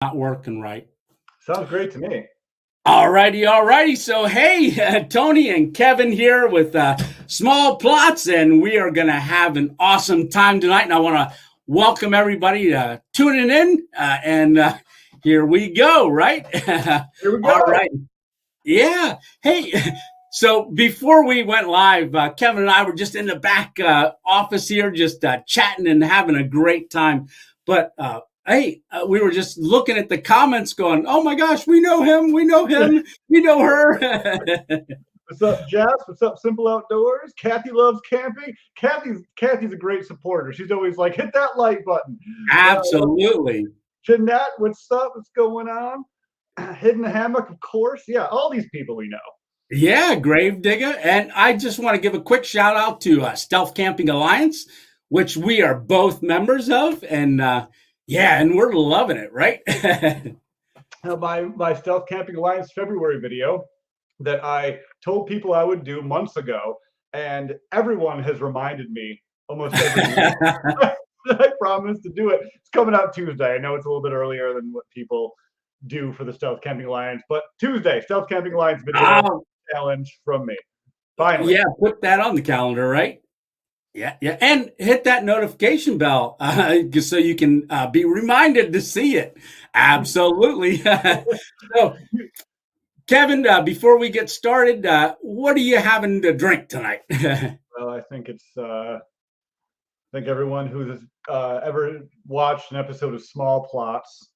Not working right. Sounds great to me. All righty. So, hey, Tony and Kevin here with Small Plots, and we are going to have an awesome time tonight. And I want to welcome everybody tuning in, and here we go, right? Here we All go. right. Yeah. Hey, so before we went live, Kevin and I were just in the back office here, just chatting and having a great time. But hey, we were just looking at the comments going, oh my gosh, we know him, we know her. What's up, Jess? What's up, Simple Outdoors? Kathy loves camping. Kathy's a great supporter. She's always like, hit that like button. Absolutely. Jeanette, what's up? What's going on? Hidden Hammock, of course. Yeah, all these people we know. Yeah, Grave Digger. And I just want to give a quick shout out to Stealth Camping Alliance, which we are both members of. And yeah, and we're loving it, right? My Stealth Camping Alliance February video that I told people I would do months ago, and everyone has reminded me almost every week. I promised to do it. It's coming out Tuesday. I know it's a little bit earlier than what people do for the Stealth Camping Alliance, but Tuesday, Stealth Camping Alliance video challenge from me. Finally. Yeah, put that on the calendar, right? Yeah. And hit that notification bell so you can be reminded to see it. Absolutely. So, Kevin, before we get started, what are you having to drink tonight? Well, I think everyone who's ever watched an episode of Small Plots,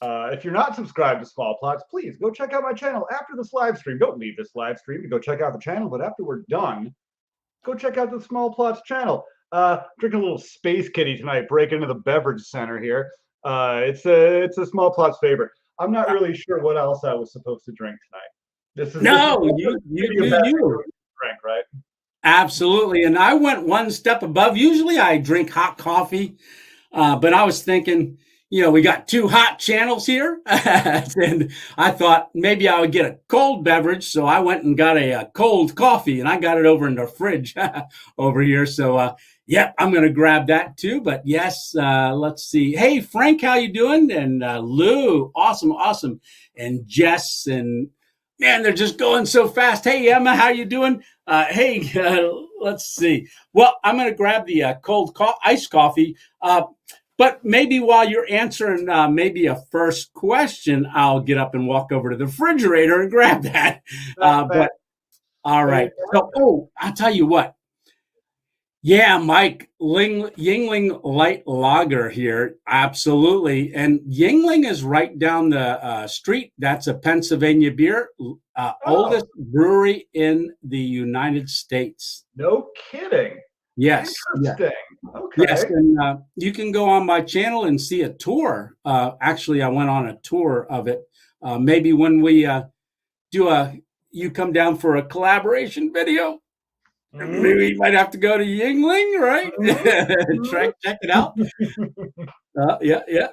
if you're not subscribed to Small Plots, please go check out my channel after this live stream. Don't leave this live stream to go check out the channel, but after we're done, go check out the Small Plots channel. Drinking a little Space Kitty tonight, break into the beverage center here. It's a Small Plots favorite. I'm not really sure what else I was supposed to drink tonight. You drink, right? Absolutely. And I went one step above. Usually I drink hot coffee, but I was thinking, we got two hot channels here, and I thought maybe I would get a cold beverage. So I went and got a cold coffee, and I got it over in the fridge over here. So, yeah, I'm going to grab that too. But yes, let's see. Hey, Frank, how you doing? And Lou, awesome. And Jess, and man, they're just going so fast. Hey, Emma, how you doing? Hey, let's see. Well, I'm going to grab the cold iced coffee. But maybe while you're answering maybe a first question, I'll get up and walk over to the refrigerator and grab that. But all right. So, I'll tell you what. Yeah, Mike, Yingling Light Lager here. Absolutely. And Yingling is right down the street. That's a Pennsylvania beer, oldest brewery in the United States. No kidding. Yes. Interesting. Yeah. Okay. Yes, and you can go on my channel and see a tour. Actually, I went on a tour of it. Maybe when we you come down for a collaboration video, maybe we might have to go to Yingling, right? Check it out. Yeah.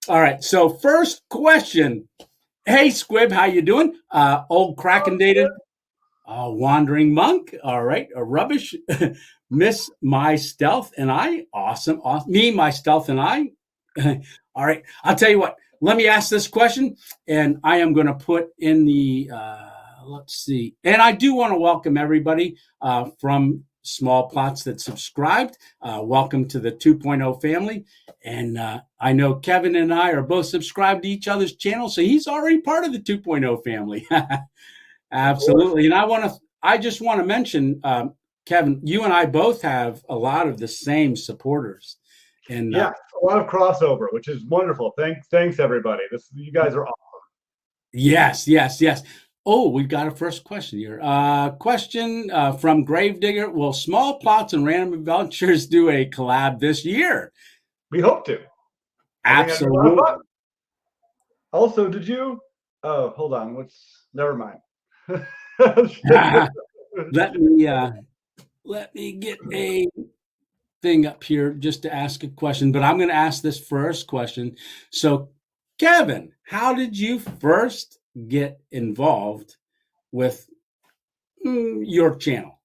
All right. So first question. Hey, Squib, how you doing? Old Kraken dated. Wandering Monk. All right. Rubbish. Miss My Stealth and I. Awesome. Me, My Stealth and I. All right. I'll tell you what. Let me ask this question, and I am going to put in the, let's see. And I do want to welcome everybody from Small Plots that subscribed. Welcome to the 2.0 family. And I know Kevin and I are both subscribed to each other's channel, so he's already part of the 2.0 family. Absolutely. And I just want to mention, Kevin, you and I both have a lot of the same supporters. And yeah, a lot of crossover, which is wonderful. Thanks everybody. You guys are awesome. Yes. Oh, we've got a first question here. Question from Gravedigger. Will Small Plots and Random Adventures do a collab this year? We hope to. Absolutely. Also, did you? Oh, hold on. Never mind. Let me get a thing up here just to ask a question, but I'm going to ask this first question. So, Kevin, how did you first get involved with your channel?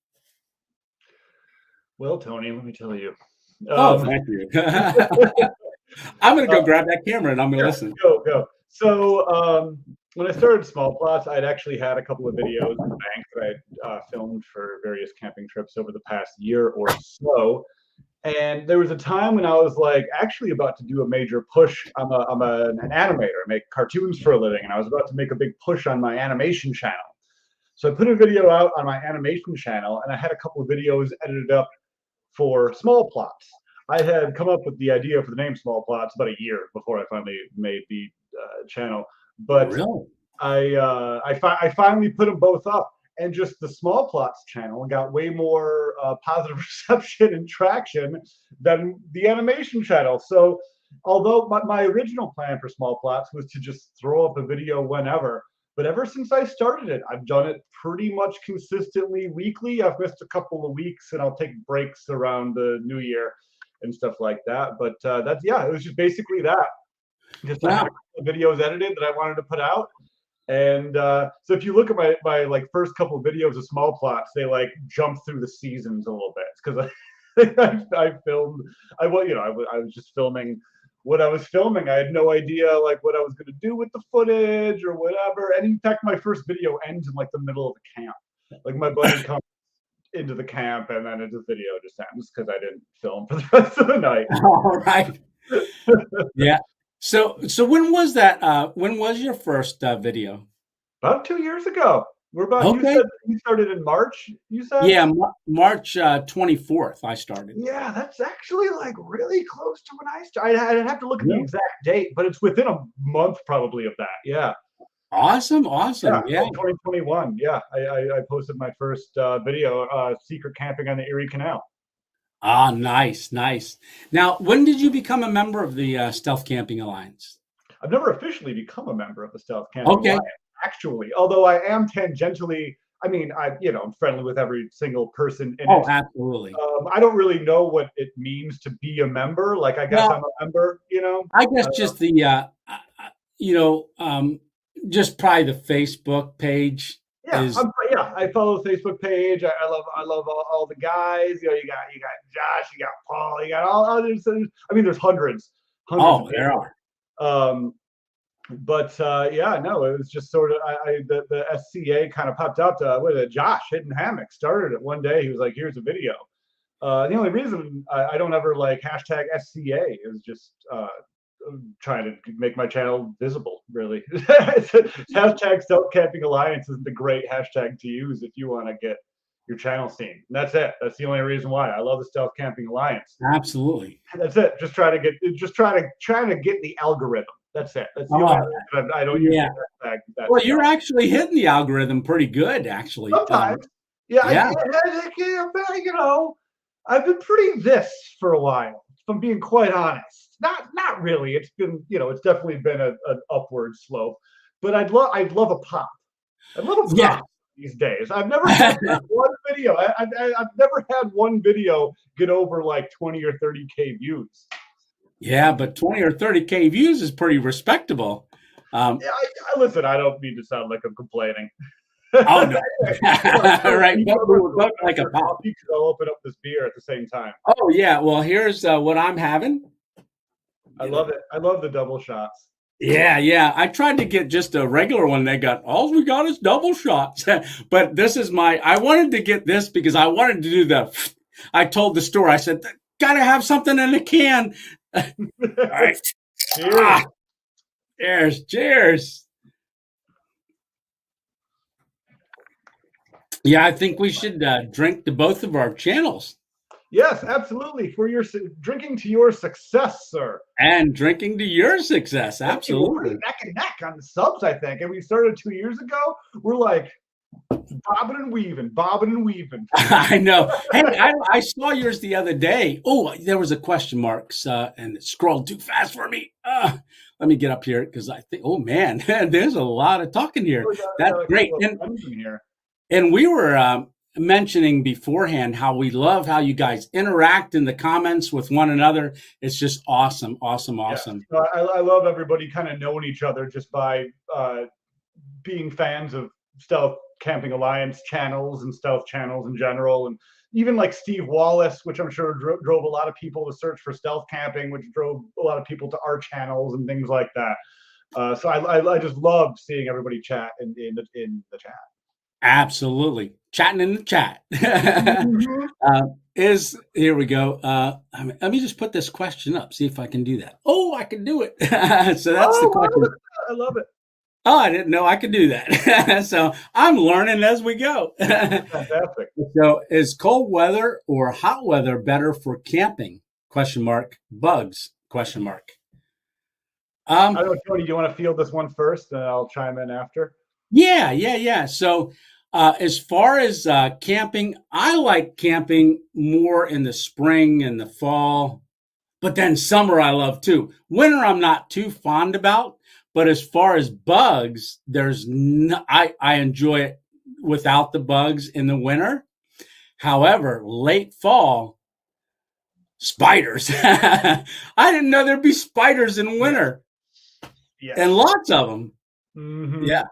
Well, Tony, let me tell you. Thank you. I'm going to go grab that camera and I'm going to listen. Go. So when I started Small Plots, I'd actually had a couple of videos in the bank that I filmed for various camping trips over the past year or so. And there was a time when I was like actually about to do a major push. An animator. I make cartoons for a living, and I was about to make a big push on my animation channel. So I put a video out on my animation channel, and I had a couple of videos edited up for Small Plots. I had come up with the idea for the name Small Plots about a year before I finally made the channel. But Really? I finally put them both up, and just the Small Plots channel got way more positive reception and traction than the animation channel. So although my original plan for Small Plots was to just throw up a video whenever, but ever since I started it, I've done it pretty much consistently weekly. I've missed a couple of weeks, and I'll take breaks around the new year and stuff like that. But that's, yeah, it was just basically that. Just I had Wow. a couple of videos edited that I wanted to put out. And so if you look at my like first couple of videos of Small Plots, they like jump through the seasons a little bit because I filmed, I was just filming what I was filming. I had no idea like what I was going to do with the footage or whatever. And in fact, my first video ends in like the middle of the camp. Like my buddy comes into the camp, and then the video just ends because I didn't film for the rest of the night. All right. Yeah. So when was that? When was your first video? About 2 years ago. We're about, you Okay. said you started in March, you said? Yeah, March 24th, I started. Yeah, that's actually like really close to when I started. I'd have to look at the Yeah. exact date, but it's within a month probably of that. Yeah. Awesome, Yeah. awesome. Yeah. 2021. Yeah. I posted my first video, secret camping on the Erie Canal. Ah, nice, nice. Now, when did you become a member of the Stealth Camping Alliance? I've never officially become a member of the Stealth Camping Okay. Alliance, actually, although I am tangentially, I mean, I'm friendly with every single person in Oh, it. absolutely. I don't really know what it means to be a member. Like, I guess Well, I'm a member, you know? I guess just the you know, just probably the Facebook page Yeah, is. yeah. I follow the Facebook page. I love all the guys. You got Josh, you got Paul, you got all others. I mean, there's hundreds of Oh, there people. are. Um, but yeah, no, it was just sort of the SCA kind of popped up. With it, Josh Hidden Hammock started it one day. He was like, "Here's a video." The only reason I don't ever like hashtag SCA is just trying to make my channel visible, really. Hashtag Stealth Camping Alliance isn't a great hashtag to use if you want to get your channel seen. And that's it. That's the only reason why I love the Stealth Camping Alliance. Absolutely. That's it. Just trying to get the algorithm. That's it. That's the only Oh, reason I don't use yeah. the hashtag. That Well, stuff. you're actually hitting the algorithm pretty good, actually. Sometimes, yeah, Yeah. I've been pretty this for a while. If I'm being quite honest, not really. It's been, it's definitely been an upward slope. But I'd love a pop. I'd love a Yeah. pop these days. I've never had one video. I've never had one video get over like 20 or 30K views. Yeah, but 20 or 30K views is pretty respectable. Yeah, I listen. I don't mean to sound like I'm complaining. Oh, no. Right. We're both like a pop. I'll open up this beer at the same time. Oh, yeah. Well, here's what I'm having. I love it. I love the double shots. Yeah, yeah. I tried to get just a regular one. They got, all we got is double shots. But this is I wanted to get this because I wanted to do I told the store, I said, gotta have something in a can. All right. Cheers. Ah, cheers. Cheers. Yeah, I think we should drink to both of our channels. Yes, absolutely. For your drinking to your success, sir. And drinking to your success. Absolutely. We're neck and neck on the subs, I think. And we started 2 years ago. We're like bobbing and weaving. I know. Hey, I saw yours the other day. Oh, there was a question marks and it scrolled too fast for me. Let me get up here because I think, oh man, there's a lot of talking here. That's great. And we were mentioning beforehand how we love how you guys interact in the comments with one another. It's just awesome, awesome, awesome. Yeah. I love everybody kind of knowing each other just by being fans of Stealth Camping Alliance channels and stealth channels in general. And even like Steve Wallace, which I'm sure drove a lot of people to search for stealth camping, which drove a lot of people to our channels and things like that. So I just love seeing everybody chat in the chat. Absolutely. Chatting in the chat. Mhm. Is here we go. Let me just put this question up, see if I can do that. Oh, I can do it. So that's the Oh, wow, look question. at that. I love it. Oh, I didn't know I could do that. So I'm learning as we go. Fantastic. So is cold weather or hot weather better for camping? Question mark. Bugs? Question mark. I don't know, Tony, do you want to field this one first, and I'll chime in after? Yeah. So, as far as camping, I like camping more in the spring and the fall, but then summer I love too. Winter I'm not too fond about, but as far as bugs, there's no, I enjoy it without the bugs in the winter. However, late fall, spiders. I didn't know there'd be spiders in Yes. winter, and Yes. lots of them. Hmm. Yeah.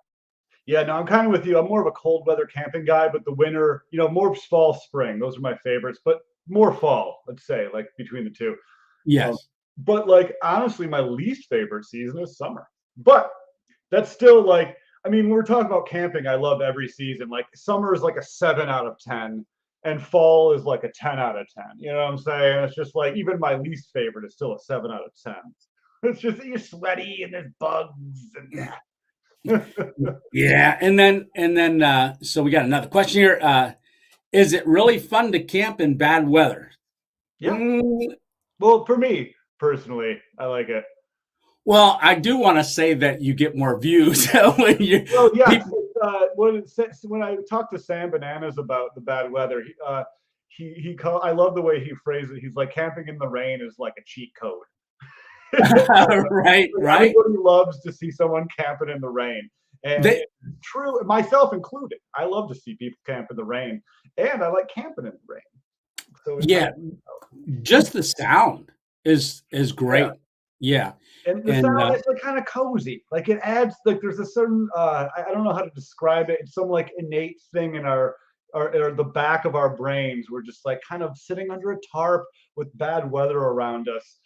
Yeah, no, I'm kind of with you. I'm more of a cold weather camping guy, but the winter, more fall, spring, those are my favorites, but more fall, let's say, like between the two. Um, Yes. but like honestly, my least favorite season is summer. But that's still like, I mean, when we're talking about camping, I love every season. Like summer is like a 7 out of 10, and fall is like a 10 out of 10. You know what I'm saying? It's just like even my least favorite is still a 7 out of 10. It's just you're sweaty and there's bugs and yeah. Yeah, and then so we got another question here. Is it really fun to camp in bad weather? Yeah. Mm, Well, for me personally, I like it. well, I do want to say that you get more views when you Well, yes. people. When I talked to Sam Bananas about the bad weather, he called. I love the way he phrased it. He's like camping in the rain is like a cheat code. Right, right. Everybody loves to see someone camping in the rain, and They, it's true, myself included. I love to see people camp in the rain, and I like camping in the rain. So it's nice. yeah, just the sound is Yeah. great. Yeah, And the and sound is like kind of cozy. Like it adds like there's a certain I don't know how to describe it. It's some like innate thing in our the back of our brains. We're just like kind of sitting under a tarp with bad weather around us.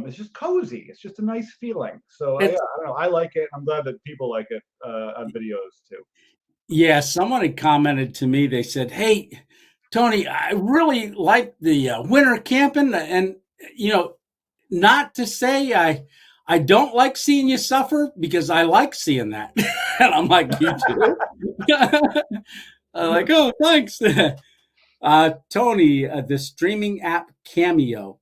It's just cozy. It's just a nice feeling. So yeah, it's I don't know. I like it. I'm glad that people like it on videos too. yeah. Someone had commented to me. They said, "Hey, Tony, I really like the winter camping, and you know, not to say I don't like seeing you suffer because I like seeing that." And I'm like, "You do?" I'm like, "Oh, thanks." Tony, the streaming app Cameo.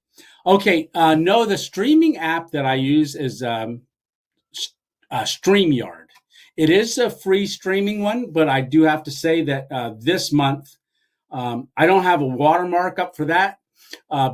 Okay, no, the streaming app that I use is StreamYard. It is a free streaming one, but I do have to say that this month I don't have a watermark up for that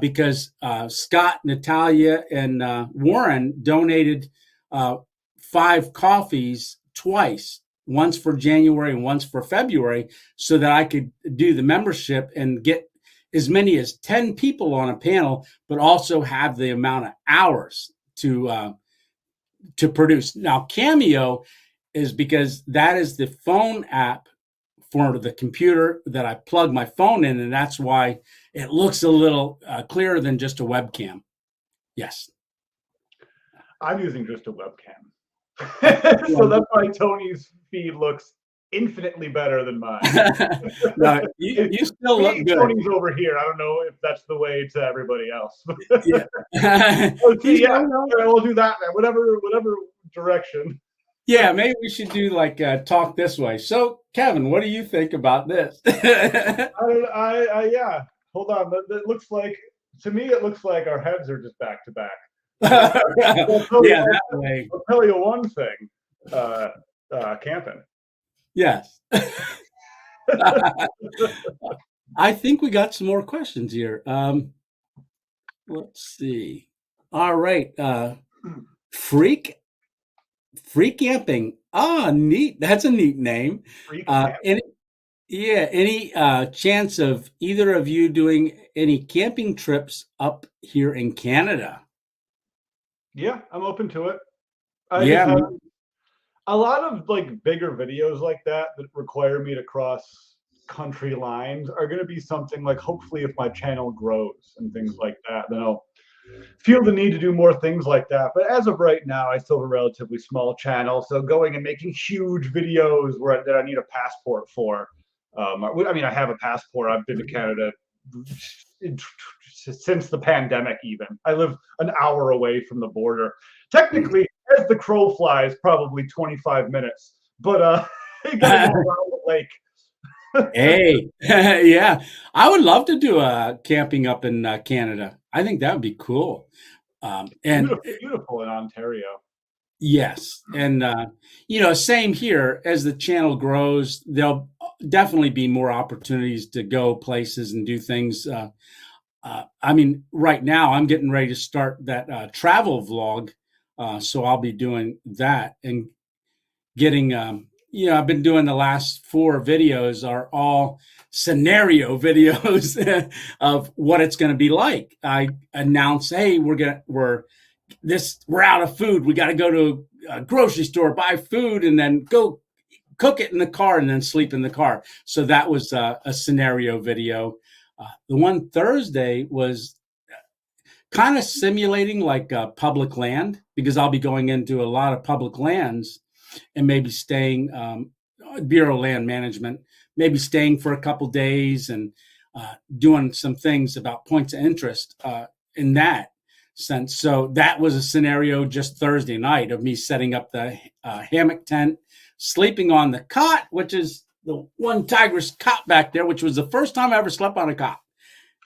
because Scott, Natalia, and Warren donated uh, 5 coffees twice, once for January and once for February, so that I could do the membership and get as many as 10 people on a panel, but also have the amount of hours to produce. Now, Cameo is because that is the phone app for the computer that I plug my phone in, and that's why it looks a little clearer than just a webcam. Yes. I'm using just a webcam. So Well, that's why Tony's feed looks infinitely better than mine. no, you still look good. Tony's over here. I don't know if that's the way to everybody else. Yeah. Oh, see, He's yeah, going all on. right, we'll do that. Then. Whatever direction. Yeah, maybe we should do like talk this way. So, Kevin, what do you think about this? Yeah. Hold on. That looks like to me. It looks like our heads are just back to back. Yeah, I'll that way. tell you one thing. Uh, Camping. Yes. I think we got some more questions here. Let's see. All right. Freak Free camping. Ah, neat. That's a neat name. Freak camp. Any yeah, any chance of either of you doing any camping trips up here in Canada? Yeah, I'm open to it. I just Yeah, have a lot of like bigger videos like that that require me to cross country lines are going to be something like hopefully if my channel grows and things like that, then feel the need to do more things like that. But as of right now, I still have a relatively small channel. So going and making huge videos that I need a passport for. I mean, I have a passport. I've been to Canada since the pandemic even. I live an hour away from the border. Technically, as the crow flies, probably 25 minutes. But you gotta go around the lake. Hey, yeah, I would love to do a camping up in Canada. I think that would be cool. And Beautiful, beautiful in Ontario. yes, and same here. As the channel grows, there'll definitely be more opportunities to go places and do things. I mean, right now I'm getting ready to start that travel vlog, so I'll be doing that and getting. I've been doing the last 4 videos are all scenario videos of what it's going to be like. I announce, hey, we're out of food. We got to go to a grocery store, buy food, and then go cook it in the car and then sleep in the car. So that was a scenario video. The one Thursday was kind of simulating like public land, because I'll be going into a lot of public lands and maybe staying, Bureau of Land Management, maybe staying for a couple days and doing some things about points of interest in that sense. So that was a scenario just Thursday night of me setting up the hammock tent, sleeping on the cot, which is the one Tigress cot back there, which was the first time I ever slept on a cot.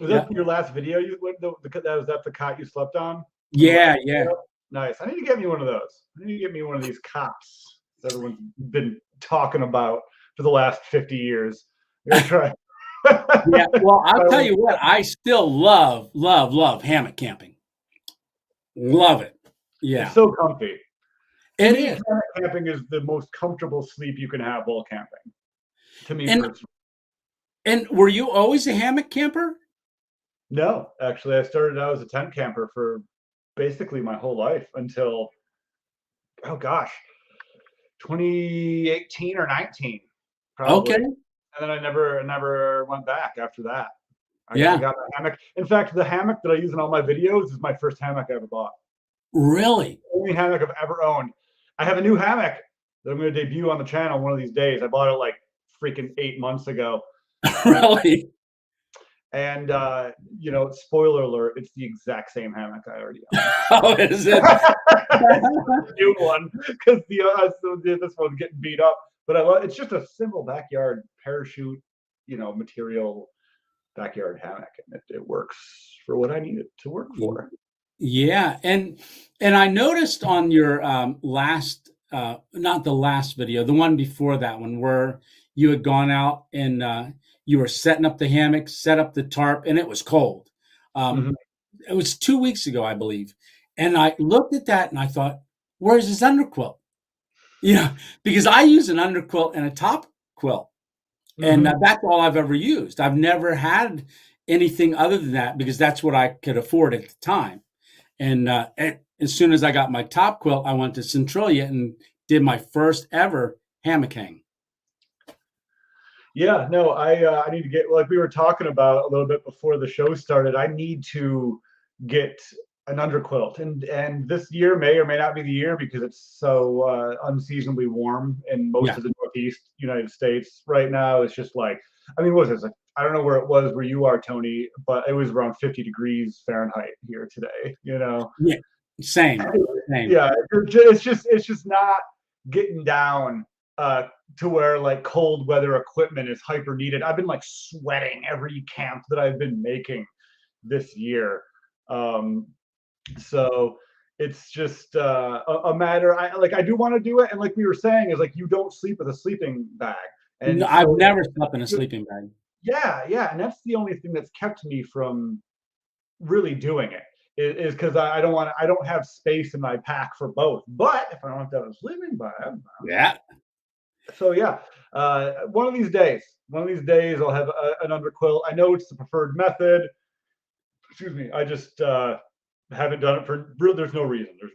Was that your last video? Was that the cot you slept on? Yeah. Nice. I need to get me one of those. I need to get me one of these cots that everyone's been talking about for the last 50 years. I'm gonna try. Yeah. Well, I'll tell you what, I still love hammock camping. Love it. Yeah. It's so comfy. It To me, is. hammock camping is the most comfortable sleep you can have while camping. To me, And personally. and were you always a hammock camper? No, actually, I started out as a tent camper for basically my whole life until, oh gosh, 2018 or 19, probably. Okay. And then I never went back after that. I Yeah. got a hammock. In fact, the hammock that I use in all my videos is my first hammock I ever bought. Really? The only hammock I've ever owned. I have a new hammock that I'm going to debut on the channel one of these days. I bought it like freaking 8 months ago. Really? And spoiler alert, it's the exact same hammock I already own. Oh, is it? New one, because this one's getting beat up. But it's just a simple backyard parachute, material backyard hammock, and it works for what I need it to work for. Yeah, and I noticed on your last, not the last video, the one before that one, where you had gone out and you were setting up the hammock, set up the tarp, and it was cold. It was 2 weeks ago, I believe, and I looked at that and I thought, "Where's his underquilt?" Because I use an underquilt and a top quilt, and that's all I've ever used. I've never had anything other than that because that's what I could afford at the time. And as soon as I got my top quilt, I went to Centralia and did my first ever hammock hang. Yeah, no, I need to get, like we were talking about a little bit before the show started. I need to get an underquilt, and this year may or may not be the year because it's so unseasonably warm in most of the Northeast United States right now. It's just like, I mean, what was this? I don't know where it was where you are, Tony, but it was around 50 degrees Fahrenheit here today. Yeah, same. Yeah, it's just not getting down to where like cold weather equipment is hyper needed. I've been like sweating every camp that I've been making this year. So it's just a matter. I do want to do it, and like we were saying, is like you don't sleep with a sleeping bag. And no, I've never slept in a sleeping bag. Yeah, and that's the only thing that's kept me from really doing it. Is because I don't have space in my pack for both. But if I don't have to have a sleeping bag, Yeah. So yeah, one of these days I'll have an underquilt. I know it's the preferred method. Excuse me. I just haven't done it for. There's no reason. There's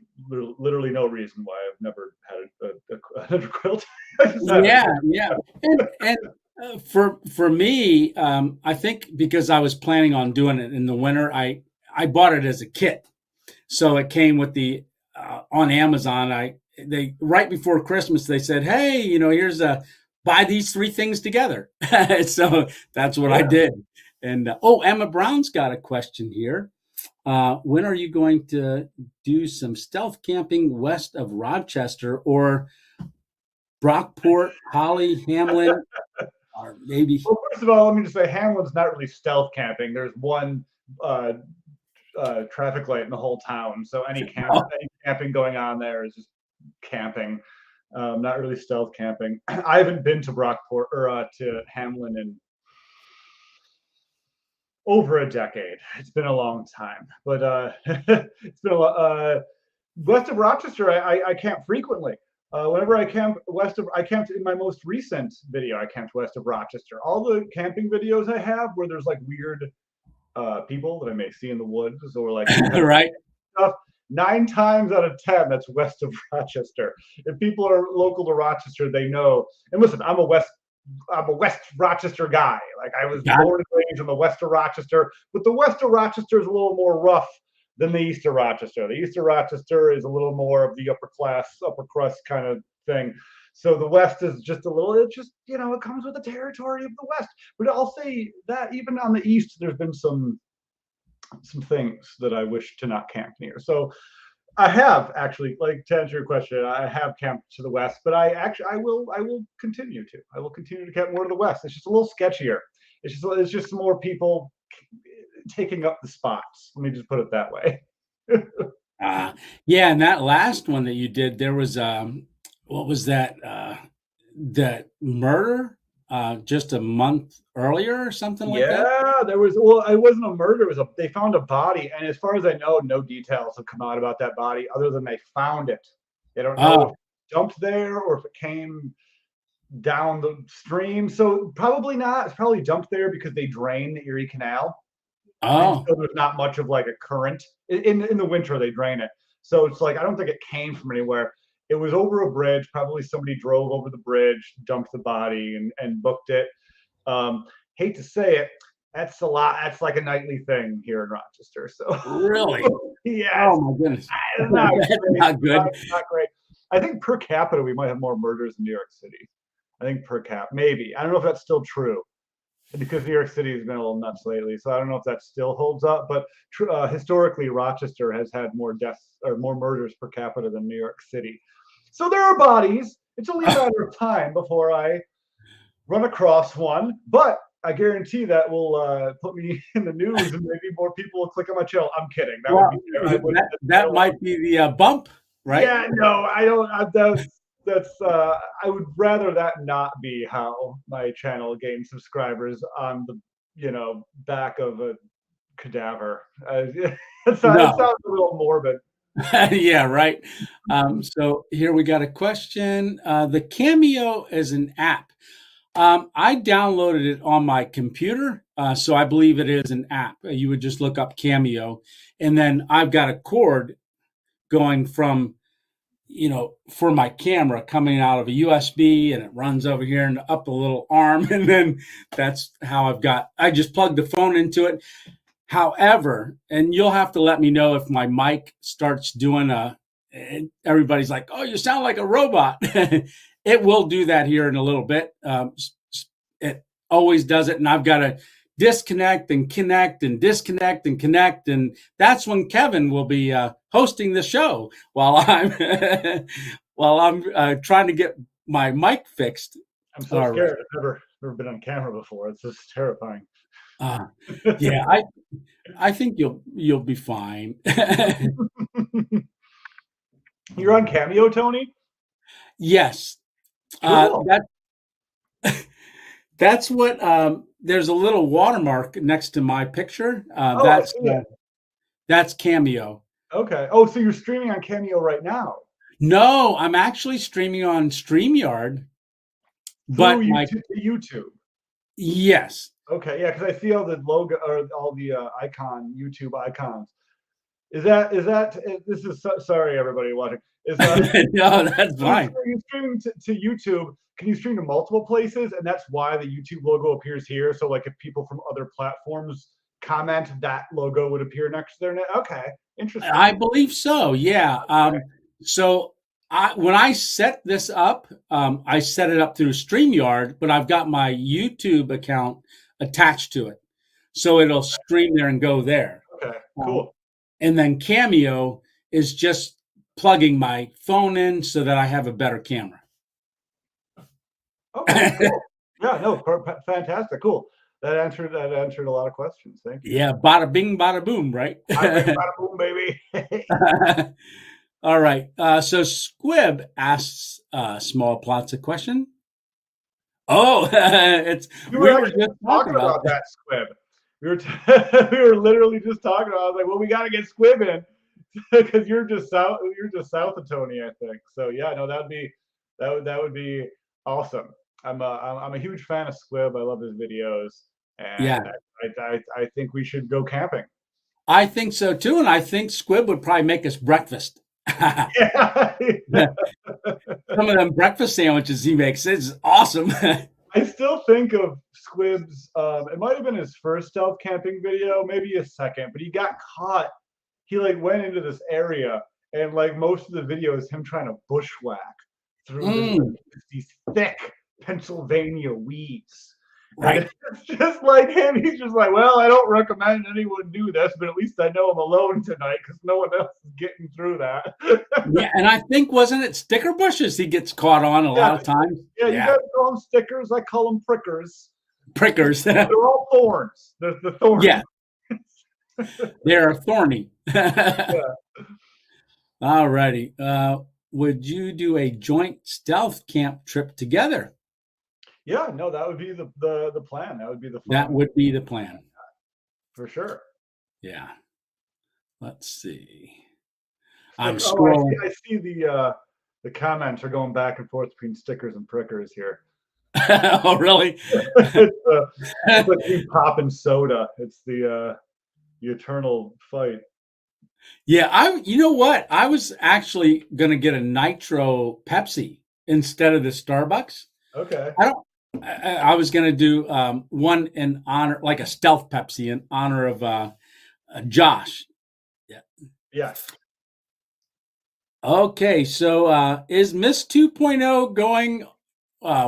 literally no reason why I've never had an underquilt. Yeah. And for me, I think because I was planning on doing it in the winter, I bought it as a kit. So it came with the on Amazon. They right before Christmas they said, "Hey, here's a buy these three things together." So that's what I Yeah. did. And oh, Emma Brown's got a question here. When are you going to do some stealth camping west of Rochester or Brockport, Holly, Hamlin, or maybe? Well, first of all, let me just say Hamlin's not really stealth camping. There's one uh, traffic light in the whole town, so any camping going on there is just camping, not really stealth camping. I haven't been to Brockport or to Hamlin in over a decade. It's been a long time, but it's been a lot. West of Rochester, I camp frequently. Whenever I camp I camped in my most recent video. I camped west of Rochester. All the camping videos I have where there's like weird people that I may see in the woods or like Right? stuff. 9 times out of 10, that's west of Rochester. If people are local to Rochester, they know. And listen, I'm a West Rochester guy. Like I was Got it. born and raised in the west of Rochester, but the west of Rochester is a little more rough than the east of Rochester. The east of Rochester is a little more of the upper class, upper crust kind of thing. So the west is just a little. It just it comes with the territory of the west. But I'll say that even on the east, there's been some things that I wish to not camp near. So I have actually, like to answer your question, I have camped to the west, but I will continue to. I will continue to camp more to the west. It's just a little sketchier. It's just more people taking up the spots. Let me just put it that way. Uh, yeah, and that last one that you did, there was what was that? That murder just a month earlier or something like that. Yeah, there was. Well, it wasn't a murder. They found a body, and as far as I know, no details have come out about that body other than they found it. They don't know if Oh, it dumped there or if it came down the stream. So probably not. It's probably dumped there because they drain the Erie Canal, and oh, so there's not much of like a current in the winter. They drain it, so it's like I don't think it came from anywhere. It was over a bridge. Probably somebody drove over the bridge, dumped the body, and booked it. Um, Hate to say it, that's a lot. That's like a nightly thing here in Rochester. So really? yes, Oh my goodness, it's not that's great. not good. Not great. I think per capita we might have more murders in New York City. I think per cap, maybe. I don't know if that's still true because New York City has been a little nuts lately. So I don't know if that still holds up. But historically, Rochester has had more deaths or more murders per capita than New York City. So there are bodies. It's only a matter of time before I run across one, but I guarantee that will put me in the news and maybe more people will click on my channel. I'm kidding. That would Well, be I would I that don't want. might be the bump, right? Yeah, no, I don't. That's I would rather that not be how my channel gains subscribers on the back of a cadaver. It No. sounds a little morbid. Yeah, right. So here we got a question. The Cameo is an app. I downloaded it on my computer, so I believe it is an app. You would just look up Cameo, and then I've got a cord going from, for my camera coming out of a USB, and it runs over here and up a little arm, and then that's how I just plug the phone into it. However, and you'll have to let me know if my mic starts doing everybody's like, "Oh, you sound like a robot." It will do that here in a little bit. It always does it, and I've got to disconnect and connect and disconnect and connect, and that's when Kevin will be hosting the show while I'm trying to get my mic fixed. I'm so All right. scared. I've never been on camera before. It's just terrifying. Uh, yeah, I think you'll be fine. You're on Cameo, Tony? Yes, Cool. that that's what. There's a little watermark next to my picture. Oh, I see it. That's Cameo. Okay. Oh, so you're streaming on Cameo right now No, I'm actually streaming on StreamYard, through but my YouTube. yes. Okay, yeah, because I see all the logo or all the YouTube icons. This is sorry everybody watching. Is No, that's fine. you're streaming to YouTube? Can you stream to multiple places? And that's why the YouTube logo appears here. So like if people from other platforms comment, that logo would appear next to their name. Okay, Interesting. I believe so. Yeah. So when I set this up, I set it up through StreamYard, but I've got my YouTube account attached to it, so it'll stream there and go there. Okay, Um, cool. and then Cameo is just plugging my phone in so that I have a better camera. Okay, cool. Yeah, no, fantastic, cool. That answered a lot of questions. Thank you. Yeah, bada bing, bada boom, right? Bada bing, bada boom, baby. All right. So Squib asks Small Plots a question. Oh, We we were were actually just talking about that, Squib. We were we were literally just talking about. I was like, well, we got to get Squib in because you're just south. You're just south of Tony, I think. So yeah, no, that would be awesome. I'm a huge fan of Squib. I love his videos, yeah. and I think we should go camping. I think so too, and I think Squib would probably make us breakfast. Yeah. Some of them breakfast sandwiches he makes is awesome. I still think of Squib's. It might have been his first stealth camping video, maybe a second, but he got caught. He like went into this area, and like most of the video is him trying to bushwhack through these thick Pennsylvania weeds. Right. And it's just like him. He's just like, well, I don't recommend anyone do this, but at least I know I'm alone tonight because no one else is getting through that. Yeah, and I think wasn't it sticker bushes he gets caught on a lot of times? Yeah, you guys call them stickers. I call them prickers. Prickers. They're all thorns. There's the thorns. Yeah. They're thorny. Yeah. All righty. Would you do a joint stealth camp trip together? Yeah, no, that would be the plan. That would be the fun. That would be the plan. For sure. Yeah. Let's see. I'm scrolling. I see the comments are going back and forth between stickers and prickers here. Oh, really? It's like pop and soda. It's the eternal fight. Yeah, you know what? I was actually gonna get a nitro Pepsi instead of the Starbucks. Okay. I was gonna do one in honor, like a stealth Pepsi in honor of Josh. Yeah. Yes. Okay, so is Miss 2.0 going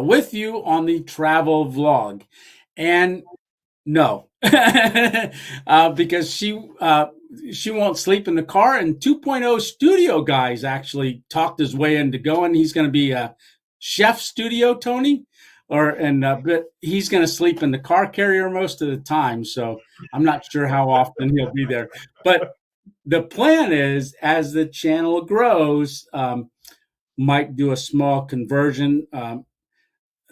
with you on the travel vlog? And no, because she won't sleep in the car. And 2.0 studio guys actually talked his way into going. He's going to be a chef studio, Tony, but he's going to sleep in the car carrier most of the time. So I'm not sure how often he'll be there. But the plan is, as the channel grows, might do a small conversion.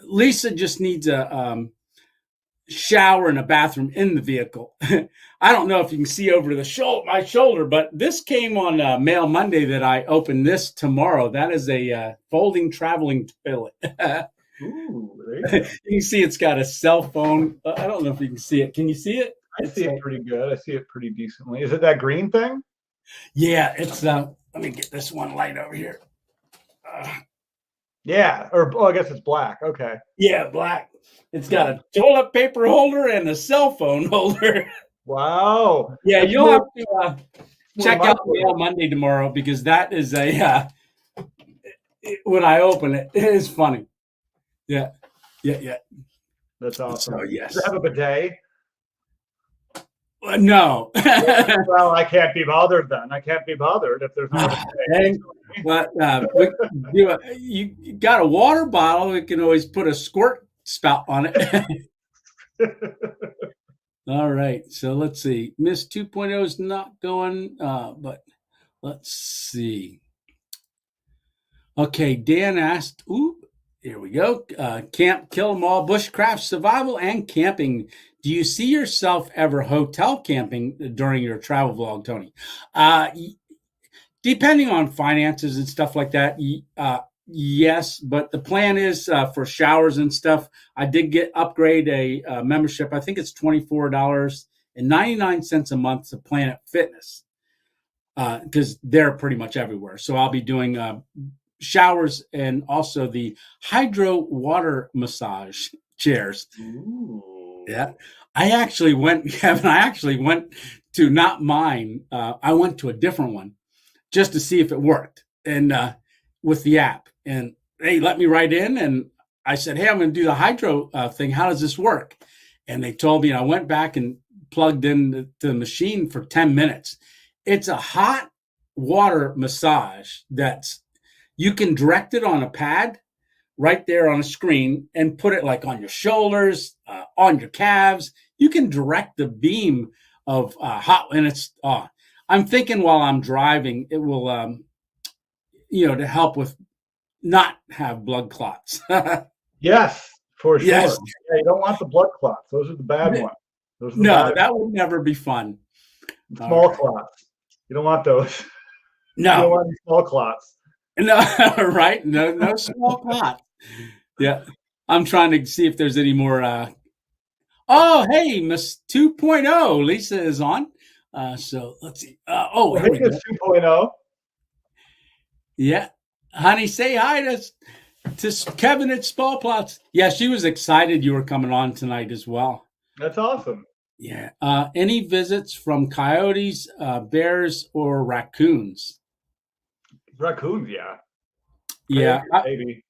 Lisa just needs a shower and a bathroom in the vehicle. I don't know if you can see over my shoulder, but this came on Mail Monday that I opened this tomorrow. That is a folding traveling toilet. Ooh, you can see it's got a cell phone. I don't know if you can see it. Can you see it? I see it pretty good. I see it pretty decently. Is it that green thing? Yeah, it's let me get this one light over here. Yeah, or I guess it's black. Okay. Yeah, black. It's got a toilet paper holder and a cell phone holder. Wow. Yeah, you'll have to check out Mail Monday tomorrow because that is when I open it, it is funny. Yeah. That's awesome. So, yes. Does it have a bidet? No. Well, I can't be bothered then. I can't be bothered if there's not a bidet. But you got a water bottle. We can always put a squirt spout on it. All right. So let's see. Miss 2.0 is not going, but let's see. Okay. Dan asked, here we go. Camp, kill 'em all, bushcraft, survival, and camping. Do you see yourself ever hotel camping during your travel vlog, Tony? Depending on finances and stuff like that, yes. But the plan is for showers and stuff. I did upgrade a membership. I think it's $24.99 a month to Planet Fitness because they're pretty much everywhere. So I'll be doing showers and also the hydro water massage chairs. Ooh. Yeah. I actually went, Kevin, to not mine. I went to a different one just to see if it worked, and with the app, and they let me right in, and I said, "Hey, I'm going to do the hydro thing. How does this work?" And they told me, and I went back and plugged in the machine for 10 minutes. It's a hot water massage that's you can direct it on a pad right there on a screen and put it like on your shoulders, on your calves. You can direct the beam of hot, and it's. I'm thinking while I'm driving, it will, to help with not have blood clots. Yes, for sure. Yes. Yeah, you don't want the blood clots. Those are the bad ones. Those are the No, bad that would never be fun. small Right. clots. You don't want those. You don't No, want any small clots. no, right? No small clot. Yeah. I'm trying to see if there's any more. Oh, hey, Miss 2.0. Lisa is on. So let's see. Here we Vegas go. 2.0. Yeah. Honey, say hi to Kevin at Small Plots. Yeah, she was excited you were coming on tonight as well. That's awesome. Yeah. Any visits from coyotes, bears, or raccoons? Raccoons, yeah. Yeah. Coyotes, maybe,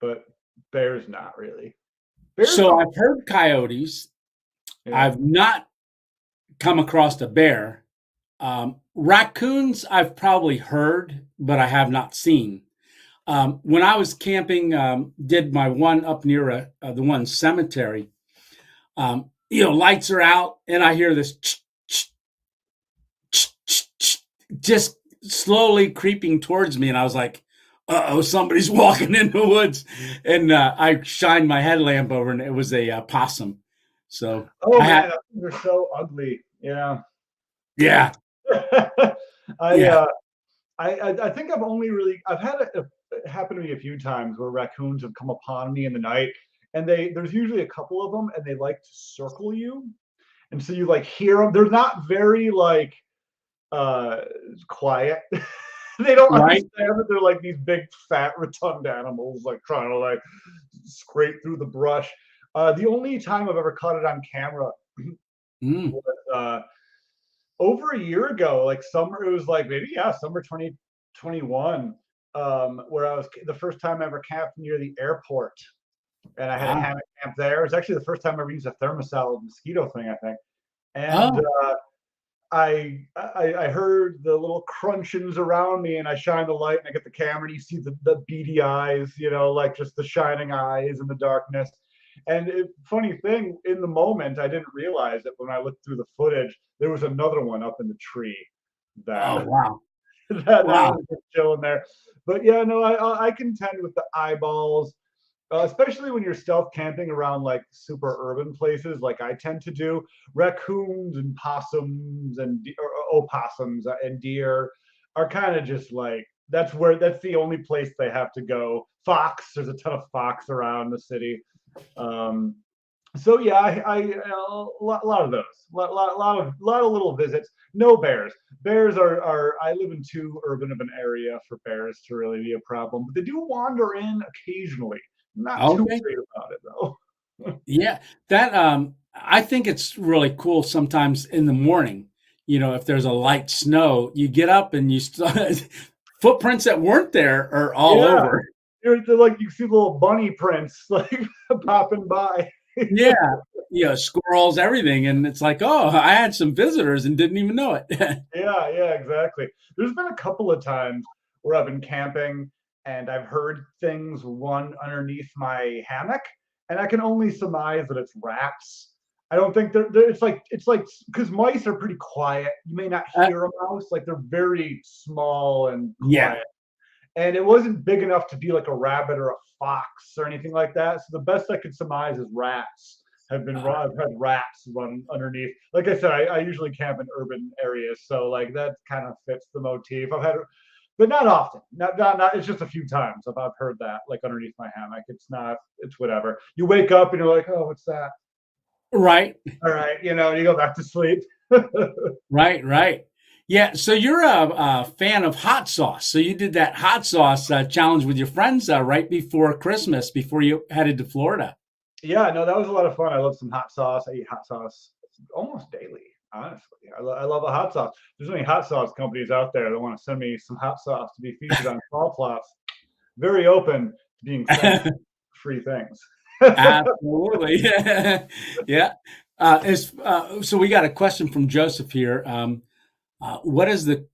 but bears, not really. Bears So don't. I've heard coyotes. Yeah. I've not come across a bear. Raccoons, I've probably heard, but I have not seen. When I was camping, did my one up near the one cemetery. Lights are out, and I hear this just slowly creeping towards me, and I was like, "Uh-oh, somebody's walking in the woods!" And I shined my headlamp over, and it was a possum. So, Oh man, they're so ugly. Yeah. yeah, yeah. I I think I've had it happen to me a few times where raccoons have come upon me in the night, and there's usually a couple of them, and they like to circle you, and so you like hear them. They're not very like uh quiet. They don't Right. understand that they're like these big fat rotund animals like trying to like scrape through the brush. The only time I've ever caught it on camera Mm. was over a year ago, like summer. It was like maybe summer 2021, where I was the first time I ever camped near the airport, and I had a Wow. hammock camp there. It was actually the first time I ever used a thermosol mosquito thing, I think. And Oh, I heard the little crunchings around me, and I shine the light, and I get the camera, and you see the beady eyes, like just the shining eyes in the darkness. And funny thing, in the moment, I didn't realize it when I looked through the footage. There was another one up in the tree that oh, wow, that wow. was just chilling there. But yeah, no, I contend with the eyeballs, especially when you're stealth camping around like super urban places, like I tend to do. Raccoons and possums and opossums and deer are kind of just like that's the only place they have to go. Fox, there's a ton of fox around the city. Um, so yeah, lot of those, lot of little visits. No bears. Bears are. I live in too urban of an area for bears to really be a problem, but they do wander in occasionally. Not too Okay. worried about it though. Yeah, that I think it's really cool sometimes in the morning. If there's a light snow, you get up and footprints that weren't there are all Yeah, over. they're like you see little bunny prints like popping by. Yeah, squirrels, everything, and it's like, oh, I had some visitors and didn't even know it. Yeah, exactly. There's been a couple of times where I've been camping and I've heard things run underneath my hammock, and I can only surmise that it's rats. I don't think it's like because mice are pretty quiet. You may not Uh, hear a mouse, like they're very small and yeah, quiet. And it wasn't big enough to be like a rabbit or a fox or anything like that. So the best I could surmise is rats have been uh, I've had rats run underneath. Like I said, I usually camp in urban areas, so like that kind of fits the motif. I've had, but not often. Not. It's just a few times I've heard that like underneath my hammock. It's not. It's whatever. You wake up and you're like, oh, what's that? right, All right, and you go back to sleep. right. Yeah, so you're a fan of hot sauce. So you did that hot sauce challenge with your friends right before Christmas, before you headed to Florida. Yeah, no, that was a lot of fun. I love some hot sauce. I eat hot sauce almost daily. Honestly, I love a hot sauce. There's any hot sauce companies out there that want to send me some hot sauce to be featured on Small Plots. Very open to being sent free things. Absolutely. Yeah. So we got a question from Joseph here. What is the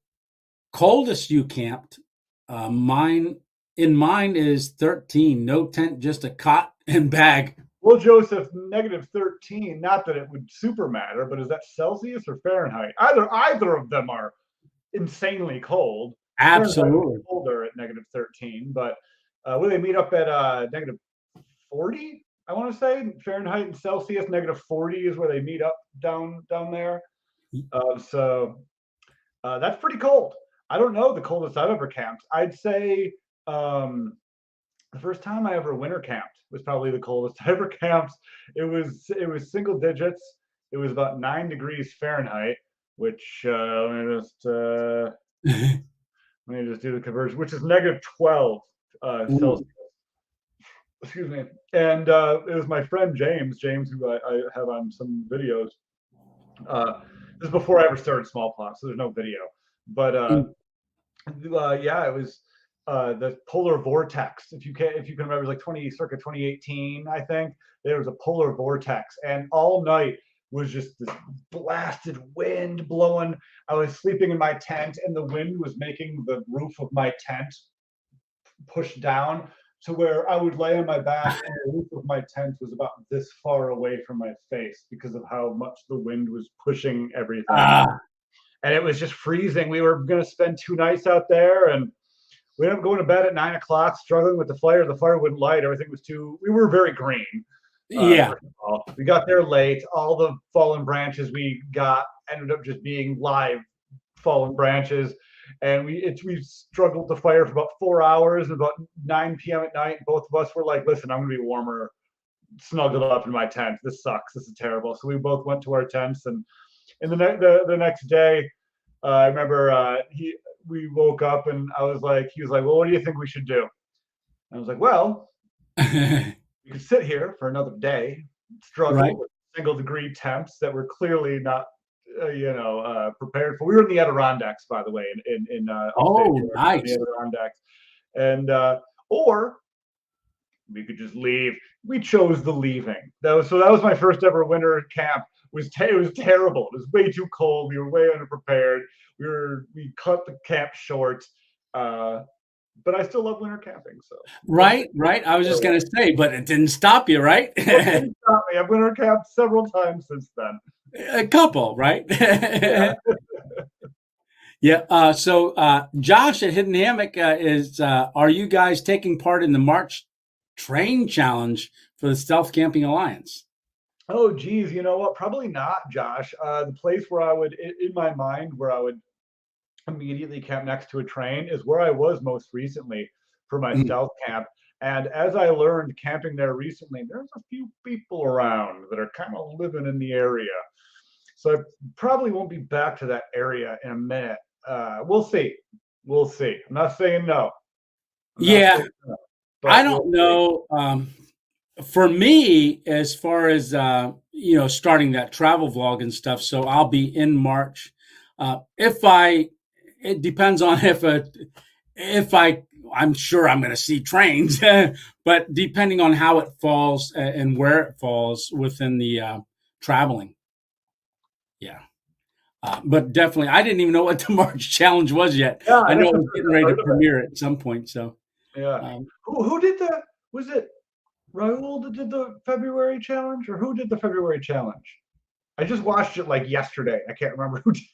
coldest you camped? Mine is 13. No tent, just a cot and bag. Well, Joseph, -13. Not that it would super matter, but is that Celsius or Fahrenheit? Either of them are insanely cold. Fahrenheit is Absolutely. colder at -13, but will they meet up at -40? I want to say Fahrenheit and Celsius. -40 is where they meet up down there. So that's pretty cold. I don't know the coldest I've ever camped. I'd say the first time I ever winter camped was probably the coldest I ever camped. It was single digits. It was about 9 degrees Fahrenheit, which let me just do the conversion, which is -12 Ooh. Celsius. Excuse me. And it was my friend James, who I have on some videos. This is before I ever started Small Plots, so there's no video. But yeah, it was the polar vortex. If you can remember, it was like circa 2018, I think. There was a polar vortex, and all night was just this blasted wind blowing. I was sleeping in my tent, and the wind was making the roof of my tent push down to where I would lay on my back, and the roof of my tent was about this far away from my face because of how much the wind was pushing everything. Ah. And it was just freezing. We were going to spend 2 nights out there, and we ended up going to bed at 9 o'clock, struggling with the fire. The fire wouldn't light. Everything was we were very green. Yeah. We got there late. All the fallen branches we got ended up just being live fallen branches. And we struggled to fire for about 4 hours. And about 9 p.m. at night, both of us were like, listen, I'm going to be warmer, snuggled up in my tent. This sucks. This is terrible. So we both went to our tents. And the next day, I remember we woke up, and he was like, well, what do you think we should do? And I was like, well, you could sit here for another day, struggle Right. with single-degree temps that were clearly not, prepared for. We were in the Adirondacks, by the way, in upstate New York, Nice. the Adirondacks, and or we could just leave. We chose the leaving. That was my first ever winter camp. It was terrible. It was way too cold. We were way underprepared. We cut the camp short. But I still love winter camping. So Right. I was just going to say, but it didn't stop you, right? It didn't stop me. I've winter camped several times since then. A couple, right? Yeah. Yeah. So Josh at Hidden Hammock are you guys taking part in the March Train Challenge for the Stealth Camping Alliance? Oh, geez. You know what? Probably not, Josh. The place where I would, in my mind, where I would immediately camp next to a train is where I was most recently for my stealth camp. And as I learned camping there recently, there's a few people around that are kind of living in the area. So I probably won't be back to that area in a minute. We'll see. We'll see. I'm not saying no. Yeah. I don't know. For me, as far as starting that travel vlog and stuff, so I'll be in March. It depends on I'm sure I'm going to see trains, but depending on how it falls and where it falls within the traveling. Yeah. But definitely, I didn't even know what the March Challenge was yet. Yeah, I know it was getting ready to premiere at some point. So, yeah. Who did was it Raul that did the February challenge, or who did the February challenge? I just watched it like yesterday. I can't remember who did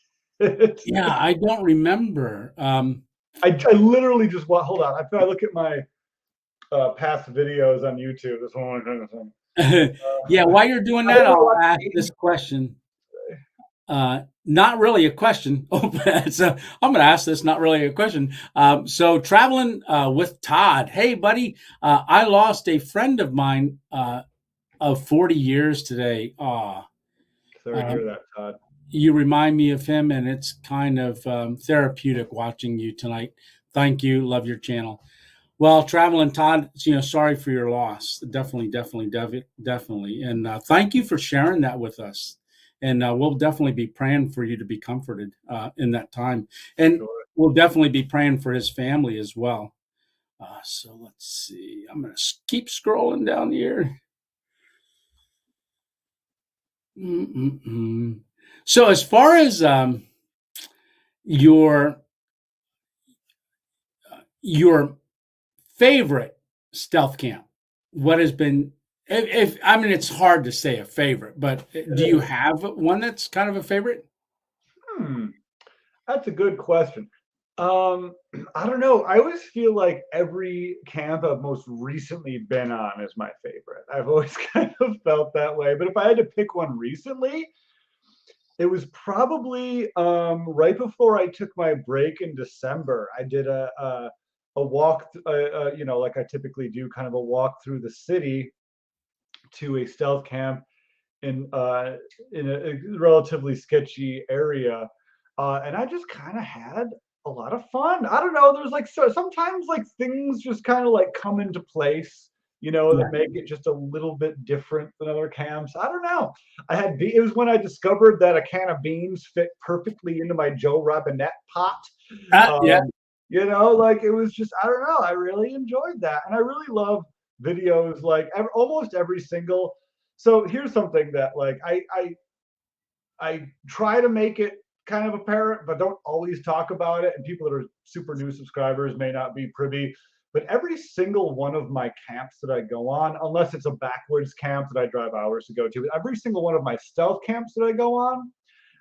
it. Yeah, I don't remember. I literally just hold on. If I look at my past videos on YouTube, that's one I'm trying to think. Yeah, while you're doing that, I'll ask this question. Not really a question. So I'm going to ask this, not really a question. So traveling with Todd. Hey, buddy, I lost a friend of mine of 40 years today. Sorry to hear that, Todd. You remind me of him, and it's kind of therapeutic watching you tonight. Thank you. Love your channel. Well, traveling Todd, sorry for your loss. Definitely. And thank you for sharing that with us. and we'll definitely be praying for you to be comforted in that time, and Sure. we'll definitely be praying for his family as well. So let's see. I'm going to keep scrolling down here. Mm-mm-mm. So as far as your your favorite stealth camp, what has been? If I mean, it's hard to say a favorite, but do you have one that's kind of a favorite? Hmm. That's a good question. Um, I don't know. I always feel like every camp I've most recently been on is my favorite. I've always kind of felt that way. But if I had to pick one recently, it was probably right before I took my break in December. I did a walk, like I typically do, kind of a walk through the city to a stealth camp in a relatively sketchy area, and I just kind of had a lot of fun. I don't know. There's like sometimes like things just kind of like come into place, Yeah. that make it just a little bit different than other camps. I don't know. It was when I discovered that a can of beans fit perfectly into my Joe Robinette pot. Yeah. Um, like it was just I don't know. I really enjoyed that, and I really love videos like almost every single. So here's something that like I try to make it kind of apparent, but don't always talk about it. And people that are super new subscribers may not be privy. But every single one of my camps that I go on, unless it's a backwoods camp that I drive hours to go to, but every single one of my stealth camps that I go on,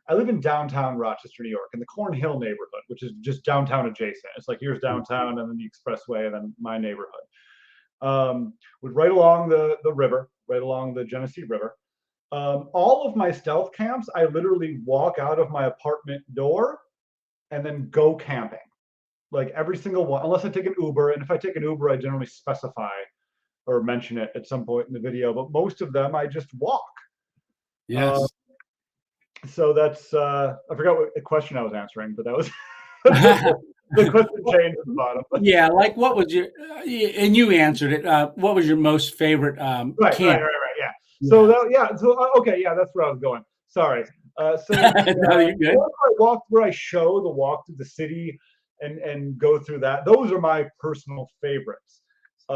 I live in downtown Rochester, New York, in the Cornhill neighborhood, which is just downtown adjacent. It's like here's downtown and then the expressway and then my neighborhood. Was right along the river, right along the Genesee River. All of my stealth camps, I literally walk out of my apartment door and then go camping. Like every single one, unless I take an Uber. And if I take an Uber, I generally specify or mention it at some point in the video. But most of them, I just walk. Uh, Yes. so that's I forgot what the question I was answering, but that was the question changed at the bottom. Yeah, like what was your and you answered it. What was your most favorite camp? Yeah. So Yeah. that, yeah. So okay, yeah, that's where I was going. Sorry. So No, you're the good. ones where I show the walk through the city and go through that, those are my personal favorites. I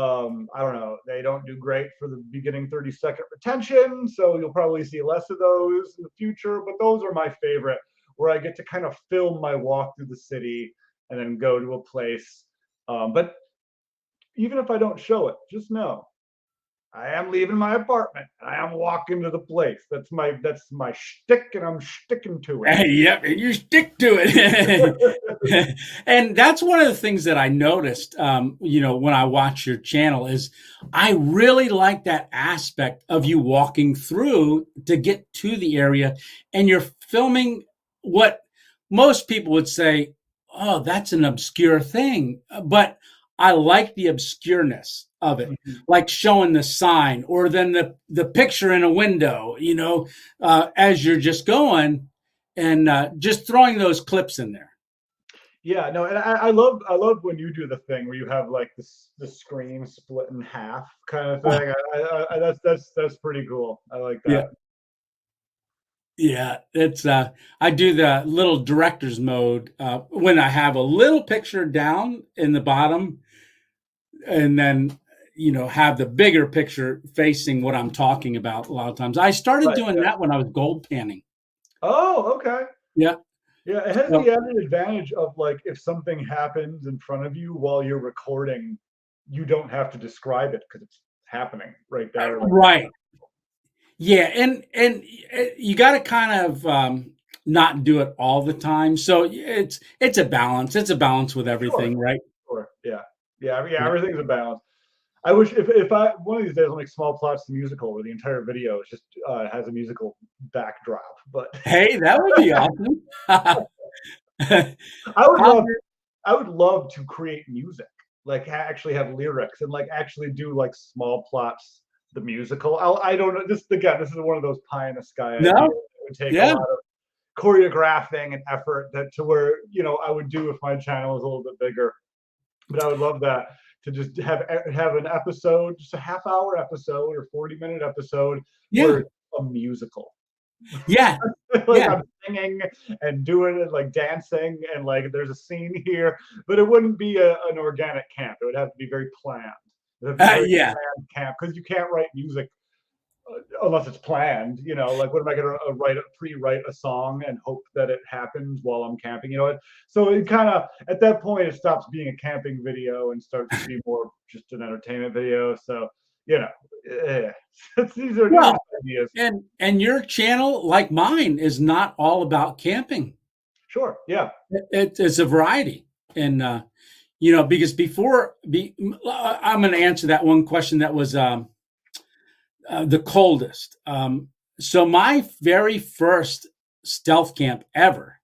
don't know. They don't do great for the beginning 30-second retention, so you'll probably see less of those in the future. But those are my favorite, where I get to kind of film my walk through the city and then go to a place. But even if I don't show it, just know I am leaving my apartment. I am walking to the place. That's my shtick, and I'm sticking to it. Hey, yep, and you stick to it. And that's one of the things that I noticed, when I watch your channel is I really like that aspect of you walking through to get to the area, and you're filming what most people would say, oh, that's an obscure thing. But I like the obscureness of it, Mhm. like showing the sign or then the picture in a window, as you're just going and just throwing those clips in there. Yeah, no, and I love when you do the thing where you have like the screen split in half kind of Oh, thing. That's pretty cool. I like yeah. that. Yeah, it's I do the little director's mode when I have a little picture down in the bottom and then have the bigger picture facing what I'm talking about a lot of times. I started Right. doing Yeah. that when I was gold panning. Oh, okay. Yeah. Yeah, it has So, the added advantage of like if something happens in front of you while you're recording, you don't have to describe it because it's happening right there. Like, right. Yeah, and you got to kind of not do it all the time. So it's a balance. It's a balance with sure, everything, right? sure, yeah, yeah. Yeah. Everything's a balance. I wish if I one of these days I'll make small plots the musical where the entire video is just has a musical backdrop. But Hey, that would be awesome. I would How love I would love to create music, like actually have lyrics and like actually do like small plots the musical. I don't know. This is one of those pie in the sky ideas. no? It would take a Yeah. lot of choreographing and effort that to where I would do if my channel was a little bit bigger. But I would love that to just have an episode, just a half-hour episode or 40-minute episode where Yeah. it's a musical. Yeah, Like yeah, I'm singing and doing it, like dancing, and like there's a scene here, but it wouldn't be an organic camp. It would have to be very planned. It would have to be very yeah. planned camp because you can't write music unless it's planned. You know, like what am I going to pre-write a song and hope that it happens while I'm camping? You know, so it kind of at that point it stops being a camping video and starts to be more just an entertainment video. So you know, eh, these are Well, just ideas. and your channel, like mine, is not all about camping. Sure, yeah. It's a variety, and you know, because I'm going to answer that one question that was the coldest. So my very first stealth camp ever,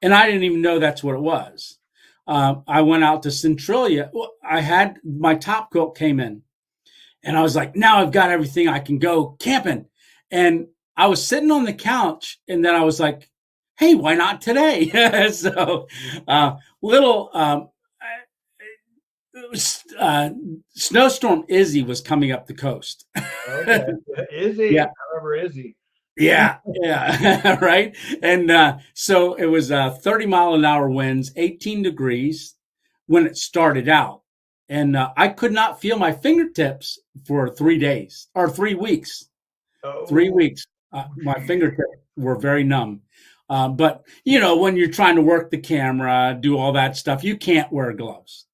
and I didn't even know that's what it was. I went out to Centralia. Well, I had my top coat came in, and I was like, now I've got everything. I can go camping. And I was sitting on the couch, and then I was like, hey, why not today? So, little snowstorm Izzy was coming up the coast. Okay. Izzy. Yeah, I remember Izzy. yeah, right. And so it was 30-mile-an-hour winds, 18 degrees when it started out. And I could not feel my fingertips for 3 days or 3 weeks. Three Oh, weeks. My fingertips were very numb. But, you know, when you're trying to work the camera, do all that stuff, you can't wear gloves.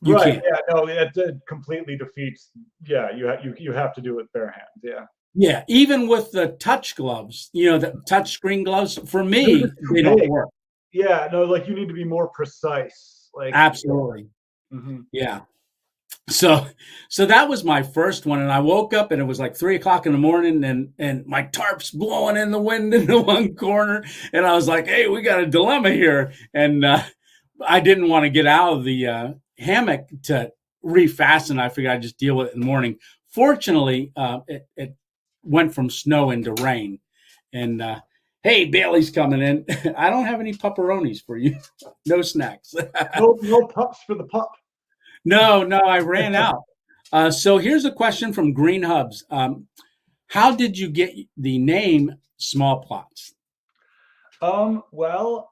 You right. can't. Yeah. No, it completely defeats. Yeah, you have to do it with bare hands. Yeah. Yeah, even with the touch gloves, you know, the touch screen gloves, for They're just me, too they don't big. work. Yeah. No, like you need to be more precise. Like. Absolutely. Mhm. Yeah. So that was my first one, and I woke up and it was like 3 o'clock in the morning, and my tarp's blowing in the wind into one corner, and I was like, hey, we got a dilemma here. And I didn't want to get out of the hammock to refasten. I figured I'd just deal with it in the morning. Fortunately, it went from snow into rain, and hey, Bailey's coming in. I don't have any pepperonis for you. No snacks. No, no pups for the pup. No, I ran out. So here's a question from Green Hubs. How did you get the name Small Plots? Well,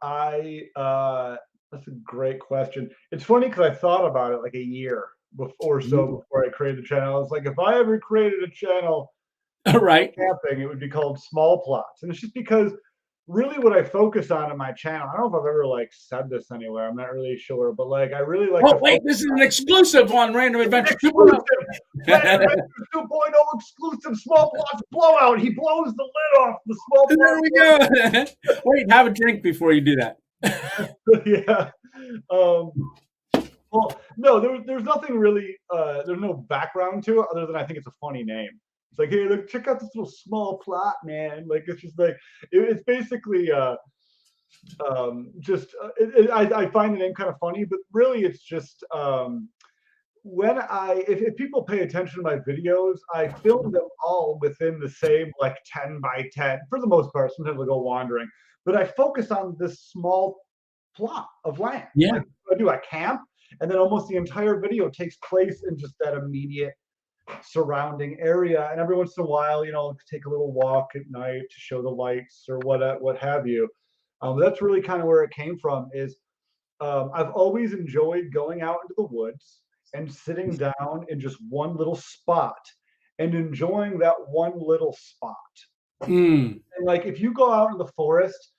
that's a great question. It's funny because I thought about it like a year before so Mm. before I created the channel. I was like, if I ever created a channel Right. camping, it would be called Small Plots. And it's just because really what I focus on in my channel, I don't know if I've ever like said this anywhere. I'm not really sure, but like I really like to Oh, wait, focus this is an exclusive on Random Adventure 2.0. exclusive Random Adventure 2.0 exclusive Small Plots blowout. He blows the lid off the Small There we go. Wait, have a drink before you do that. Plot. Yeah. Um, well, no, there's nothing really. There's no background to it other than I think it's a funny name. It's like, hey, look, check out this little small plot, man. Like it's just like it's basically just I find the name kind of funny, but really it's just when if people pay attention to my videos, I film them all within the same like 10 by 10 for the most part. Sometimes I go wandering, but I focus on this small plot of land. Yeah. Like I do, I camp, and then almost the entire video takes place in just that immediate surrounding area. And every once in a while, you know, take a little walk at night to show the lights or what have you. That's really kind of where it came from. Is I've always enjoyed going out into the woods and sitting down in just one little spot and enjoying that one little spot. Mm, And like if you go out in the forest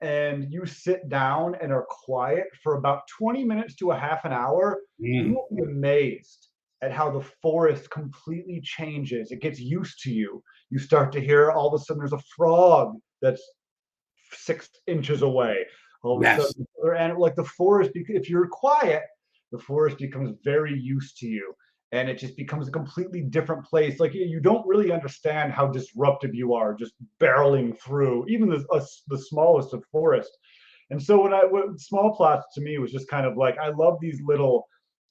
and you sit down and are quiet for about 20 minutes to a half an hour, you mm. will be amazed at how the forest completely changes. It gets used to you. You start to hear all of a sudden there's a frog that's 6 inches away. All of a Yes. sudden, and like the forest, if you're quiet, the forest becomes very used to you, and it just becomes a completely different place. Like you don't really understand how disruptive you are, just barreling through even the smallest of forests. And so when small plots to me was just kind of like I love these little,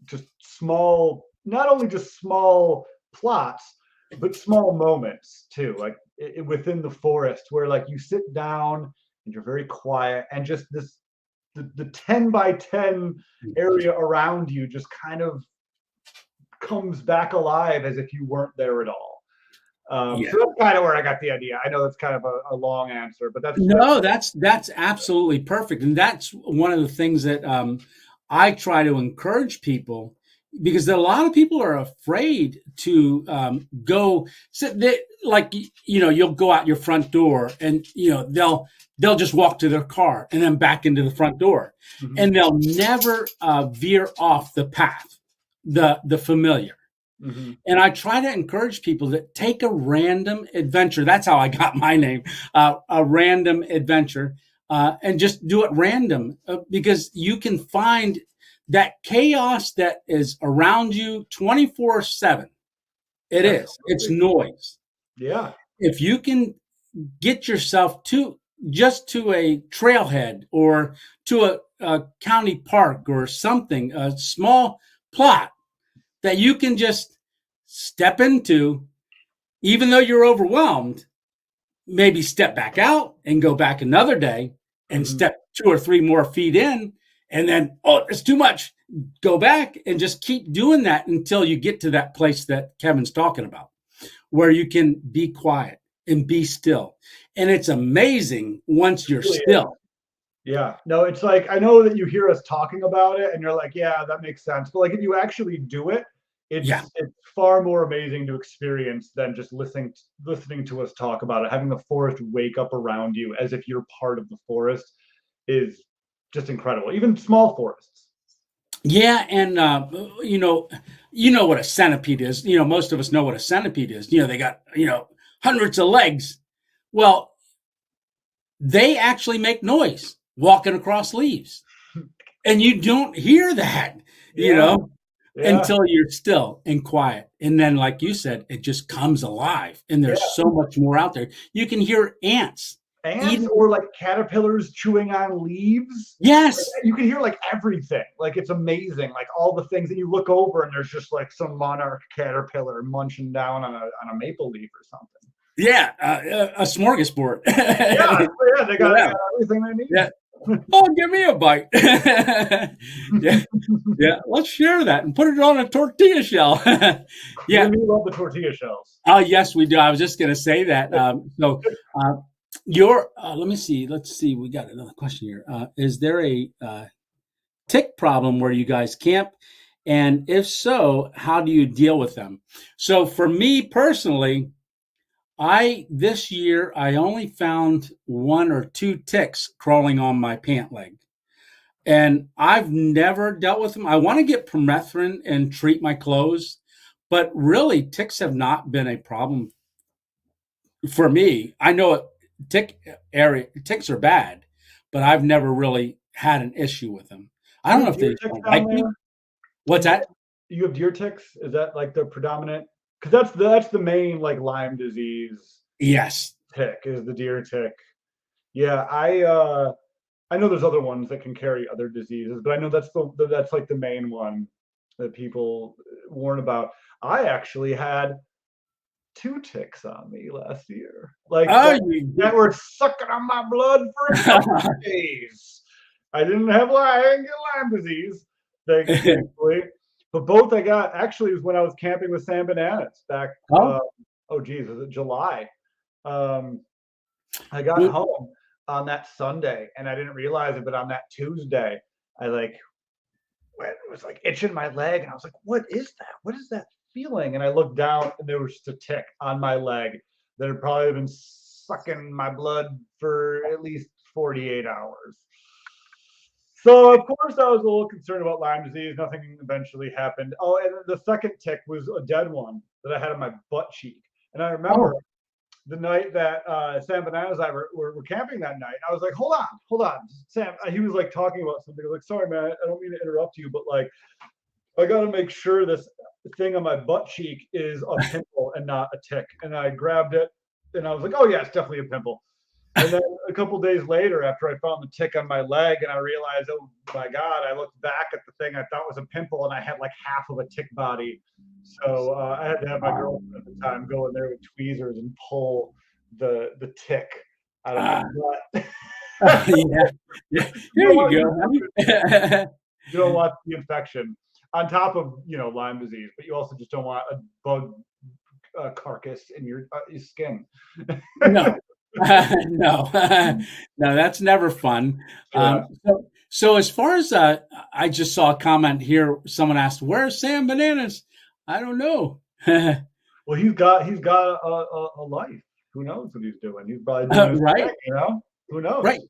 just small, not only just small plots, but small moments too, like within the forest where like you sit down and you're very quiet and just the 10 by 10 area around you just kind of comes back alive as if you weren't there at all. Yeah. So that's kind of where I got the idea. I know that's kind of a long answer, but that's No, that's absolutely perfect, and that's one of the things that I try to encourage people, because a lot of people are afraid to go. So like you'll go out your front door, and they'll just walk to their car and then back into the front door, Mhm, and they'll never veer off the path, the familiar. mhm. And I try to encourage people to take a random adventure. That's how I got my name, a random adventure, and just do it random, because you can find that chaos that is around you 24/7. It is. It's Absolutely. noise. Yeah. If you can get yourself to a trailhead, or to a county park or something, a small plot that you can just step into, even though you're overwhelmed, maybe step back out and go back another day and Mhm. step 2 or 3 more feet in, and then, oh, it's too much. Go back and just keep doing that until you get to that place that Kevin's talking about, where you can be quiet and be still. And it's amazing once you're Really. still. Yeah. No, it's like I know that you hear us talking about it and you're like, yeah, that makes sense. But like if you actually do it, Yeah. it's far more amazing to experience than just listening to us talk about it. Having the forest wake up around you as if you're part of the forest is just incredible. Even small forests. Yeah, and you know what a centipede is. Most of us know what a centipede is. They got hundreds of legs. Well, they actually make noise walking across leaves, and you don't hear that, you Yeah. know, Yeah. until you're still and quiet. And then, like you said, it just comes alive, and there's Yeah. so much more out there. You can hear ants Ants eating. or like caterpillars chewing on leaves. Like, Yes, you can hear like everything. Like it's amazing. Like all the things, and you look over and there's just like some monarch caterpillar munching down on a maple leaf or something. yeah, a smorgasbord. Yeah, yeah, they Yeah, got everything they yeah. need. Oh, give me a bite. Yeah, yeah. Let's share that and put it on a tortilla shell. We Yeah. love the tortilla shells. Oh, yes, we do. I was just going to say that. Uh, let me see. Let's see. We got another question here. Is there a tick problem where you guys camp? And if so, how do you deal with them? So for me personally, this year I only found 1 or 2 ticks crawling on my pant leg, and I've never dealt with them. I want to get permethrin and treat my clothes, but really ticks have not been a problem for me. I know ticks are bad, but I've never really had an issue with them. I Do you don't know have if they deer just ticks don't down like me. there? What's that? You have deer ticks? Is that like the predominant? Because that's the main like Lyme disease Yes. tick is the deer tick. Yeah, I know there's other ones that can carry other diseases, but I know that's like the main one that people warn about. I actually had 2 ticks on me last year, like Oh, that were sucking on my blood for a couple of days. I didn't get Lyme disease, thankfully, but both I got actually was when I was camping with Sam Bananas back. oh, Oh geez, was it July? Um, I got well, home on that Sunday and I didn't realize it, but on that Tuesday, I like it was like itching my leg, and I was like, "What is that? What is that feeling?" And I looked down, and there was just a tick on my leg that had probably been sucking my blood for at least 48 hours. So of course I was a little concerned about Lyme disease. Nothing eventually happened. Oh, and then the second tick was a dead one that I had on my butt cheek. And I remember oh, the night that Sam Bananas and I were camping that night. I was like, hold on, Sam. He was like talking about something. I was like, sorry, man, I don't mean to interrupt you, but like, I got to make sure this thing on my butt cheek is a pimple and not a tick. And I grabbed it, and I was like, oh yeah, it's definitely a pimple. And then a couple days later, after I found the tick on my leg, and I realized, oh my god, I looked back at the thing I thought was a pimple, and I had like half of a tick body. So I had to have my wow. girlfriend at the time go in there with tweezers and pull the tick out of my Ah, butt. yeah, yeah. You Here don't you want go, honey. you don't want the infection on top of Lyme disease, but you also just don't want a bug a carcass in your skin. No, no, no, that's never fun. Yeah. So as far as I just saw a comment here. Someone asked, "Where's Sam Bananas?" I don't know. Well, he's got a life. Who knows what he's doing? He's probably doing his Right, thing, you know? Who knows? right.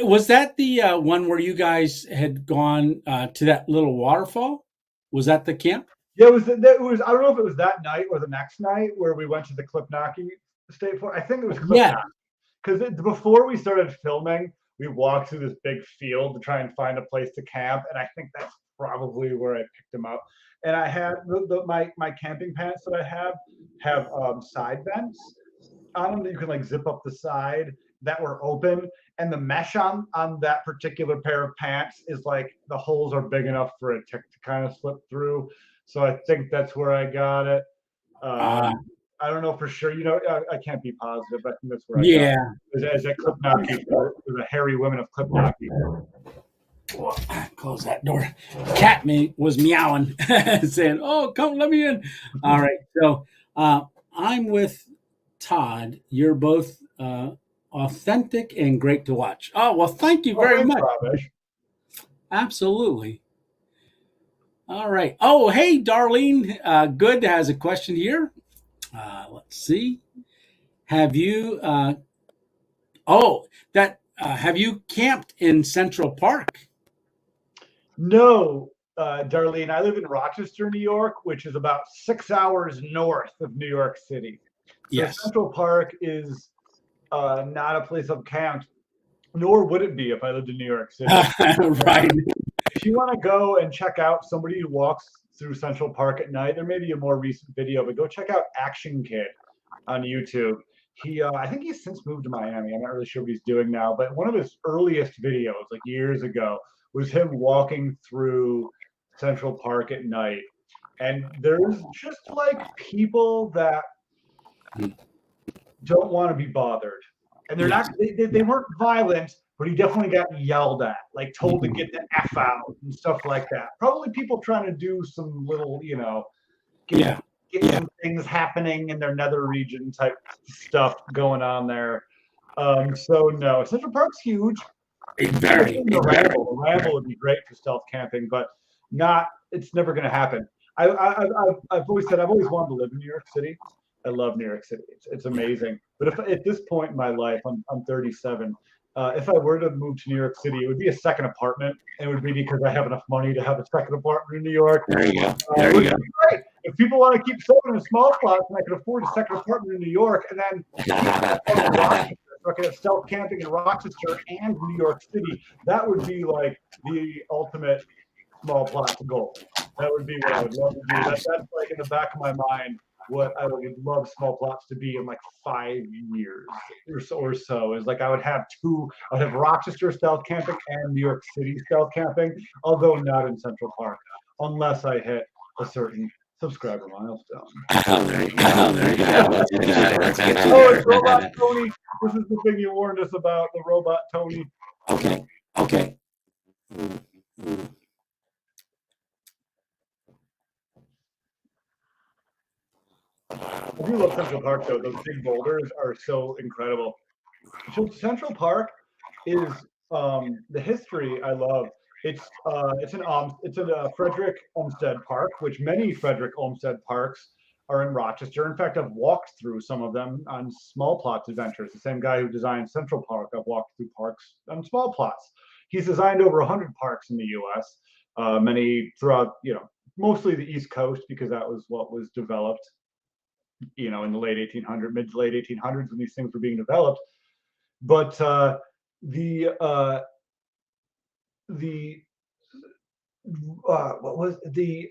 Was that the one where you guys had gone to that little waterfall? Was that the camp? Yeah, it was. I don't know if it was that night or the next night where we went to the Klipnaki State Forest. I think it was Yeah. Klipnaki because before we started filming, we walked through this big field to try and find a place to camp, and I think that's probably where I picked him up. And I had my camping pants that I have side vents on them that you can like zip up the side that were open, and the mesh on that particular pair of pants is like the holes are big enough for a tick to kind of slip through. So I think that's where I got it. Uh, I don't know for sure. You know, I can't be positive. I think that's where I got yeah. it. As a Klipnaki for the hairy women of Klipnaki. Close that door. Cat was meowing, saying, "Oh, come, let me in." All right. So I'm with Todd. You're both authentic and great to watch. Oh well, thank you Oh, very thanks, much. Ramesh. Absolutely. All right. Oh, hey, Darlene. Good has a question here. Let's see. Have you? Oh, that. Have you camped in Central Park? No, Darlene, I live in Rochester, New York, which is about 6 hours north of New York City. So Yes. Central Park is not a place I've camped, nor would it be if I lived in New York City. Right. If you want to go and check out somebody who walks through Central Park at night, there may be a more recent video, but go check out Action Kid on YouTube. I think he's since moved to Miami. I'm not really sure what he's doing now, but one of his earliest videos, like years ago, was him walking through Central Park at night. And there's just like people that don't want to be bothered. And they're Yes. not, they weren't violent, but he definitely got yelled at, like told to get the F out and stuff like that. Probably people trying to do some little, get, Yeah. get some things happening in their nether region type stuff going on there. So no, Central Park's huge. Very. The Ramble would be great for stealth camping, but not. It's never going to happen. I've always said I've always wanted to live in New York City. I love New York City. It's amazing. But if at this point in my life, I'm 37. If I were to move to New York City, it would be a second apartment. And it would be because I have enough money to have a second apartment in New York. There you go. There you go. Great. If people want to keep selling in small plots, and I could afford a second apartment in New York, and then I could have stealth camping in Rochester and New York City, that would be like the ultimate small plot goal. That would be what I would love to do. That's like in the back of my mind what I would love small plots to be in like 5 years or so. Is like I would have Rochester stealth camping and New York City stealth camping, although not in Central Park, unless I hit a certain subscriber milestone. There you go. There you go. Let's get to Oh, it's Robot Tony. This is the thing you warned us about, the Robot Tony. Okay. Okay. I do love Central Park though. Those big boulders are so incredible. So Central Park is the history I love. It's a Frederick Olmsted Park, which many Frederick Olmsted parks are in Rochester. In fact, I've walked through some of them on small plots adventures. The same guy who designed Central Park, I've walked through parks on small plots. He's designed over 100 parks in the U.S. Many throughout, mostly the East Coast because that was what was developed, in the mid to late 1800s when these things were being developed. But what was the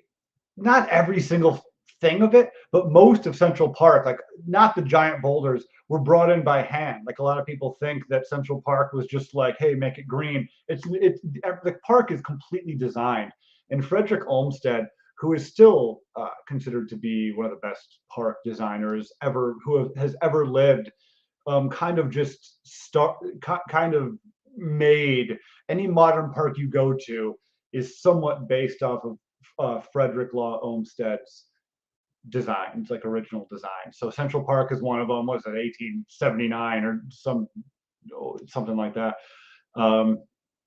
not every single thing of it, but most of Central Park, like not the giant boulders, were brought in by hand. Like a lot of people think that Central Park was just like, hey, make it green. The park is completely designed. And Frederick Olmsted, who is still considered to be one of the best park designers has ever lived, kind of made any modern park you go to is somewhat based off of Frederick Law Olmsted's designs, like original designs. So Central Park is one of them. Was it 1879 or something like that? Um,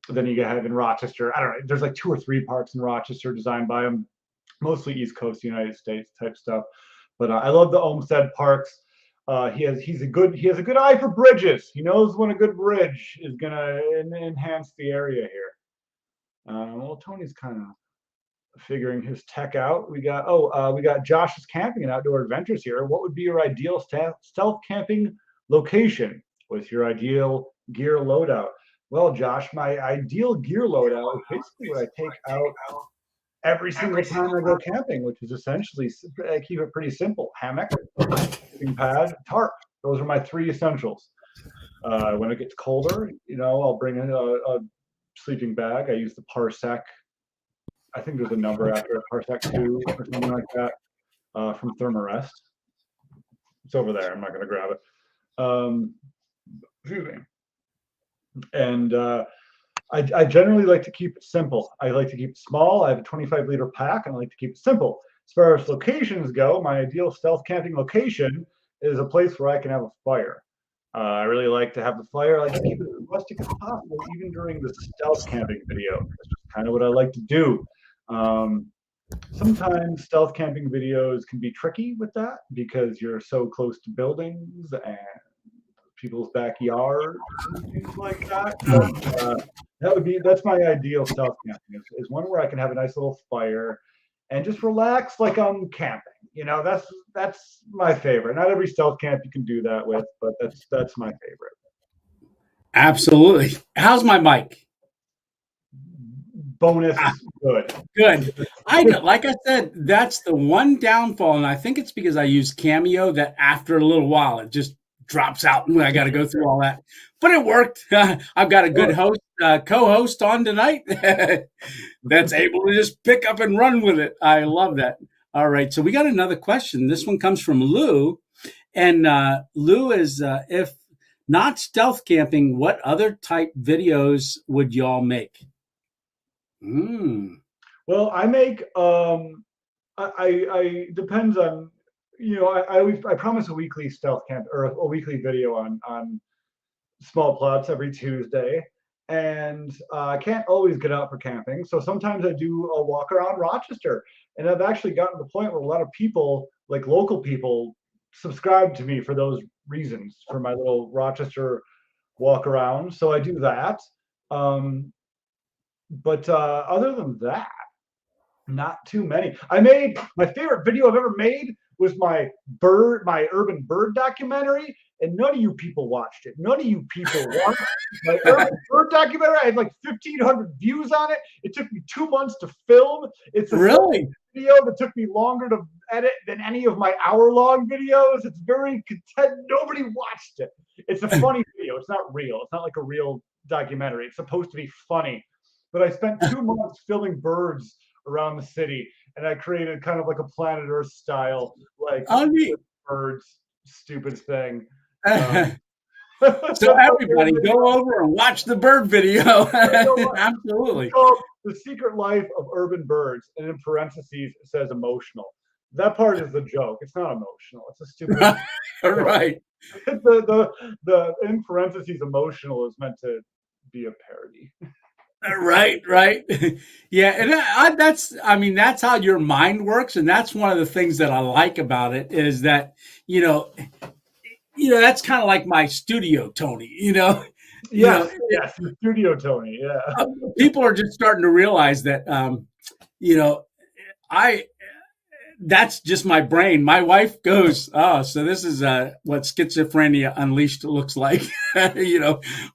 then you have in Rochester. I don't know. There's like 2 or 3 parks in Rochester designed by him, mostly East Coast United States type stuff. But I love the Olmsted parks. He has a good eye for bridges. He knows when a good bridge is gonna enhance the area here. Well, Tony's kind of figuring his tech out. We got Josh's Camping and Outdoor Adventures here. What would be your ideal stealth camping location? What's your ideal gear loadout? Well, Josh, my ideal gear loadout is basically what I take out every single time I go camping, which is essentially, I keep it pretty simple: hammock, sleeping pad, tarp. Those are my 3 essentials. When it gets colder, I'll bring in a sleeping bag. I use the Parsec. I think there's a number after it, Parsec 2 or something like that, from Thermarest. It's over there. I'm not going to grab it. Excuse me. And I generally like to keep it simple. I like to keep it small. I have a 25-liter pack, and I like to keep it simple. As far as locations go, my ideal stealth camping location is a place where I can have a fire. I really like to have the fire. I like to keep it as rustic as possible, even during the stealth camping video. That's just kind of what I like to do. Sometimes stealth camping videos can be tricky with that because you're so close to buildings and people's backyards and things like that. But, that's my ideal stealth camping is one where I can have a nice little fire and just relax like I'm camping. That's my favorite. Not every stealth camp you can do that with, but that's my favorite. Absolutely. How's my mic? Bonus, good. I know, like I said, that's the one downfall, and I think it's because I use Cameo that after a little while it just drops out and I got to go through all that. But it worked. I've got a good co-host on tonight that's able to just pick up and run with it. I love that. All right, so we got another question. This one comes from Lou, and Lou is, if not stealth camping, what other type videos would y'all make? Well, I make I depends on I promise a weekly stealth camp or a weekly video on small plots every Tuesday, and I can't always get out for camping, so sometimes I do a walk around Rochester, and I've actually gotten to the point where a lot of people, like local people, subscribe to me for those reasons, for my little Rochester walk around. So I do that. But other than that, not too many. My favorite video I've ever made was my urban bird documentary, and none of you people watched it. None of you people watched my urban bird documentary. I had like 1,500 views on it. It took me 2 months to film. It's a video that took me longer to edit than any of my hour-long videos. It's very content. Nobody watched it. It's a funny video. It's not real. It's not like a real documentary. It's supposed to be funny. But I spent 2 months filming birds around the city, and I created kind of like a Planet Earth style, like birds, stupid thing. So everybody go over and watch the bird video. Absolutely. It's called The Secret Life of Urban Birds, and in parentheses it says emotional. That part is the joke. It's not emotional. It's a stupid right. The in parentheses emotional is meant to be a parody. Right. Yeah, and that's how your mind works, and that's one of the things that I like about it is that that's kind of like my studio Tony. Yes, the studio Tony. Yeah, people are just starting to realize that that's just my brain. My wife goes, "Oh, so this is what schizophrenia unleashed looks like."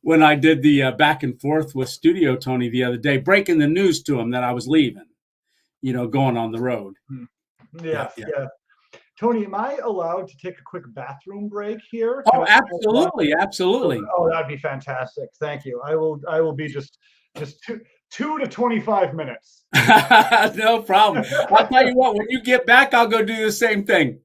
When I did the back and forth with Studio Tony the other day, breaking the news to him that I was leaving, going on the road. Yeah. Tony, am I allowed to take a quick bathroom break here? Oh, absolutely. Oh, that'd be fantastic. Thank you. I will be just 2 to 25 minutes. No problem. I'll tell you what, when you get back, I'll go do the same thing.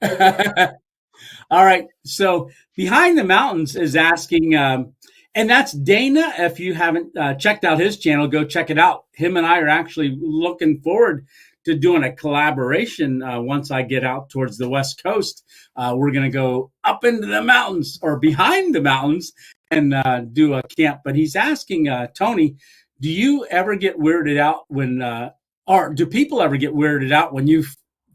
All right. So Behind the Mountains is asking, and that's Dana. If you haven't checked out his channel, go check it out. Him and I are actually looking forward to doing a collaboration once I get out towards the West Coast. We're going to go up into the mountains or behind the mountains and do a camp. But he's asking, Tony, do you ever get weirded out when, or do people ever get weirded out when you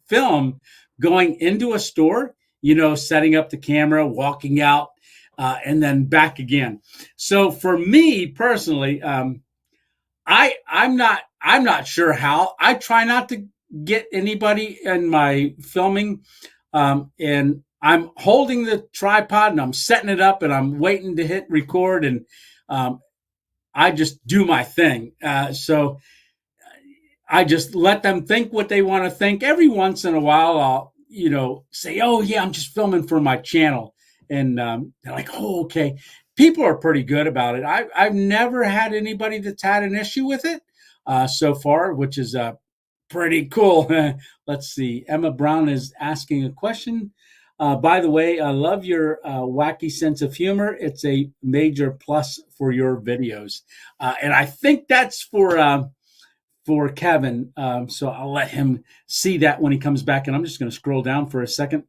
film going into a store, setting up the camera, walking out, and then back again? So for me personally, I'm not sure how. I try not to get anybody in my filming, and I'm holding the tripod and I'm setting it up and I'm waiting to hit record, and I just do my thing. So I just let them think what they want to think. Every once in a while, I'll say, "Oh yeah, I'm just filming for my channel," and they're like, "Oh okay." People are pretty good about it. I've never had anybody that's had an issue with it so far, which is pretty cool. Let's see. Emma Brown is asking a question. By the way, I love your wacky sense of humor. It's a major plus for your videos. And I think that's for Kevin. So I'll let him see that when he comes back. And I'm just going to scroll down for a second.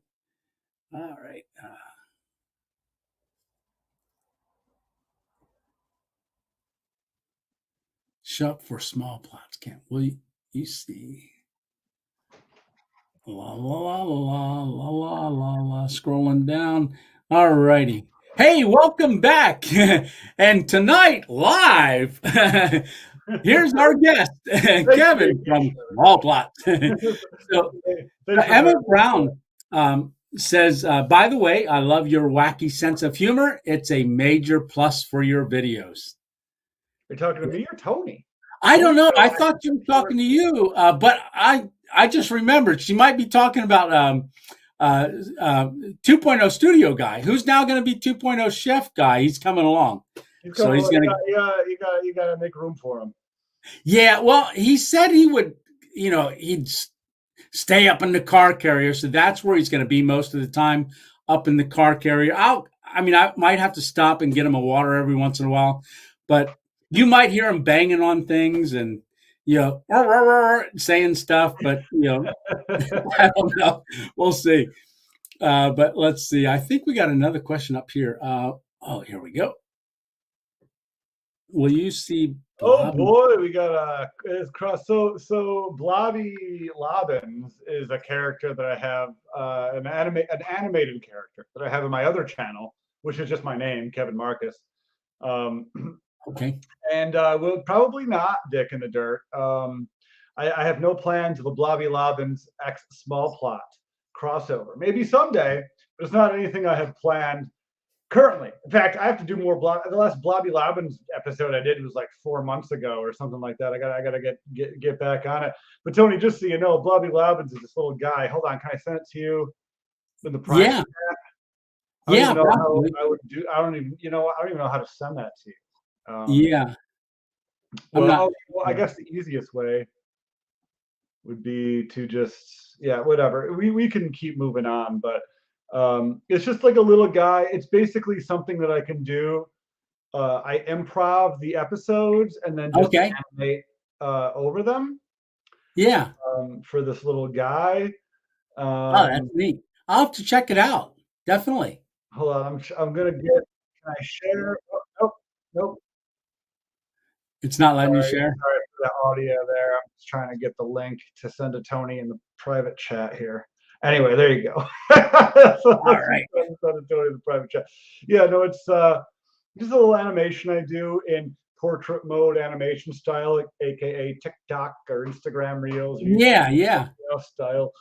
All right. Shop for small plots. Can't wait. You see. La la la la la la la la. Scrolling down. All righty. Hey, welcome back. And tonight, live, here's our guest, Kevin from Small Plot. So, Emma Brown says, by the way, I love your wacky sense of humor. It's a major plus for your videos. You're talking to me or Tony? I don't know. I thought you were talking to you, but I just remembered she might be talking about 2.0 studio guy, who's now going to be 2.0 chef guy. He's coming along. He's going to. You got to make room for him. Yeah. Well, he said he would. He'd stay up in the car carrier, so that's where he's going to be most of the time, up in the car carrier. I might have to stop and get him a water every once in a while, but you might hear him banging on things and saying stuff, but I don't know. We'll see. But let's see. I think we got another question up here. Here we go. Will you see? Oh boy, we got it's cross. So Blobby Lobbins is a character that I have, an animated character that I have in my other channel, which is just my name, Kevin Marcus. Okay. And we'll probably not Dick in the Dirt. I have no plans of a Blobby Lobbins X Small Plot crossover. Maybe someday, but it's not anything I have planned currently. In fact, I have to do more. The last Blobby Lobbins episode I did was like 4 months ago or something like that. I gotta get back on it. But Tony, just so you know, Blobby Lobbins is this little guy. Hold on, can I send it to you in the private chat? I don't even know how I would do. I don't even know how to send that to you. Yeah. Well, I guess the easiest way would be to just whatever. We can keep moving on, but it's just like a little guy. It's basically something that I can do. I improv the episodes and then just animate over them. Yeah. For this little guy. That's neat. I'll have to check it out. Definitely. Hold on. I'm gonna get. Can I share? Oh, nope. It's not letting you share. Sorry for the audio there. I'm just trying to get the link to send to Tony in the private chat here. Anyway, there you go. All right. Send to Tony in the private chat. Yeah, no, it's just a little animation I do in portrait mode animation style, aka TikTok or Instagram Reels. Or yeah. Style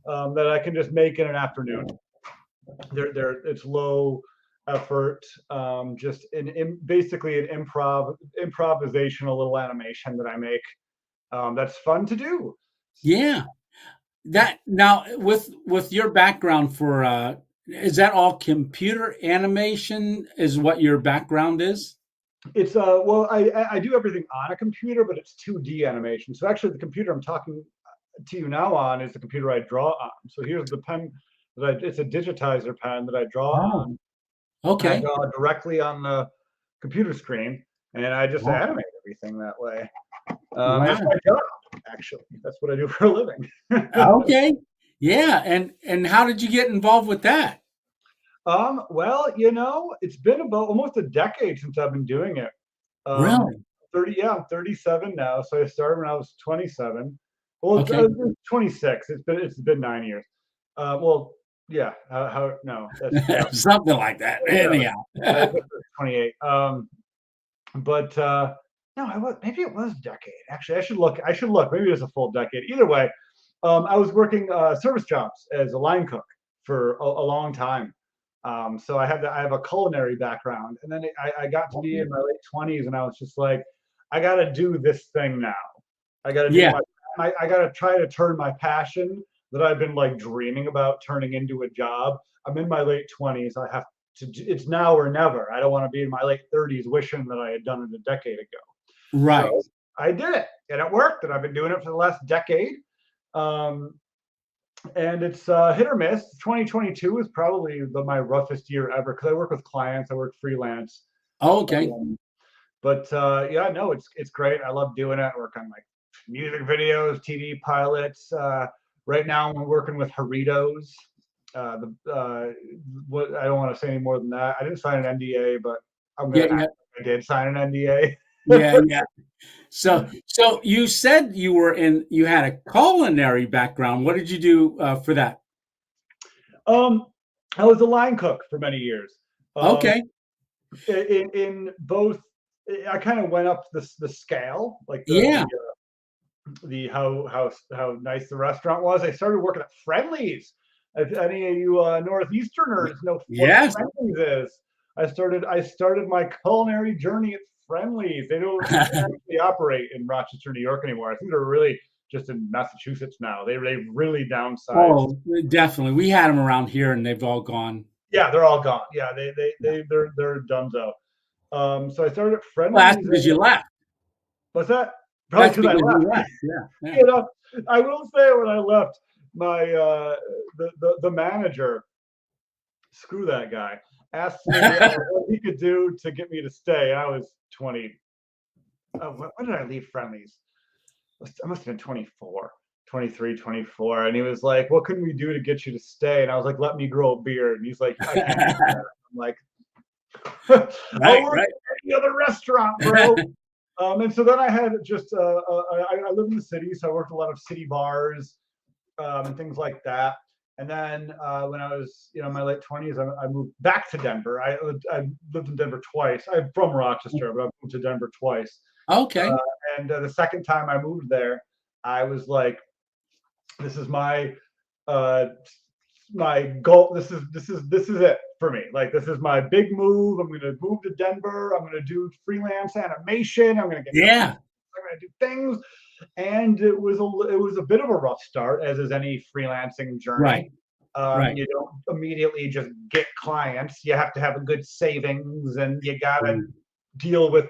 that I can just make in an afternoon. It's low effort, just basically an improvisational little animation that I make. That's fun to do. Yeah. That now with your background for is that all computer animation is what your background is? It's well, I do everything on a computer, but it's 2D animation. So actually the computer I'm talking to you now on is the computer I draw on. So here's the pen it's a digitizer pen that I draw on. Okay. I draw directly on the computer screen, and I just animate everything that way. That's my job, actually. That's what I do for a living. Okay. Yeah. And how did you get involved with that? Well, it's been about almost a decade since I've been doing it. Um, Really? 30, yeah, I'm 37 now. So I started when I was 27. Well, Okay. 26. It's been 9 years. Well, yeah. No, that's yeah, Something like that. whatever. Anyhow. I think it was 28. But no, I was maybe it was a decade. Actually, I should look. I should look. Maybe it was a full decade. Either way, I was working service jobs as a line cook for a long time. So I have a culinary background, and then I got to be Okay. in my late 20s, and I was just like, I got to do this thing now. I got to do Yeah. I got to try to turn my passion that I've been like dreaming about turning into a job. I'm in my late 20s. It's now or never. I don't want to be in my late 30s wishing that I had done it a decade ago. Right. So I did it, and it worked, and I've been doing it for the last decade. Um, and it's hit or miss. 2022 is probably my roughest year ever because I work with clients. I work freelance. Okay. Um, but yeah, no, it's great. I love doing it. I work on like music videos, TV pilots. Right now, I'm working with Doritos. What I don't want to say any more than that. I didn't sign an NDA, but I'm Yeah. gonna act Yeah. like I did sign an NDA. Yeah. Yeah. So you said you had a culinary background. What did you do for that? um, I was a line cook for many years. Um, Okay. in both, I kind of went up the scale, like Yeah. the how nice the restaurant was. I started working at Friendly's. If any of you Northeasterners know what Yes. Friendly's is, I started my culinary journey at Friendly's. They don't actually operate in Rochester, New York anymore. I think they're really just in Massachusetts now. They really downsized. Oh, definitely. We had them around here, and they've all gone. Yeah, they're all gone. Yeah, Yeah. they're donezo. So I started at Well, that's Friendly's. because you left. What's that? Probably That's because I because you left. left. Yeah. Yeah. you know, I will say when I left, my the manager, screw that guy, asked me what he could do to get me to stay. I was 20. When did I leave Friendlies? I must have been 24, 23, 24. And he was like, "What can we do to get you to stay?" And I was like, "Let me grow a beard." And he's like, "I can't do that." I'm like, "I'll Right. work Right. at any other restaurant, bro." And so then I had just I live in the city, so I worked a lot of city bars and things like that. And then when I was in my late 20s, I moved back to Denver. I lived in Denver twice. I'm from Rochester, but I moved to Denver twice. Uh, Okay. and the second time I moved there, I was like, "This is uh, my goal. This is it for me. Like this is my big move. I'm going to move to Denver. I'm going to do freelance animation. I'm going to get Yeah. clients. I'm going to do things." And it was a bit of a rough start, as is any freelancing journey. Right. Right. You don't immediately just get clients. You have to have a good savings, and you gotta Mm. deal with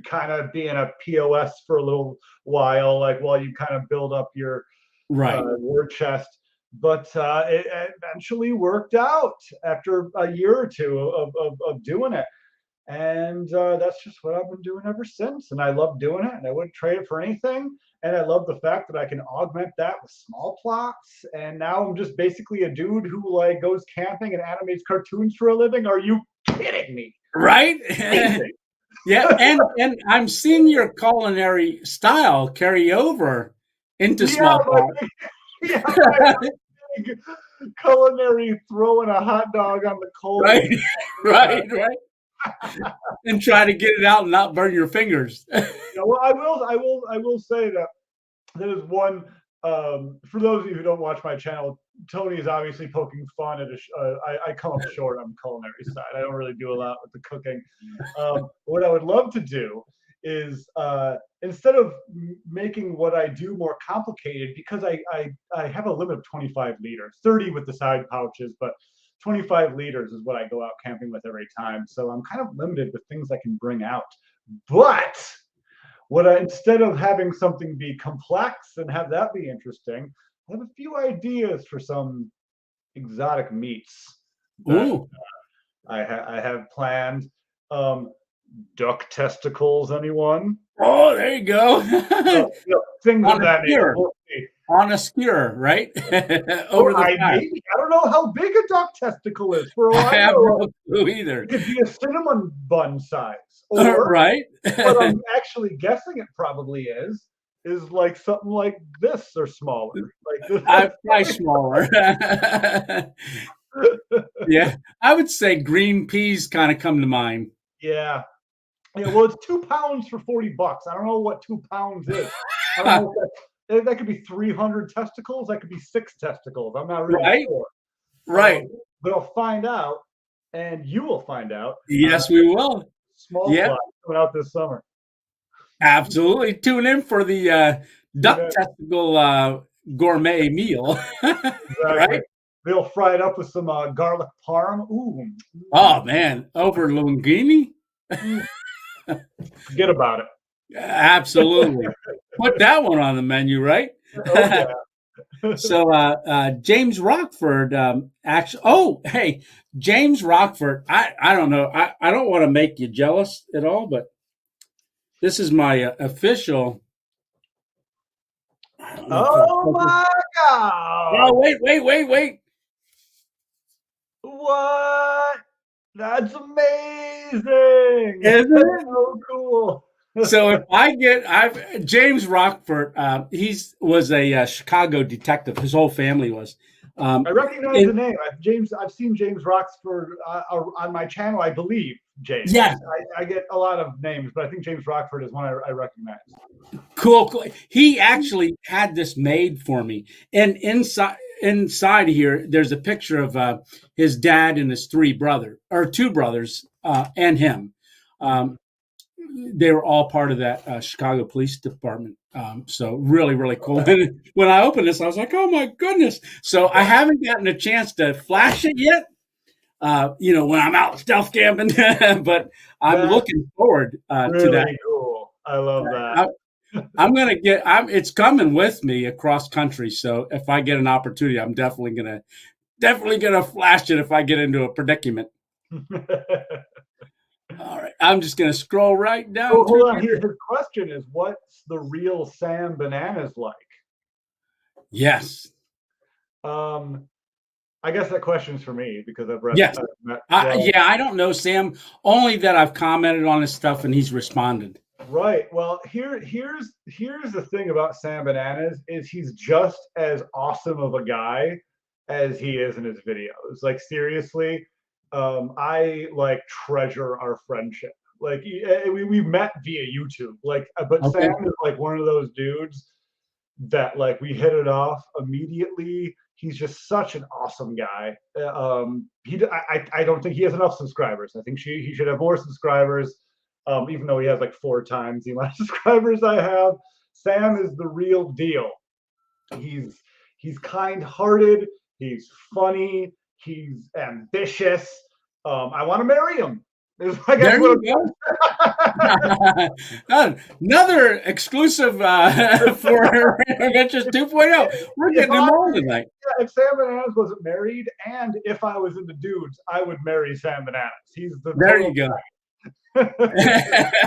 kind of being a POS for a little while, like while you kind of build up your Right. war chest. But it eventually worked out after a year or two of doing it. And that's just what I've been doing ever since. And I love doing it, and I wouldn't trade it for anything. And I love the fact that I can augment that with small plots. And now I'm just basically a dude who like goes camping and animates cartoons for a living. Are you kidding me? Right. Amazing. Yeah. And I'm seeing your culinary style carry over into Yeah, small my pot. yeah, my big culinary throwing a hot dog on the coals. Right. Right. Right. And try to get it out and not burn your fingers. Well, I will say that there is one. For those of you who don't watch my channel, Tony is obviously poking fun at. I come up short on the culinary side. I don't really do a lot with the cooking. What I would love to do is instead of making what I do more complicated, because I have a limit of 25 liters, 30 with the side pouches, but 25 liters is what I go out camping with every time. So I'm kind of limited with things I can bring out. But instead of having something be complex and have that be interesting, I have a few ideas for some exotic meats that Ooh. I have planned. Um, duck testicles, anyone? Oh, there you go. Things of On a that nature. skewer, We'll see. on a skewer, right? Or Over the fire. I don't know how big a duck testicle is. For all I I have know, no clue either. it could be a cinnamon bun size. Or Right? what I'm actually guessing it probably is like something like this or smaller. Like I'm this. probably smaller. Yeah, I would say green peas kind of come to mind. Yeah. Yeah, well, it's 2 pounds for $40. I don't know what 2 pounds is. I don't know if that could be 300 testicles. That could be 6 testicles. I'm not really Right? sure. Right. But I'll find out, and you will find out. Yes, we will. Small Yeah, plot coming out this summer. absolutely. Tune in for the Tune duck in. testicle gourmet meal. Exactly. Right? They'll fry it up with some garlic parm. Ooh, Oh man, over linguine? mm, forget about it. Absolutely. Put that one on the menu, right? Oh yeah. So James Rockford actually, oh hey, James Rockford, I don't know, I don't want to make you jealous at all, but this is my official, I don't know if it'll Oh focus. my God! Oh wait. What? That's amazing! Isn't That's it? so cool. So if I get, I've James Rockford, he's was a Chicago detective. His whole family was. I Um, recognize the and name. I've seen James Roxford on my channel. I believe James. yeah, I get a lot of names, but I think James Rockford is one I recognize. cool. He actually had this made for me, and inside here, there's a picture of his dad and his two brothers, and him. Um, they were all part of that Chicago Police Department. So really cool. Okay. And when I opened this, I was like, oh my goodness. So I haven't gotten a chance to flash it yet. When I'm out stealth camping, but I'm That's looking forward to that. really cool. I love that. I, I'm gonna get. It's coming with me across country. So if I get an opportunity, I'm definitely gonna flash it if I get into a predicament. All right, I'm just gonna scroll right Oh, down through hold on. Here, here. his question is, what's the real Sam Bananas like? Yes. Um, I guess that question's for me because Yes. I've met. Yeah, I don't know Sam. Only that I've commented on his stuff and he's responded. Right. Well, here's the thing about Sam Bananas is he's just as awesome of a guy as he is in his videos. Like seriously, I like treasure our friendship. Like we met via YouTube. Like, but Okay. Sam is like one of those dudes that like we hit it off immediately. He's just such an awesome guy. I don't think he has enough subscribers. I think he should have more subscribers. Even though he has like 4 times the amount of subscribers I have, Sam is the real deal. He's kind-hearted. He's funny. He's ambitious. I want to marry him. I guess There what you I'm go. Another exclusive for Adventures 2.0. We're if getting them I all tonight. if Sam Bananas wasn't married, and if I was into dudes, I would marry Sam Bananas. He's the There total. you go.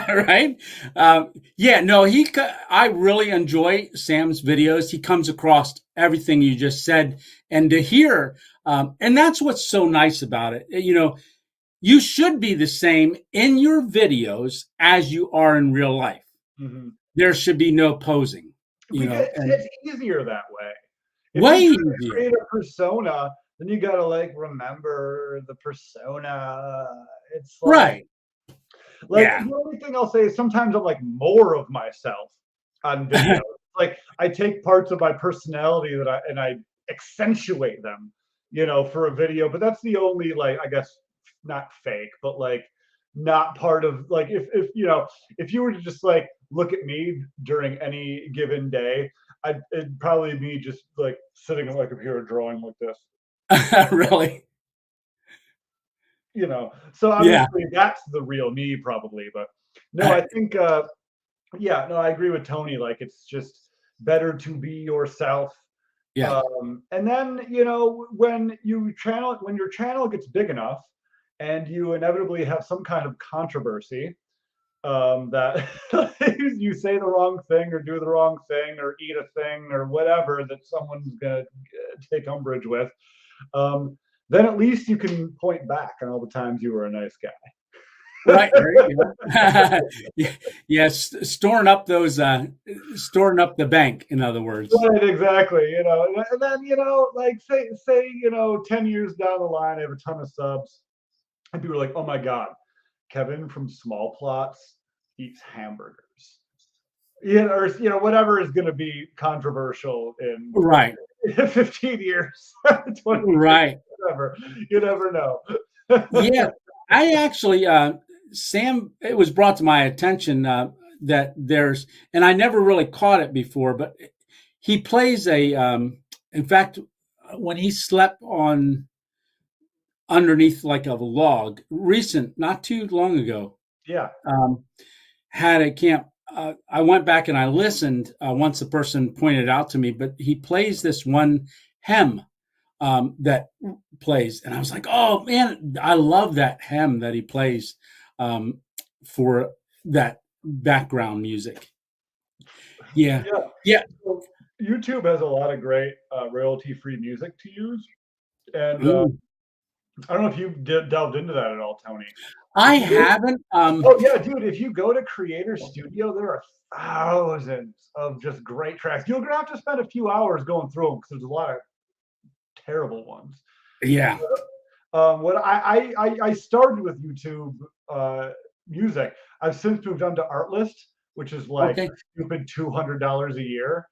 Right? Yeah, no, I really enjoy Sam's videos. He comes across everything you just said. And to hear, and that's what's so nice about it. You should be the same in your videos as you are in real life. Mhm. There should be no posing, Because and it's easier that way. If way you try to easier. create a persona, then you gotta like remember the persona. It's Right. like Yeah. the only thing I'll say is sometimes I'm like more of myself on video. Like I take parts of my personality and I accentuate them, for a video. But that's the only like I guess not fake, but like not part of like if you were to just like look at me during any given day, it'd probably be just like sitting at my computer drawing like this. Really. So Yeah. obviously that's the real me probably, but no, Uh, I think yeah, no, I agree with Tony. Like it's just better to be yourself. yeah. And then when your channel gets big enough and you inevitably have some kind of controversy, that you say the wrong thing or do the wrong thing or eat a thing or whatever that someone's gonna take umbrage with, then at least you can point back on all the times you were a nice guy. Right, there you go. Yes, storing up the bank, in other words. Right, exactly. And then like say 10 years down the line, I have a ton of subs, and people are like, "Oh my God, Kevin from Small Plots eats hamburgers." Or whatever is going to be controversial in Right, 15 years, 20 years, right. whatever. You never know. Yeah, I actually, Sam, it was brought to my attention that there's, and I never really caught it before, but he plays in fact, when he slept on underneath like a log, not too long ago, Yeah. um, had a camp. I went back and I listened once the person pointed out to me, but he plays this one hymn that plays, and I was like, "Oh man, I love that hymn that he plays for that background music." Yeah, Yeah. yeah. So YouTube has a lot of great royalty-free music to use, and Ooh. I don't know if you've delved into that at all, Tony. I If you go, haven't. oh yeah, dude, if you go to Creator Studio, there are thousands of just great tracks. You're gonna have to spend a few hours going through them because there's a lot of terrible ones. Yeah. What I started with YouTube music. I've since moved on to Artlist, which is like Okay. stupid $200 a year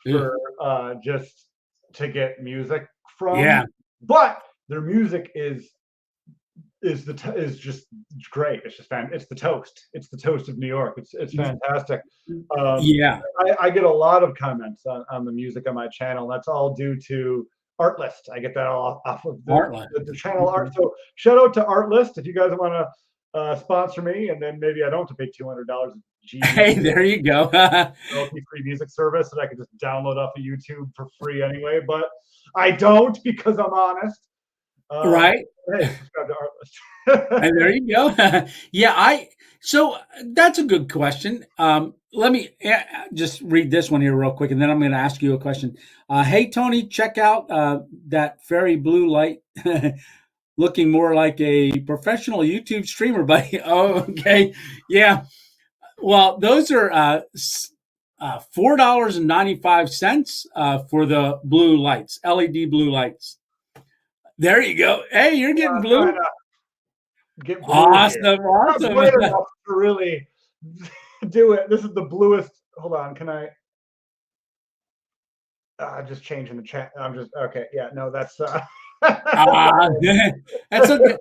Ugh. for just to get music from. Yeah. But their music is just great. It's just it's the toast. It's the toast of New York. It's fantastic. Um, Yeah. I get a lot of comments on the music on my channel. That's all due to Artlist. I get that all off of Heartland. the channel art. So shout out to Artlist if you guys want to sponsor me, and then maybe I don't have to pay $200 Hey, there you go. royalty-free music service that I could just download off of YouTube for free anyway. But I don't because I'm honest. Right. Hey, subscribe to Artlist. And there you go. Yeah, so that's a good question. Let me just read this one here real quick, and then I'm going to ask you a question. Hey, Tony, check out that fairy blue light, looking more like a professional YouTube streamer, buddy. Oh, okay. Yeah. Well, those are $4.95 for the blue lights, LED blue lights. There you go. Hey, you're getting blue. Get blue Awesome, here. Not awesome. bright enough to really do it. This is the bluest. Hold on, can I? Just changing the chat. I'm just okay. Yeah, no, that's. That's okay.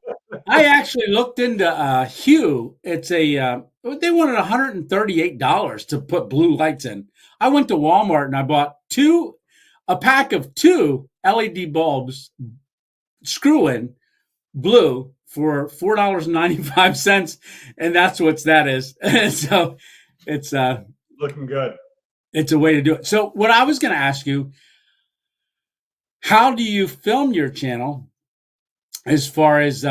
I actually looked into Hue. It's they wanted $138 to put blue lights in. I went to Walmart and I bought a pack of two LED bulbs, screw in blue for $4.95, and that's what that is. So it's looking good. It's a way to do it. So what I was going to ask you, how do you film your channel as far as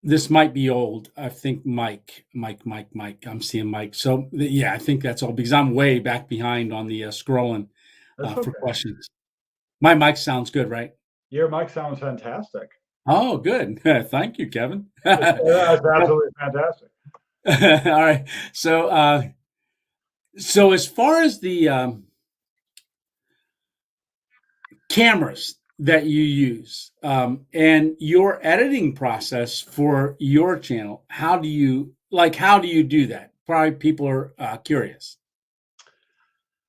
this might be old. I think Mike. I'm seeing Mike. So yeah, I think that's all because I'm way back behind on the scrolling for questions. My mic sounds good, right? Your mic sounds fantastic. Oh, good. Thank you, Kevin. That's absolutely fantastic. All right. So as far as the cameras that you use and your editing process for your channel, how do you do that? Probably people are curious.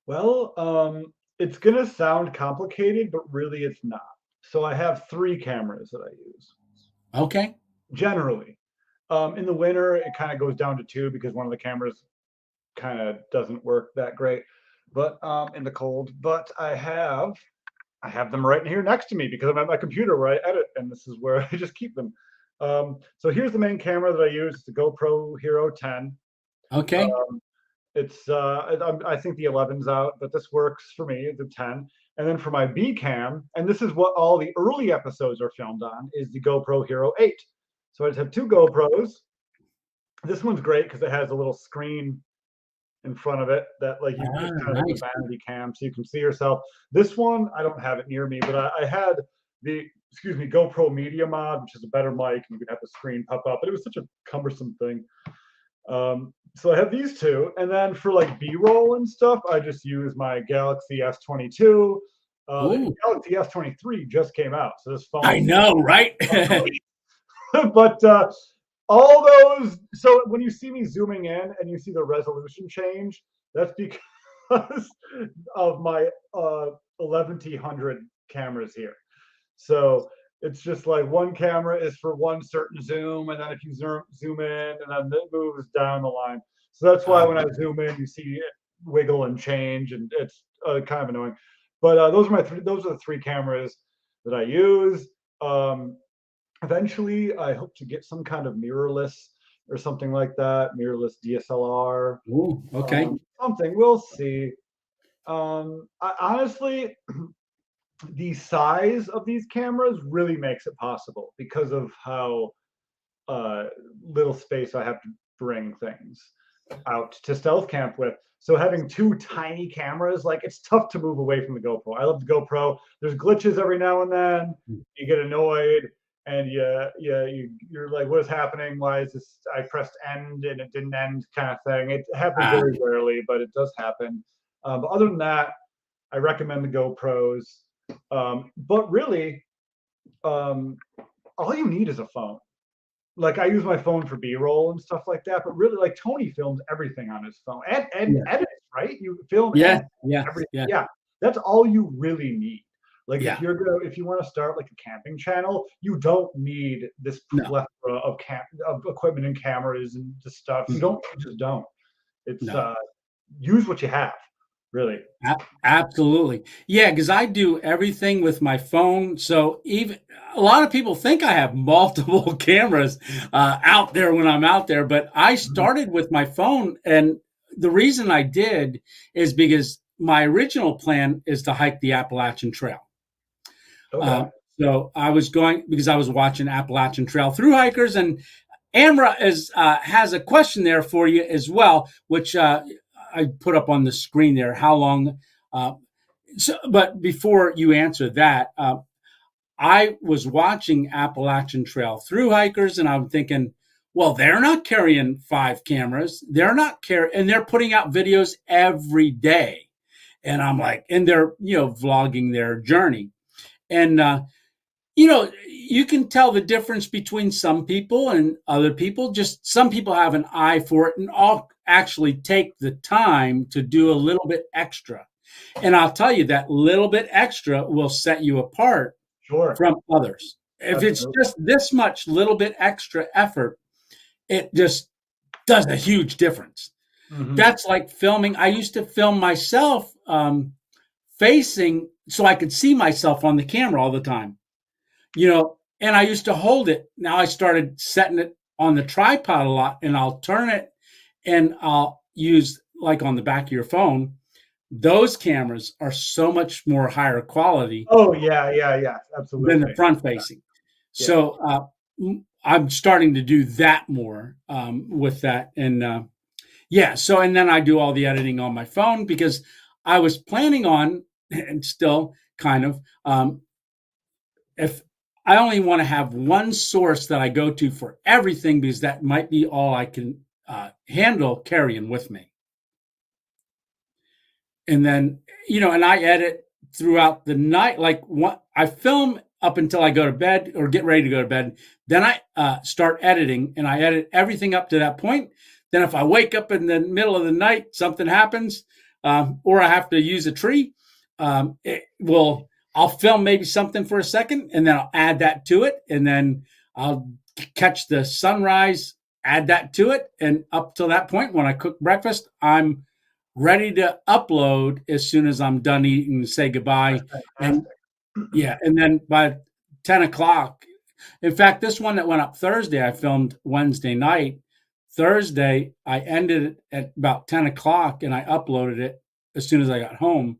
Well, it's gonna sound complicated, but really it's not. So I have 3 cameras that I use. Okay. Generally. In the winter, it kind of goes down to 2 because one of the cameras kind of doesn't work that great. But in the cold, but I have them right here next to me because I'm at my computer where I edit, and this is where I just keep them. So here's the main camera that I use. It's the GoPro Hero 10. Okay. It's I think the 11's out, but this works for me, the 10. And then for my B cam, and this is what all the early episodes are filmed on, is the GoPro Hero 8. So I just have 2 GoPros, This one's great because it has a little screen in front of it that like you Ah, it's kind of like nice. a vanity cam so you can see yourself. This one I don't have it near me, but I had the excuse me GoPro Media Mod, which is a better mic, and you can have the screen pop up. But it was such a cumbersome thing. So I have these two, and then for like B-roll and stuff, I just use my Galaxy S22. The Ooh, Galaxy S23 just came out, so this I phone's know, right? but all those. So when you see me zooming in and you see the resolution change, that's because of my 1100 cameras here. So it's just like one camera is for one certain zoom, and then if you zoom in, and then it moves down the line. So that's why when I zoom in, you see it wiggle and change, and it's kind of annoying. But those are my three. Those are the three cameras that I use. Um, Eventually, I hope to get some kind of mirrorless or something like that, mirrorless DSLR, Ooh, okay. something. We'll see. Honestly, the size of these cameras really makes it possible because of how uh, little space I have to bring things out to stealth camp with. So having two tiny cameras, like it's tough to move away from the GoPro. I love the GoPro. There's glitches every now and then. You get annoyed and you're like, what is happening? Why is this? I pressed end and it didn't end, kind of thing. It happens Ah, very rarely, but it does happen. But other than that, I recommend the GoPros. But really, um, all you need is a phone. Like I use my phone for B-roll and stuff like that, but really, like Tony films everything on his phone and yeah, edits, right? You film yeah, and yeah, everything. yeah, Yeah, that's all you really need. Like yeah. if you want to start like a camping channel, you don't need this No, plethora of equipment and cameras and the stuff. You mm, don't. You just don't. It's no. use what you have, really. Absolutely. Yeah, because I do everything with my phone. So even a lot of people think I have multiple cameras out there when I'm out there, but I Mhm. started with my phone. And the reason I did is because my original plan is to hike the Appalachian Trail. Okay. Um, so I was going because I was watching Appalachian Trail through hikers, and Amra has a question there for you as well, which I put up on the screen there. How long? Uh, but before you answer that, I was watching Appalachian Trail through hikers, and I'm thinking, well, they're not carrying 5 cameras. They're not carrying, and they're putting out videos every day. And I'm like, and they're vlogging their journey, and you can tell the difference between some people and other people. Just some people have an eye for it and all actually take the time to do a little bit extra. And I'll tell you that little bit extra will set you apart Sure. from others. If it's Absolutely. just this much little bit extra effort, it just does a huge difference. Hmm. That's like filming. I used to film myself facing so I could see myself on the camera all the time. And I used to hold it. Now I started setting it on the tripod a lot, and I'll turn it and I'll use like on the back of your phone. Those cameras are so much more higher quality Oh yeah, yeah, yeah. than the Absolutely. front facing. Yeah. So I'm starting to do that more with that. And yeah, so and then I do all the editing on my phone because I was planning on, and still kind of, if I only want to have one source that I go to for everything because that might be all I can handle carrying with me. And then, and I edit throughout the night. Like what I film up until I go to bed or get ready to go to bed. Then I start editing and I edit everything up to that point. Then if I wake up in the middle of the night, something happens, or I have to use a tree, it will I'll film maybe something for a second and then I'll add that to it. And then I'll catch the sunrise, add that to it. And up till that point, when I cook breakfast, I'm ready to upload as soon as I'm done eating and say That's goodbye. And fantastic. yeah, and then by 10 o'clock, in fact, this one that went up Thursday, I filmed Wednesday night. Thursday, I ended it at about 10 o'clock and I uploaded it as soon as I got home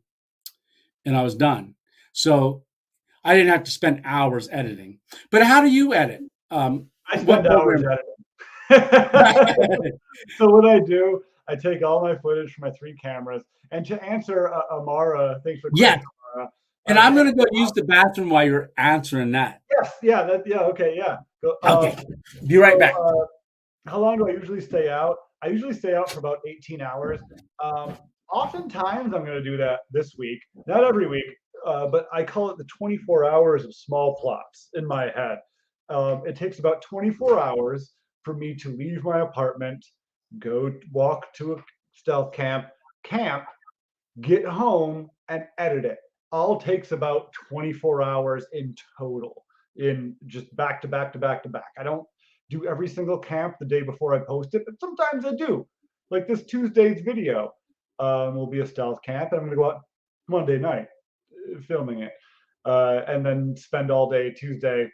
and I was done. So I didn't have to spend hours editing. But how do you edit? I What spend hours program? editing. So what I do, I take all my footage from my 3 cameras. And to answer Amara, thanks for the Yeah. question, Amara. And I'm going to go use the bathroom while you're answering that. Yes, yeah, okay, yeah. Go, Okay. Be right so, back. how long do I usually stay out? I usually stay out for about 18 hours. Um, Oftentimes, I'm going to do that this week, not every week, but I call it the 24 hours of small plots in my head. It takes about 24 hours for me to leave my apartment, go walk to a stealth camp, get home, and edit it. All takes about 24 hours in total, in just back to back to back to back. I don't do every single camp the day before I post it, but sometimes I do. Like this Tuesday's video will be a stealth camp, and I'm going to go out Monday night filming it, and then spend all day Tuesday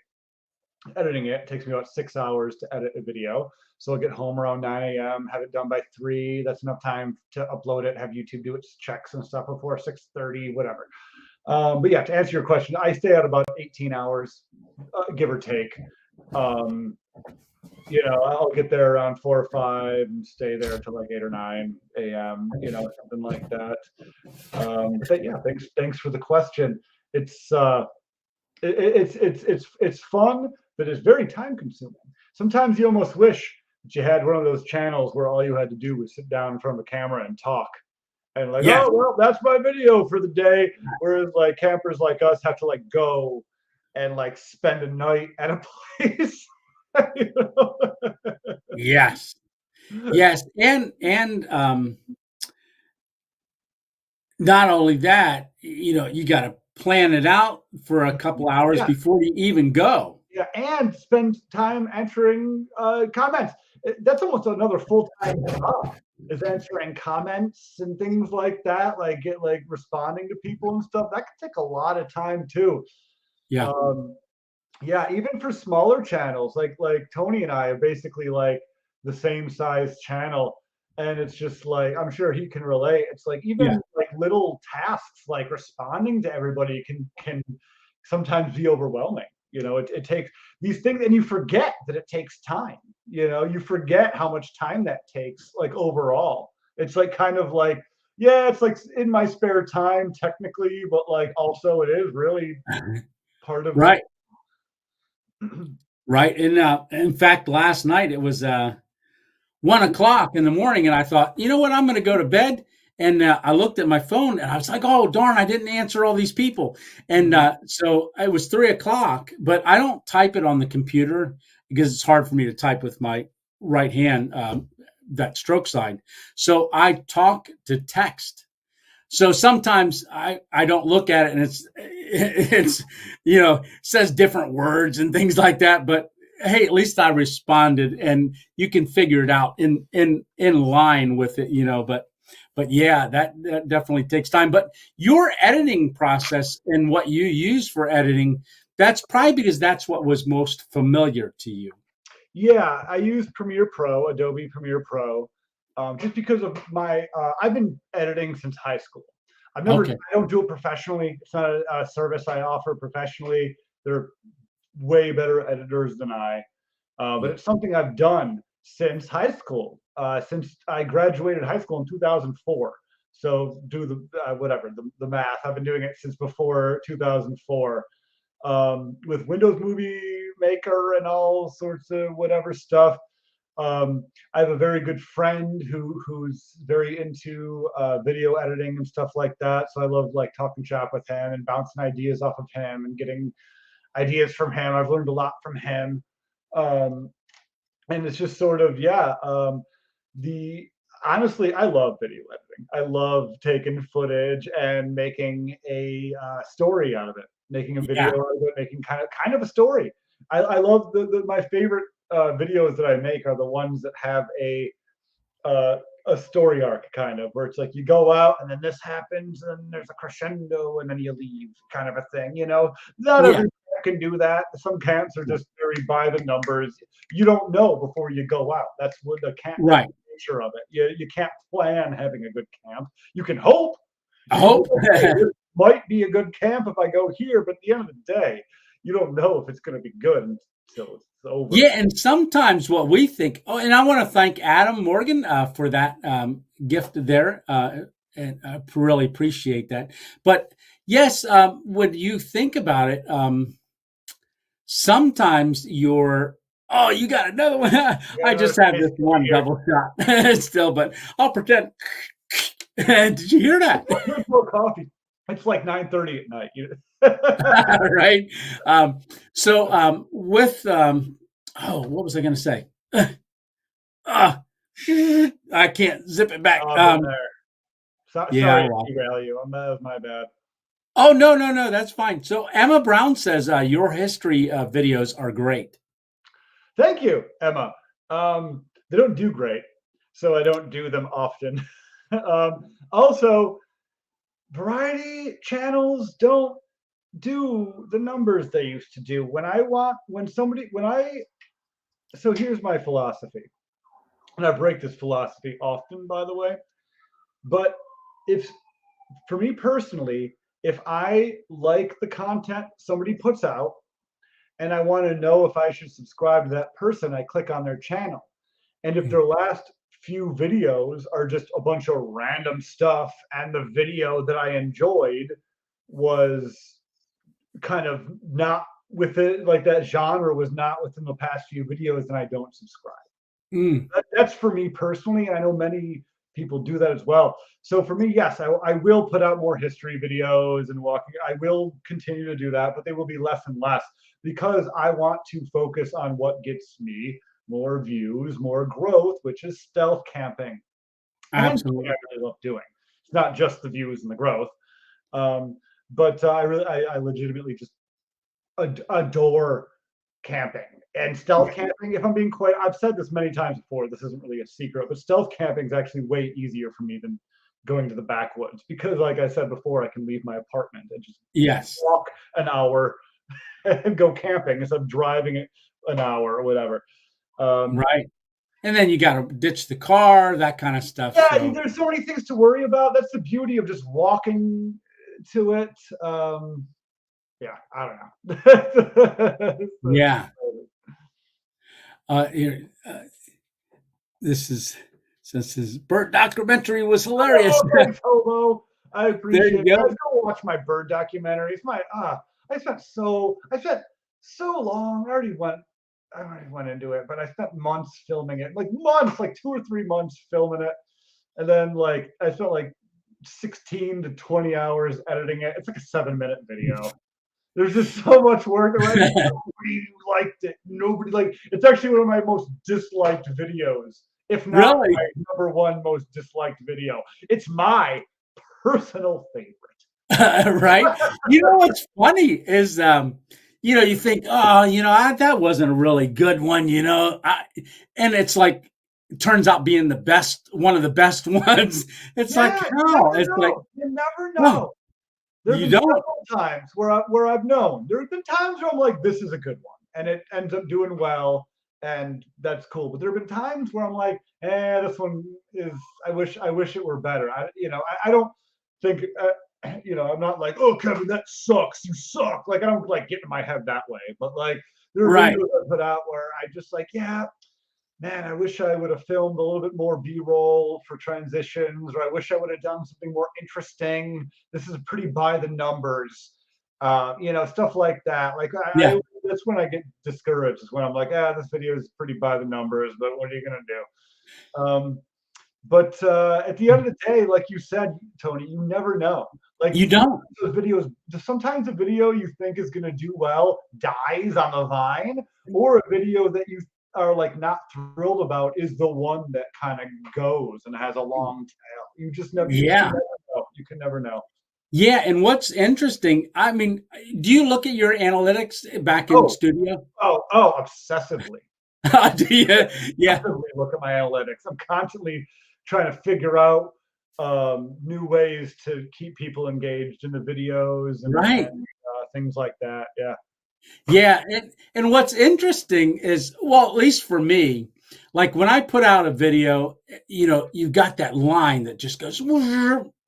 editing it. It takes me about 6 hours to edit a video. So I'll get home around 9 a.m., have it done by 3. That's enough time to upload it, have YouTube do its checks and stuff before 6:30, whatever. But yeah, to answer your question, I stay out about 18 hours, give or take. Um, I'll get there around 4 or 5 and stay there till like 8 or 9 a.m., something like that. But yeah, thanks for the question. It's it's fun, but it's very time consuming. Sometimes you almost wish that you had one of those channels where all you had to do was sit down in front of a camera and talk. And like, Yeah. oh well, that's my video for the day. Whereas like campers like us have to like go and like spend a night at a place. you know? Yes. Yes. And not only that, you got to plan it out for a couple hours Yeah, before you even go. yeah, and spend time answering comments. That's almost another full-time job, is answering comments and things like that, like responding to people and stuff. That could take a lot of time too. Yeah. Um, yeah, even for smaller channels, like Tony and I are basically like the same size channel, and it's just like I'm sure he can relate. It's like Yeah. even like little tasks like responding to everybody can sometimes be overwhelming. It takes these things, and you forget that it takes time. You forget how much time that takes, like overall. It's like kind of like, yeah, it's like in my spare time technically, but like also it is really part of the Right. Right. And in fact, last night it was 1 o'clock in the morning, and I thought, you know what, I'm going to go to bed. And I looked at my phone, and I was like, oh darn, I didn't answer all these people. And so it was 3 o'clock, but I don't type it on the computer because it's hard for me to type with my right hand, that stroke sign. So I talk to text. So sometimes I don't look at it, and it's says different words and things like that. But hey, at least I responded, and you can figure it out in line with it, But yeah, that definitely takes time. But your editing process and what you use for editing, that's probably because that's what was most familiar to you. Yeah, I use Premiere Pro, Adobe Premiere Pro, just because of my. I've been editing since high school. Okay. I don't do it professionally. It's not a service I offer professionally. They're way better editors than I, but Yeah. it's something I've done since high school. Since I graduated high school in 2004. So do the whatever the math. I've been doing it since before 2004, with Windows Movie Maker and all sorts of whatever stuff. I have a very good friend who's very into video editing and stuff like that. So I love like talking shop with him and bouncing ideas off of him and getting ideas from him. I've learned a lot from him, um, and it's just sort of yeah. The Honestly, I love video editing. I love taking footage and making a story out of it, making a video Yeah. out of it, making kind of a story. I love my favorite videos that I make are the ones that have uh, a story arc, kind of, where it's like you go out and then this happens and then there's a crescendo and then you leave, kind of a thing. Not Yeah. every camp can do that. Some camps are just very by the numbers. You don't know before you go out. That's what the camp. That's Right. the nature of it. You can't plan having a good camp. You can hope. I You can hope. hope, hey, this might be a good camp if I go here, but at the end of the day, you don't know if it's going to be good. so it's over. Yeah, and sometimes what we think. Oh, and I want to thank Adam Morgan for that gift there, and I really appreciate that. But yes, when you think about it, sometimes you're. Oh, you got another one. I Yeah, just had this one here. double shot still, but I'll pretend. Did you hear that? Drink more coffee. It's like 9:30 at night. Right. So with what was I going to say? Uh, I can't zip it back. Oh, been there. Yeah. Sorry to derail you. That was my bad. Oh, no, no, no. That's fine. So Emma Brown says your history videos are great. Thank you, Emma. They don't do great, so I don't do them often. Also, variety channels don't do the numbers they used to do. So here's my philosophy, and I break this philosophy often, by the way. But if, for me personally, if I like the content somebody puts out and I want to know if I should subscribe to that person, I click on their channel. And if their last few videos are just a bunch of random stuff and the video that I enjoyed was kind of not with it, like that genre was not within the past few videos, then I don't subscribe. Mm. That's for me personally, and I know many people do that as well. So for me, yes, I will put out more history videos and walking. I will continue to do that, but they will be less and less because I want to focus on what gets me more views, more growth, which is stealth camping. And something Absolutely. I really love doing. It's not just the views and the growth, but I legitimately just adore camping and stealth camping. If I'm being quite, I've said this many times before. This isn't really a secret, but stealth camping is actually way easier for me than going to the backwoods because, like I said before, I can leave my apartment and just Yes. walk an hour and go camping instead of driving it an hour or whatever. Right. And then you got to ditch the car, that kind of stuff. Yeah, So there's so many things to worry about. That's the beauty of just walking to it. Yeah, I don't know. yeah. Here, this is since his bird documentary was hilarious. Oh, thanks, Hobo. I There appreciate you it. Guys, go. go watch my bird documentary. It's my I spent so long. I already went into it, but I spent months filming it. Like months, like 2 or 3 months filming it. And then like I spent like 16 to 20 hours editing it. It's like a 7-minute video. There's just so much work. Nobody liked it. Nobody like. It's actually one of my most disliked videos, if not Really? my number one most disliked video. It's my personal favorite. Right? You know what's funny is, you think, oh, that wasn't a really good one, and it's like, it turns out being the best, one of the best ones. It's like, Yeah, you how? never It's like, know. You never no, know. There have you been don't. several times where I've known. There have been times where I'm like, this is a good one, and it ends up doing well, and that's cool. But there have been times where I'm like, this one is. I wish it were better. I don't think. I'm not like, oh, Kevin, that sucks. You suck. Like I don't like get in my head that way. But like there are Right. videos I put out where I just like, yeah, man, I wish I would have filmed a little bit more B-roll for transitions, or I wish I would have done something more interesting. This is pretty by the numbers, stuff like that. Like Yeah. that's when I get discouraged. Is when I'm like, this video is pretty by the numbers, but what are you gonna do? But at the end of the day, like you said, Tony, you never know. Like You don't. those videos, sometimes a video you think is going to do well dies on the vine, or a video that you are like not thrilled about is the one that kind of goes and has a long tail. You can Yeah. never know. You can never know. Yeah. And what's interesting, I mean, do you look at your analytics back in Oh, studio? obsessively. Do you? Yeah. Constantly look at my analytics. I'm constantly trying to figure out new ways to keep people engaged in the videos Right. and things like that. Yeah. Yeah, and what's interesting is, well, at least for me, like when I put out a video, you've got that line that just goes,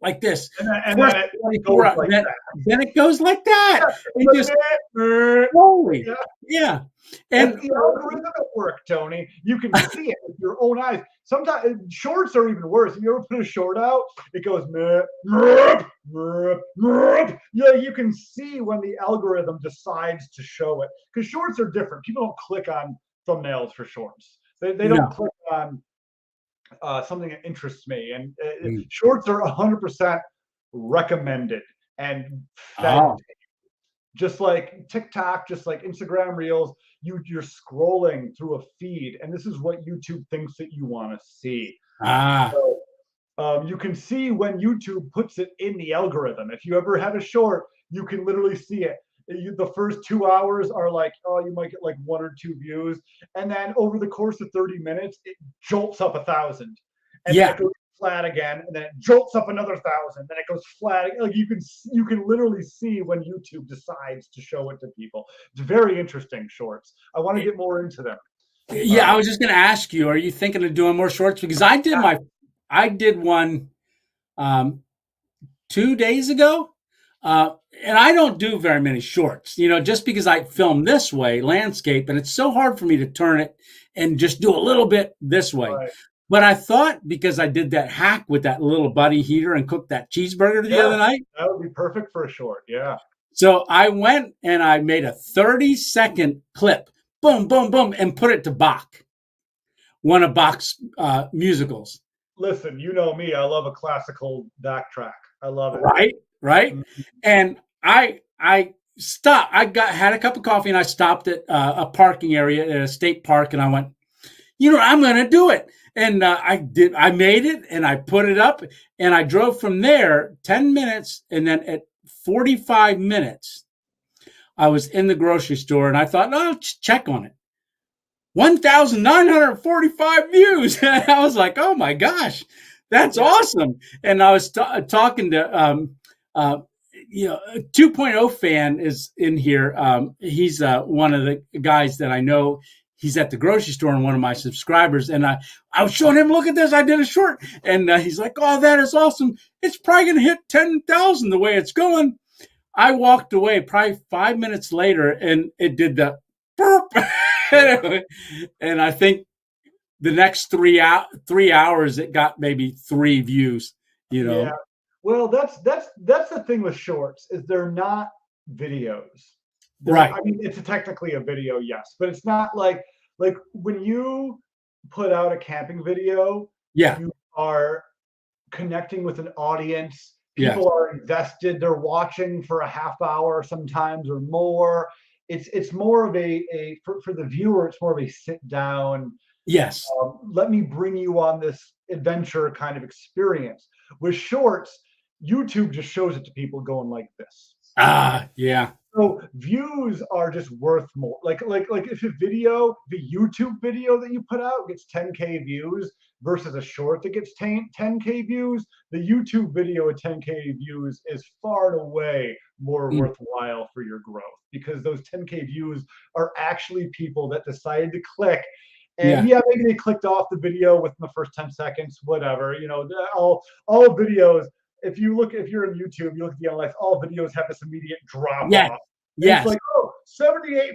like this. And First then it 24 goes hours, like that. then it goes like that. And just Yeah. slowly. Yeah. That's And the algorithm at work, Tony. You can see it with your own eyes. Sometimes shorts are even worse. If you ever put a short out, it goes meh, meh, meh, meh. Yeah, you can see when the algorithm decides to show it. Because shorts are different. People don't click on thumbnails for shorts. They don't no. click on something that interests me. And Mm. shorts are 100% recommended and fed, Oh. just like TikTok, just like Instagram Reels. You're scrolling through a feed, and this is what YouTube thinks that you want to see. Ah. So you can see when YouTube puts it in the algorithm. If you ever had a short, you can literally see it. The first 2 hours are like, oh, you might get like 1 or 2 views, and then over the course of 30 minutes, it jolts up 1,000, and then Yeah. it goes flat again, and then it jolts up another 1,000, then it goes flat. Like you can literally see when YouTube decides to show it to people. It's very interesting shorts. I want to get more into them. Yeah, I was just going to ask you, are you thinking of doing more shorts? Because I did one um, 2 days ago. And I don't do very many shorts, just because I film this way, landscape, and it's so hard for me to turn it and just do a little bit this way. Right. But I thought because I did that hack with that little buddy heater and cooked that cheeseburger the Yeah, other night. that would be perfect for a short. Yeah. So I went and I made a 30-second clip, boom, boom, boom, and put it to Bach, one of Bach's musicals. Listen, you know me. I love a classical backtrack. I love it. Right, right. Mhm. And I stopped. Had a cup of coffee and I stopped at a parking area at a state park, and I went, I'm going to do it. And I did. I made it and I put it up, and I drove from there 10 minutes, and then at 45 minutes, I was in the grocery store, and I thought, no, I'll check on it. 1,945 views. I was like, oh my gosh, that's awesome. And I was talking to, 2.0 fan is in here. He's one of the guys that I know. He's at the grocery store and one of my subscribers. And I was showing him, look at this. I did a short. And he's like, oh, that is awesome. It's probably going to hit 10,000 the way it's going. I walked away probably 5 minutes later, and it did the burp. And I think the next 3 hours, it got maybe 3 views. Yeah. Well, that's the thing with shorts, is they're not videos. Right. I mean, it's technically a video, yes, but it's not like when you put out a camping video, Yeah. you are connecting with an audience. Yeah. People are invested. They're watching for a half hour sometimes or more. It's more of for the viewer, it's more of a sit down. Yes. Let me bring you on this adventure kind of experience. With shorts, YouTube just shows it to people going like this. Yeah. So views are just worth more. Like if the YouTube video that you put out gets 10K views versus a short that gets 10K views, the YouTube video at 10K views is far and away more worthwhile for your growth, because those 10K views are actually people that decided to click. And maybe they clicked off the video within the first 10 seconds, whatever. All videos, if you're in YouTube, you look at the analytics, all videos have this immediate drop off. Yes. It's like,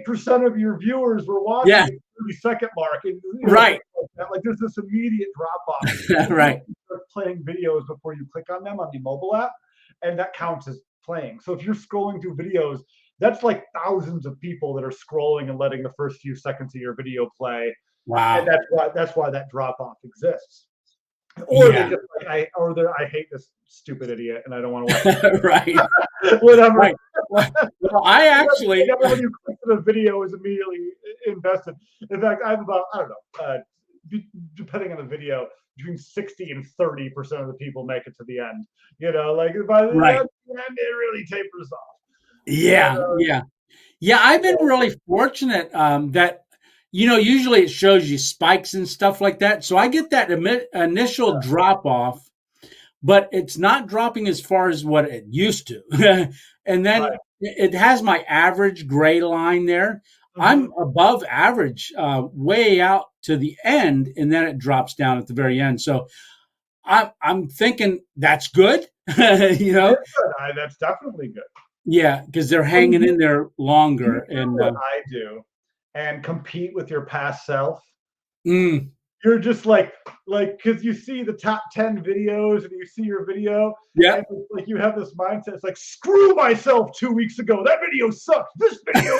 78% of your viewers were watching at the 30-second mark. And, right. Like there's this immediate drop off. Right. You start playing videos before you click on them on the mobile app, and that counts as playing. So if you're scrolling through videos, that's like thousands of people that are scrolling and letting the first few seconds of your video play. Wow. And that's why that drop off exists. Or they just I hate this stupid idiot and I don't want to watch it. Right. Whatever. Right. Well, I actually everyone who clicks on the video is immediately invested. In fact, I have about, I don't know, depending on the video, between 60 and 30% of the people make it to the end. Like by the end, it really tapers off. Yeah. I've been really fortunate that usually it shows you spikes and stuff like that. So I get that initial drop off, but it's not dropping as far as what it used to. And then it has my average gray line there. Mm-hmm. I'm above average way out to the end, and then it drops down at the very end. So I'm thinking that's good, you know. Good. That's definitely good. Yeah, because they're When hanging in there you longer, do and what I do and compete with your past self, mm, you're just because you see the top 10 videos and you see your video, yeah, and it's like you have this mindset. It's like, screw myself 2 weeks ago. That video sucked. This video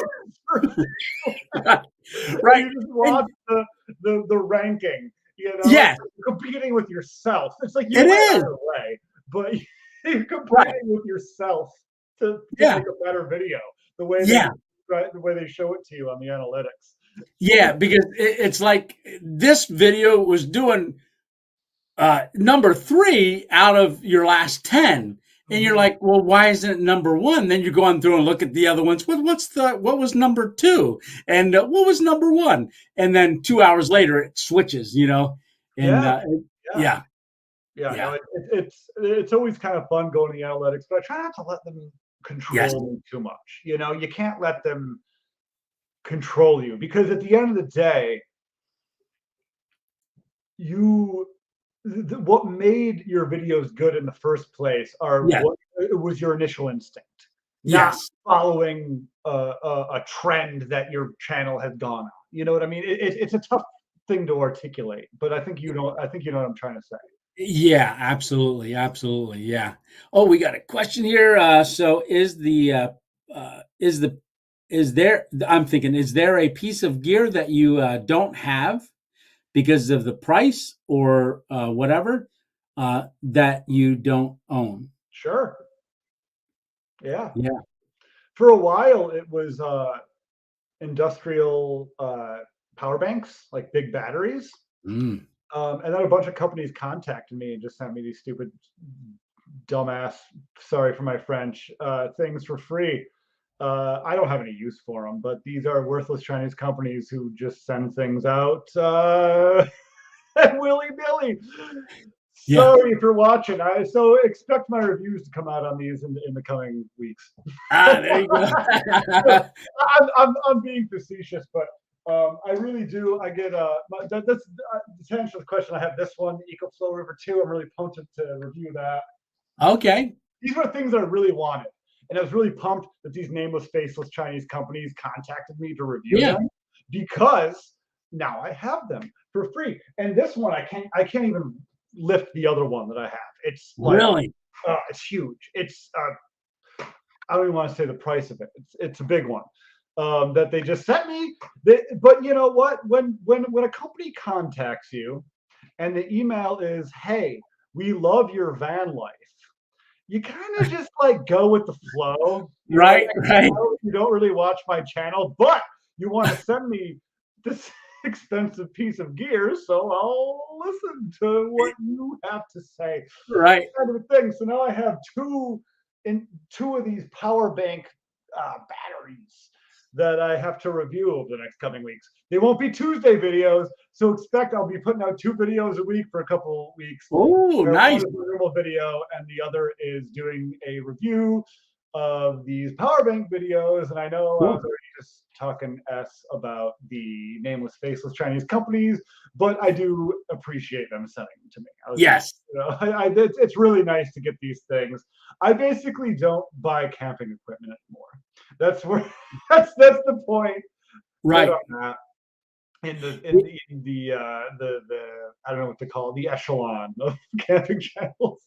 right, and right, you just and watch the ranking, it's yeah, like you're competing with yourself. It's like you it win is either way, but you're right, competing with yourself to yeah, make a better video yeah. the way they show it to you on the analytics. Yeah, because it's like this video was doing number 3 out of your last 10. And you're Mhm. like, well, why isn't it number 1? Then you go on through and look at the other ones. What was number 2? And what was number 1? And then 2 hours later, it switches, you know? And Yeah, yeah. yeah, Yeah, no, yeah, it's always kind of fun going to the analytics, but I try not to let them yes, control me too much. You can't let them control you, because at the end of the day, you what made your videos good in the first place are yes, what it was your initial instinct, not yes. following a trend that your channel has gone on. You know what I mean? It's a tough thing to articulate, but I think you know what I'm trying to say. Yeah, absolutely, absolutely. Yeah. Oh, we got a question here. So is there, I'm thinking, is there a piece of gear that you don't have because of the price or whatever that you don't own? Sure. Yeah. Yeah. For a while, it was industrial power banks, like big batteries. Mm. And then a bunch of companies contacted me and just sent me these stupid, dumbass, sorry for my French, things for free. I don't have any use for them, but these are worthless Chinese companies who just send things out willy nilly. Yeah. Sorry for watching. So expect my reviews to come out on these in the coming weeks. Ah, there you go. I'm being facetious, but I really do. I get that's to answer the question. I have this one, EcoFlow River 2. I'm really pumped to review that. Okay. These were things that I really wanted, and I was really pumped that these nameless, faceless Chinese companies contacted me to review Yeah. them, because now I have them for free. And this one, I can't even lift the other one that I have. It's like Really? it's huge. It's I don't even want to say the price of it. It's a big one that they just sent me. But you know what? When a company contacts you and the email is, "Hey, we love your van life," you kind of just like go with the flow. You're like, Right. Right. you don't really watch my channel, but you want to send me this expensive piece of gear, so I'll listen to what you have to say. Right. Kind of a thing. So now I have two of these power bank batteries that I have to review over the next coming weeks. They won't be Tuesday videos, so expect I'll be putting out 2 videos a week for a couple of weeks. Oh, One nice. is a normal video, and the other is doing a review of these power bank videos. And I know I was Cool. already just talking about the nameless, faceless Chinese companies, but I do appreciate them sending them to me. Yes. It's really nice to get these things. I basically don't buy camping equipment anymore. That's where that's the point that Right. I'm at in the I don't know what to call it, the echelon of camping channels.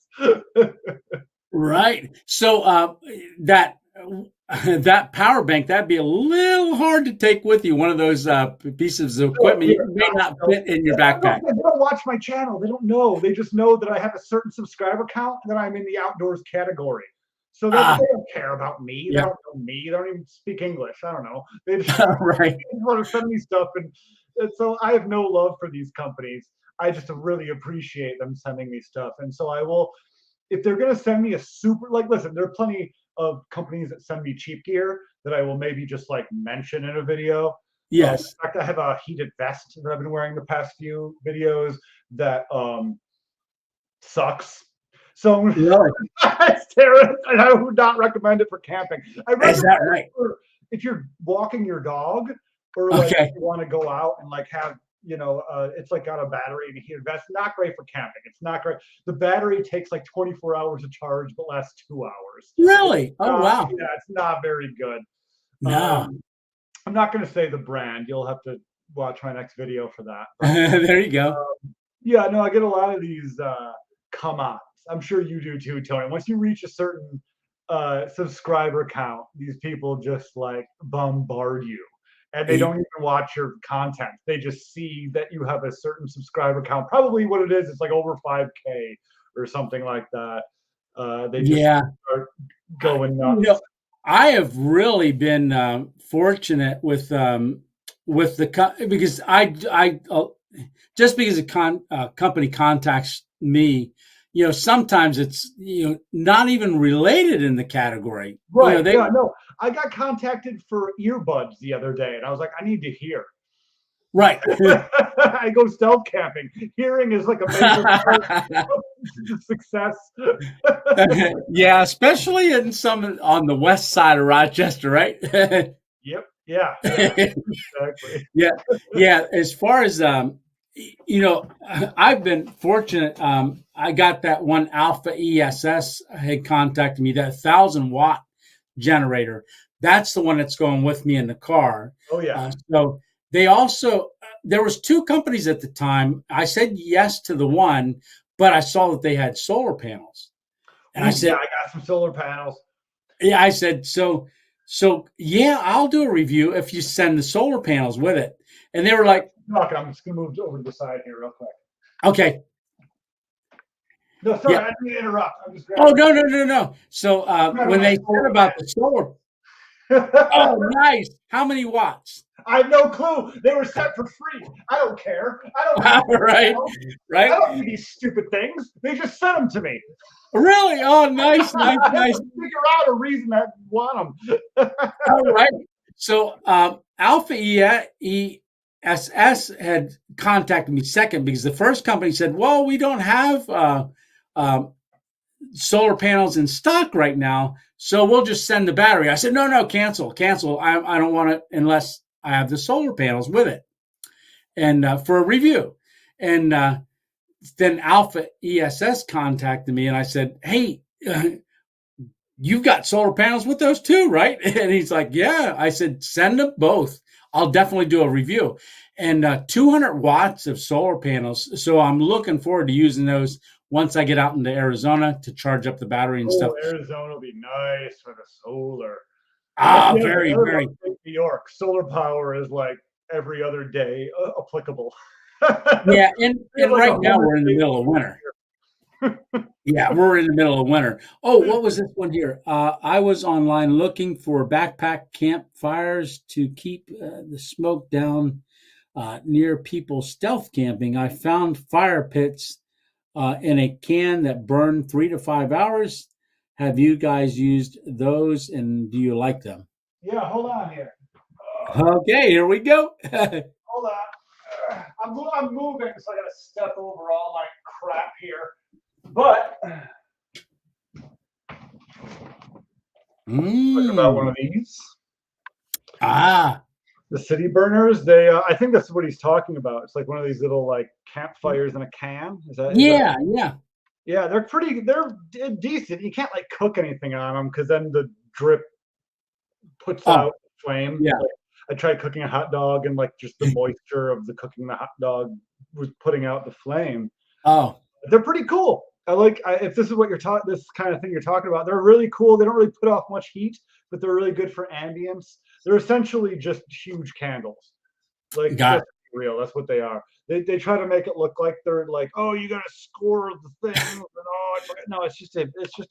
Right. So that that power bank, that'd be a little hard to take with you. One of those pieces of equipment you may not fit in your backpack. They don't watch my channel. They don't know. They just know that I have a certain subscriber count and that I'm in the outdoors category. So they Ah, don't care about me. They yeah. don't know me. They don't even speak English. I don't know. They just Right. want to send me stuff, and so I have no love for these companies. I just really appreciate them sending me stuff, and so I will, if they're going to send me a super, like, listen, there are plenty of companies that send me cheap gear that I will maybe just like mention in a video. In Yes. fact, I have a heated vest that I've been wearing the past few videos that sucks. So Really? it's terrible, and I would not recommend it for camping. I Is recommend that it right? for if you're walking your dog, or like Okay. you want to go out and like have it's like got a battery in here. That's not great for camping. It's not great. The battery takes like 24 hours to charge, but lasts 2 hours. Really? Oh, wow. Yeah, it's not very good. No. I'm not going to say the brand. You'll have to watch my next video for that. But, There you go. yeah, no, I get a lot of these come-ons. I'm sure you do too, Tony. Once you reach a certain subscriber count, these people just like bombard you. And they don't even watch your content. They just see that you have a certain subscriber count. Probably what it is, it's like over 5K or something like that. They just start going nuts. I have really been fortunate with because I just because a company contacts me, sometimes it's not even related in the category. Right? No, I got contacted for earbuds the other day, and I was like, I need to hear. Right. I go stealth camping. Hearing is like a major part of success. Yeah, especially in some on the west side of Rochester, right? Yep. Yeah. Exactly. Yeah. As far as I've been fortunate. I got that one Alpha ESS had contacted me, that 1,000-watt generator. That's the one that's going with me in the car. Oh yeah. So they also there was two companies at the time. I said yes to the one, but I saw that they had solar panels, and I said, I got some solar panels. Yeah, I said so. Yeah, I'll do a review if you send the solar panels with it. And they were like, I'm just gonna move over to the side here real quick. Okay. No, sorry, I didn't mean to interrupt. I'm just no. So when they said about the solar, oh, nice. How many watts? I have no clue. They were set for free. I don't care. I don't. Right. I don't need these stupid things. They just sent them to me. Really? Oh, nice. I have to figure out a reason I want them. All right. So Alpha ESS had contacted me second because the first company said, well, we don't have solar panels in stock right now, so we'll just send the battery. I said, no, cancel. I don't want it unless I have the solar panels with it, and for a review. And then Alpha ESS contacted me, and I said, hey, you've got solar panels with those too, right? And he's like, yeah. I said, send them both. I'll definitely do a review. And 200 watts of solar panels. So I'm looking forward to using those once I get out into Arizona to charge up the battery and stuff. Arizona will be nice for the solar. Very. New York, solar power is like every other day applicable. Yeah, and right now we're in the middle of winter. Yeah, we're in the middle of winter. Oh, what was this one here? I was online looking for backpack campfires to keep the smoke down near people stealth camping. I found fire pits in a can that burn 3 to 5 hours. Have you guys used those, and do you like them? Yeah, hold on here. Okay, here we go. Hold on. I'm moving, so I got to step over all my crap here. But talking about one of these. The city burners. They, I think that's what he's talking about. It's like one of these little like campfires in a can. Is that? Yeah. Yeah, they're decent. You can't like cook anything on them because then the drip puts out the flame. Yeah. Like, I tried cooking a hot dog and like just the moisture of the cooking the hot dog was putting out the flame. Oh, they're pretty cool. If this is what this kind of thing you're talking about, they're really cool. They don't really put off much heat, but they're really good for ambience. They're essentially just huge candles. Like, that's real. That's what they are. They try to make it look like they're like, oh, you got to score the thing. And, no, it's just a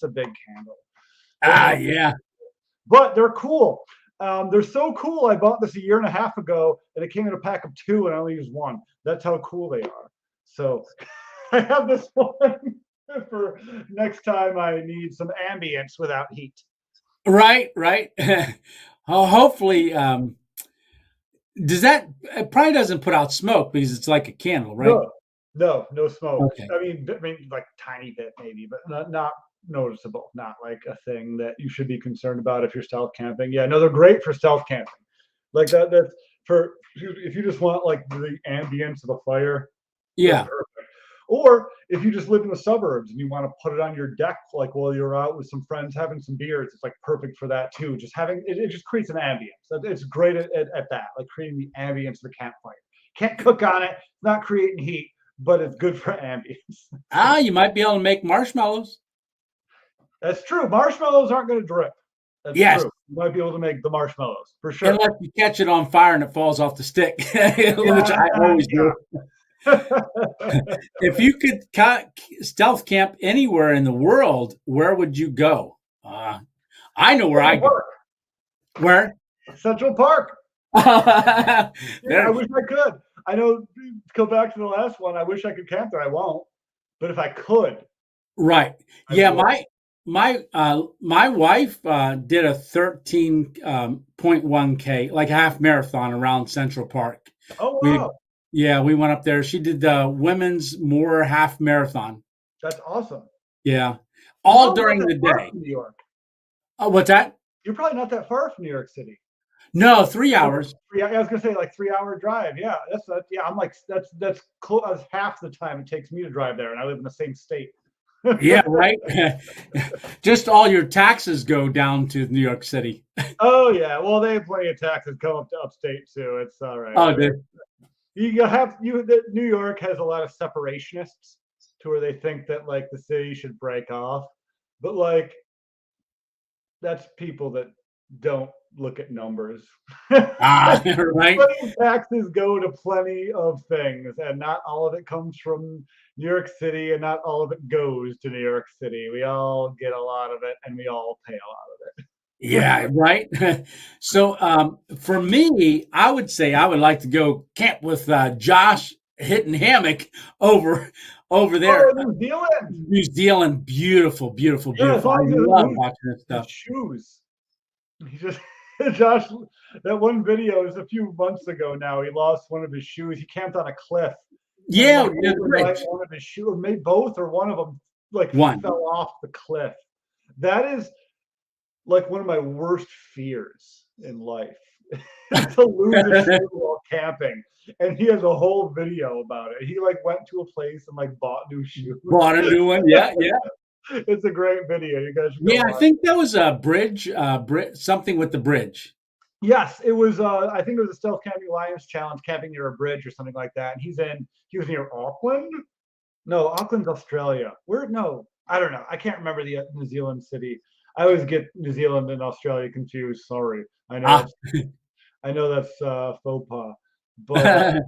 big candle. Yeah. But they're cool. They're so cool. I bought this a year and a half ago, and it came in a pack of 2, and I only used 1. That's how cool they are. So I have this one for next time I need some ambience without heat. Right. Hopefully, it probably doesn't put out smoke because it's like a candle, right? No smoke. Okay. I mean, like tiny bit maybe, but not noticeable. Not like a thing that you should be concerned about if you're stealth camping. Yeah, no, they're great for stealth camping. Like that for if you just want like the ambience of the fire, that's Yeah. perfect. Or if you just live in the suburbs and you want to put it on your deck, like while you're out with some friends having some beers, it's like perfect for that too. Just having it just creates an ambience. It's great at that, like creating the ambience of the campfire. Can't cook on it, not creating heat, but it's good for ambience. Ah, you might be able to make marshmallows. That's true. Marshmallows aren't going to drip. That's Yes, true. You might be able to make the marshmallows for sure. unless you catch it on fire and it falls off the stick, which I always do. If you could stealth camp anywhere in the world, where would you go? I know where I go. Where? Central Park. There. I wish I could. I know. To go back to the last one. I wish I could camp there. I won't. But if I could, Right. Yeah. My wife did a 13.1K, like half marathon around Central Park. Oh wow. We went up there. She did the women's Moore half marathon. That's awesome. Yeah. All during the day. New York. What's that? You're probably not that far from New York City. No, 3 hours. I was gonna say like 3 hour drive. Yeah, that's yeah. I'm like that's close, half the time it takes me to drive there, and I live in the same state. Yeah, right. Just all your taxes go down to New York City. Oh yeah, well they have plenty of taxes come up to upstate too. It's all right. Oh, dude. New York has a lot of separationists to where they think that like the city should break off, but like that's people that don't look at numbers. Right. Plenty of taxes go to plenty of things, and not all of it comes from New York City, and not all of it goes to New York City. We all get a lot of it, and we all pay a lot of it. Yeah, right. So for me, I would say I would like to go camp with Josh hitting hammock over there. Oh, New Zealand. New Zealand, beautiful, beautiful, beautiful. I love watching this stuff. Shoes. He just Josh, that one video is a few months ago now. He lost one of his shoes. He camped on a cliff. Yeah, like one of his shoes, or maybe both, or one of them fell off the cliff. That is like one of my worst fears in life. To lose a shoe while camping. And he has a whole video about it. He like went to a place and like bought new shoes. Bought a new one, yeah. It's a great video. You guys should I think that was a bridge, something with the bridge. Yes, it was. I think it was a Stealth Camping Alliance challenge, camping near a bridge or something like that. And he was near Auckland. No, Auckland's Australia. No, I don't know. I can't remember the New Zealand city. I always get New Zealand and Australia confused. Sorry. I know. I know that's faux pas, but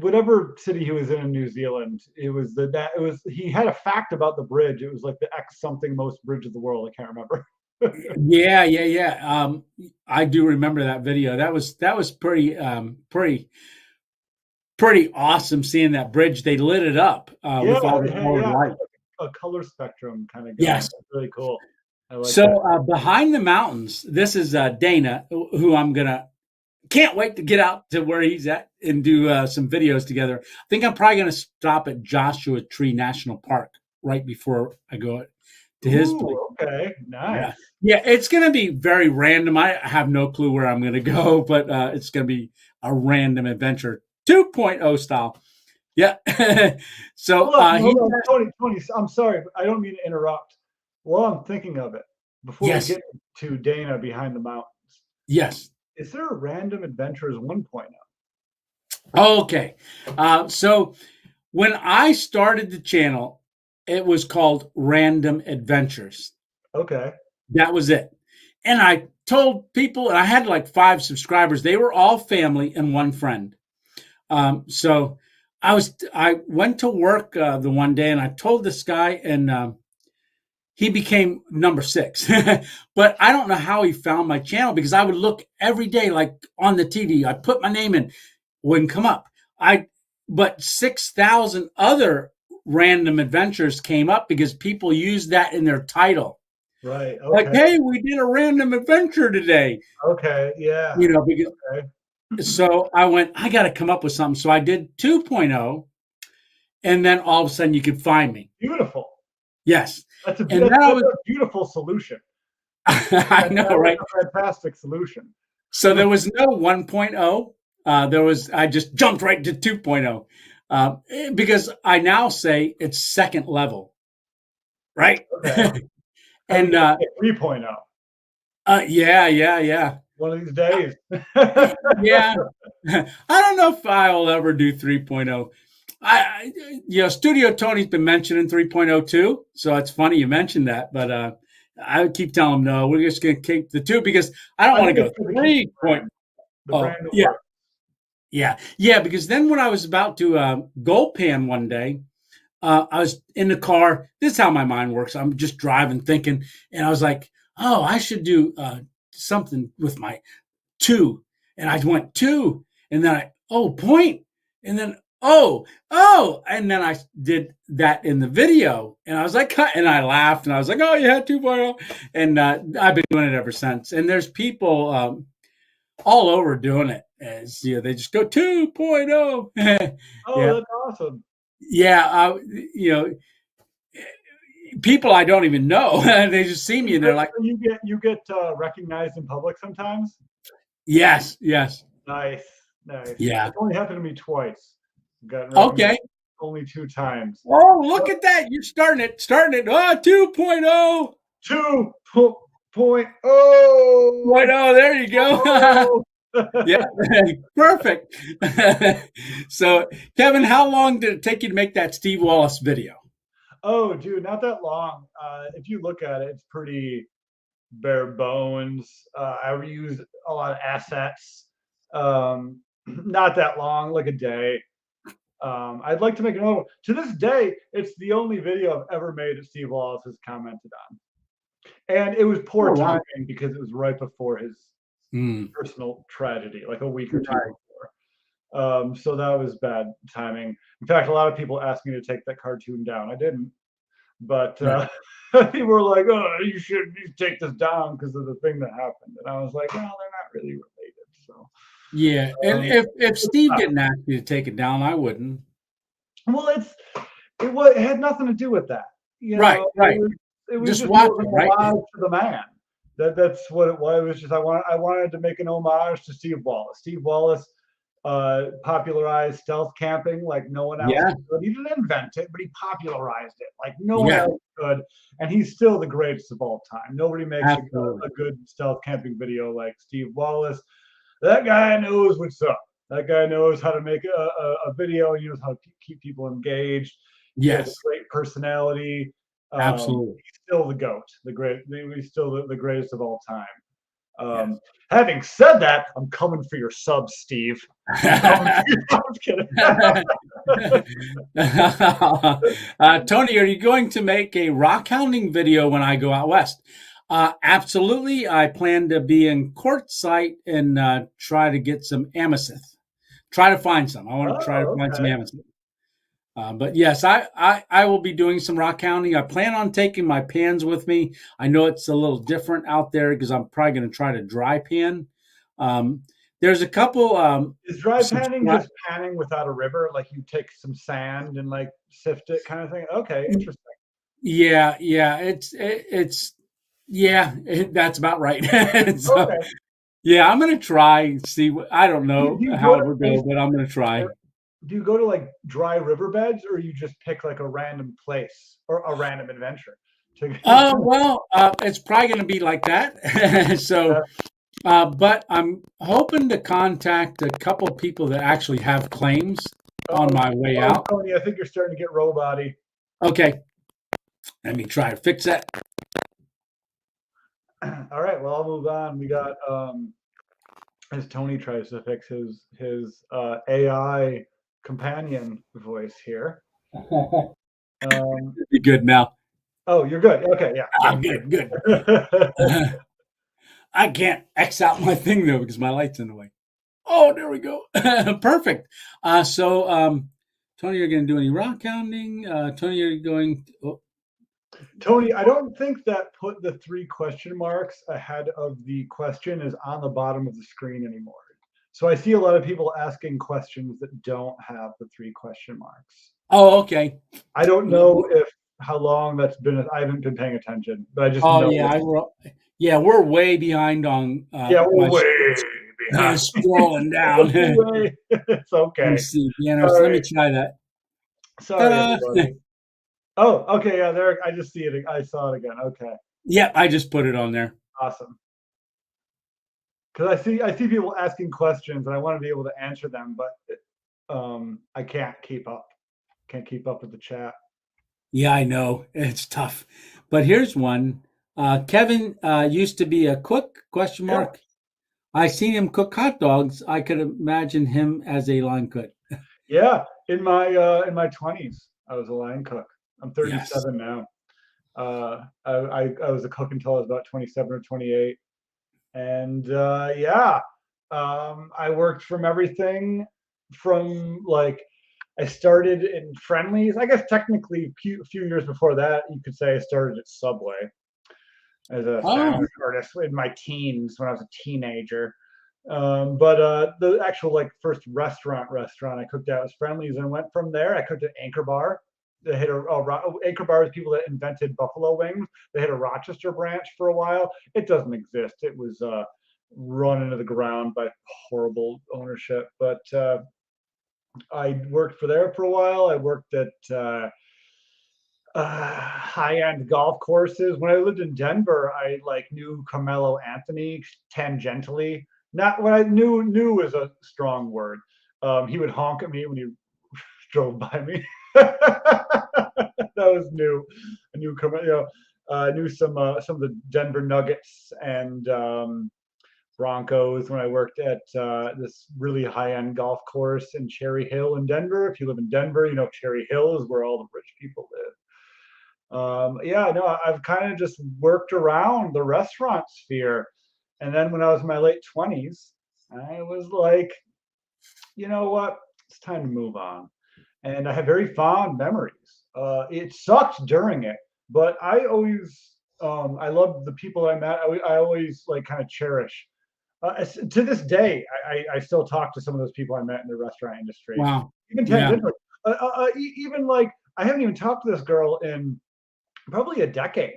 whatever city he was in New Zealand, he had a fact about the bridge. It was like the X something most bridge of the world. I can't remember. Yeah. I do remember that video. That was pretty awesome seeing that bridge. They lit it up with all the colored light. A color spectrum kind of. Yes, that's really cool. I like behind the mountains, this is Dana, who can't wait to get out to where he's at and do some videos together. I think I'm probably going to stop at Joshua Tree National Park right before I go to his place. Okay, nice. Yeah, it's going to be very random. I have no clue where I'm going to go, but it's going to be a random adventure, 2.0 style. Yeah. So Tony, I'm sorry, but I don't mean to interrupt. Well, I'm thinking of it before we get to Dana behind the mountains. Yes. Is there a Random Adventures 1.0? Okay. So when I started the channel, it was called Random Adventures. Okay. That was it. And I told people, and I had like 5 subscribers. They were all family and one friend. So I went to work the one day and I told this guy, and he became number 6. But I don't know how he found my channel, because I would look every day, like on the TV. I put my name in, wouldn't come up. But 6,000 other Random Adventures came up because people used that in their title. Right. Okay. Like, hey, we did a random adventure today. Okay. Yeah. Because so I went, I got to come up with something. So I did 2.0, and then all of a sudden you could find me. Beautiful. Yes. That's a beautiful solution. I know, right? A fantastic solution. So there was no 1.0. I just jumped right to 2.0 because I now say it's second level, right? Okay. Have you And got 3.0? yeah. One of these days. Yeah. I don't know if I'll ever do 3.0. Studio Tony's been mentioning 3.0 too, so it's funny you mentioned that. But I would keep telling him no. We're just going to keep the 2 because I don't I want think to go it's good to keep 3.0. the brand that Yeah, works. yeah. Because then when I was about to gold pan one day, I was in the car. This is how my mind works. I'm just driving, thinking, and I was like, "Oh, I should do something with my 2." And I went 2, and then point, and then and then I did that in the video, and I was like, and I laughed, and I was like, "Oh yeah, 2.0," and I've been doing it ever since. And there's people all over doing it, as they just go 2.0. Oh, Yeah, that's awesome. yeah, people I don't even know. They just see me and they're like, You get recognized in public sometimes. yes, Nice, nice. yeah. It's only happened to me twice. Gotten recognized Okay. only 2 times. Oh, look at that. You're starting it. Oh, 2.0. 2.0. There you go. Yeah, perfect. So, Kevin, how long did it take you to make that Steve Wallace video? Oh, dude, not that long. If you look at it, it's pretty bare bones. I reuse a lot of assets. Not that long, like a day. I'd like to make another one. To this day, it's the only video I've ever made that Steve Wallace has commented on. And it was poor Oh, wow. timing because it was right before his personal tragedy, like a week or two Right. before. So that was bad timing. In fact, a lot of people asked me to take that cartoon down. I didn't, but Right. people were like, "Oh, you should take this down because of the thing that happened." And I was like, "Well, they're not really related." So, Yeah. And um, if Steve didn't ask me to take it down, I wouldn't. well, it had nothing to do with that. You Right, know, right. it was Just just more of watching, an right? homage to the man. That's what it was. It was just I wanted to make an homage to Steve Wallace. Steve Wallace popularized stealth camping like no one else Yeah. could. He didn't invent it, but he popularized it like no one Yeah. else could. And he's still the greatest of all time. Nobody makes Absolutely. a good stealth camping video like Steve Wallace. That guy knows what's up. That guy knows how to make a video. He knows how to keep people engaged. He has a Yes. great personality. Absolutely. He's still the goat, he's still the greatest of all time. Yes. Having said that, I'm coming for your subs, Steve. I'm coming for your, I'm kidding. Tony, are you going to make a rock hounding video when I go out west? Absolutely. I plan to be in quartzite and try to get some amethyst. Try to find some. I want to try to Oh, find some okay. amethyst. But yes, I will be doing some rock hounding. I plan on taking my pans with me. I know it's a little different out there because I'm probably going to try to dry pan. There's a couple. Is dry panning Subscribe. just panning without a river? Like you take some sand and like sift it, kind of thing? Okay, interesting. Yeah, that's about right. So, Okay. yeah, I'm gonna try. See, I don't Do know you how go it to will go, places but I'm gonna try. do you go to like dry riverbeds or you just pick like a random place or a random adventure to Well, it's probably gonna be like that. So, but I'm hoping to contact a couple people that actually have claims on oh, my way oh, out. Tony, I think you're starting to get robot-y. Okay, let me try to fix that. All right, well, I'll move on. We got as Tony tries to fix his AI companion voice here. Be good now. Oh, you're good. Okay, yeah, Good. good. I can't X out my thing though because my light's in the way. Oh, there we go. Perfect. Tony, you're going to do any rock hounding? Tony, you're going. Tony, I don't think that put the 3 question marks ahead of the question is on the bottom of the screen anymore. So I see a lot of people asking questions that don't have the 3 question marks. Oh, okay. I don't know if how long that's been. I haven't been paying attention, but I just Oh, know. yeah. We're way behind on Yeah, my we're way shows. behind. Scrolling down. It's okay. Let me see, banners. Let me Sorry. try that. Sorry, Ta-da! everybody. Oh, okay. Yeah, there. I just see it. I saw it again. Okay. Yeah, I just put it on there. Awesome. Because I see people asking questions and I want to be able to answer them, but I can't keep up. Can't keep up with the chat. Yeah, I know. It's tough. But here's one. Kevin used to be a cook, question Yeah. mark. I seen him cook hot dogs. I could imagine him as a line cook. Yeah. In my 20s, I was a line cook. I'm Yes. 37 now. I was a cook until I was about 27 or 28. And yeah, I worked from everything from like I started in Friendlies. I guess technically a few years before that, you could say I started at Subway as a Oh, sandwich artist in my teens when I was a teenager. But the actual like first restaurant I cooked at was Friendlies, and went from there. I cooked at Anchor Bar. They had Anchor Bar was people that invented buffalo wings. They had a Rochester branch for a while. It doesn't exist. It was run into the ground by horrible ownership. But I worked for there for a while. I worked at high-end golf courses. When I lived in Denver, I like knew Carmelo Anthony tangentially. Not what I knew is a strong word. He would honk at me when he drove by me. That was new. I knew, I knew some of the Denver Nuggets and Broncos when I worked at this really high-end golf course in Cherry Hill in Denver. If you live in Denver, you know Cherry Hill is where all the rich people live. Yeah, no, I've kind of just worked around the restaurant sphere. And then when I was in my late 20s, I was like, you know what? It's time to move on. And I have very fond memories. It sucked during it, but I loved the people I met. I always like kind of cherish. To this day, I still talk to some of those people I met in the restaurant industry, wow. even Yeah. tangentially. Even like I haven't even talked to this girl in probably a decade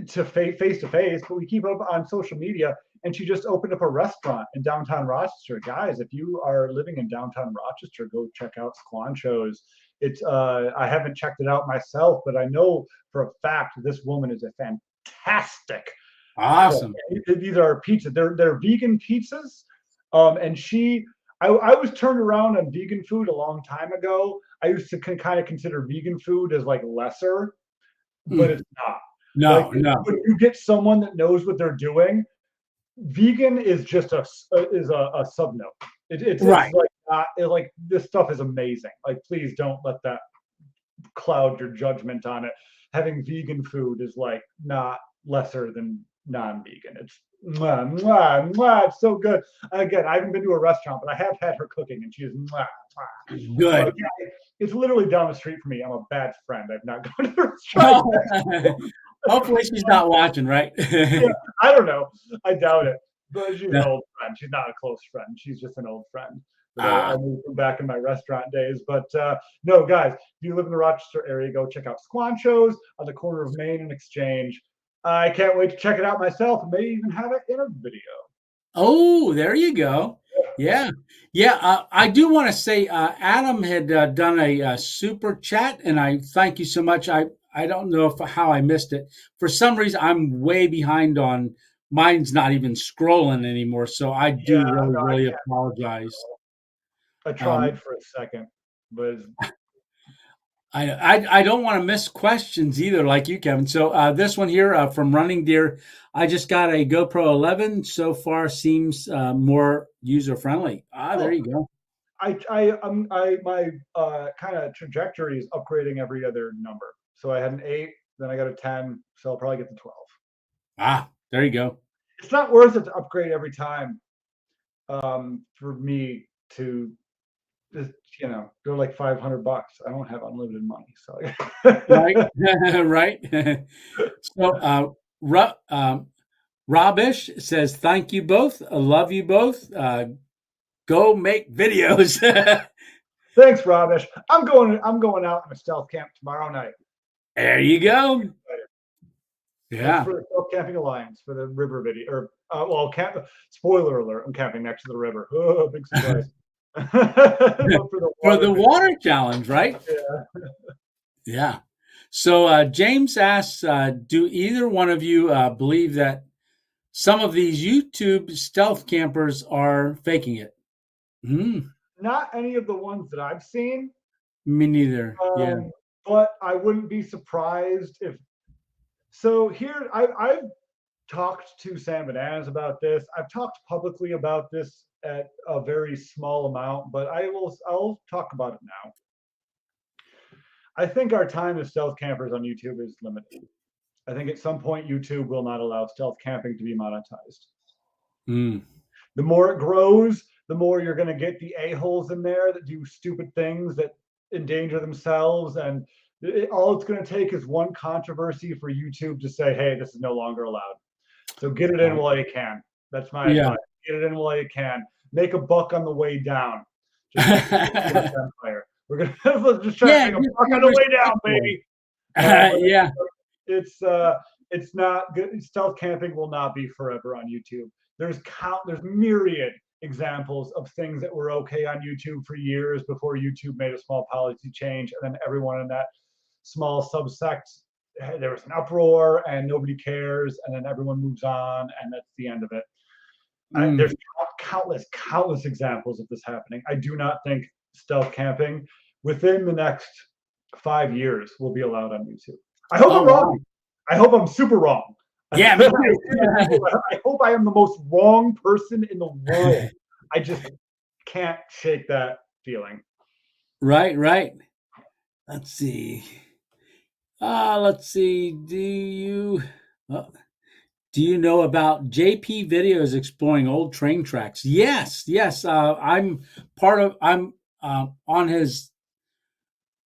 to face to face, but we keep up on social media. And she just opened up a restaurant in downtown Rochester. Guys, if you are living in downtown Rochester, go check out Squancho's. It's I haven't checked it out myself, but I know for a fact this woman is a fantastic cook. Awesome. These are pizzas. They're vegan pizzas. And I was turned around on vegan food a long time ago. I used to kind of consider vegan food as like lesser, but Mm. it's not. Like No, no. when you get someone that knows what they're doing, vegan is just a sub note. It's Right. like not like this stuff is amazing. Like please don't let that cloud your judgment on it. Having vegan food is like not lesser than non-vegan. It's mwah, mwah, mwah, it's so good. Again, I haven't been to a restaurant, but I have had her cooking, and she is mwah, mwah. But Good. yeah, it's literally down the street from me. I'm a bad friend. I've not gone to the restaurant. Hopefully she's not watching, right? Yeah, I don't know. I doubt it. But she's an Yeah. old friend. She's not a close friend. She's just an old friend that I Ah, moved from back in my restaurant days. But no, guys, if you live in the Rochester area, go check out Squancho's on the corner of Main and Exchange. I can't wait to check it out myself and maybe even have it in a video. oh, there you go. Yeah. Yeah. I do want to say Adam had done a, super chat, and I thank you so much. I don't know how I missed it. For some reason, I'm way behind on mine's not even scrolling anymore. So I Yeah, do really, no, I really can't. apologize. I Um, tried for a second, but I don't want to miss questions either, like you, Kevin. So this one here from Running Deer, I just got a GoPro 11. So far, seems more user friendly. Ah, there oh, you go. my kind of trajectory is upgrading every other number. So I had an 8, then I got a 10, so I'll probably get the 12. Ah, there you go. It's not worth it to upgrade every time for me to just they're like $500. I don't have unlimited money, so Right, right. So Robish says, "Thank you both. I love you both. Go make videos." thanks, Ravish. I'm going out on a stealth camp tomorrow night. There you go. That's Yeah. for the Stealth Camping Alliance for the river video or Well, spoiler alert, I'm camping next to the river. Oh, big surprise. But for the For water the video, water challenge, right? yeah. Yeah. So James asks, do either one of you believe that some of these YouTube stealth campers are faking it? Mm, Not any of the ones that I've seen, me neither. Yeah. um, but I wouldn't be surprised if. So here, I've talked to Sam Bananas about this. I've talked publicly about this at a very small amount, but I'll talk about it now. I think our time as stealth campers on YouTube is limited. I think at some point YouTube will not allow stealth camping to be monetized. Mm. The more it grows, the more you're going to get the a-holes in there that do stupid things that endanger themselves. And all it's going to take is one controversy for YouTube to say, hey, this is no longer allowed. So get it in while you can. That's my Yeah. advice. Get it in while you can. Make a buck on the way down. Just like the Empire. We're gonna let's just try to make a buck on the way down, baby. Yeah. It's not good. Stealth camping will not be forever on YouTube. There's myriad examples of things that were okay on YouTube for years before YouTube made a small policy change, and then everyone in that small subsect, there was an uproar and nobody cares, and then everyone moves on, and that's the end of it. There's countless examples of this happening. I do not think stealth camping within the next 5 years will be allowed on YouTube. I hope I'm wrong. Wow. I hope I'm super wrong. Yeah, me too. I hope I am the most wrong person in the world. I just can't shake that feeling. Right. Let's see. Do you know about JP Videos exploring old train tracks? Yes. I'm on his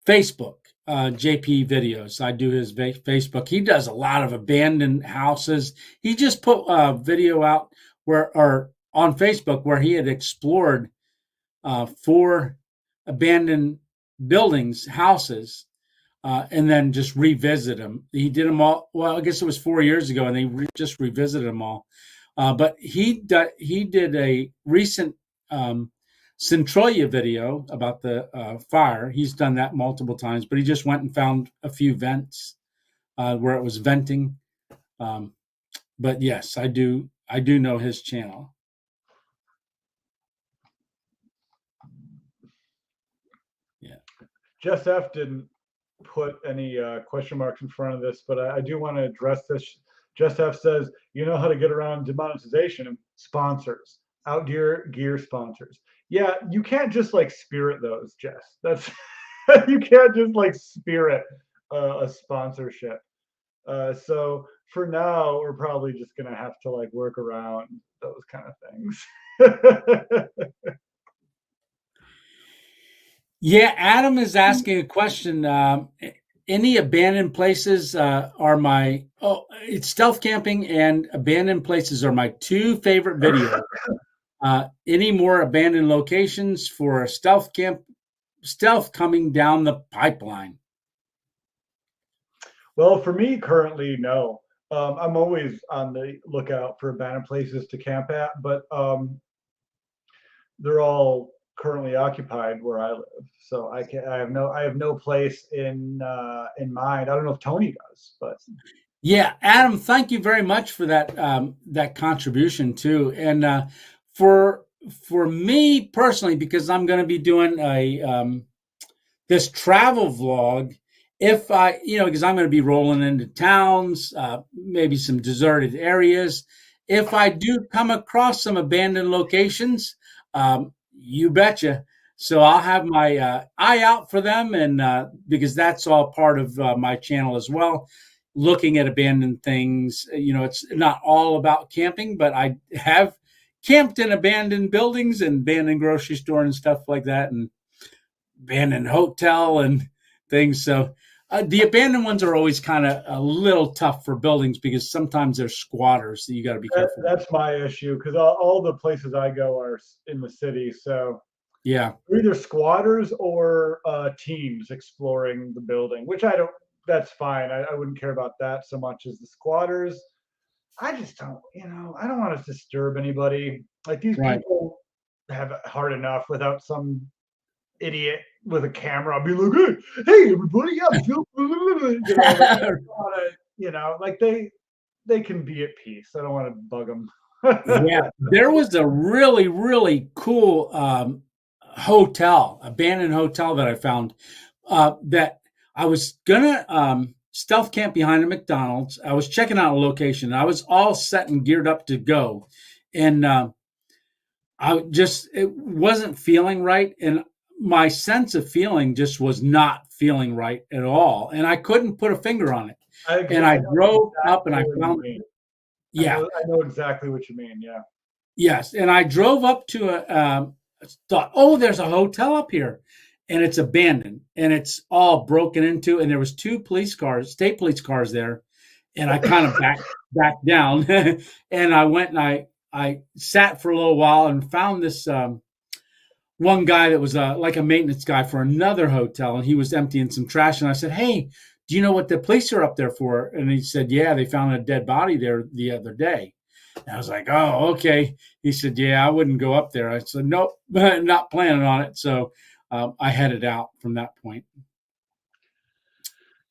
Facebook, JP Videos. I do his Facebook. He does a lot of abandoned houses. He just put a video out on Facebook where he had explored 4 abandoned buildings, houses, and then just revisit them. He did them all. Well, I guess it was 4 years ago, and they just revisited them all. But he did a recent Centralia video about the fire. He's done that multiple times, but he just went and found a few vents where it was venting. But yes, I do know his channel. Yeah. Jess F didn't put any question marks in front of this, but I do want to address this. Jess F says, you know how to get around demonetization? Sponsors, outdoor gear sponsors. Yeah, you can't just like spirit those, Jess. That's you can't just like spirit a sponsorship. So for now, we're probably just gonna have to like work around those kind of things. Yeah, Adam is asking a question. Any abandoned places it's stealth camping and abandoned places are my 2 favorite videos. Any more abandoned locations for a stealth coming down the pipeline? Well, for me currently, no. I'm always on the lookout for abandoned places to camp at, but they're all currently occupied where I live, so I have no place in mind. I don't know if Tony does, but yeah, Adam, thank you very much for that contribution too. And for me personally, because I'm going to be doing this travel vlog, if because I'm going to be rolling into towns, maybe some deserted areas. If I do come across some abandoned locations, you betcha. So I'll have my eye out for them, and because that's all part of my channel as well, looking at abandoned things. It's not all about camping, but I have camped in abandoned buildings and abandoned grocery store and stuff like that, and abandoned hotel and things. So the abandoned ones are always kind of a little tough for buildings because sometimes they're squatters, so you got to be careful. That's my issue, because all the places I go are in the city, so yeah, either squatters or teams exploring the building, which I don't. That's fine. I wouldn't care about that so much as the squatters. I just don't, I don't want to disturb anybody. Like these Right. people have it hard enough without some idiot with a camera being like, hey everybody, I'm Phil. Like they can be at peace. I don't want to bug them. Yeah, there was a really, really cool hotel, abandoned hotel that I found that I was gonna stealth camp behind a McDonald's. I was checking out a location. I was all set and geared up to go, and it wasn't feeling right, and my sense of feeling just was not feeling right at all, and I couldn't put a finger on it. And I I know drove up and exactly I what you found, mean. yeah, I know exactly what you mean. Yeah. yes, and I drove up to thought, oh, there's a hotel up here, and it's abandoned, and it's all broken into, and there was two police cars, state police cars there, and I kind of backed down, and I went and I sat for a little while and found this one guy that was like a maintenance guy for another hotel, and he was emptying some trash, and I said, hey, do you know what the police are up there for? And he said, yeah, they found a dead body there the other day. And I was like, oh, okay. He said, yeah, I wouldn't go up there. I said, nope, not planning on it. So I headed out from that point.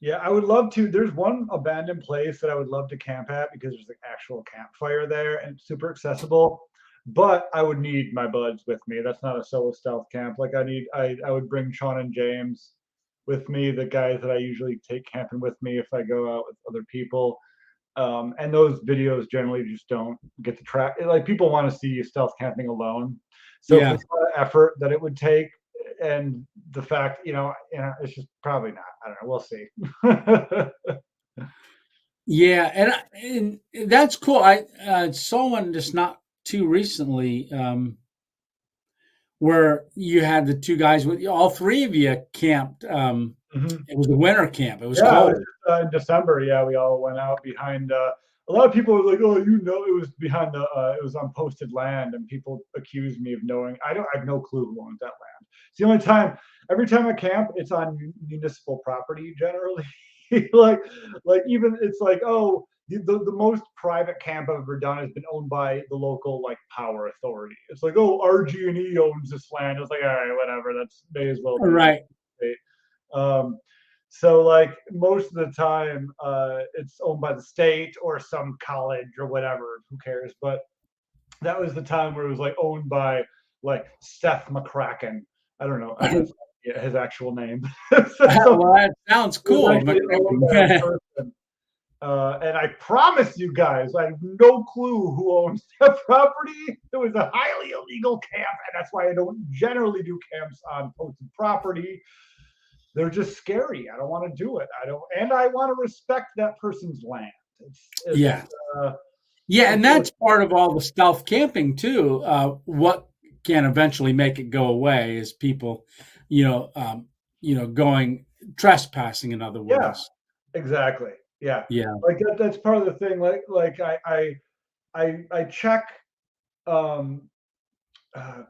Yeah, I would love to. There's one abandoned place that I would love to camp at because there's an actual campfire there and it's super accessible. But I would need my buds with me. That's not a solo stealth camp. Like I would bring Sean and James with me, the guys that I usually take camping with me if I go out with other people. And those videos generally just don't get to track. Like people want to see you stealth camping alone. So for Yeah. the effort that it would take, and the fact, it's just probably not. I don't know. We'll see. Yeah. And that's cool. I saw one just not too recently where you had the two guys with you, all three of you camped. Mhm. It was a winter camp. It was Yeah, it was cold. just, in December. Yeah, we all went out behind. A lot of people were like, "Oh, it was behind the. It was on posted land," and people accused me of knowing. I have no clue who owns that land. It's the only time. Every time I camp, it's on municipal property generally. like, even it's like, oh, the most private camp I've ever done has been owned by the local like power authority. It's like, oh, RG&E owns this land. It's like, all right, whatever. That's may as well be the Right. state. Um, so like most of the time, it's owned by the state or some college or whatever. Who cares? But that was the time where it was like owned by like Seth McCracken. I don't know. That's his actual name. So Well, that sounds it was cool. actually owned by a person. And I promise you guys, I have no clue who owns that property. It was a highly illegal camp, and that's why I don't generally do camps on posted property. They're just scary. I don't want to do it. I don't, and I want to respect that person's land. Yeah. Uh, Yeah, and it's that's part of all the stealth camping too. What can eventually make it go away is people, you know, going trespassing. In other yeah, words, exactly. Yeah, yeah, like that's part of the thing. Like I check. Um, uh,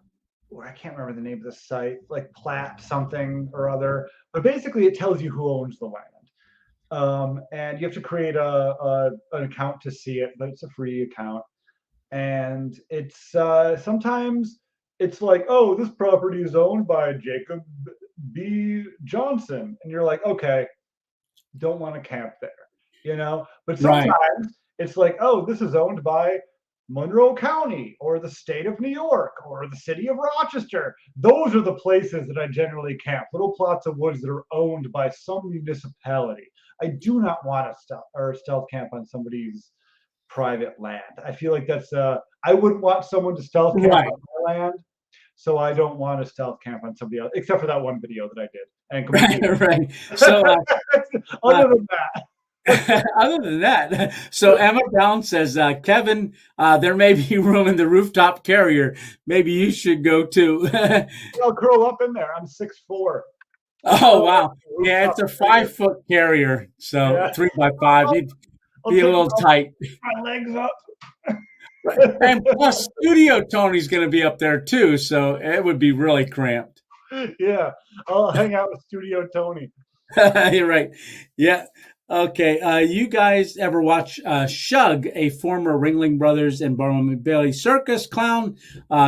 I can't remember the name of the site, like Plat something or other. But basically, it tells you who owns the land. And you have to create an account to see it, but it's a free account. And it's sometimes it's like, oh, this property is owned by Jacob B. Johnson, and you're like, okay, don't want to camp there, But right, sometimes it's like, oh, this is owned by Monroe County or the state of New York or the city of Rochester. Those are the places that I generally camp, little plots of woods that are owned by some municipality. I do not want to stealth camp on somebody's private land. I feel like that's I wouldn't want someone to stealth camp right, on my land, so I don't want to stealth camp on somebody else, except for that one video that I did and completely. right. So, uh, Other than that, other than that, so Emma Brown says, Kevin, there may be room in the rooftop carrier. Maybe you should go too. I'll curl up in there. I'm 6'4". Oh Oh, wow, yeah, rooftop it's a carrier. 5 foot carrier, so Yeah, 3 by 5. You'd I'll be a take little tight. my legs up. Right. And plus, Studio Tony's going to be up there too, so it would be really cramped. Yeah, I'll hang out with Studio Tony. You're right. Yeah. Okay, you guys ever watch Shug, a former Ringling Brothers and Barnum and Bailey circus clown?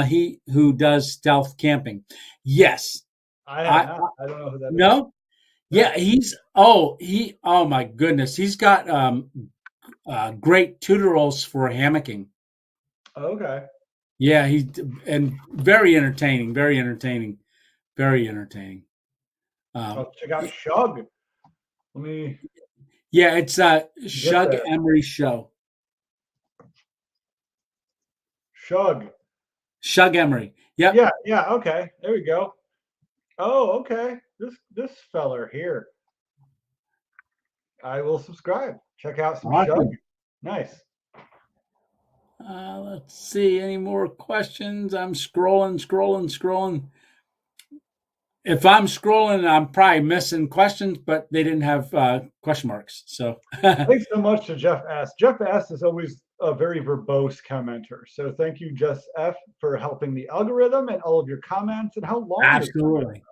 He who does stealth camping. Yes, I have I not. I don't know who that is. no. No. Yeah, oh my goodness, he's got great tutorials for hammocking. Okay. Yeah, he's and very entertaining, very entertaining, very entertaining. Um, I'll check out Shug. Let me yeah, it's get Shug there. Emery Show. Shug. Shug Emery. Yep. Yeah, yeah, okay. There we go. Oh, okay. This feller here. I will subscribe. Check out some Shug. Awesome. Nice. Let's see. Any more questions? I'm scrolling. If I'm scrolling, I'm probably missing questions, but they didn't have question marks. So, Thanks so much to Jeff S. Jeff S is always a very verbose commenter. So thank you, Jeff F, for helping the algorithm and all of your comments and how long your comments. absolutely.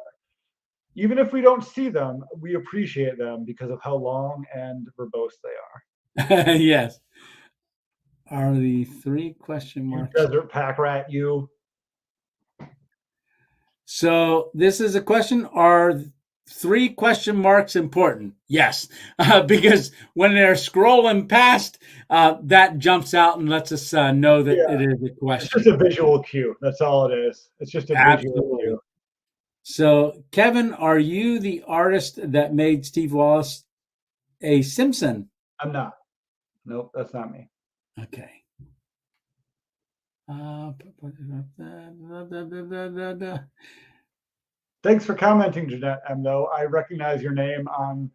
Even if we don't see them, we appreciate them because of how long and verbose they are. Yes. Are the three question You marks? desert pack rat, you. So, this is a question. Are three question marks important? Yes, because when they're scrolling past, that jumps out and lets us know that Yeah, it is a it's question. just a visual cue. That's all it is. It's just a visual Absolutely. cue. So, Kevin, are you the artist that made Steve Wallace a Simpson? I'm not. Nope, that's not me. Okay. Thanks for commenting, Jeanette M. Though I recognize your name on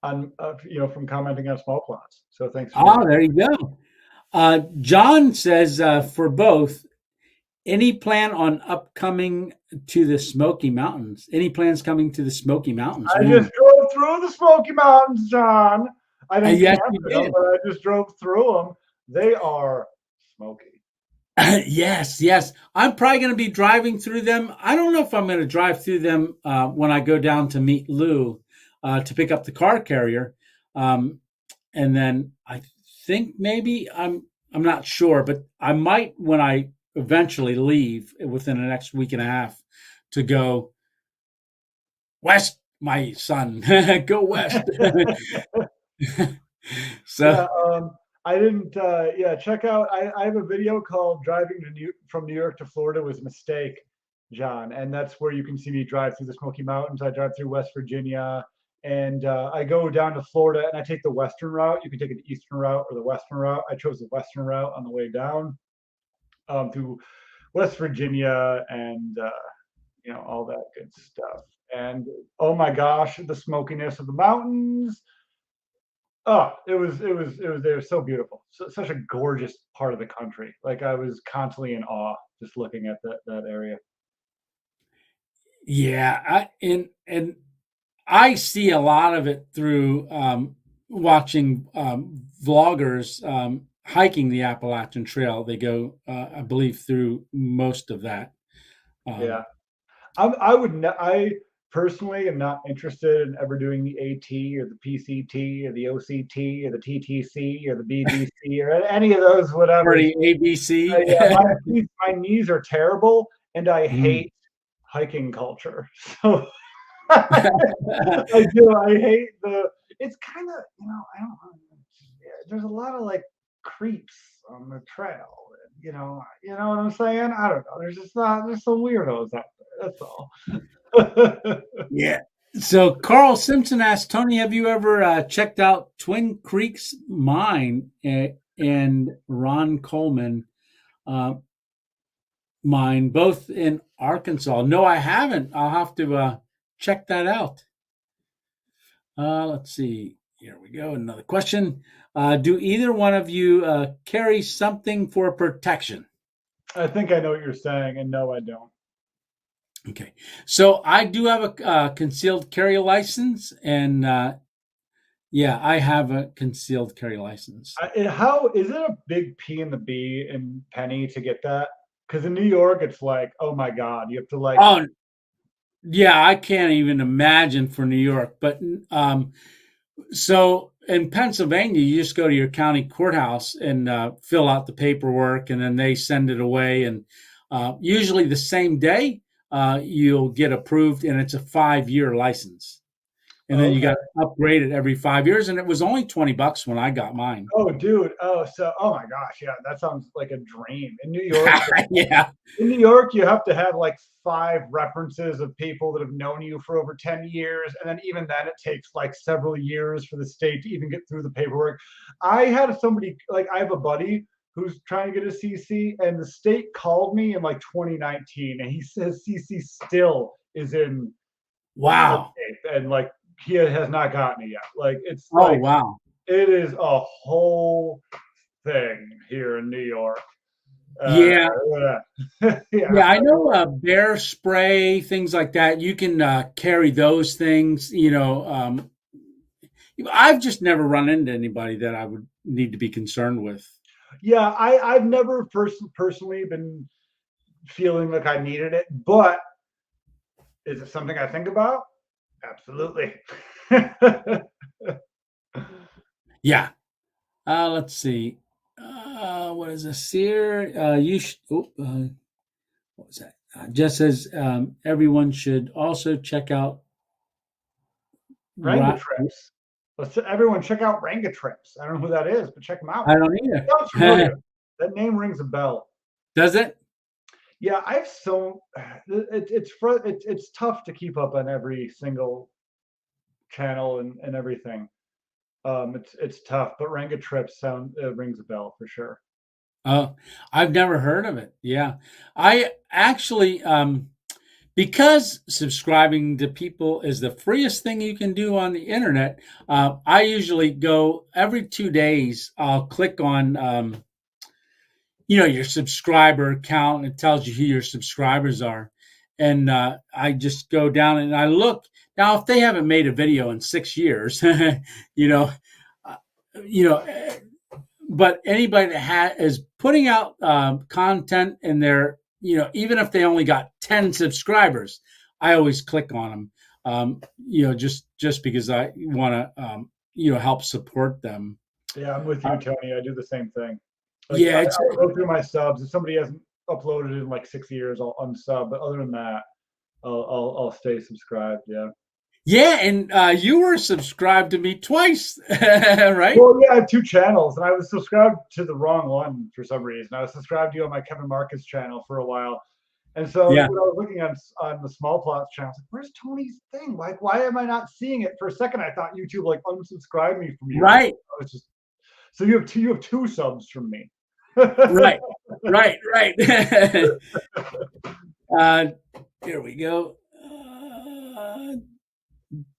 from commenting on small plots. So thanks for Ah, that. there you go. John says for both, any plan on upcoming to the Smoky Mountains? Any plans coming to the Smoky Mountains? I just drove through the Smoky Mountains, John. I didn't Yes, camp you in them, did. but I just drove through them. They are smoky. Yes. I'm probably going to be driving through them. I don't know if I'm going to drive through them when I go down to meet Lou to pick up the car carrier, and then I think maybe I'm not sure, but I might when I eventually leave within the next week and a half to go west. My son, go west. So, Yeah, I didn't. Yeah, check out. I have a video called "Driving from New York to Florida Was a Mistake," John, and that's where you can see me drive through the Smoky Mountains. I drive through West Virginia, and I go down to Florida, and I take the western route. You can take the eastern route or the western route. I chose the western route on the way down through West Virginia and all that good stuff. And oh my gosh, the smokiness of the mountains. Oh, it was so beautiful. Such a gorgeous part of the country. Like I was constantly in awe just looking at that area. yeah, and I see a lot of it through watching vloggers hiking the Appalachian Trail. They go, I believe, through most of that. Yeah. Um, I personally am not interested in ever doing the AT or the PCT or the OCT or the TTC or the BBC or any of those whatevers. Party ABC. Yeah, my knees are terrible and I Mm. hate hiking culture. So I do. I hate the. It's kind of I don't know. Yeah, there's a lot of like creeps on the trail. You know what I'm saying? I don't know. There's some weirdos out there. That's all. Yeah. So Carl Simpson asked Tony, "Have you ever checked out Twin Creeks Mine and Ron Coleman mine, both in Arkansas?" No, I haven't. I'll have to check that out. Let's see. Here we go. Another question. Do either one of you carry something for protection? I think I know what you're saying, and no, I don't. Okay. So I do have a concealed carry license, and yeah, I have a concealed carry license. How is it a big P in the B in Penny to get that? Because in New York, it's like, oh my God, you have to like. Oh, yeah, I can't even imagine for New York, but So in Pennsylvania, you just go to your county courthouse and fill out the paperwork, and then they send it away. And usually the same day, you'll get approved, and it's a 5-year license. And then you Okay. got to upgrade it every 5 years. And it was only $20 when I got mine. Oh, dude. Oh my gosh. Yeah, that sounds like a dream. In New York, Yeah. You have to have like 5 references of people that have known you for over 10 years. And then even then, it takes like several years for the state to even get through the paperwork. I have a buddy who's trying to get a CC, and the state called me in like 2019, and he says CC still is in good Wow. shape, and like he has not gotten it yet. Like it's Oh, like wow. it is a whole thing here in New York. Uh, Yeah. yeah, Yeah. I know bear spray, things like that. You can carry those things. I've just never run into anybody that I would need to be concerned with. yeah. I've never personally been feeling like I needed it, but is it something I think about? Absolutely. Yeah. Let's see. What is this here? What was that? Just says everyone should also check out. Ranga Ra- trips. Everyone check out Ranga trips. I don't know who that is, but check them out. I don't Sounds either. familiar. That name rings a bell. Does it? Yeah, I've so it's tough to keep up on every single channel and everything. It's tough, but Ranga trips sound rings a bell for sure. I've never heard of it. Yeah. I actually, because subscribing to people is the freest thing you can do on the internet, I usually go every 2 days, I'll click on, your subscriber count. And it tells you who your subscribers are. And I just go down and I look. Now, if they haven't made a video in 6 years, you know, uh, you know, but anybody that is putting out content in their, even if they only got 10 subscribers, I always click on them, just because I want to, help support them. Yeah, I'm with you, Tony. I do the same thing. Like Yeah, it's I'll go through my subs. If somebody hasn't uploaded in like 6 years, I'll unsub. But other than that, I'll stay subscribed. Yeah. yeah, and you were subscribed to me twice, right? Well, yeah, I have 2 channels, and I was subscribed to the wrong one for some reason. I was subscribed to you on my Kevin Marcus channel for a while, and so when I Yeah, was looking on the Small Plots channel, I was like, "Where's Tony's thing? Like, why am I not seeing it?" For a second, I thought YouTube like unsubscribed me from you. right, I was just so you have 2 subs from me. right, right. uh, here we go.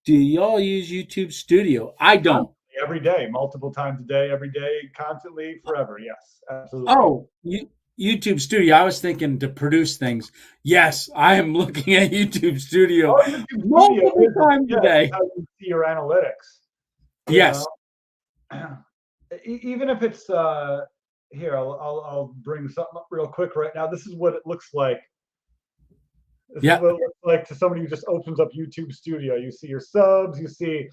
Do y'all use YouTube Studio? I don't. Constantly, every day, multiple times a day, every day, constantly, forever. Yes, absolutely. Oh, YouTube Studio. I was thinking to produce things. Yes, I am looking at YouTube Studio Oh, YouTube Studio multiple is times a yeah, day. how you see your analytics. You know, Yes. even if it's here, I'll bring something up real quick right now. This is what it looks like. This is Yeah. what it looks like to somebody who just opens up YouTube Studio. You see your subs, you see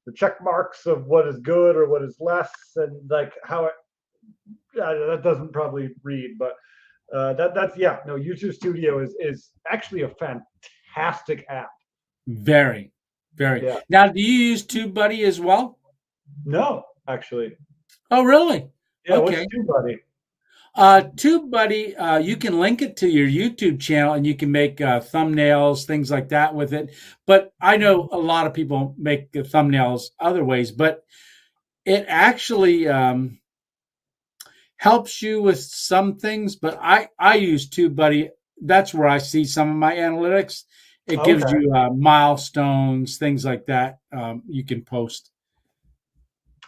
the check marks of what is good or what is less, and like how it. That doesn't probably read, but that's yeah. No, YouTube Studio is actually a fantastic app. Very, very. Yeah. Now, do you use TubeBuddy as well? No, actually. Oh, really? Yeah. What's Okay. TubeBuddy? TubeBuddy, you can link it to your YouTube channel and you can make thumbnails, things like that with it. But I know a lot of people make the thumbnails other ways, but it actually helps you with some things. But I use TubeBuddy. That's where I see some of my analytics. It gives Okay. you milestones, things like that. You can post.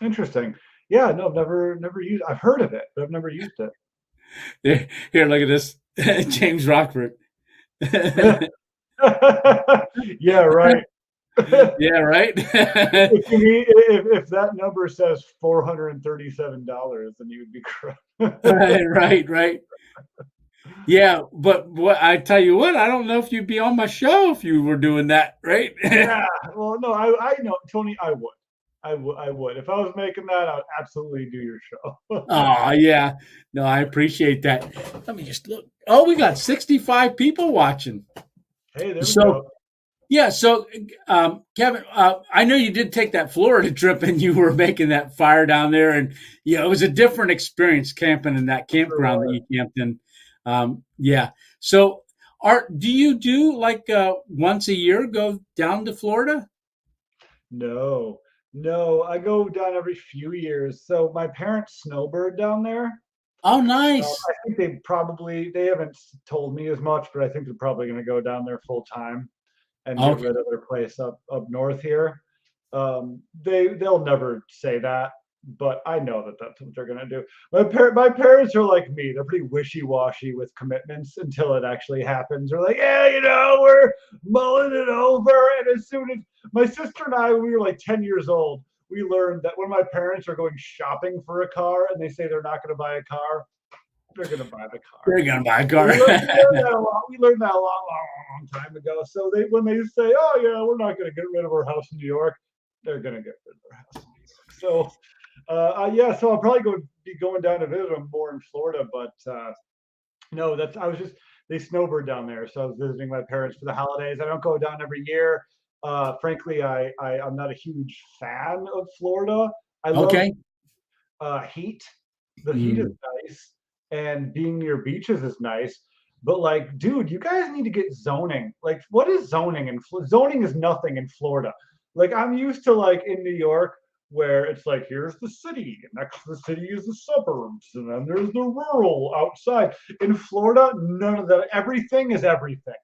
Interesting. Yeah. No, I've never used. I've heard of it, but I've never used it. Here, look at this. James Rockford. Yeah. Right. Yeah, right. If that number says $437, then you would be correct. Right. Yeah, but what I tell you what, I don't know if you'd be on my show if you were doing that, right? Yeah. Well, no, I know, Tony. I would. I would. If I was making that, I would absolutely do your show. Oh, yeah. No, I appreciate that. Let me just look. Oh, we got 65 people watching. Hey, there we So, go. yeah. So, Kevin, I know you did take that Florida trip and you were making that fire down there. And, yeah, it was a different experience camping in that Sure campground that was. you camped in. Yeah. So, do you do like once a year go down to Florida? No, no, I go down every few years. So my parents snowbird down there. Oh, nice. I think they haven't told me as much, but I think they're probably going to go down there full time and get Okay. rid of their place up north here. They'll never say that, but I know that that's what they're gonna do. My parents are like me; they're pretty wishy washy with commitments until it actually happens. They're like, yeah, we're mulling it over. And as soon as my sister and I, when we were like 10 years old, we learned that when my parents are going shopping for a car and they say they're not going to buy a car, they're going to buy the car. They're going to buy a We car. learned that a lot. We learned that a long time ago. So when they say, "Oh yeah, we're not going to get rid of our house in New York," they're going to get rid of their house in New York. So yeah, so I'll probably be going down to visit them more in Florida. But no, that's I was just they snowbird down there, so I was visiting my parents for the holidays. I don't go down every year. Frankly, I'm not a huge fan of Florida. I love Okay. heat. The heat is Mm. nice, and being near beaches is nice. But like, dude, you guys need to get zoning. Like, what is zoning? And zoning is nothing in Florida. Like, I'm used to like in New York where it's like here's the city, and next to the city is the suburbs, and then there's the rural outside. In Florida, none of that. Everything is everything.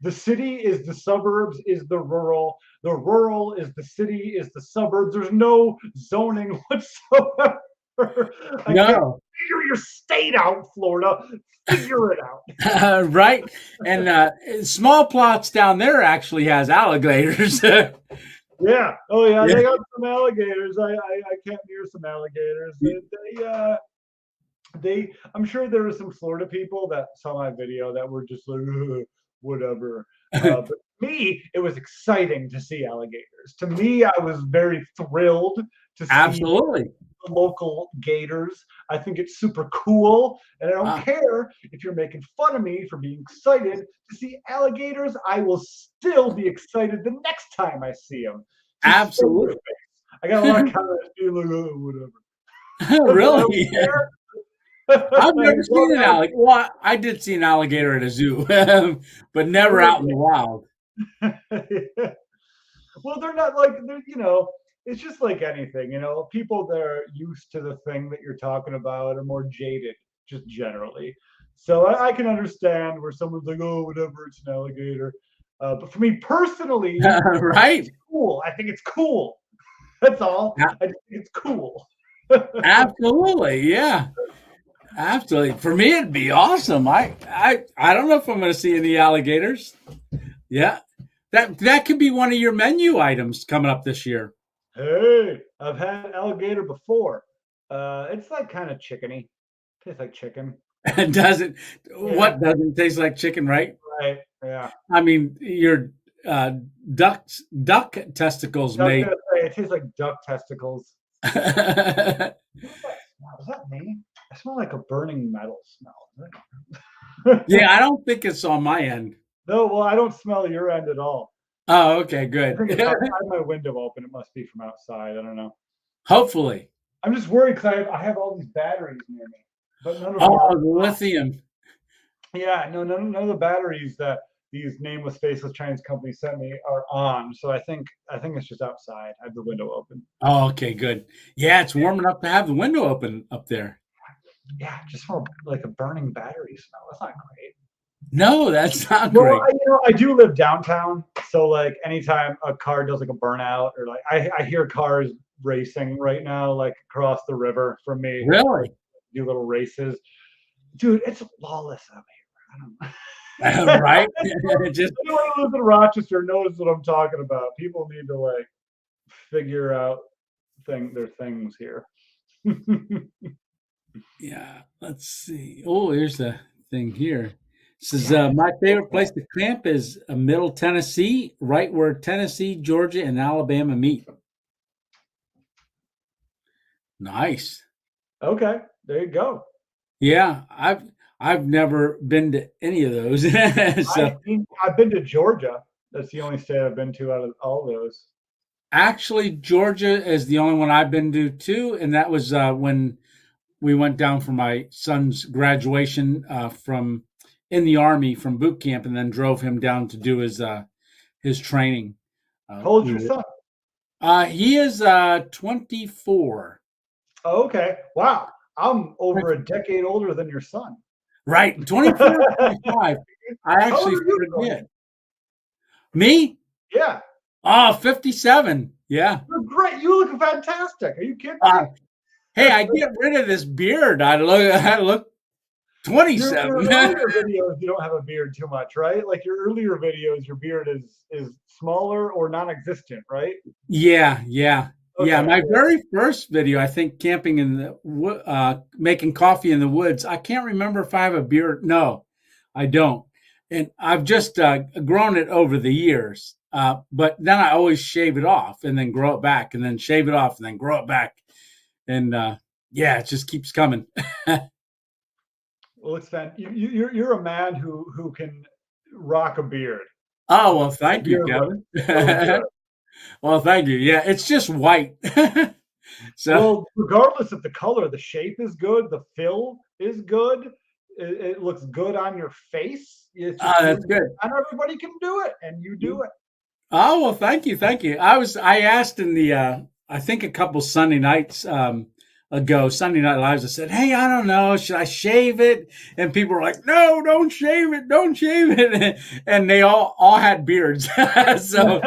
The city is the suburbs, is the rural. The rural is the city, is the suburbs. There's no zoning whatsoever. I can't No. figure your state out, Florida. Figure it out. Right. And small plots down there actually has alligators. Yeah. Oh yeah, Yeah. they got some alligators. I camped near some alligators. They I'm sure there were some Florida people that saw my video that were just like, "Ugh, whatever." But me, it was exciting to see alligators. To me, I was very thrilled to see Absolutely. the local gators. I think it's super cool, and I don't Uh, care if you're making fun of me for being excited to see alligators. I will still be excited the next time I see them to show their absolutely. face. I got a lot of comments being like, "Oh, whatever," but I Really? don't care. I've I never love seen an alligator. Well, I did see an alligator at a zoo, but never out in the wild. alligators. Well, they're not like they're. It's just like anything. People that are used to the thing that you're talking about are more jaded, just generally. So I can understand where someone's like, "Oh, whatever, it's an alligator." But for me personally, Right? it's cool. I think it's cool. That's all. A- I just think it's cool. Absolutely. Yeah. Absolutely. For me, it'd be awesome. I don't know if I'm going to see any alligators. Yeah. That could be one of your menu items coming up this year. Hey, I've had alligator before. It's like kind of chickeny. Tastes like chicken. And doesn't Yeah, what doesn't taste like chicken, right? right. Yeah. I mean, your uh, duck testicles I was may. gonna say it tastes like duck testicles. What is that smell? Is that me? I smell like a burning metal smell. Yeah, I don't think it's on my end. No, well, I don't smell your end at all. Oh, okay, I good. think it's outside my window open. It must be from outside. I don't know. Hopefully. I'm just worried because I have all these batteries near me, but none of them Oh, are. the lithium. Yeah, no, none of the batteries that these nameless, faceless Chinese companies sent me are on. So I think it's just outside. I have the window open. Oh, okay, good. Yeah, it's warm enough to have the window open up there. Yeah, just smell like a burning battery smell. That's not great. No, that's not Well, great. I do live downtown, so like anytime a car does like a burnout or like I hear cars racing right now, like across the river from me, like Really? do little races. Dude, it's lawless out here. I don't know. Right? Just Anyone who lives in Rochester knows what I'm talking about. People need to like figure out their things here. yeah. Let's see. Oh, here's the thing here. It says my favorite place to camp is Middle Tennessee, right where Tennessee, Georgia, and Alabama meet. Nice. Okay, there you go. Yeah, I've never been to any of those. So I've been to Georgia. That's the only state I've been to out of all those. actually, Georgia is the only one I've been to too, and that was when we went down for my son's graduation from in the army from boot camp, and then drove him down to do his training. How old's We your were, son? he is 24. Oh, okay. Wow. I'm over a decade older than your son. Right, 24, 25. I How old actually are you, Tony? forget. Me? Yeah. Oh, 57. Yeah. You're great. You look fantastic. Are you kidding Uh, me? hey, I get rid of this beard. I look Your 27. earlier videos, you don't have a beard too much, right? Like your earlier videos, your beard is smaller or non-existent, right? Yeah, yeah, yeah. Okay. My very first video, I think, camping in the making coffee in the woods. I can't remember if I have a beard. No, I don't. And I've just grown it over the years. But then I always shave it off and then grow it back, and then shave it off and then grow it back. And yeah, it just keeps coming. Well, it's fan. You're a man who can rock a beard. Oh, well, thank you, Beard looks Kevin. so good. Well, thank you. Yeah, it's just white. So, Well, regardless of the color, the shape is good. The fill is good. It looks good on your face. It's just that's good. not everybody can do it, and you do it. Oh, well, thank you. Thank you. I asked in the, I think a couple Sunday nights ago, Sunday Night Lives, I said, hey, I don't know, should I shave it? And people were like, no, don't shave it. Don't shave it. And they all had beards. So,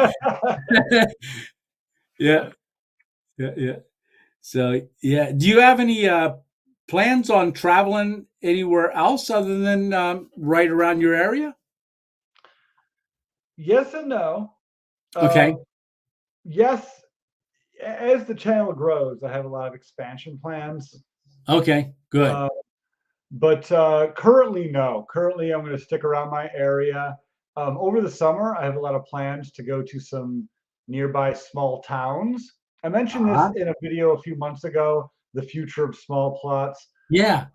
yeah, yeah, yeah. So, yeah. Do you have any plans on traveling anywhere else other than right around your area? Yes and no. Okay. Yes, as the channel grows, I have a lot of expansion plans. Okay. Good. Uh, but currently, no. Currently, I'm going to stick around my area. Over the summer, I have a lot of plans to go to some nearby small towns. I mentioned this Uh-huh. in a video a few months ago, the future of small plots, Yeah.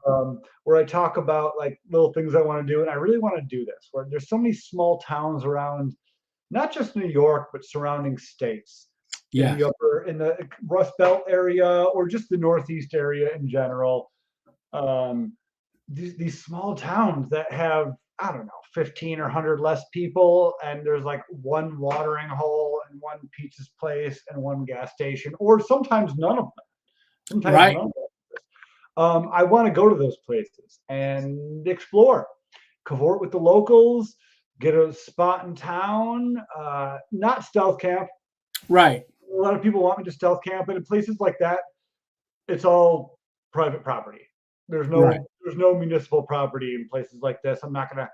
where I talk about like little things I want to do, and I really want to do this. Where there's so many small towns around, not just New York, but surrounding states Yes. in the Rust Belt area or just the Northeast area in general. Um, these small towns that have, I don't know, 15 or 100 less people, and there's like one watering hole and one pizza's place and one gas station, or sometimes none of them. Sometimes Right. none of them. I want to go to those places and explore, cavort with the locals, get a spot in town. Not stealth camp. Right. A lot of people want me to stealth camp, but in places like that, it's all private property. Right. There's no municipal property in places like this. I'm not gonna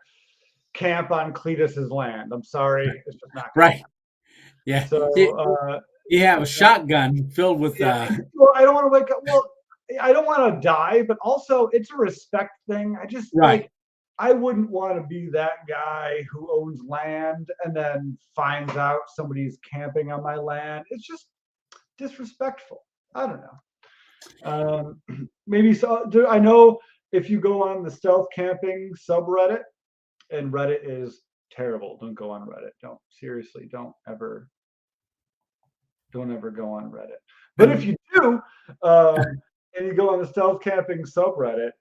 camp on Cletus's land. I'm sorry, it's just not gonna Right. happen. Yeah. So You have a shotgun filled with yeah, well, I don't want to wake up. Well, I don't want to die, but also it's a respect thing. I just right. like I wouldn't want to be that guy who owns land and then finds out somebody's camping on my land. It's just disrespectful. I don't know. Maybe so. I know if you go on the stealth camping subreddit, and Reddit is terrible. Don't go on Reddit. Don't seriously. Don't ever go on Reddit. But if you do, and you go on the stealth camping subreddit,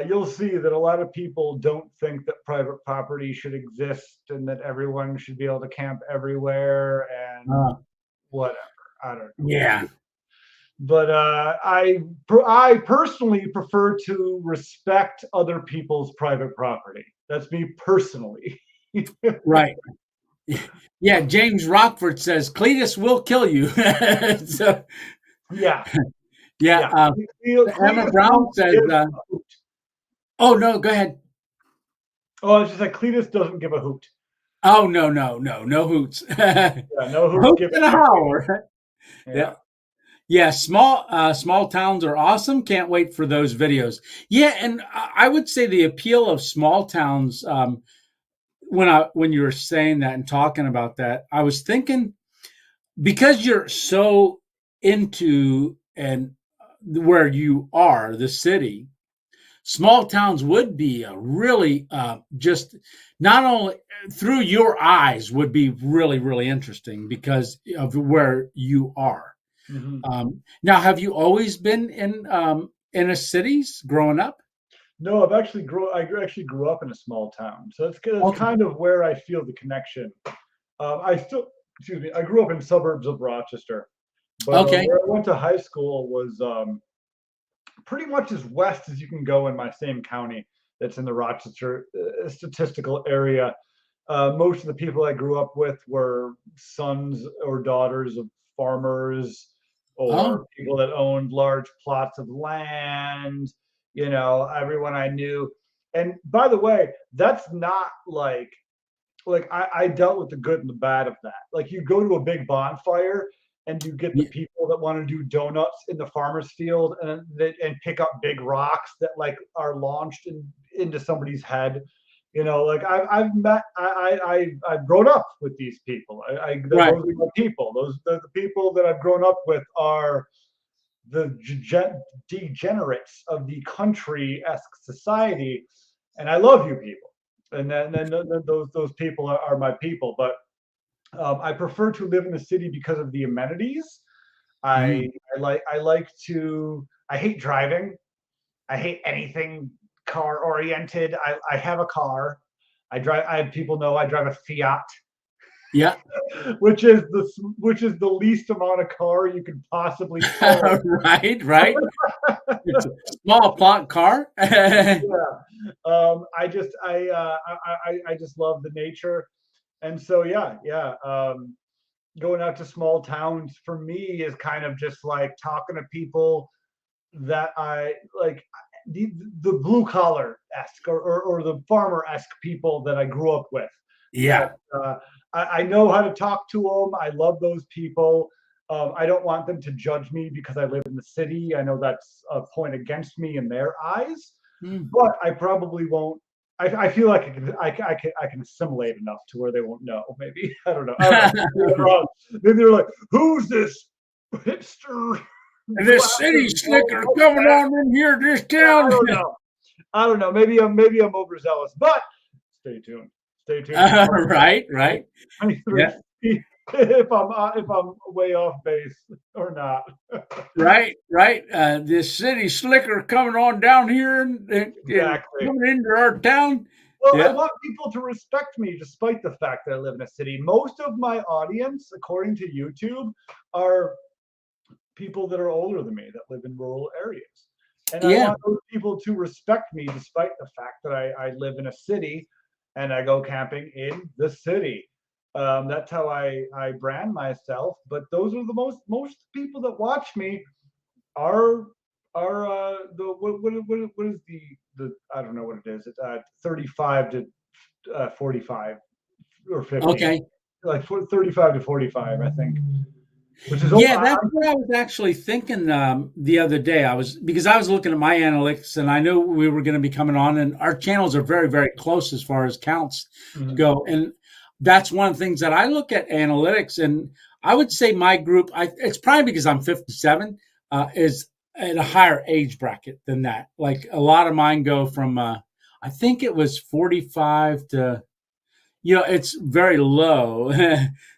you'll see that a lot of people don't think that private property should exist and that everyone should be able to camp everywhere and Uh, whatever. I don't know. yeah. But I personally prefer to respect other people's private property. That's me personally. Right. Yeah. James Rockford says Cletus will kill you. So, Yeah, yeah. yeah. Emma Cletus Brown don't says, give a hoot. oh, no, go ahead. Oh, it's just like Cletus doesn't give a hoot. Oh, no, no, no, no hoots. Yeah, no hoots Hoots given and a to Cletus. holler. Yeah. Yeah. Yeah, small towns are awesome. Can't wait for those videos. Yeah, and I would say the appeal of small towns. When you were saying that and talking about that, I was thinking because you're so into and where you are, the city, small towns would be a really just not only through your eyes would be really, really interesting because of where you are. Mhm. Now, have you always been in a cities growing up? No, I actually grew up in a small town, so that's Okay. kind of where I feel the connection. I still, excuse me, I grew up in suburbs of Rochester, but Okay. where I went to high school was pretty much as west as you can go in my same county. That's in the Rochester statistical area. Most of the people I grew up with were sons or daughters of farmers Oh, or people that owned large plots of land. You know, everyone I knew. And by the way, that's not like I dealt with the good and the bad of that. Like you go to a big bonfire and you get the yeah, people that want to do donuts in the farmer's field and pick up big rocks that like are launched into somebody's head. You know, like I've met I've grown up with these people. Those right. are my people. Those the people that I've grown up with are the degenerates of the country-esque society, and I love you people. And then those people are my people. But I prefer to live in the city because of the amenities. Mm. I like to. I hate driving. I hate anything car oriented. I have a car. I drive. I people know I drive a Fiat, Yeah. which is the least amount of car you could possibly own. Right, right. It's a small plot car. Yeah. I just love the nature, and so yeah, yeah. Going out to small towns for me is kind of just like talking to people that I like the blue collar esque or the farmer esque people that I grew up with. That Yeah. I know how to talk to them. I love those people. I don't want them to judge me because I live in the city. I know that's a point against me in their eyes, Mm. but I probably won't. I feel like I can assimilate enough to where they won't know. Maybe I don't know. I don't know. Maybe they're wrong. Maybe they're like, "Who's this hipster This city glasses slicker old coming man?" on in here, this Yeah, I town. don't know. I don't know. Maybe I'm overzealous, but stay tuned. Stay tuned for part Right, right. 23 Yeah, if I'm way off base or not. right, right. This city slicker coming on down here and Exactly. coming into our town. Well, I Yeah, want people to respect me despite the fact that I live in a city. Most of my audience, according to YouTube, are people that are older than me that live in rural areas. And I yeah. want those people to respect me despite the fact that I live in a city and I go camping in the city. That's how I brand myself. But those are the most people that watch me are the what is the I don't know what it is. It's 35 to 45 or 50, Okay. like 35 to 45, I think, which is Yeah, that's what I was actually thinking the other day. Because I was looking at my analytics and I knew we were going to be coming on, and our channels are very, very close as far as counts Mhm. go. And that's one of the things that I look at analytics, and I would say my group, it's probably because I'm 57, is at a higher age bracket than that. Like a lot of mine go from, I think it was 45 to it's very low,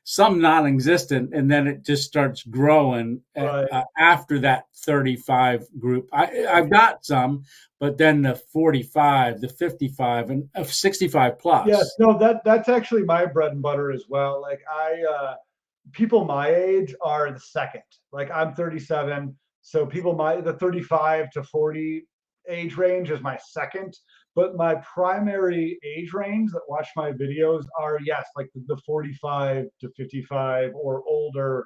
some non-existent, and then it just starts growing Right. after that 35 group. I've got some, but then the 45, the 55, and 65 Yes, plus. no, that's actually my bread and butter as well. Like people my age are the second. Like I'm 37, so people my the 35 to 40 age range is my second. But my primary age range that watch my videos are yes, like the 45 to 55 or older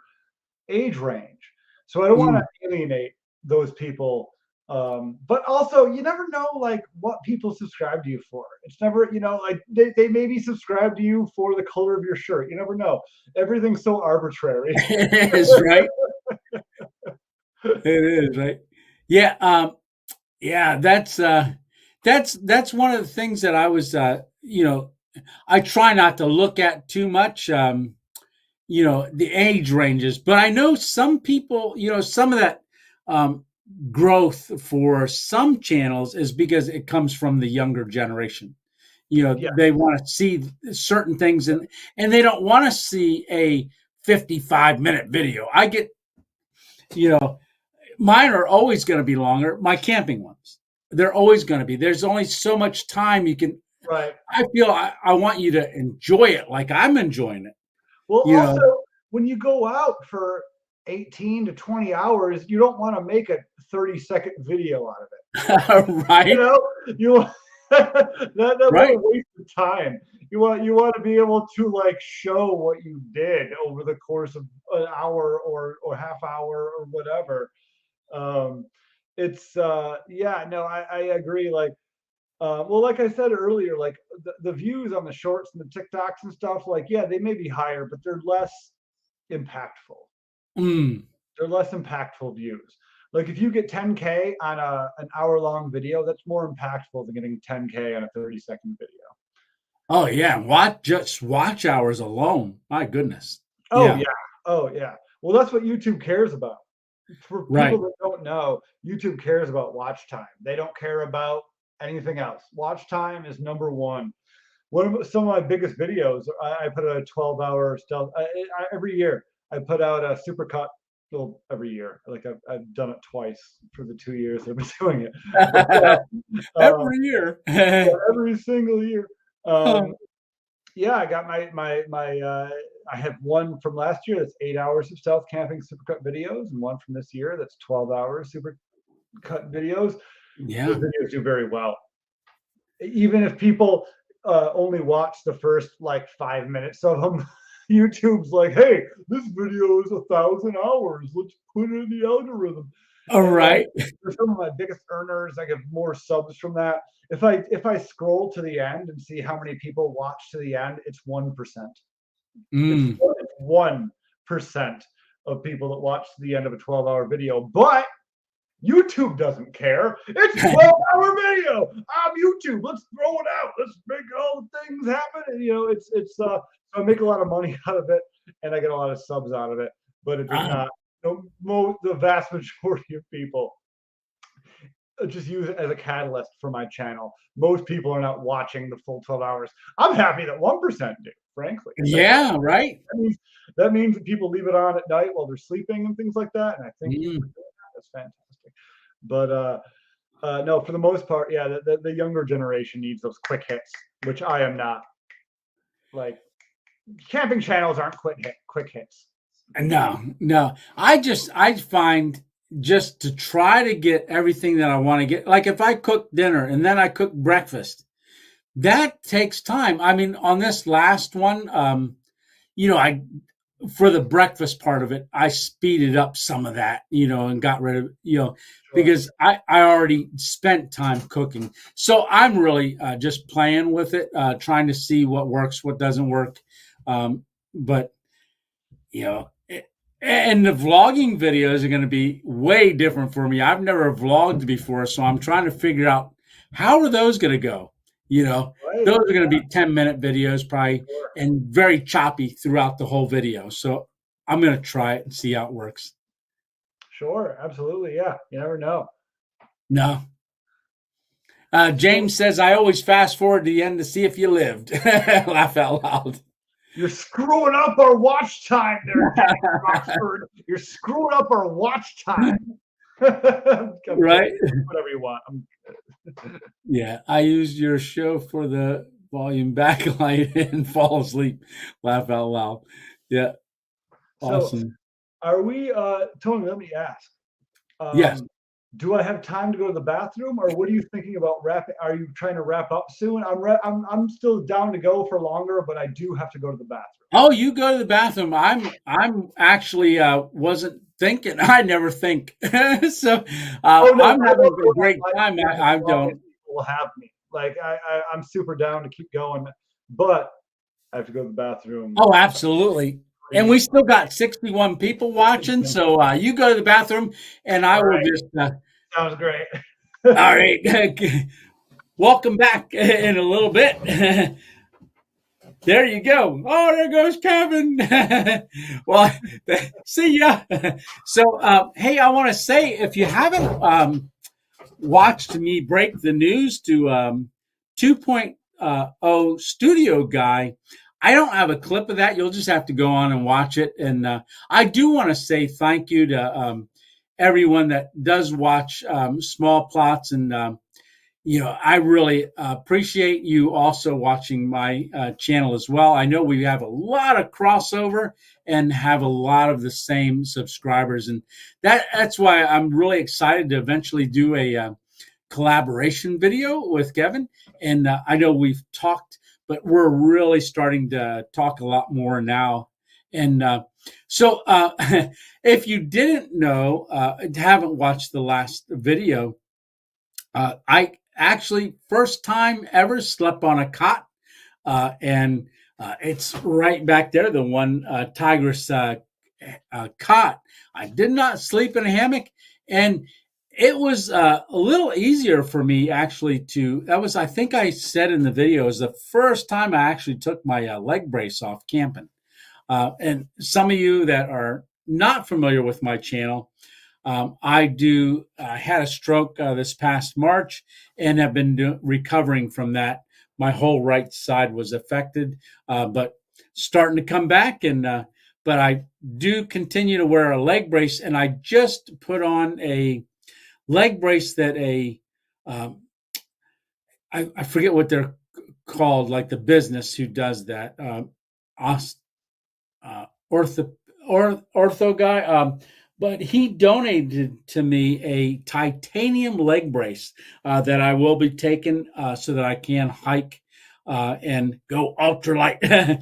age range. So I don't want Mm. to alienate those people. But also, you never know like what people subscribe to you for. It's never, like they maybe subscribe to you for the color of your shirt. You never know. Everything's so arbitrary. It is right. It is right. Yeah. Yeah. That's one of the things that I was, I try not to look at too much. The age ranges, but I know some people, some of that growth for some channels is because it comes from the younger generation. Yeah. They want to see certain things, and they don't want to see a 55-minute video. I get, mine are always going to be longer. My camping ones, they're always going to be. There's only so much time you can. Right. I feel I want you to enjoy it like I'm enjoying it. Well, also, when you go out for 18 to 20 hours, you don't want to make a 30-second video out of it. Right. You that Right. what a waste of time. You want to be able to like show what you did over the course of an hour or half hour or whatever. It's yeah, no, I agree. Like, well, like I said earlier, like the views on the shorts and the TikToks and stuff, like, yeah, they may be higher, but they're less impactful. They're less impactful views. Like if you get 10K on an hour-long video, that's more impactful than getting 10K on a 30-second video. Oh yeah, just watch hours alone. My goodness. Oh yeah. Oh yeah. Well, that's what YouTube cares about. For Right. people that don't know, YouTube cares about watch time. They don't care about anything else. Watch time is number one. Some of my biggest videos, I put out a 12-hour stealth every year. I put out a supercut. Well, every year. Like I've done it twice for the 2 years I've been doing it. But, every year. every single year. Yeah, I got my I have one from last year that's 8 hours of stealth camping supercut videos, and one from this year that's 12 hours supercut videos. Yeah. Those videos do very well. Even if people only watch the first like 5 minutes of them, YouTube's like, hey, this video is 1,000 hours. Let's put it in the algorithm. All right. For some of my biggest earners, I get more subs from that. If I scroll to the end and see how many people watch to the end, it's 1%. It's 1% of people that watch to the end of a 12-hour video. But YouTube doesn't care. It's a 12-hour video. I'm YouTube. Let's throw it out. Let's make all the things happen. And, it's so I make a lot of money out of it, and I get a lot of subs out of it. But it does not. The vast majority of people just use it as a catalyst for my channel. Most people are not watching the full 12 hours. I'm happy that 1% do, frankly. Yeah, right. That means that people leave it on at night while they're sleeping and things like that. And I think that's fantastic. But no, for the most part, yeah, the younger generation needs those quick hits, which I am not. Like, camping channels aren't quick hits. No. I find just to try to get everything that I want to get, like if I cook dinner and then I cook breakfast, that takes time. I mean, on this last one, for the breakfast part of it, I speeded up some of that, and got rid of, Sure. because I already spent time cooking. So I'm really just playing with it, trying to see what works, what doesn't work. But, and the vlogging videos are going to be way different for me. I've never vlogged before, so I'm trying to figure out how are those going to go. Right. Those are going to be 10-minute videos probably, and very choppy throughout the whole video. So I'm going to try it and see how it works. Sure, absolutely, yeah. You never know. No. James says, I always fast forward to the end to see if you lived. Laugh out loud. You're screwing up our watch time there, Oxford. You're screwing up our watch time. Right? Whatever you want. Yeah, I used your show for the volume backlight and fall asleep. Laugh out loud. Yeah. Awesome. So, are we, Tony, let me ask. Yes. Do I have time to go to the bathroom, or what are you thinking about wrapping? Are you trying to wrap up soon? I'm still down to go for longer, but I do have to go to the bathroom. Oh, you go to the bathroom. I'm actually wasn't thinking. I never think. So I'm having a great time. I don't. Will have me. Like I'm super down to keep going, but I have to go to the bathroom. Oh, absolutely. And we still got 61 people watching, so you go to the bathroom, and I will just. Sounds great. All right. Welcome back in a little bit. There you go. Oh, there goes Kevin. Well, see ya. So, hey, I want to say if you haven't watched me break the news to 2.0 Studio Guy, I don't have a clip of that. You'll just have to go on and watch it. And I do want to say thank you to everyone that does watch Small Plots and I really appreciate you also watching my channel as well. I know we have a lot of crossover and have a lot of the same subscribers, and that's why I'm really excited to eventually do a collaboration video with Kevin. And I know we've talked, but we're really starting to talk a lot more now. And so, if you didn't know, haven't watched the last video, I actually first time ever slept on a cot, and it's right back there, the one tigress cot. I did not sleep in a hammock, and it was a little easier for me actually to. That was, I think I said in the video, is the first time I actually took my leg brace off camping. And some of you that are not familiar with my channel, I had a stroke this past March and have been recovering from that. My whole right side was affected, but starting to come back. But I do continue to wear a leg brace, and I just put on a leg brace that I forget what they're called, like the business who does that, ortho ortho guy. But he donated to me a titanium leg brace that I will be taking so that I can hike and go ultralight.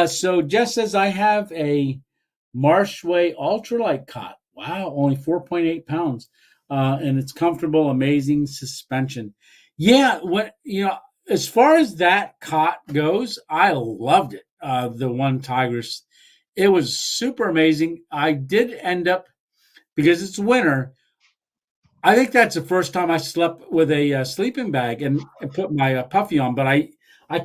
So just as I have a Marshway ultralight cot, wow, only 4.8 pounds, and it's comfortable, amazing suspension. Yeah, as far as that cot goes, I loved it. The one Tigris, it was super amazing. I did end up, because it's winter, I think that's the first time I slept with a sleeping bag and put my puffy on. But I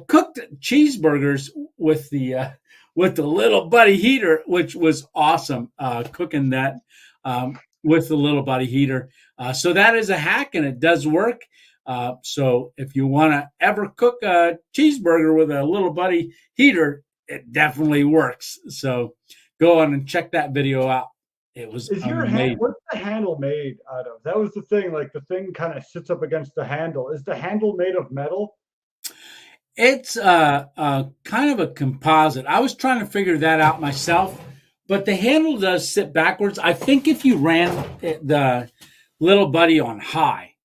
cooked cheeseburgers with the little buddy heater, which was awesome. Cooking that with the little buddy heater, so that is a hack and it does work. So if you want to ever cook a cheeseburger with a little buddy heater, it definitely works. So go on and check that video out. It was amazing. What's the handle made out of? That was the thing. Like the thing kind of sits up against the handle. Is the handle made of metal? It's kind of a composite. I was trying to figure that out myself, but the handle does sit backwards. I think if you ran the little buddy on high,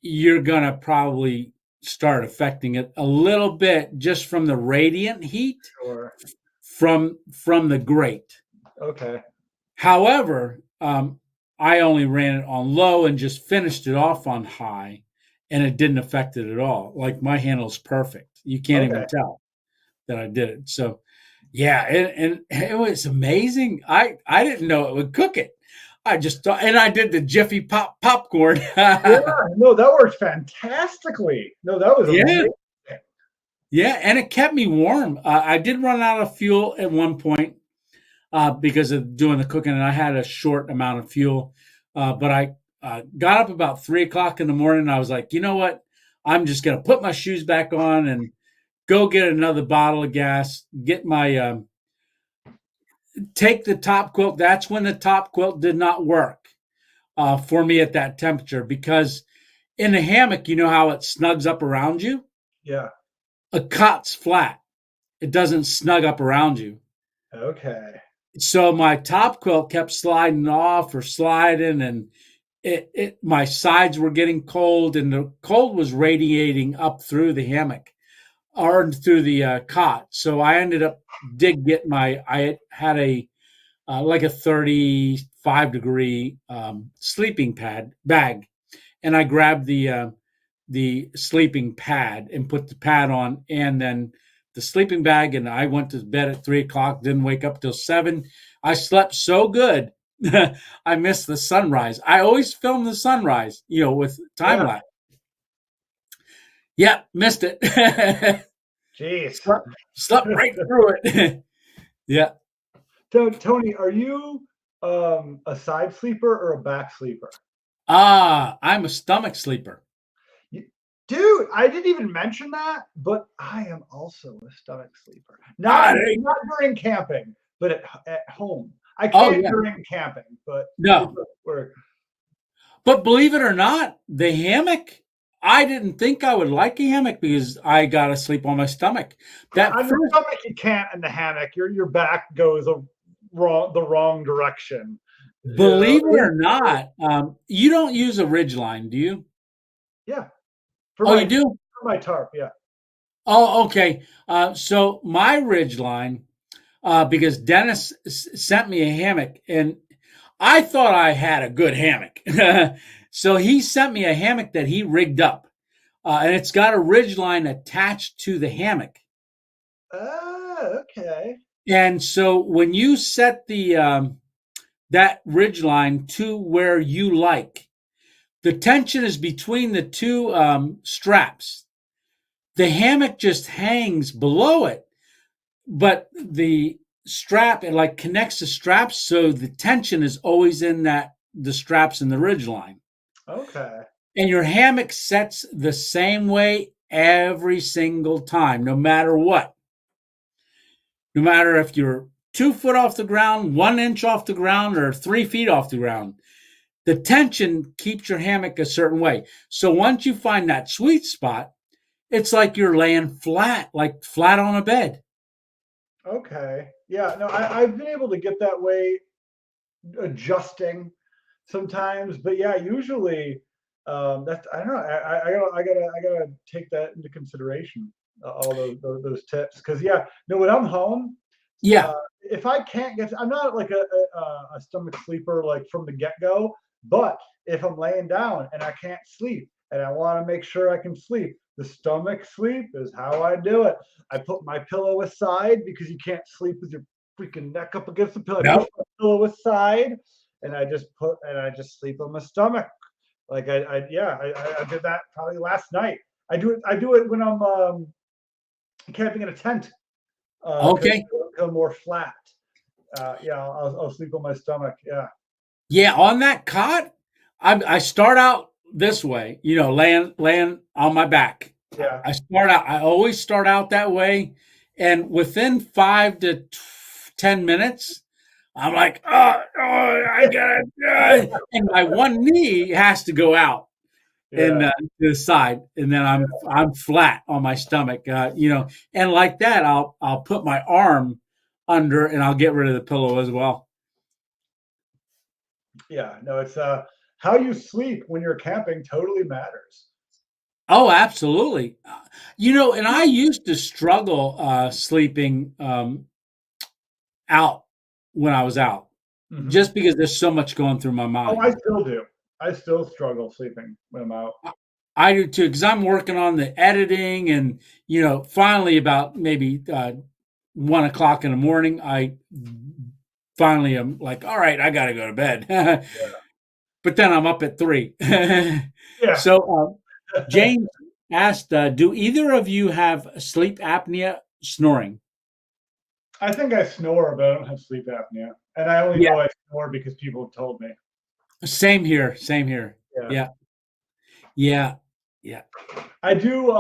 you're gonna probably start affecting it a little bit just from the radiant heat. Sure. From the grate. Okay. However, I only ran it on low and just finished it off on high, and it didn't affect it at all. Like my handle's perfect. You can't even tell that I did it. So, yeah, and it was amazing. I didn't know it would cook it. I just thought, and I did the Jiffy popcorn. Yeah, no, that worked fantastically. No, that was amazing. Yeah, and it kept me warm. I did run out of fuel at one point because of doing the cooking, and I had a short amount of fuel. But I got up about 3 o'clock in the morning. And I was like, you know what? I'm just going to put my shoes back on and go get another bottle of gas, get my take the top quilt. That's when the top quilt did not work for me at that temperature, because in the hammock, you know how it snugs up around you? Yeah. A cot's flat. It doesn't snug up around you. Okay. So my top quilt kept sliding off or sliding, and my sides were getting cold, and the cold was radiating up through the hammock or through the cot. So I ended up I had a like a 35-degree sleeping bag, and I grabbed the sleeping pad and put the pad on, and then the sleeping bag, and I went to bed at 3 o'clock, didn't wake up till 7. I slept so good. I missed the sunrise. I always film the sunrise, with time lapse. Yeah, missed it. Jeez. Slept right through it. Yeah. So, Tony, are you a side sleeper or a back sleeper? I'm a stomach sleeper. You- Dude, I didn't even mention that, but I am also a stomach sleeper. Ah, Not during camping, but at home. I oh can't yeah. during camping, but it No. does work. But believe it or not, the hammock, I didn't think I would like a hammock because I got to sleep on my stomach. Yeah, That on the first, stomach you can't, in the hammock your back goes the wrong direction. You believe it know? or not, you don't use a ridge line, do you? Yeah, Oh, you do? for my tarp. Yeah. Oh, okay. So my ridge line, because Dennis sent me a hammock and I thought I had a good hammock. So he sent me a hammock that he rigged up, and it's got a ridge line attached to the hammock. Okay. And so when you set the that ridge line to where you like, the tension is between the two straps. The hammock just hangs below it, but the strap it like connects the straps, so the tension is always in that the straps in the ridge line. Okay. And your hammock sets the same way every single time, no matter what. No matter if you're 2 foot off the ground, 1 inch off the ground, or 3 feet off the ground, the tension keeps your hammock a certain way. So once you find that sweet spot, it's like you're laying flat, like flat on a bed. Okay. Yeah. No, I've been able to get that way, adjusting sometimes, but yeah, usually that's I don't know. I gotta take that into consideration. All those tips, because yeah, no, when I'm home, Yeah. uh, if I can't get, I'm not like a stomach sleeper like from the get go, but if I'm laying down and I can't sleep and I want to make sure I can sleep, the stomach sleep is how I do it. I put my pillow aside because you can't sleep with your freaking neck up against the pillow. I push No. my pillow aside and I just sleep on my stomach. Like I did that probably last night. I do it when I'm camping in a tent, because Okay. I'm more flat. Yeah, I'll sleep on my stomach. Yeah. Yeah. On that cot, I start out this way, laying on my back. Yeah. I always start out that way. And within 5 to 10 minutes, I'm like, I gotta, and my one knee has to go out and Yeah. to the side, and then I'm flat on my stomach, and like that, I'll put my arm under, and I'll get rid of the pillow as well. Yeah. No, it's how you sleep when you're camping totally matters. Oh, absolutely. And I used to struggle sleeping out when I was out, Hmm. just because there's so much going through my Oh, I mind. still do. I still struggle sleeping when I'm out. I do too, because I'm working on the editing, and finally about maybe 1 o'clock in the morning, I finally am like, all right, I got to go to bed. But then I'm up at 3. Yeah. So James asked, do either of you have sleep apnea, snoring? I think I snore, but I don't have sleep apnea, and I only Yeah, know I snore because people have told me. same here. Same here. Yeah. Yeah, yeah, yeah. I do.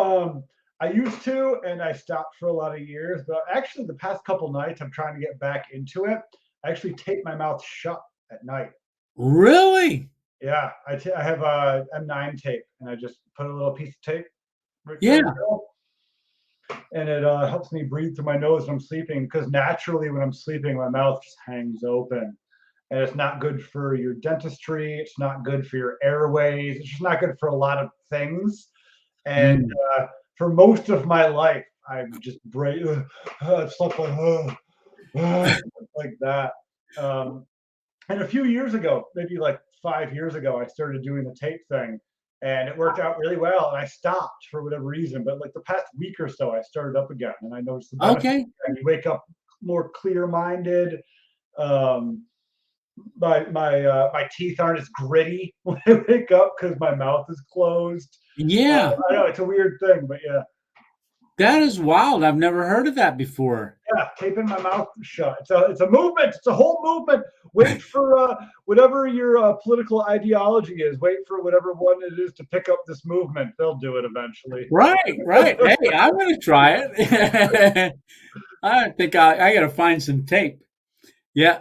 I used to, and I stopped for a lot of years. But actually, the past couple nights, I'm trying to get back into it. I actually tape my mouth shut at night. Really? Yeah, I have a M9 tape, and I just put a little piece of tape right there in the Yeah. middle, and it helps me breathe through my nose when I'm sleeping. Because naturally, when I'm sleeping, my mouth just hangs open, and it's not good for your dentistry. It's not good for your airways. It's just not good for a lot of things. And Mm. for most of my life, I'm just slept like that. Um, and a few years ago, maybe like 5 years ago, I started doing the tape thing, and it worked out really well. And I stopped for whatever reason, but like the past week or so, I started up again, and I noticed the benefit. Okay. And you wake up more clear-minded. Um, my teeth aren't as gritty when I wake up because my mouth is closed. Yeah. I know it's a weird thing, but yeah. That is wild. I've never heard of that before. Yeah, taping my mouth shut. It's a movement. It's a whole movement. Wait for whatever your political ideology is. Wait for whatever one it is to pick up this movement. They'll do it eventually. Right, right. Hey, I'm going to try it. I think I got to find some tape. Yeah,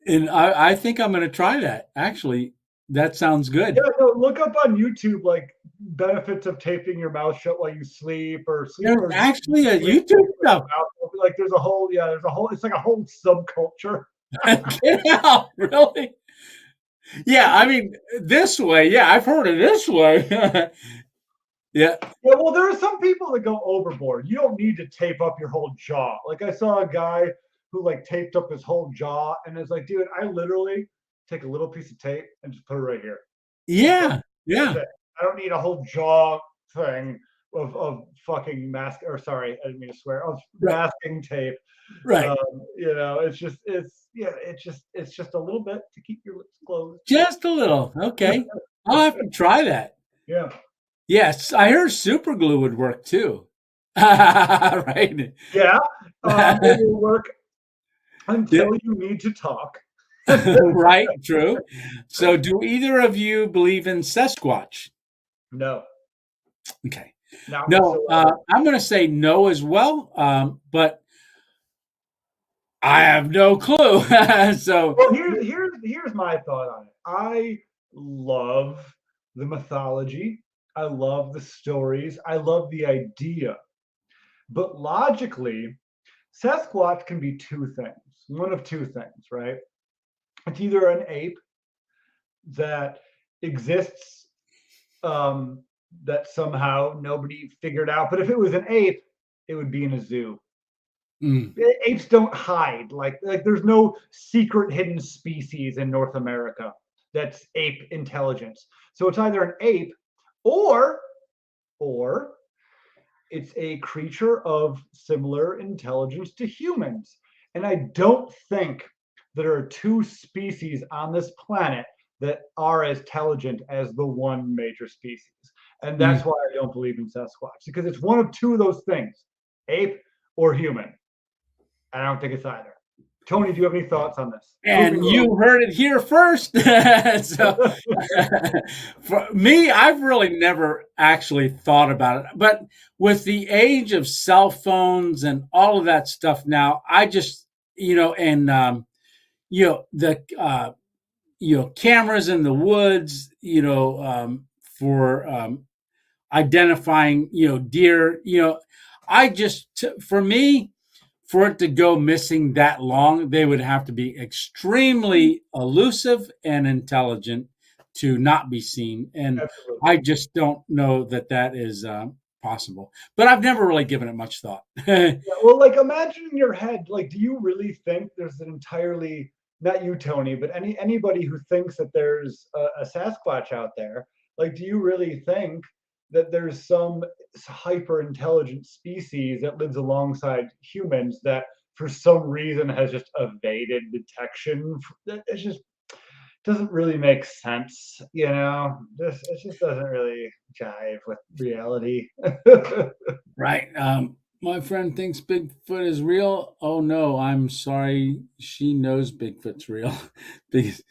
and I think I'm going to try that. Actually, that sounds Yeah, good. no, look up on YouTube like benefits of taping your mouth shut while you sleep or sleep There's or actually a sleep YouTube with your stuff. mouth open. Like there's a whole it's like a whole subculture. Get out, really? Yeah, I mean, this way. Yeah, I've heard of this way. Yeah, Yeah, well, there are some people that go overboard. You don't need to tape up your whole jaw. Like I saw a guy who like taped up his whole jaw and is like, dude, I literally take a little piece of tape and just put it right here. That's it. yeah, That's yeah. it. I don't need a whole jaw thing of fucking mask or sorry, I didn't mean to swear, of Right, masking tape. right. It's just a little bit to keep your lips closed. Just a little. Okay, I'll have to try that. Yeah. Yes, I heard super glue would work too. Right. Yeah. It will work Yeah. until you need to talk. Right, true. So, do either of you believe in Sasquatch? No, Okay. not No, whatsoever. I'm going to say no as well, but I have no clue. So, Well, here's my thought on it. I love the mythology. I love the stories. I love the idea. But logically, Sasquatch can be two things. One of two things, right? It's either an ape that exists that somehow nobody figured out. But if it was an ape, it would be in a zoo. mm, Apes don't hide. Like there's no secret hidden species in North America that's ape intelligence. So it's either an ape or or it's a creature of similar intelligence to humans. And I don't think there are two species on this planet that are as intelligent as the one major species. And mm. that's why I don't believe in Sasquatch, because it's one of two of those things, ape or human. I don't think it's either. Tony, do you have any thoughts on this? Prove me And wrong. you heard it here first. So, for me, I've really never actually thought about it. But with the age of cell phones and all of that stuff now, I just, and, the, cameras in the woods, for identifying, deer, for me, for it to go missing that long, they would have to be extremely elusive and intelligent to not be seen. And Absolutely. I just don't know that that is possible. But I've never really given it much thought. Yeah, well, like imagine in your head, like, do you really think there's an entirely not you, Tony, but anybody who thinks that there's a Sasquatch out there, like, do you really think that there's some hyper intelligent species that lives alongside humans that for some reason has just evaded detection? It just doesn't really make sense, you know. It just doesn't really jive with reality. Right. My friend thinks Bigfoot is real. Oh no, I'm sorry. She knows Bigfoot's real. Because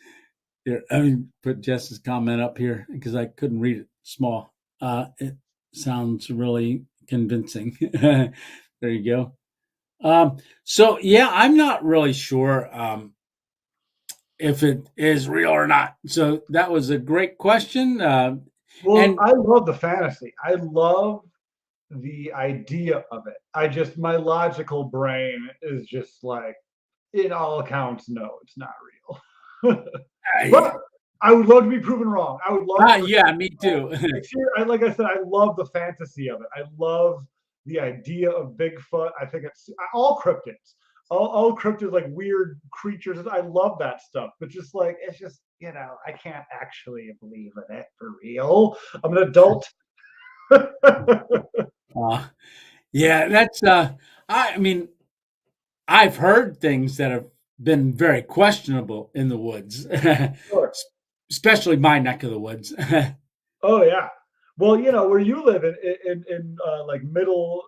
here, let me put Jess's comment up here because I couldn't read it small. It sounds really convincing. There you go. So yeah, I'm not really sure if it is real or not. So that was a great question. Well, And I love the fantasy. I love the idea of it. My logical brain is just like, in all accounts, no, it's not real. I, But I would love to be proven wrong. I would love for yeah, me too. like I said, I love the fantasy of it. I love the idea of Bigfoot. I think it's all cryptids. All cryptids like weird creatures. I love that stuff. But just like it's just, I can't actually believe in it for real. I'm an adult. Uh, yeah, that's I mean, I've heard things that have been very questionable in the woods, Sure. especially my neck of the woods. Oh yeah. Well, you know, where you live in like middle,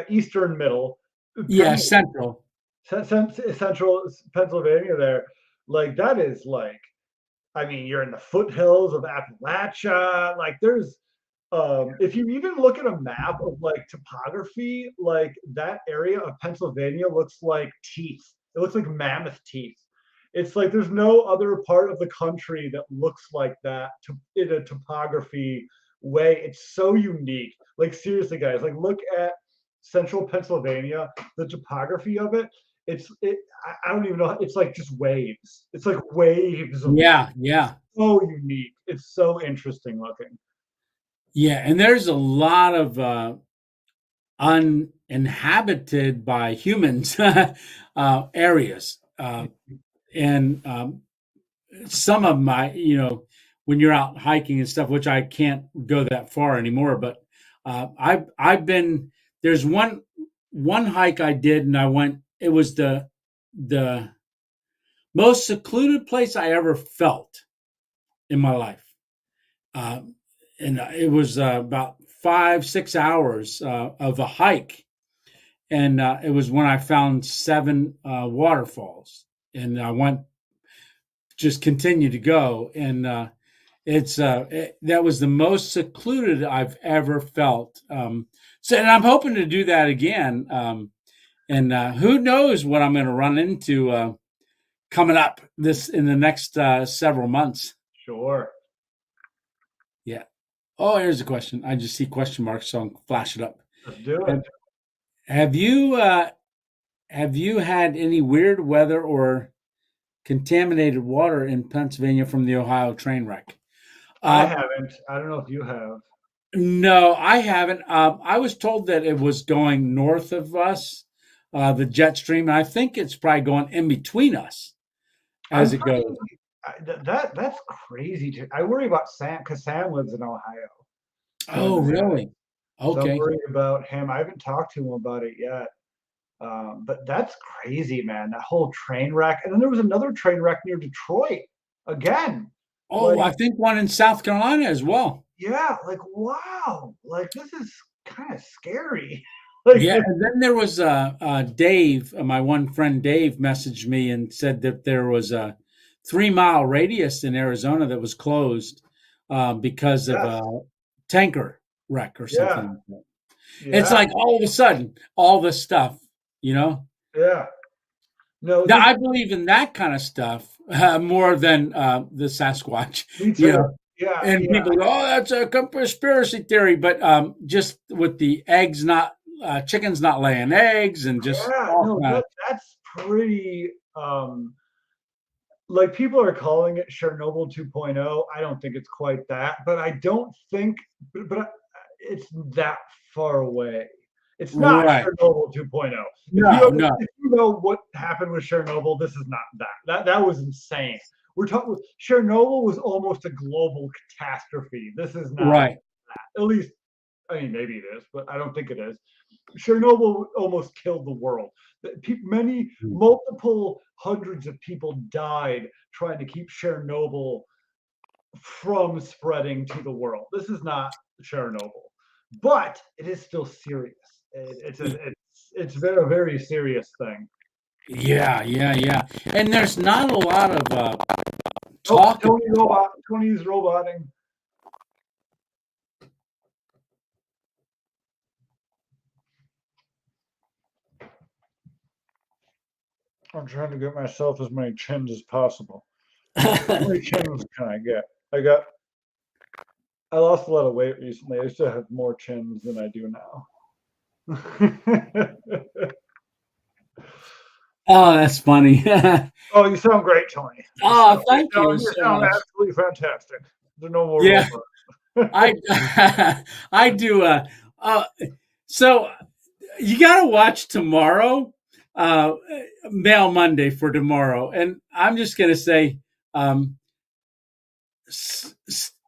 eastern middle, Yeah, Central. central Pennsylvania there, like that is like, I mean, you're in the foothills of Appalachia. Like there's, if you even look at a map of like topography, like that area of Pennsylvania looks like teeth. It looks like mammoth teeth. It's like there's no other part of the country that looks like that to, in a topography way. It's so unique. Like seriously, guys, like look at central Pennsylvania, the topography of it. I don't even know. It's like just waves. It's like waves of land. Yeah, yeah, So unique. It's so interesting looking. yeah. And there's a lot of uninhabited by humans areas, and some of my, when you're out hiking and stuff, which I can't go that far anymore, but I've been there's one hike I did, and I went. It was the most secluded place I ever felt in my life. Uh, and it was about 5 6 hours of a hike, and it was when I found seven waterfalls, and I went just continued to go, and that was the most secluded I've ever felt. So, and I'm hoping to do that again. And who knows what I'm going to run into coming up this in the next several months. Sure. Yeah. Oh, here's a question. I just see question marks, so I'll flash it up. Let's do Have, it. have you had any weird weather or contaminated water in Pennsylvania from the Ohio train wreck? I Uh, haven't. I don't know if you have. no, I haven't. I was told that it was going north of us, the jet stream, and I think it's probably going in between us as I'm it goes. pretty. That's crazy. I worry about Sam because Sam lives in Ohio, Oh, and really? so I'm Okay. worried about him. I haven't talked to him about it yet. But that's crazy, man. That whole train wreck, and then there was another train wreck near Detroit again. Oh, Like, I think one in South Carolina as well. yeah, like wow, like this is kind of scary. Like, Yeah, and then there was Dave, my one friend Dave, messaged me and said that there was a 3 mile radius in Arizona that was closed because of yes, a tanker wreck or yeah, something like that. It's yeah, like all of a sudden, all this stuff, you know. yeah. No, Now, this I believe in that kind of stuff more than the Sasquatch, me you too. know. Yeah, And yeah, people go, "Oh, that's a conspiracy theory," but just with the eggs not, chickens not laying eggs, and just yeah. all No, kind of. that's pretty. Like people are calling it Chernobyl 2.0. I don't think it's quite that, but I don't think, but it's that far away. It's not Right. Chernobyl 2.0. No, no. If you know what happened with Chernobyl, this is not that. That was insane. We're talking. Chernobyl was almost a global catastrophe. This is not Right. that. At least, I mean, maybe it is, but I don't think it is. Chernobyl almost killed the world. Many, Mm. multiple hundreds of people died trying to keep Chernobyl from spreading to the world. This is not Chernobyl, but it is still serious. It's very very serious thing. Yeah, yeah, yeah. And there's not a lot of Oh, talk. Tony's roboting. I'm trying to get myself as many chins as possible. How many chins can I get? I lost a lot of weight recently. I used to have more chins than I do now. Oh, that's funny. Oh, you sound great, Tony. Oh, thank you You so sound much. absolutely fantastic. There's no more Yeah, robots. I I do. Uh, so you got to watch tomorrow, uh, Mail Monday for tomorrow, and I'm just gonna say, um,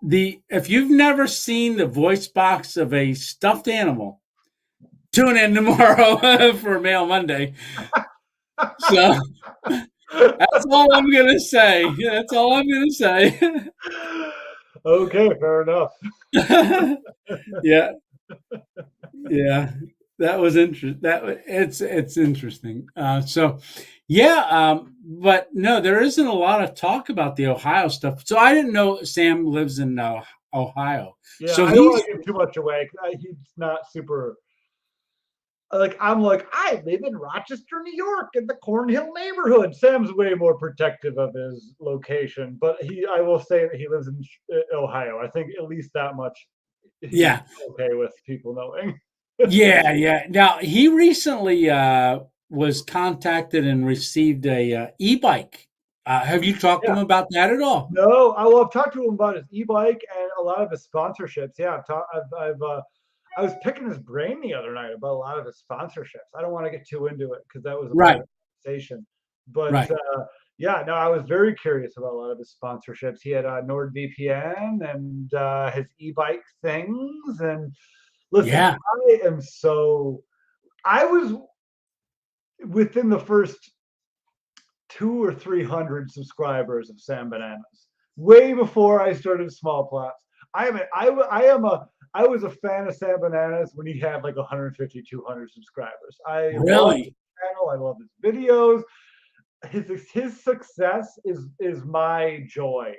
the if you've never seen the voice box of a stuffed animal, tune in tomorrow for Mail Monday. So that's all I'm gonna say. That's all I'm gonna say. Okay, fair enough. Yeah, yeah, that was interesting. It's interesting. So, yeah, but no, there isn't a lot of talk about the Ohio stuff. So I didn't know Sam lives in Ohio. Yeah, So I don't want he's to give too much away 'cause he's not super. Like I'm like I live in Rochester, New York, in the Cornhill neighborhood. Sam's way more protective of his location, but I will say that he lives in Ohio. I think at least that much he's yeah, okay with people knowing. yeah, yeah. Now he recently was contacted and received a e-bike. Have you talked to Yeah. him about that at all? No, I've talked to him about his e-bike and a lot of his sponsorships. Yeah, I was picking his brain the other night about a lot of his sponsorships. I don't want to get too into it because that was a Right, private conversation. But right. yeah, no, I was very curious about a lot of his sponsorships. He had NordVPN and his e-bike things. And listen, Yeah, I was within the first two or 300 subscribers of Sam Bananas way before I started Small Plots. I was a fan of Sam Bananas when he had like 150, 200 subscribers. I love his really channel. I love his videos. His success is my joy.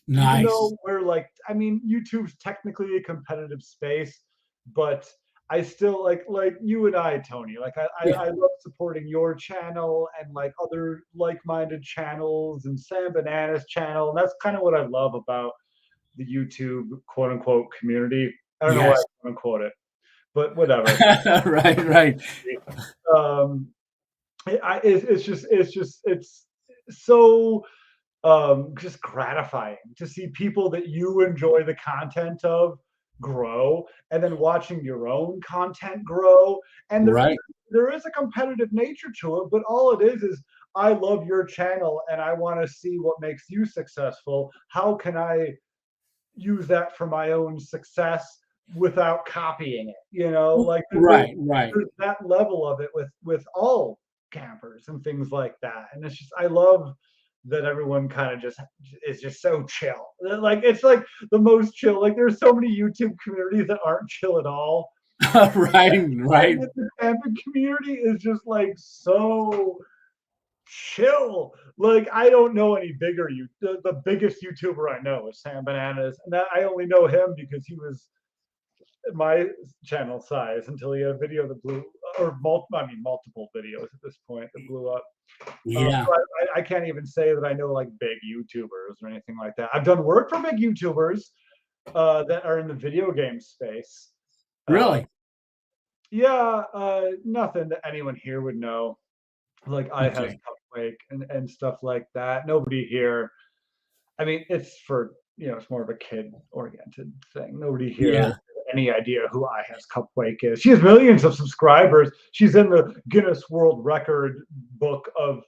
Even nice. though we're like, I mean, YouTube's technically a competitive space, but I still like you and I, Tony. Like Yeah. I love supporting your channel and like other like-minded channels and Sam Banana's channel. And that's kind of what I love about the YouTube quote unquote community. I don't know why I Yes. quote unquote it, but whatever. Right, right. Um, it's so just gratifying to see people that you enjoy the content of grow and then watching your own content grow. And Right. there is a competitive nature to it, but all it is I love your channel and I want to see what makes you successful. How can I use that for my own success without copying it? You know, like Right, right. there's that level of it with all campers and things like that. And it's just I love that everyone kind of just is just so chill. Like it's like the most chill. Like there's so many YouTube communities that aren't chill at all. Right, right. And the camping community is just like so chill. Like I don't know any bigger the biggest YouTuber I know is Sam Bananas. And that I only know him because he was my channel size until he had a video that blew multiple videos at this point that blew up. Yeah. So I can't even say that I know like big YouTubers or anything like that. I've done work for big YouTubers that are in the video game space. Uh, Really? yeah, nothing that anyone here would know. Like I has Okay. Cupquake and stuff like that. Nobody here. I mean, it's for it's more of a kid-oriented thing. Nobody here has Yeah. any idea who I has Cupquake is. She has millions of subscribers. She's in the Guinness World Record book of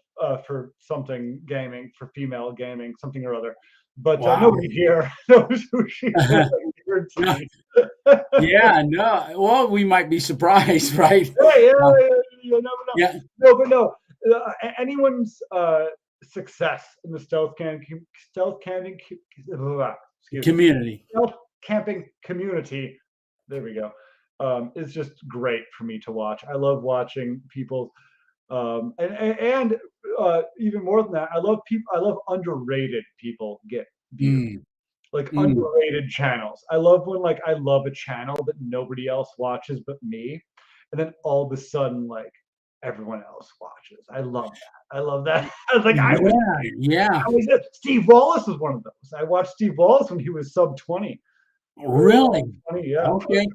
for something gaming for female gaming something or other. But Wow. nobody here knows who she is. I No, guarantee. yeah, no. Well, we might be surprised, right? Hey, yeah, Uh, yeah, you never know. yeah. No, but no, anyone's success in the stealth camping, excuse me, Community. stealth camping community. There we go. It's just great for me to watch. I love watching people, and even more than that, I love people. I love underrated people get views, Mm, like mm. underrated channels. I love when like I love a channel that nobody else watches but me, and then all of a sudden like everyone else watches. I love that. I love that. I was like, Yeah, yeah. I was Steve Wallace was one of those. I watched Steve Wallace when he was sub 20. Really? 20, yeah. Okay.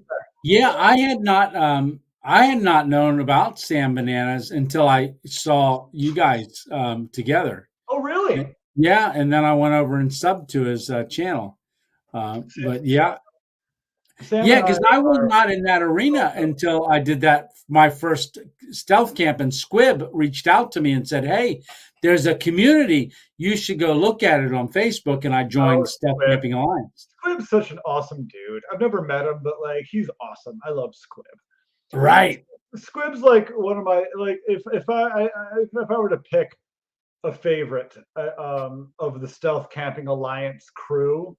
Yeah, I had not known about Sam Bananas until I saw you guys together. Oh, really? Yeah, and then I went over and subbed to his channel. But yeah, Sam yeah, and I because I was are. not in that arena until I did that. My first stealth camp, and Squib reached out to me and said, "Hey, there's a community. You should go look at it on Facebook." And I Oh, joined Stealth Squib. Camping Alliance. Squib's such an awesome dude. I've never met him, but like he's awesome. I love Squib. Right. Squib's like one of my like if I were to pick a favorite of the Stealth Camping Alliance crew,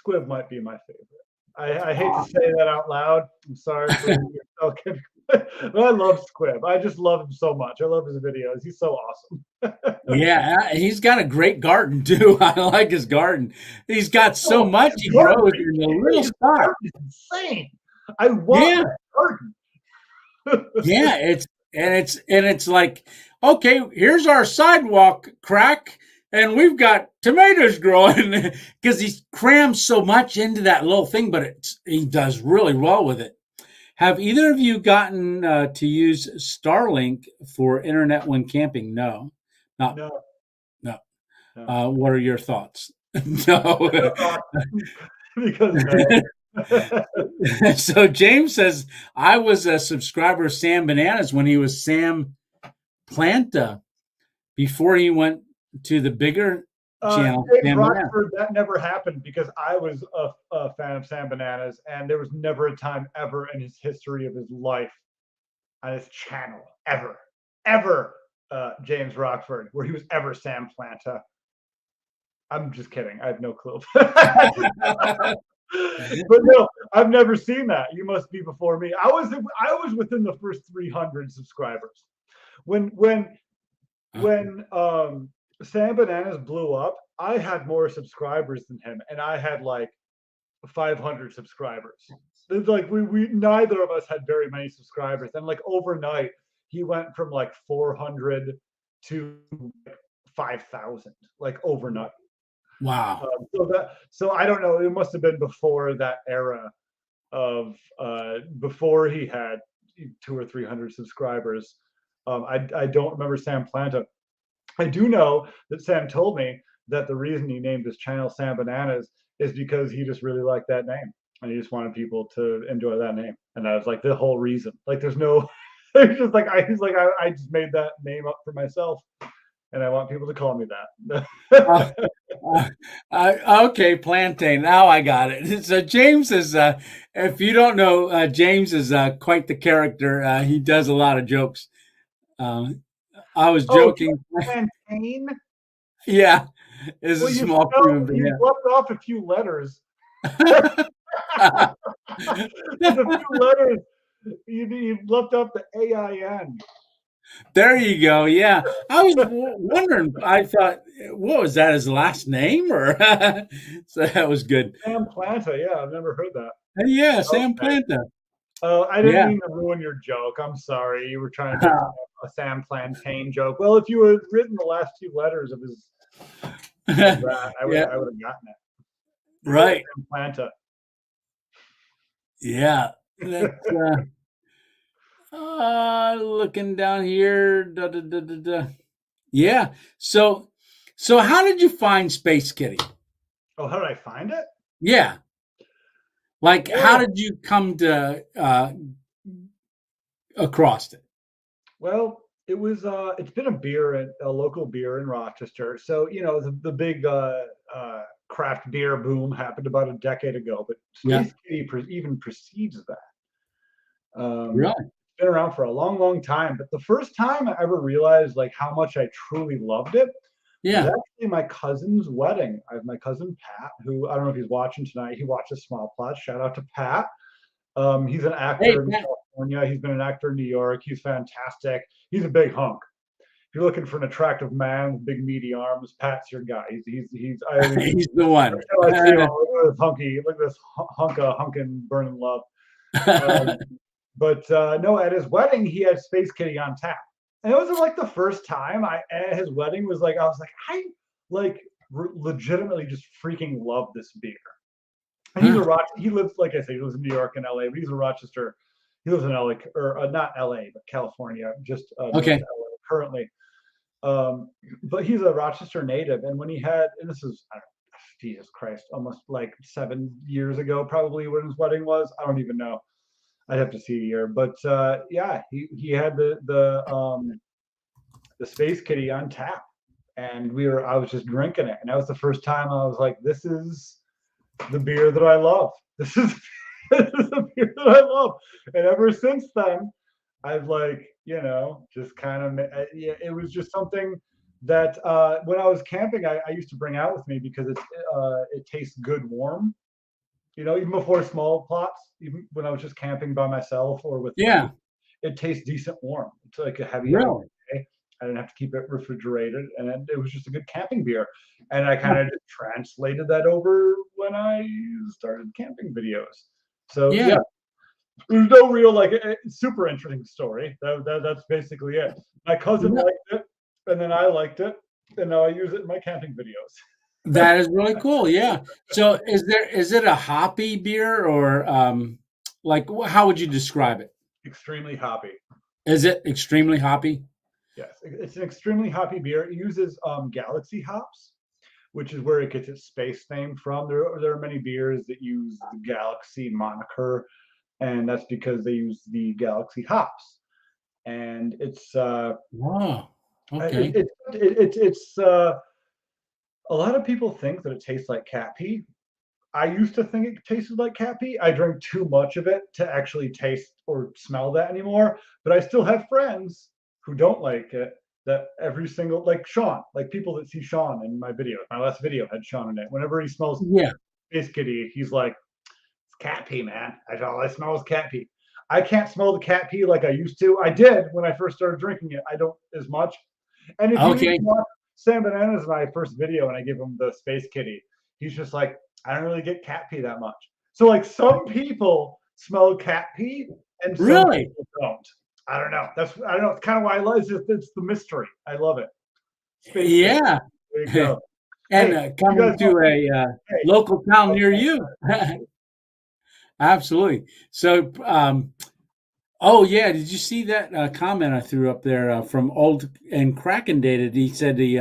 Squib might be my favorite. I hate to say that out loud. I'm sorry for yourself, but I love Squib. I just love him so much. I love his videos. He's so awesome. Yeah, he's got a great garden too. I like his garden. He's got so Oh, much his he garden, grows are you in a kidding me? little His spot. garden is insane. I want Yeah, that garden. yeah, it's like, okay, here's our sidewalk crack, and we've got tomatoes growing because he crams so much into that little thing, but he does really well with it. Have either of you gotten to use Starlink for internet when camping? No, not No, no. no. What are your thoughts? No. Because no. So James says I was a subscriber of Sam Bananas when he was Sam Planta before he went to the bigger channel, James Sam Bananas. Rockford, that never happened because I was a fan of Sam Bananas, and there was never a time ever in his history of his life on his channel, ever, James Rockford, where he was ever Sam Planta. I'm just kidding. I have no clue. But no, I've never seen that. You must be before me. I was within the first 300 subscribers. When Sam Bananas blew up, I had more subscribers than him, and I had like 500 subscribers. It's like we neither of us had very many subscribers, and like overnight he went from like 400 to 5,000, like overnight. Wow. So I don't know. It must have been before that era of before he had 200 or 300 subscribers. I don't remember Sam Planta. I do know that Sam told me that the reason he named his channel Sam Bananas is because he just really liked that name and he just wanted people to enjoy that name. And that was like the whole reason. Like there's no, it's just like I just made that name up for myself, and I want people to call me Uh, that. okay, plantain. Now I got it. So James is, if you don't know, James is quite the character. He does a lot of jokes. Uh, I was Oh, joking. plantain. Yeah, it's a Well, small human, but you left off a few letters. yeah. There's a few letters. You left off the AIN. There you go. Yeah, I was wondering. I thought, what was that? His last name, or so that was good. Sam Planta. Yeah, I've never heard that. Yeah, Sam Okay. Planta. Oh, I didn't Yeah. mean to ruin your joke. I'm sorry. You were trying to make a Sam Plantain joke. Well, if you had written the last few letters of that, I would Yeah. have gotten it. Right. Sam Planta. Yeah. That's looking down here. Da, da, da, da, da. Yeah. So how did you find Space Kitty? Oh, how did I find it? Yeah. Like, how Well, did you come to across it? well, it was it's been a local beer in Rochester. So, the big craft beer boom happened about a decade ago, but Yeah. Space Kitty even precedes that. Really? It's been around for a long, long time. But the first time I ever realized like how much I truly loved it was Yeah. actually my cousin's wedding. I have my cousin Pat, who I don't know if he's watching tonight. He watches Small Plots. Shout out to Pat. He's an Hey, actor in Pat. California. He's been an actor in New York. He's fantastic. He's a big hunk. If you're looking for an attractive man with big meaty arms, Pat's your guy. He's I always He's the one. I see him, look at this hunky, look at this hunkin' burning love. Um, but no, at his wedding he had Space Kitty on tap, and it was like the first time I at his wedding was like I was like I like legitimately just freaking love this beer. And he's a Huh. He lives, like I say, he lives in New York and LA, but he's a Rochester. He lives in LA, or not LA, but California, just north of Okay. LA currently. Um, but he's a Rochester native, and when he had, and this is, I don't, Jesus Christ, almost like 7 years ago, probably when his wedding was. I don't even know. I'd have to see a year, but yeah, he had the Space Kitty on tap, and I was just drinking it, and that was the first time I was like, this is the beer that I love. This is this is the beer that I love, and ever since then, I've like just kind of yeah, it was just something that when I was camping, I used to bring out with me because it tastes good warm. even before small plots, even when I was just camping by myself or with friends, Yeah. it tastes decent warm. It's like a heavy, heavy Really? day. I didn't have to keep it refrigerated, and it was just a good camping beer. And I kind Huh. of just translated that over when I started camping videos. So Yeah. yeah, there's no real like super interesting story. That's basically it. My cousin No, liked it, and then I liked it, and now I use it in my camping videos. that is really cool. Yeah. So is it a hoppy beer or like how would you describe it? Extremely hoppy. Is it extremely hoppy? Yes, it's an extremely hoppy beer. It uses Galaxy hops, which is where it gets its space name from. There are many beers that use the Galaxy moniker, and that's because they use the Galaxy hops. And Oh, it, okay. it, it's a lot of people think that it tastes like cat pee. I used to think it tasted like cat pee. I drank too much of it to actually taste or smell that anymore. But I still have friends who don't like it. That every single like Sean, like people that see Sean in my video. My last video had Sean in it. Whenever he smells Yeah. Space Kitty, he's like, "It's cat pee, man. That's all I smell is cat pee." I can't smell the cat pee like I used to. I did when I first started drinking it. I don't as much. And if you even Okay. watch Sam Bananas' my first video and I give him the Space Kitty, he's just like, I don't really get cat pee that much. So like some people smell cat pee and some Really? people don't. I don't know. I don't know. It's kind of why I love it. It's the mystery. I love it. Space Kitty. Yeah. There you go. And Hey, you coming guys want to a hey, local town near okay. you. Absolutely. So, oh yeah, did you see that comment I threw up there from Old and Kraken Dated? He said he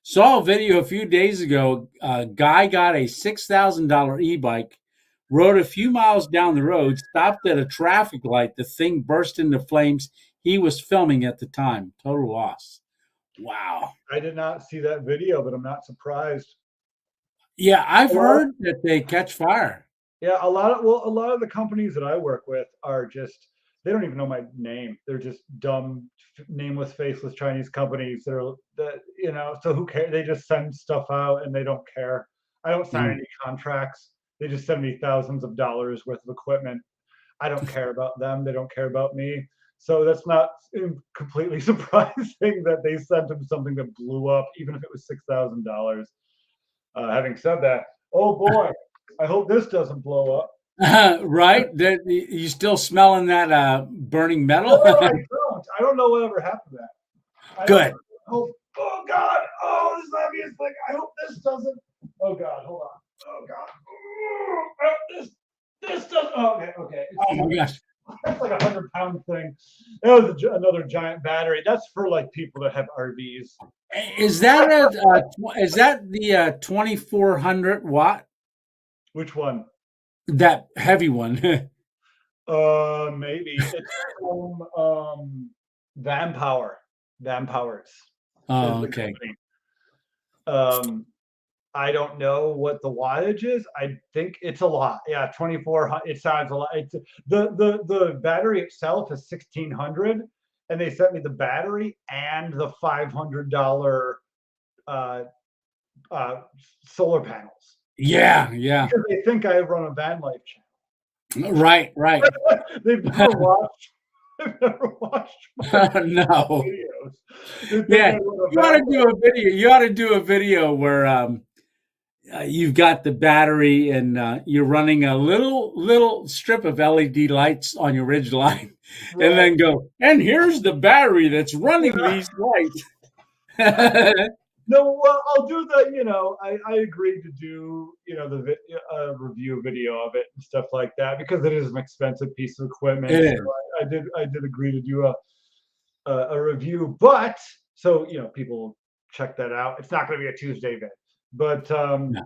saw a video a few days ago. A guy got a $6,000 e-bike, rode a few miles down the road, stopped at a traffic light. The thing burst into flames. He was filming at the time. Total loss. Wow. I did not see that video, but I'm not surprised. Yeah, I've A lot heard that they catch fire. Yeah, a lot of the companies that I work with are just they don't even know my name. They're just dumb, nameless, faceless Chinese companies that so who cares? They just send stuff out and they don't care. I don't sign Mm. any contracts. They just send me thousands of dollars worth of equipment. I don't care about them. They don't care about me. So that's not completely surprising that they sent him something that blew up, even if it was $6,000. Having said that, oh boy, I hope this doesn't blow up. Right? That you still smelling that burning No, metal? I don't. I don't know whatever happened to that. I don't Good. hope. Oh God! Oh, this is the heaviest thing. I hope this doesn't. Oh God! Hold on. Oh God! Oh, this does. Oh, okay, okay. It's Oh too my heavy. gosh. That's like 100-pound thing. That was another giant battery. That's for like people that have RVs. Is that is that the 2400 watt? Which one? That heavy one. Maybe it's from Vanpower. Vanpowers is Oh, the okay. company. Um, I don't know what the wattage is. I think it's a lot. Yeah, 2400. It sounds a lot. It's the battery itself is 1600, and they sent me the battery and the $500 uh, uh, solar panels Yeah, yeah. because they think I run a van life Right, right. channel. They've never watched. They've never watched my No. videos. They think Yeah, I run a you ought van to do a video. You ought to do a video where you've got the battery and you're running a little strip of LED lights on your ridge line, life. and Right. then go. And here's the battery that's running Yeah. these lights. No, well, I'll do I agreed to do, review video of it and stuff like that because it is an expensive piece of equipment. It So is. I did agree to do a review, but so, people check that out. It's not going to be a Tuesday vid, but No.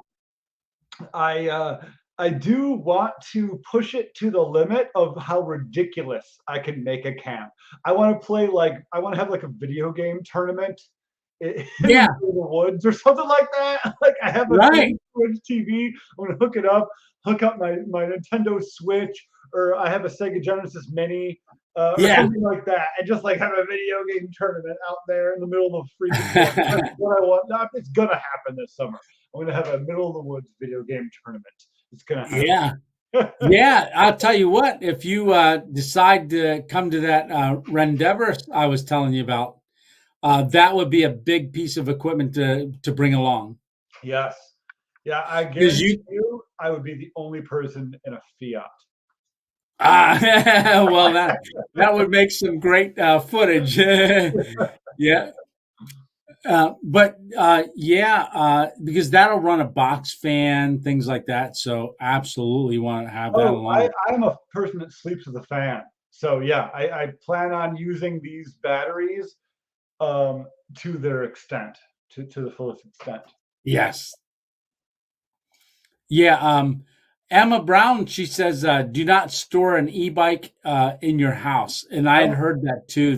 I do want to push it to the limit of how ridiculous I can make a camp. I want to I want to have like a video game tournament in Yeah. the woods or something like that. Like I have a Right. Switch TV. I'm gonna hook up my Nintendo Switch, or I have a Sega Genesis Mini, or Yeah. something like that, and just like have a video game tournament out there in the middle of freezing woods. That's what I want. No, it's gonna happen this summer. I'm gonna have a middle of the woods video game tournament. It's gonna happen. Yeah. Yeah, I'll tell you what, if you decide to come to that Rendeavor I was telling you about, that would be a big piece of equipment to bring along. Yes. Yeah, I Because guarantee you, you, I would be the only person in a Fiat. well, that would make some great footage. Yeah, but yeah, because that'll run a box fan, things like that. So absolutely want to have that Oh, along. I'm a person that sleeps with a fan. So yeah, I plan on using these batteries um, to their extent, to the fullest extent. Yes. Yeah. Emma Brown, she says, do not store an e-bike in your house. And I had No, heard that too.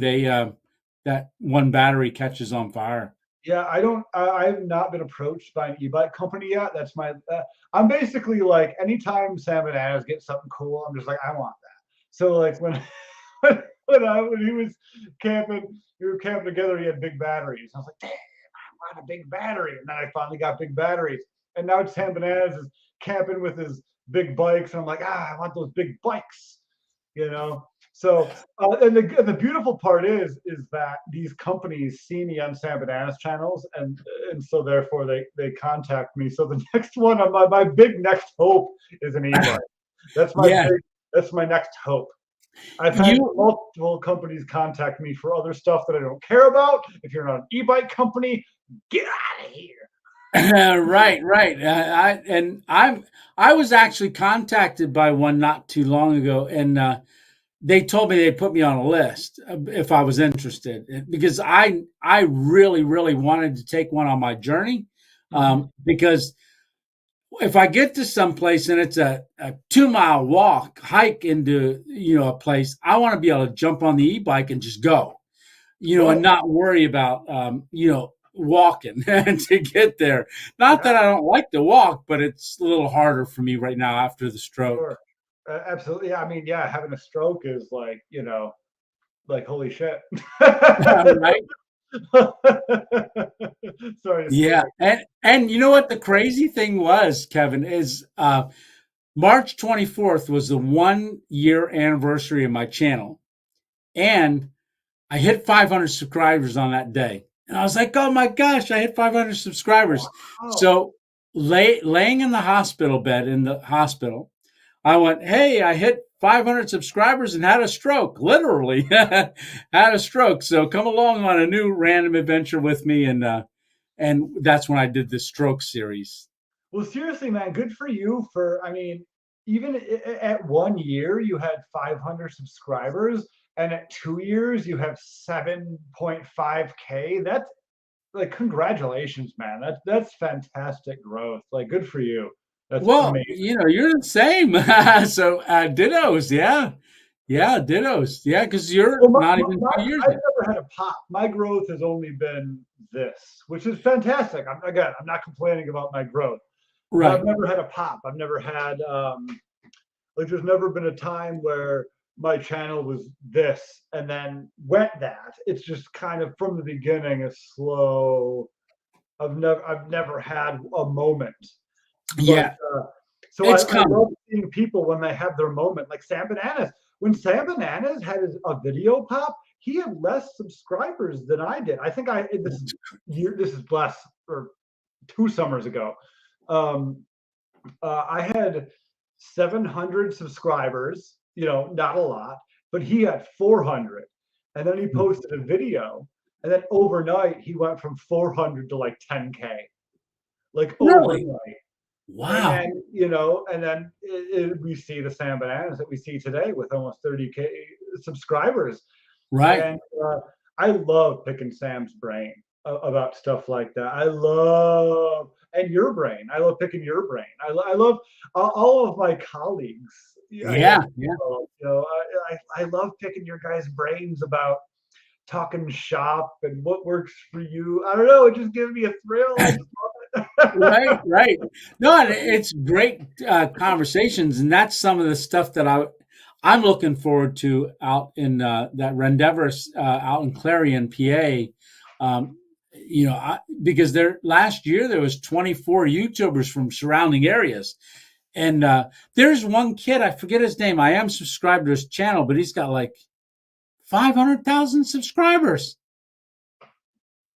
That one battery catches on fire. yeah, I don't. I've not been approached by an e-bike company yet. That's my. I'm basically like, anytime Sam and Anna's get something cool, I'm just like, I want that. So like when when he was camping, we were camping together. He had big batteries. I was like, damn, I want a big battery. And then I finally got big batteries. And now Sam Bananas is camping with his big bikes, and I'm like, I want those big bikes. You know. So, and the beautiful part is that these companies see me on Sam Bananas channels, and so therefore they contact me. So the next one on my big next hope is an e-bike. That's my Yeah. big that's my next hope. I've had You, multiple companies contact me for other stuff that I don't care about. If you're not an e-bike company, get out of here. right, right. I was actually contacted by one not too long ago, and they told me they put me on a list if I was interested because I really really wanted to take one on my journey, Mhm. because if I get to some place and it's a 2 mile walk hike into a place, I want to be able to jump on the e-bike and just go, and Right. not worry about walking to get there. Not Yeah, that I don't like to walk, but it's a little harder for me right now after the stroke. sure. Absolutely. Yeah, I mean, yeah, having a stroke is like, like holy shit. Right? Sorry to Yeah, say. and you know what the crazy thing was, Kevin, is March 24th was the 1 year anniversary of my channel, and I hit 500 subscribers on that day. And I was like, oh my gosh, I hit 500 subscribers. Wow. So laying in the hospital bed in the hospital, I went, hey, I hit 500 subscribers and had a stroke, literally had a stroke. So come along on a new random adventure with me. And that's when I did the stroke series. Well, seriously, man, good for you for, I mean, even at 1 year, you had 500 subscribers, and at 2 years, you have 7.5K. That's like, congratulations, man. That's fantastic growth. Like, good for you. That's Well, amazing. you're the same. So dittos. Yeah. Yeah. Dittos. Yeah. Cause you're Well, not even 2 years I've yet. never had a pop. My growth has only been this, which is fantastic. Again, I'm not complaining about my growth, but I've Right. never had a pop. I've never had like there's never been a time where my channel was this and then went that. It's just kind of from the beginning a slow. I've never had a moment, but Yeah. so It's I love coming. seeing people when they have their moment, like Sam Bananas. When Sam Bananas had a video pop, he had less subscribers than I did. I think this is less or 2 summers ago. Um, I had 700 subscribers, not a lot, but he had 400. And then he posted a video, and then overnight he went from 400 to like 10K, like Really? overnight. Wow. And then we see the Sam Bananas that we see today with almost 30K subscribers. Right. And I love picking Sam's brain about stuff like that. I love, and your brain. I love picking your brain. I love all of my colleagues. Yeah, I Yeah. guess Yeah. I love picking your guys' brains about talking shop and what works for you. I don't know. It just gives me a thrill. I just Right. love Right. No, and it's great conversations. And that's some of the stuff that I'm looking forward to out in that Rendeavor out in Clarion, PA. Um, because there last year there was 24 YouTubers from surrounding areas, And there's one kid, I forget his name. I am subscribed to his channel, but he's got like 500,000 subscribers.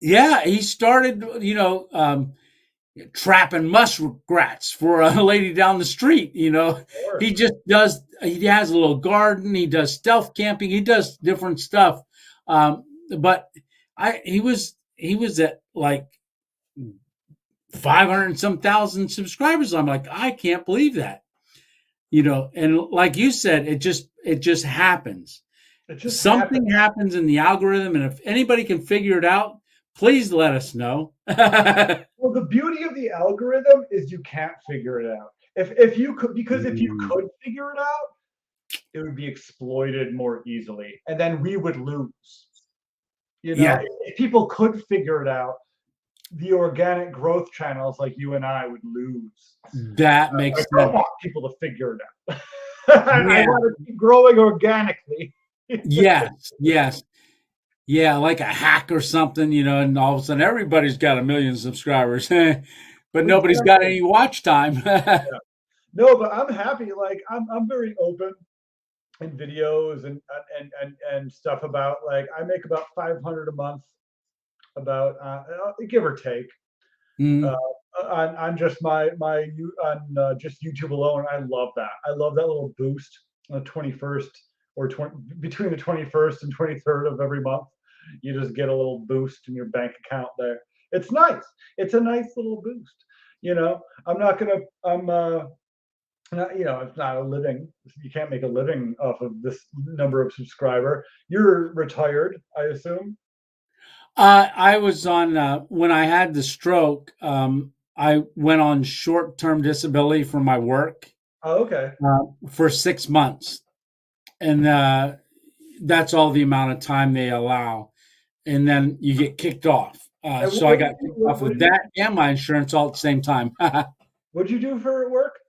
Yeah, he started, trapping muskrats for a lady down the street. Sure. He has a little garden. He does stealth camping. He does different stuff. But he was at like 500 and some thousand subscribers. I'm like, I can't believe that. And like you said, it just happens. It just Something happens. happens in the algorithm, and if anybody can figure it out, please let us know. Well, the beauty of the algorithm is you can't figure it out. If you could, because if you could figure it out, it would be exploited more easily, and then we would lose. Yeah, If people could figure it out, the organic growth channels like you and I would lose. that makes I don't sense. want people to figure it out. I Yeah. want to keep growing organically. Yes. Yeah, like a hack or something, and all of a sudden everybody's got 1 million subscribers, but nobody's got Exactly. any watch time. Yeah. No, but I'm happy. Like I'm very open in videos and stuff about, like, I make about 500 a month, about give or take, uh, Mm, on just on just YouTube alone. I love that. I love that little boost on the 21st, or 20, between the 21st and 23rd of every month. You just get a little boost in your bank account there. It's nice. It's a nice little boost. I'm not gonna. It's not a living. You can't make a living off of this number of subscriber. You're retired, I assume. I was on when I had the stroke. I went on short-term disability from my work Oh, okay. for 6 months, and that's all the amount of time they allow, and then you get kicked off. And So I got kicked off with that and my insurance all at the same time. what'd you do for work?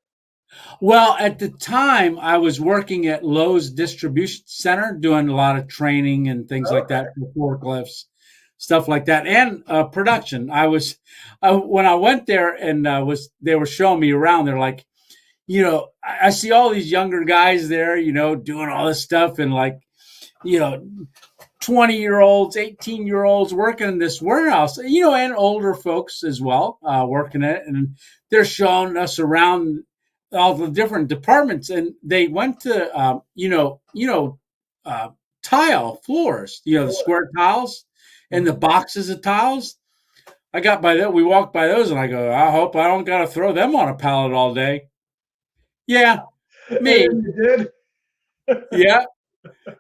Well, at the time, I was working at Lowe's distribution center, doing a lot of training and things like Okay. that for forklifts, stuff like that, and production. When I went there and they were showing me around. They're like, I see all these younger guys there, doing all this stuff, and like, you know, 20-year-olds, 18-year-olds working in this warehouse, and older folks as well, working it. And they're showing us around all the different departments. And they went to, tile floors, the Sure. square tiles and the Mhm. boxes of tiles. I got by that. We walked by those and I go, I hope I don't got to throw them on a pallet all day. Yeah, And me. then you did. Yeah.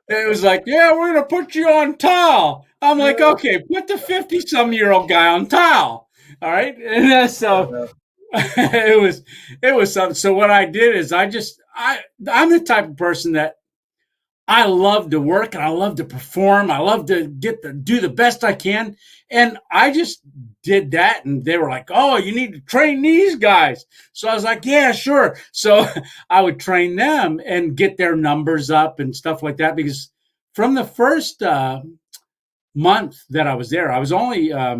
It was like, yeah, we're gonna put you on tile. I'm like, Yeah. okay, put the 50-some-year-old guy on tile. All right. And so Yeah. it was something. So what I did is I'm the type of person that I love to work and I love to perform. I love to do the best I can. And I just did that. And they were like, oh, you need to train these guys. So I was like, yeah, sure. So I would train them and get their numbers up and stuff like that. Because from the first month that I was there, I was only, uh,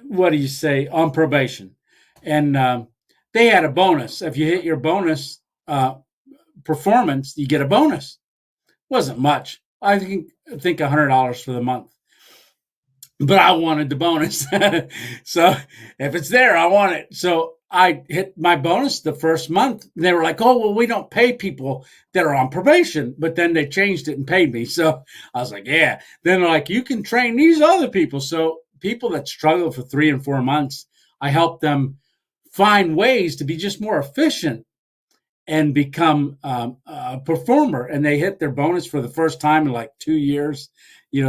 what do you say, on probation. And they had a bonus. If you hit your bonus, performance, you get a bonus. Wasn't much. I think $100 for the month. But I wanted the bonus. So if it's there, I want it. So I hit my bonus the first month. They were like, oh, well, we don't pay people that are on probation. But then they changed it and paid me. So I was like, yeah. Then they're like, you can train these other people. So people that struggle for 3 and 4 months, I help them find ways to be just more efficient and become a performer. And they hit their bonus for the first time in like 2 years,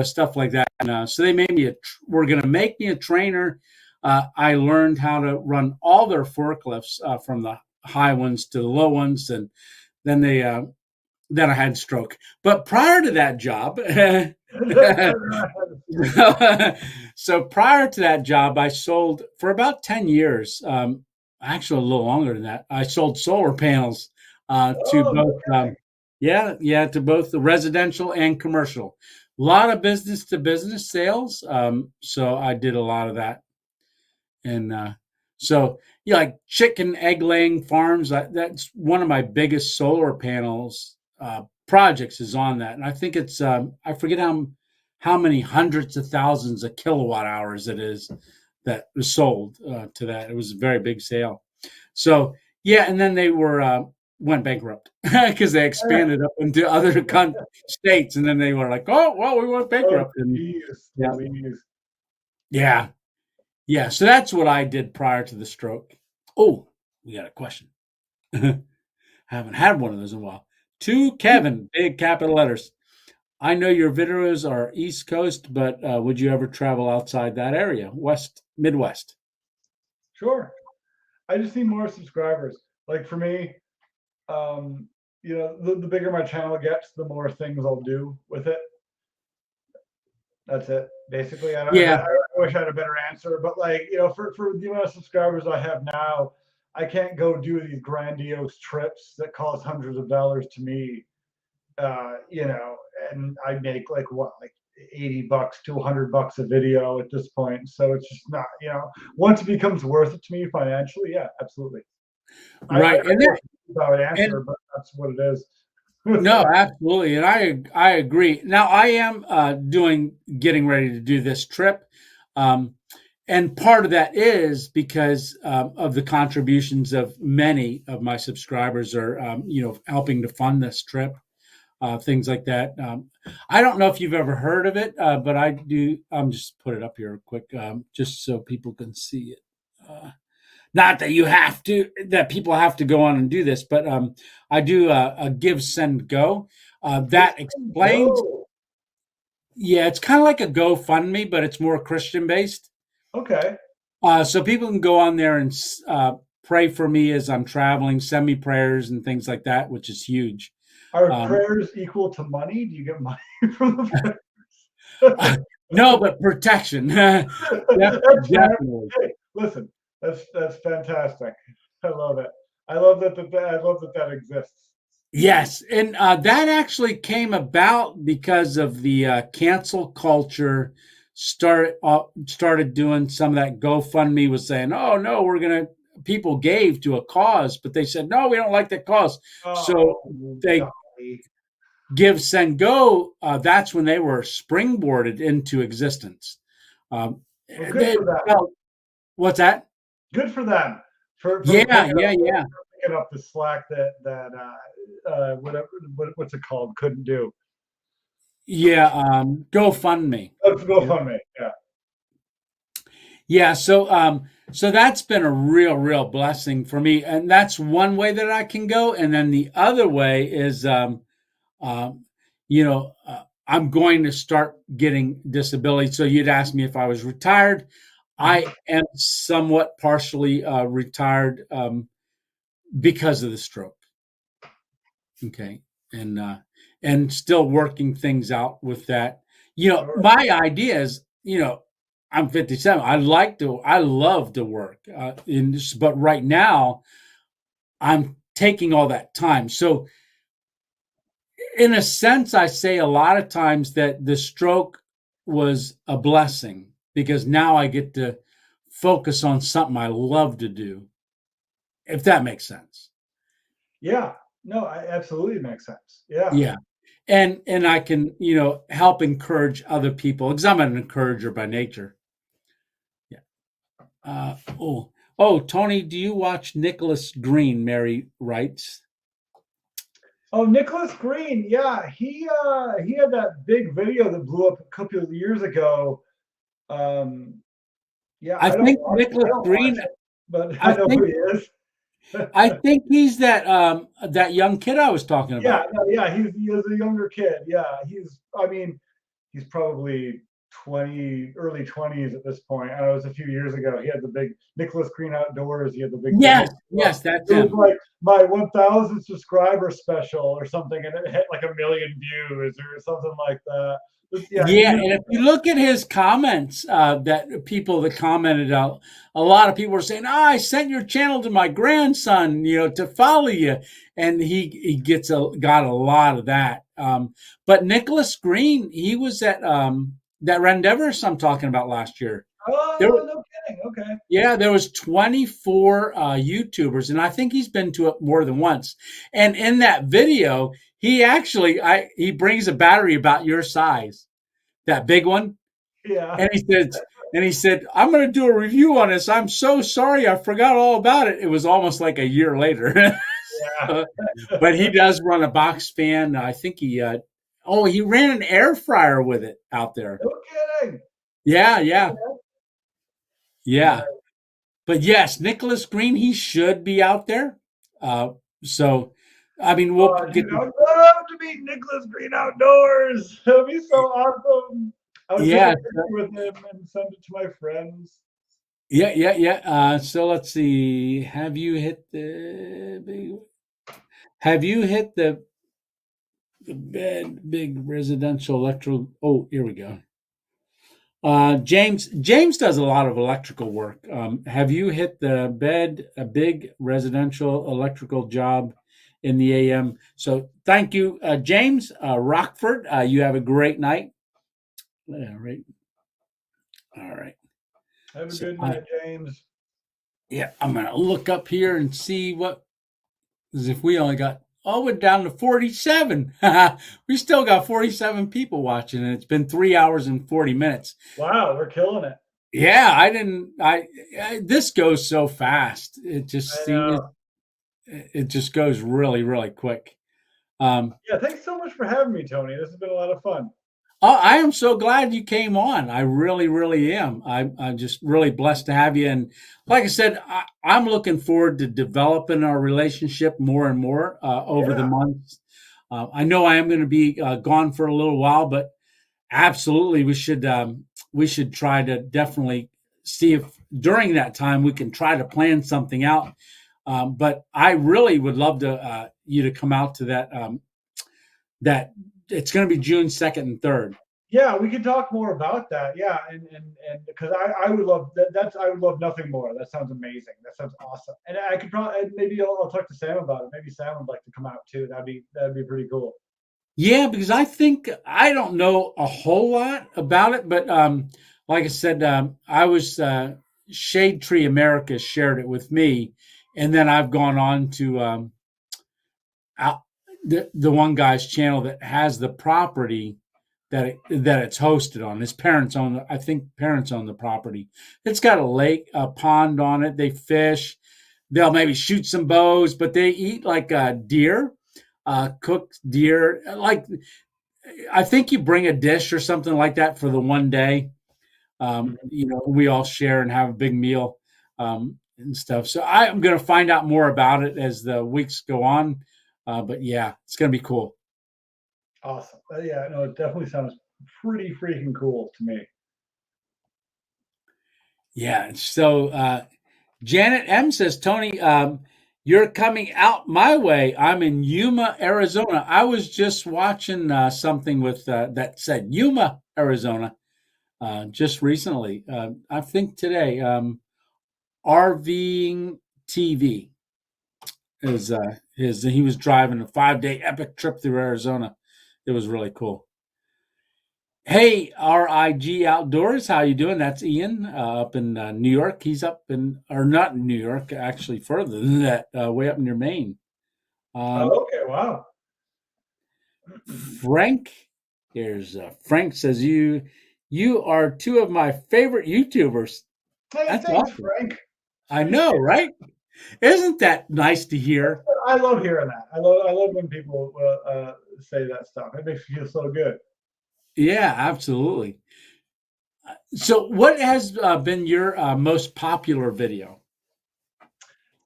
stuff like that. And, so they made me were going to make me a trainer. I learned how to run all their forklifts, from the high ones to the low ones. And then then I had stroke. But prior to that job, so prior to that job, I sold for about 10 years. Actually, a little longer than that. I sold solar panels to Oh, both, okay. to both the residential and commercial. A lot of business to business sales. So I did a lot of that, and So yeah, like chicken egg laying farms. That's one of my biggest solar panels projects is on that, and I think it's I forget how many hundreds of thousands of kilowatt hours it is that was sold to that. It was a very big sale. So yeah, and then they went bankrupt because they expanded up into other states, and then they were like, "Oh, well, we went Oh, bankrupt." And geez, yeah, Louise. yeah, yeah. So that's what I did prior to the stroke. Oh, we got a question. Haven't had one of those in a while. To Kevin, big capital letters. I know your videos are East Coast, but would you ever travel outside that area, Midwest? Sure. I just need more subscribers. Like for me, the bigger my channel gets, the more things I'll do with it. That's it. Basically, Yeah, I wish I had a better answer, but like, for the amount of subscribers I have now, I can't go do these grandiose trips that cost hundreds of dollars to me. And I make like what, like $80 to $100 a video at this point. So it's just not, once it becomes worth it to me financially, yeah, absolutely. I right. And then, I would answer, and but that's what it is. no, absolutely, and I agree. Now I am getting ready to do this trip, um, and part of that is because of the contributions of many of my subscribers are helping to fund this trip, things like that. I don't know if you've ever heard of it, but I do. I'm just put it up here quick, just so people can see it. Not that that people have to go on and do this, but I do a give, send, go. That explains, Go. yeah, it's kind of like a GoFundMe, but it's more Christian based. Okay. So people can go on there and pray for me as I'm traveling, send me prayers and things like that, which is huge. Are Um, prayers equal to money? Do you get money from the prayers? no, but protection. That's fair. Definitely. Hey, listen, that's fantastic. I love it. I love that exists. Yes, and that actually came about because of the cancel culture. Started doing some of that. GoFundMe was saying, "Oh no, we're gonna." People gave to a cause, but they said, "No, we don't like that cause." So Oh, they golly. give, send, go. That's when they were springboarded into existence. Well, good for them. Well, what's that? Good for them for Yeah, yeah, yeah, picking up the slack that whatever what's it called couldn't do. yeah. GoFundMe. Let's go Yeah. fund me. Yeah. Yeah, so that's been a real blessing for me, and that's one way that I can go. And then the other way is, um, I'm going to start getting disability. So you'd ask me if I was retired. I am somewhat partially retired because of the stroke. Okay, and still working things out with that. My idea is, I'm 57. I love to work, but right now I'm taking all that time. So, in a sense, I say a lot of times that the stroke was a blessing because now I get to focus on something I love to do, if that makes sense. Yeah. No, I absolutely makes sense. Yeah. Yeah. And I can, help encourage other people because I'm an encourager by nature. Yeah. Tony, do you watch Nicholas Green? Mary writes. Oh, Nicholas Green. Yeah, he had that big video that blew up a couple of years ago. Um, yeah, I think I Nicholas don't watch Green. it, but I I know who think he is. I think he's that young kid I was talking Yeah, about. no, yeah, he is a younger kid. Yeah, I mean, he's probably 20, early 20s at this point. I know it was a few years ago. He had the big Nicholas Green Outdoors. He had the big Yes, video. yes, that's It was him. like my 1,000 subscriber special or something, and it hit like 1 million views or something like that. Yeah, Yeah, and if you look at his comments, that people that commented out, a lot of people were saying, I sent your channel to my grandson, to follow you," and he got a lot of that. But Nicholas Green, he was at that Rendeavors I'm talking about last year. There were, no kidding. Okay. yeah, there was 24 YouTubers, and I think he's been to it more than once. And in that video, he brings a battery about your size, that big one, Yeah. and he said, I'm going to do a review on this. I'm so sorry, I forgot all about it. It was almost like a year later. Yeah. But he does run a box fan. I think he ran an air fryer with it out there. No kidding. Yeah, yeah, Nice. yeah. But yes, Nicholas Green, he should be out there. Uh, so, I mean, we'll Oh, get dude, I the, would love to meet Nicholas Green outdoors. That would be so awesome. I would take a yeah, picture with him and send it to my friends. yeah, yeah, yeah. So let's see. Have you hit the big residential electro? Oh, here we go. James does a lot of electrical work. Have you hit a big residential electrical job in the AM? So thank you, James Rockford. You have a great night. Yeah, right. All right. Have a So good night, James. yeah, I'm gonna look up here and see what as if we only got we're down to 47. We still got 47 people watching, and it's been 3 hours and 40 minutes. Wow, we're killing it. Yeah, I didn't. This goes so fast. It just I seems know. it just goes really, really quick. Um, Yeah, thanks so much for having me, Tony. This has been a lot of fun. I am so glad you came on. I really, really am. I'm just really blessed to have you. And like I said, I'm looking forward to developing our relationship more and more over the Yeah. months. I know I am going to be gone for a little while, but absolutely, we should try to definitely see if during that time we can try to plan something out. But I really would love to you to come out to that it's going to be June 2nd and 3rd. Yeah, we could talk more about that. Yeah, and because I would love that's I would love nothing more. That sounds amazing. That sounds awesome. And I could probably maybe I'll talk to Sam about it. Maybe Sam would like to come out too. That'd be pretty cool. Yeah, because I think I don't know a whole lot about it, but like I said, I was Shade Tree America shared it with me, and then I've gone on to out, the one guy's channel that has the property that it's hosted on. His parents own, I think parents own the property. It's got a lake, a pond on it. They fish. They'll maybe shoot some bows, but they eat like deer, cooked deer. Like I think you bring a dish or something like that for the one day. Mhm. We all share and have a big meal and stuff. So I'm going to find out more about it as the weeks go on. But yeah, it's going to be cool. Awesome. Yeah, no, it definitely sounds pretty freaking cool to me. Yeah. So Janet M says, Tony, you're coming out my way. I'm in Yuma, Arizona. I was just watching something with that said Yuma, Arizona, just recently. I think today. RVing TV is his. He was driving a 5 day epic trip through Arizona. It was really cool. Hey, RIG Outdoors, how you doing? That's Ian up in New York. He's up in, or not in New York, actually further than that, way up near Maine. Um, Oh, okay. Wow. Frank, here's Frank says you are two of my favorite YouTubers. Hey, That's thanks, awesome. Frank. I Appreciate know, it. right? Isn't that nice to hear? I love hearing that. I love when people say that stuff. It makes me feel so good. Yeah, absolutely. So, what has been your most popular video?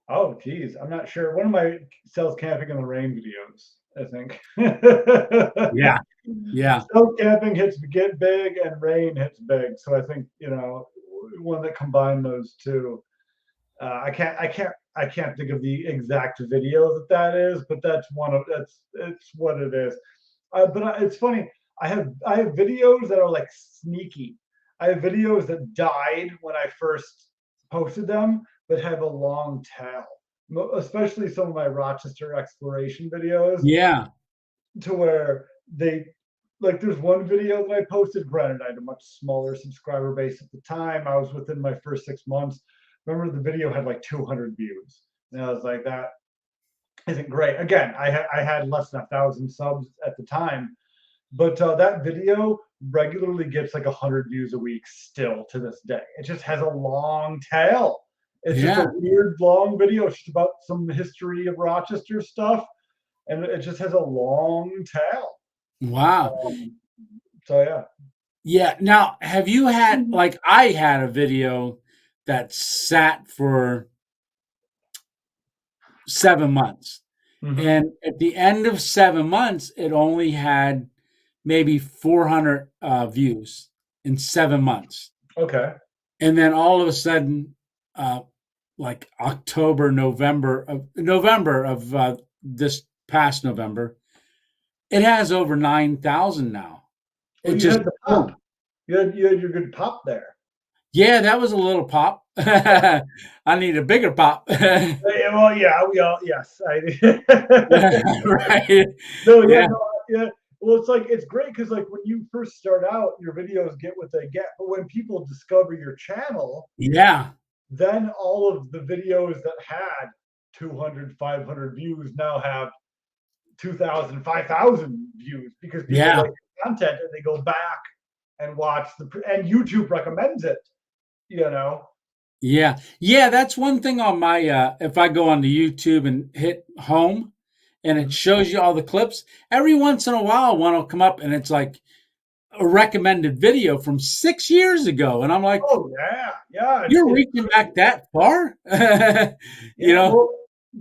Oh, geez, I'm not sure. One of my self camping in the rain videos, I think. Yeah, yeah, Self camping hits get big and rain hits big. So I think one that combined those two. I can't think of the exact video that is, but that's it's what it is. But it's funny. I have videos that are like sneaky. I have videos that died when I first posted them, but have a long tail. Especially some of my Rochester exploration videos, yeah, to where they like there's one video that I posted. Granted, I had a much smaller subscriber base at the time. I was within my first 6 months. Remember, the video had like 200 views, and I was like, that isn't great. Again, I had less than 1,000 subs at the time, but that video regularly gets like 100 views a week still to this day. It just has a long tail. It's just a Yeah. weird long video. It's just about some history of Rochester stuff, and it just has a long tail. Wow. Um, so yeah. Yeah. Now, have you had, like, I had a video that sat for 7 months. Hmm. And at the end of 7 months, it only had maybe 400 views in 7 months. Okay. And then all of a sudden, uh, like November of this past November, it has over 9,000 now. Well, It you just had the pop. boom. You had your good pop there. Yeah, that was a little pop. I need a bigger pop. Yeah, well, yeah, we all yes. Right. No, yeah, Yeah. no, yeah. Well, it's like it's great because like when you first start out, your videos get what they get. But when people discover your channel, Yeah. then all of the videos that had 200, 500 views now have 2,000, 5,000 views because people Yeah. like the content and they go back and watch and YouTube recommends it, you know. Yeah. Yeah, that's one thing on my if I go on to YouTube and hit home and it Mhm. shows you all the clips, every once in a while one will come up and it's like a recommended video from 6 years ago and I'm like, Oh yeah, yeah. "You're It's reaching back that far?" You yeah. know? Well,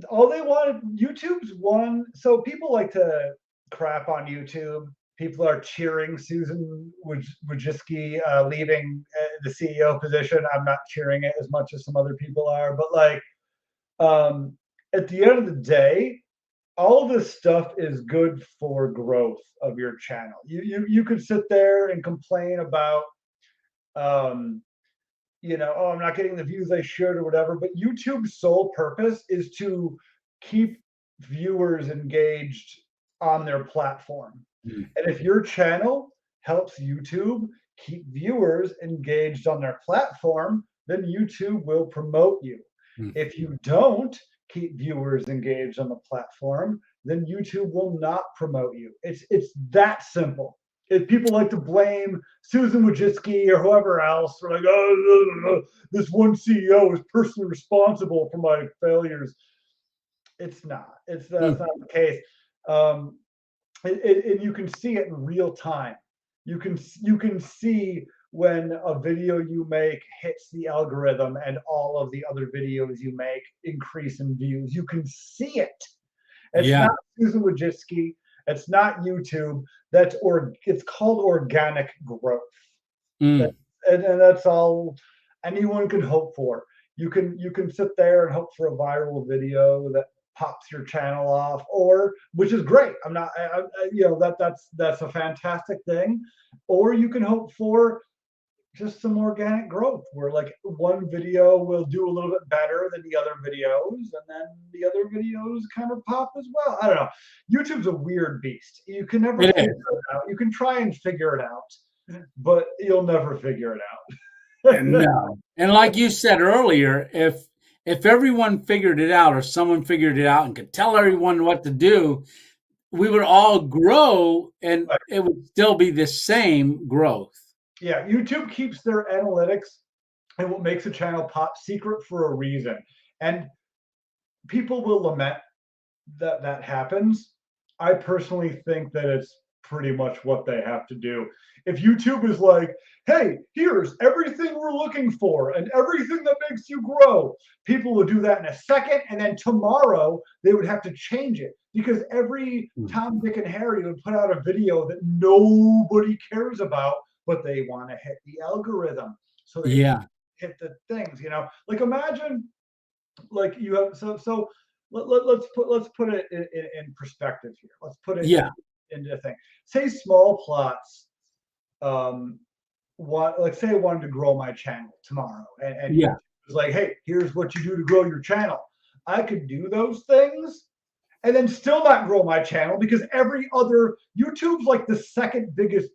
all they wanted YouTube's one. So people like to crap on YouTube. People are cheering Susan Wojcicki leaving the CEO position. I'm not cheering it as much as some other people are, but like um, at the end of the day, all this stuff is good for growth of your channel. You could sit there and complain about um, oh, I'm not getting the views I should or whatever. But YouTube's sole purpose is to keep viewers engaged on their platform. Mm, And if your channel helps YouTube keep viewers engaged on their platform, then YouTube will promote you. mm. If you don't keep viewers engaged on the platform, then YouTube will not promote you. It's that simple. If people like to blame Susan Wojcicki or whoever else, or like, oh, this one CEO is personally responsible for my failures. It's not. That's Mm. not the case. Um, and you can see it in real time. You can see when a video you make hits the algorithm and all of the other videos you make increase in views. You can see it. It's Yeah. not Susan Wojcicki. It's not YouTube. It's called organic growth. That, Mm. and that's all anyone can hope for. You can sit there and hope for a viral video that pops your channel off, or which is great. I'm not, that's a fantastic thing. Or you can hope for just some organic growth where like one video will do a little bit better than the other videos and then the other videos kind of pop as well. I don't know. YouTube's a weird beast. You can never It figure is. it out. You can try and figure it out, but you'll never figure it And out. no. And like you said earlier, if everyone figured it out or someone figured it out and could tell everyone what to do, we would all grow and But it would still be the same growth. yeah, YouTube keeps their analytics and what makes a channel pop secret for a reason. And people will lament that that happens. I personally think that it's pretty much what they have to do. If YouTube is like, hey, here's everything we're looking for and everything that makes you grow, people would do that in a second. And then tomorrow they would have to change it because every Mm. Tom, Dick, and Harry would put out a video that nobody cares about, but they want to hit the algorithm. So they Yeah. hit the things, like imagine like you have let's put it in perspective here. Let's put it Yeah. into a thing. Say small plots. Let's say I wanted to grow my channel tomorrow, and YouTube Yeah. was like, hey, here's what you do to grow your channel. I could do those things, and then still not grow my channel because every other YouTube's like the second biggest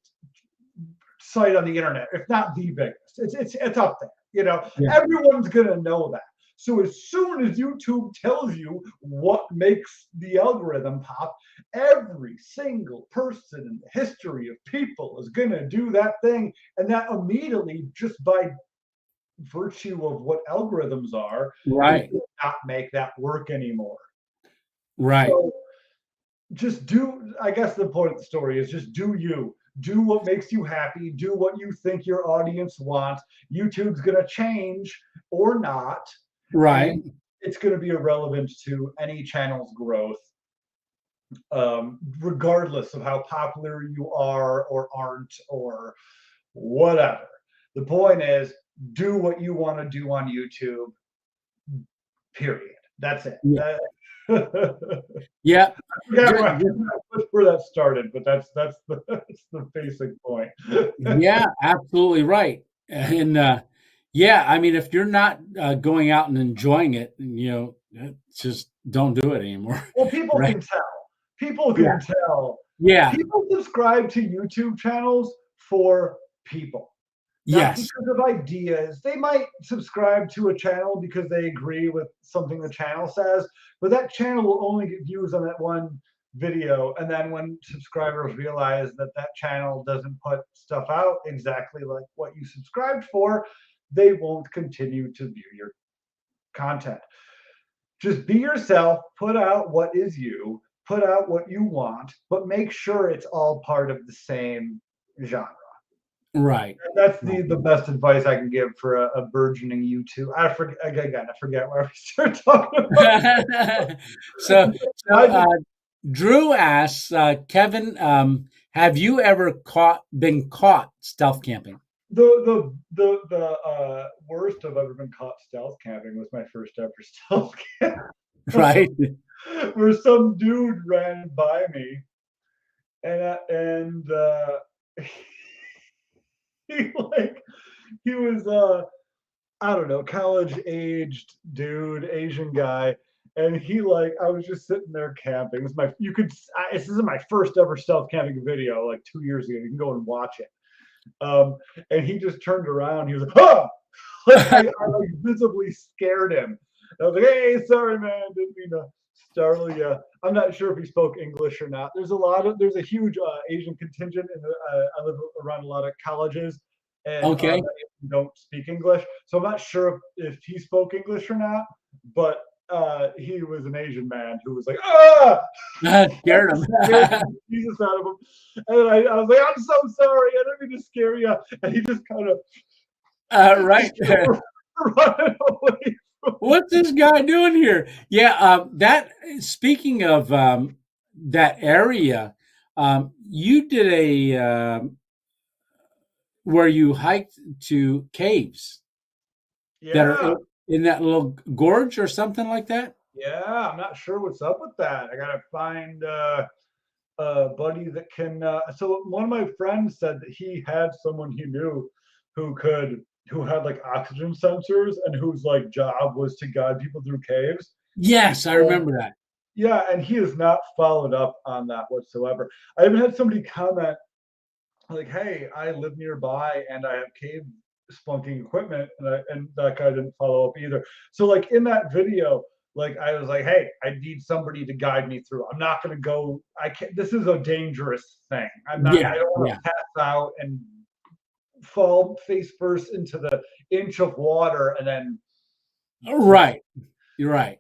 site on the internet, if not the biggest. It's up there. You know, Yeah. everyone's gonna know that. So as soon as YouTube tells you what makes the algorithm pop, every single person in the history of people is gonna do that thing, and that immediately, just by virtue of what algorithms are, is Right. not make that work anymore. Right. So just do, I guess the point of the story is just do you. Do what makes you happy. Do what you think your audience wants. YouTube's going to change or not. Right. And it's going to be irrelevant to any channel's growth, regardless of how popular you are or aren't or whatever. The point is, do what you want to do on YouTube, period. That's it. Yeah. Yeah. Forget Ju- where, where that started, but that's the basic point. Yeah, absolutely right. And yeah, I mean, if you're not going out and enjoying it, just don't do it anymore. Well, people Right? can tell. People Yeah. can tell. Yeah. People subscribe to YouTube channels for people, not Yes. because of ideas. They might subscribe to a channel because they agree with something the channel says, but that channel will only get views on that one video. And then when subscribers realize that that channel doesn't put stuff out exactly like what you subscribed for, they won't continue to view your content. Just be yourself, put out what is you, put out what you want, but make sure it's all part of the same genre. Right. That's Right. the best advice I can give for a burgeoning YouTube. I forget again. I forget where we started talking about. so, so I just, Drew asks, Kevin, have you ever been caught stealth camping? the worst I've ever been caught stealth camping was my first ever stealth camp, Right. where some dude ran by me and he like he was I don't know, college aged dude, Asian guy. And he like, I was just sitting there camping. This is my, this is my first ever stealth camping video, like 2 years ago. You can go and watch it. And he just turned around. He was like, "Oh!" Like I like visibly scared him. I was like, "Hey, sorry, man, didn't mean to startle you." I'm not sure if he spoke English or not. There's a huge Asian contingent in the. I live around a lot of colleges, and Okay. many of them don't speak English, so I'm not sure if he spoke English or not. But he was an Asian man who was like, "Ah!" Scared him. Scared the Jesus out of him. And I was like, "I'm so sorry. I didn't mean to scare you." And he just kind of Right. running away. What's this guy doing here? Yeah. That speaking of that area, you did a where you hiked to caves that are Yeah, in that little gorge or something like that. yeah. I'm not sure what's up with that. I gotta find a buddy that can. So one of my friends said that he had someone he knew who could, who had like oxygen sensors and whose like job was to guide people through caves. Yes, I And remember that. yeah, and he has not followed up on that whatsoever. I even had somebody comment like, "Hey, I live nearby and I have cave spelunking equipment," and that guy didn't follow up either. So like in that video, like I was like, "Hey, I need somebody to guide me through. I'm not gonna go. I can't. This is a dangerous thing. I'm not. Yeah, I don't want yeah. to pass out and fall face first into the inch of water and then drown." Right. You're right.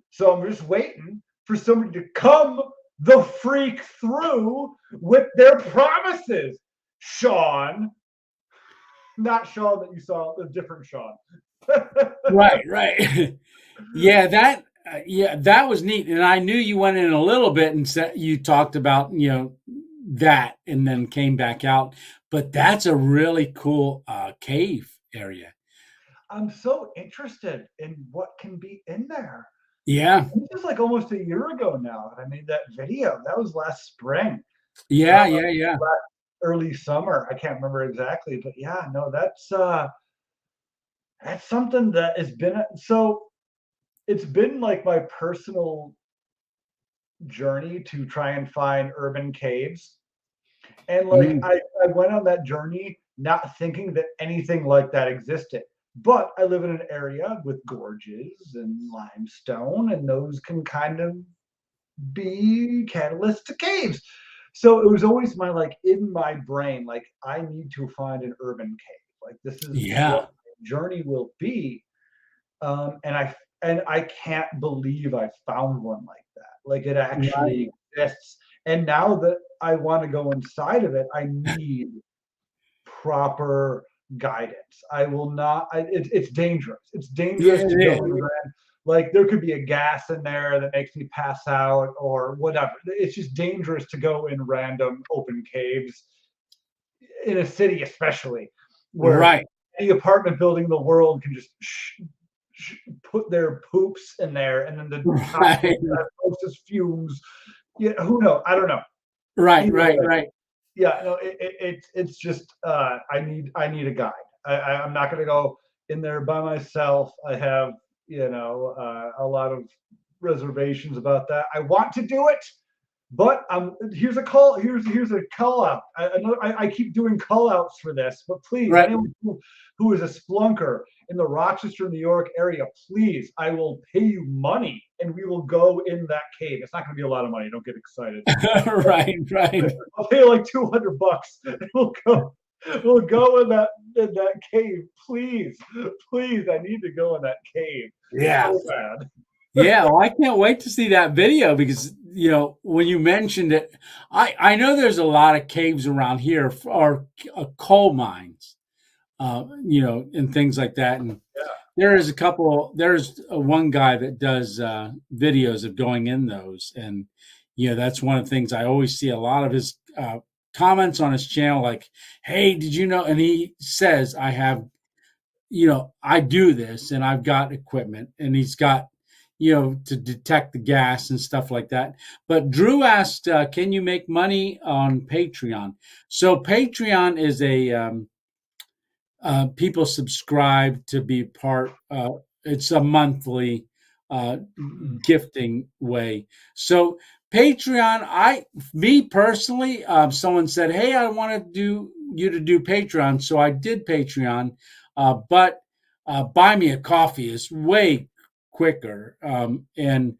So I'm just waiting for somebody to come the freak through with their promises, Sean. Not Sean that you saw, a different Sean. Right, right. Yeah, that was neat. And I knew you went in a little bit and said you talked about, that and then came back out. But that's a really cool cave area. I'm so interested in what can be in there. Yeah. This is like almost a year ago now that I made that video. That was last spring, Yeah, yeah, yeah. last early summer. I can't remember exactly, but yeah, no, that's something that has been so. It's been like my personal journey to try and find urban caves. And like Mm. I went on that journey not thinking that anything like that existed. But I live in an area with gorges and limestone, and those can kind of be catalysts to caves. So it was always my like in my brain, like I need to find an urban cave. Like this is what Yeah. my journey will be. And I can't believe I found one like that. Like it Right. actually exists. And now that I want to go inside of it, I need proper guidance. I will not. It's dangerous. It's Yeah, dangerous to it go is. in red. Like there could be a gas in there that makes me pass out or whatever. It's just dangerous to go in random open caves in a city, especially where Right. any apartment building in the world can just put their poops in there, and then the toxic Right. closest fumes. Yeah, who knows? I don't know. Right. Either Right. way, Right. yeah, no, it's just I need a guide. I'm not going to go in there by myself. I have a lot of reservations about that. I want to do it, but here's a call. Here's a call out. I keep doing call outs for this, but please, Right. anyone who is a splunker in the Rochester, New York area, please, I will pay you money and we will go in that cave. It's not going to be a lot of money. Don't get excited. Right. Right. I'll pay like $200. We'll go. We'll go in that cave, please, please. I need to go in that cave Yeah. so bad. Yeah, well, I can't wait to see that video because when you mentioned it, I know there's a lot of caves around here or coal mines, and things like that. And there is a couple. There's one guy that does videos of going in those, and that's one of the things I always see a lot of his comments on his channel, like, "Hey, did you know?" And he says, "I have." I do this and I've got equipment and he's got, to detect the gas and stuff like that. But Drew asked, can you make money on Patreon? So Patreon is people subscribe to be part, it's a monthly uh, gifting way. So Patreon, me personally, someone said, "Hey, I want to do you to do Patreon," so I did Patreon. But buy me a coffee is way quicker, and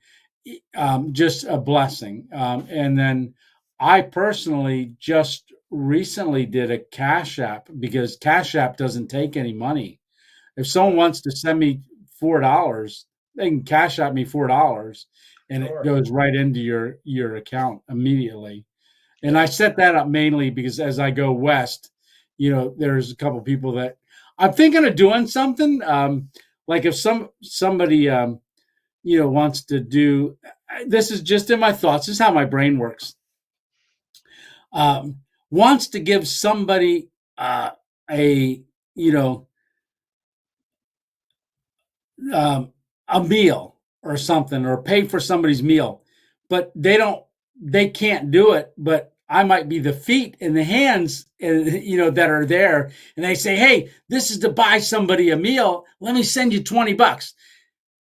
just a blessing. And then I personally just recently did a Cash App because Cash App doesn't take any money. If someone wants to send me $4, they can Cash App me $4, and it Sure. goes right into your account immediately. And I set that up mainly because as I go west, there's a couple people that I'm thinking of doing something. Like if somebody wants to do this is just in my thoughts. This is how my brain works. Wants to give somebody a you know a meal or something or pay for somebody's meal, but they can't do it. But I might be the feet and the hands, that are there, and they say, "Hey, this is to buy somebody a meal. Let me send you $20."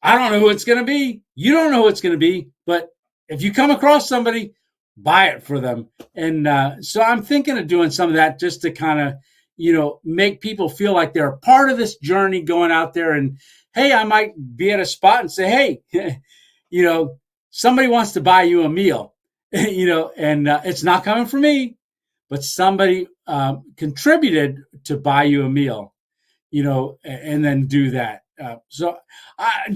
I don't know who it's going to be. You don't know who it's going to be, but if you come across somebody, buy it for them. And so I'm thinking of doing some of that just to kind of, make people feel like they're a part of this journey going out there. And hey, I might be at a spot and say, "Hey, somebody wants to buy you a meal," and it's not coming from me, but somebody contributed to buy you a meal, and then do that. So I'm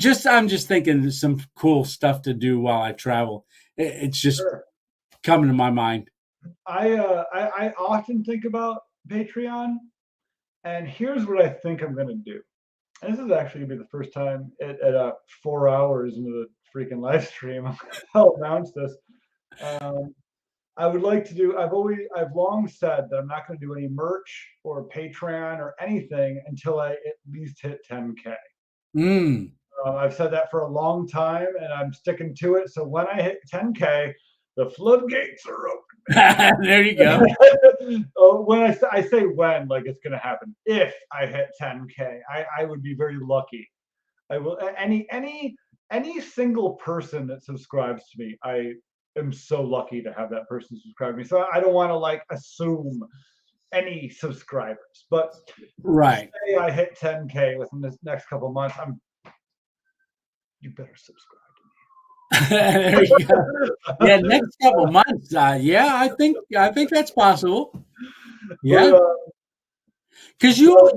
just thinking of some cool stuff to do while I travel. It's just Sure. coming to my mind. I often think about Patreon, and here's what I think I'm going to do. And this is actually going to be the first time at 4 hours into the freaking live stream I'll announce this. Um, I would like to do. I've long said that I'm not going to do any merch or Patreon or anything until I at least hit 10K. Mm. I've said that for a long time, and I'm sticking to it. So when I hit 10K, the floodgates are There you go. open. When I say when, like it's going to happen. If I hit 10K, I would be very lucky. I will any single person that subscribes to me, I am so lucky to have that person subscribe to me. So I don't want to like assume any subscribers, but Right. say I hit 10K within this next couple months, you better subscribe There you go. to Yeah, me. next couple months. Yeah, I think that's possible. But Yeah, because so,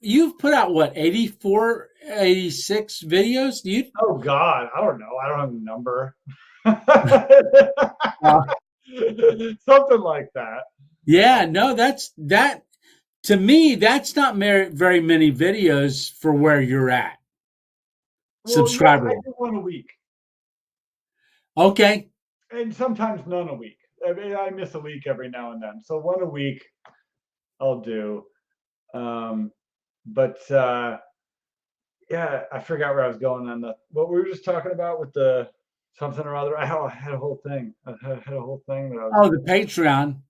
you've put out what 84, 86 videos. Do you? oh God, I don't know. I don't have a number. Uh, Something like that. yeah, no, that to me. That's not very many videos for where you're at. Well, yeah, I Subscriber. do one a week, Okay. and sometimes none a week. I mean, I miss a week every now and then, so one a week I'll do. Um, but yeah, I forgot where I was going on the what we were just talking about with the something or other. I had a whole thing. I had a whole thing that I was Oh, the Patreon.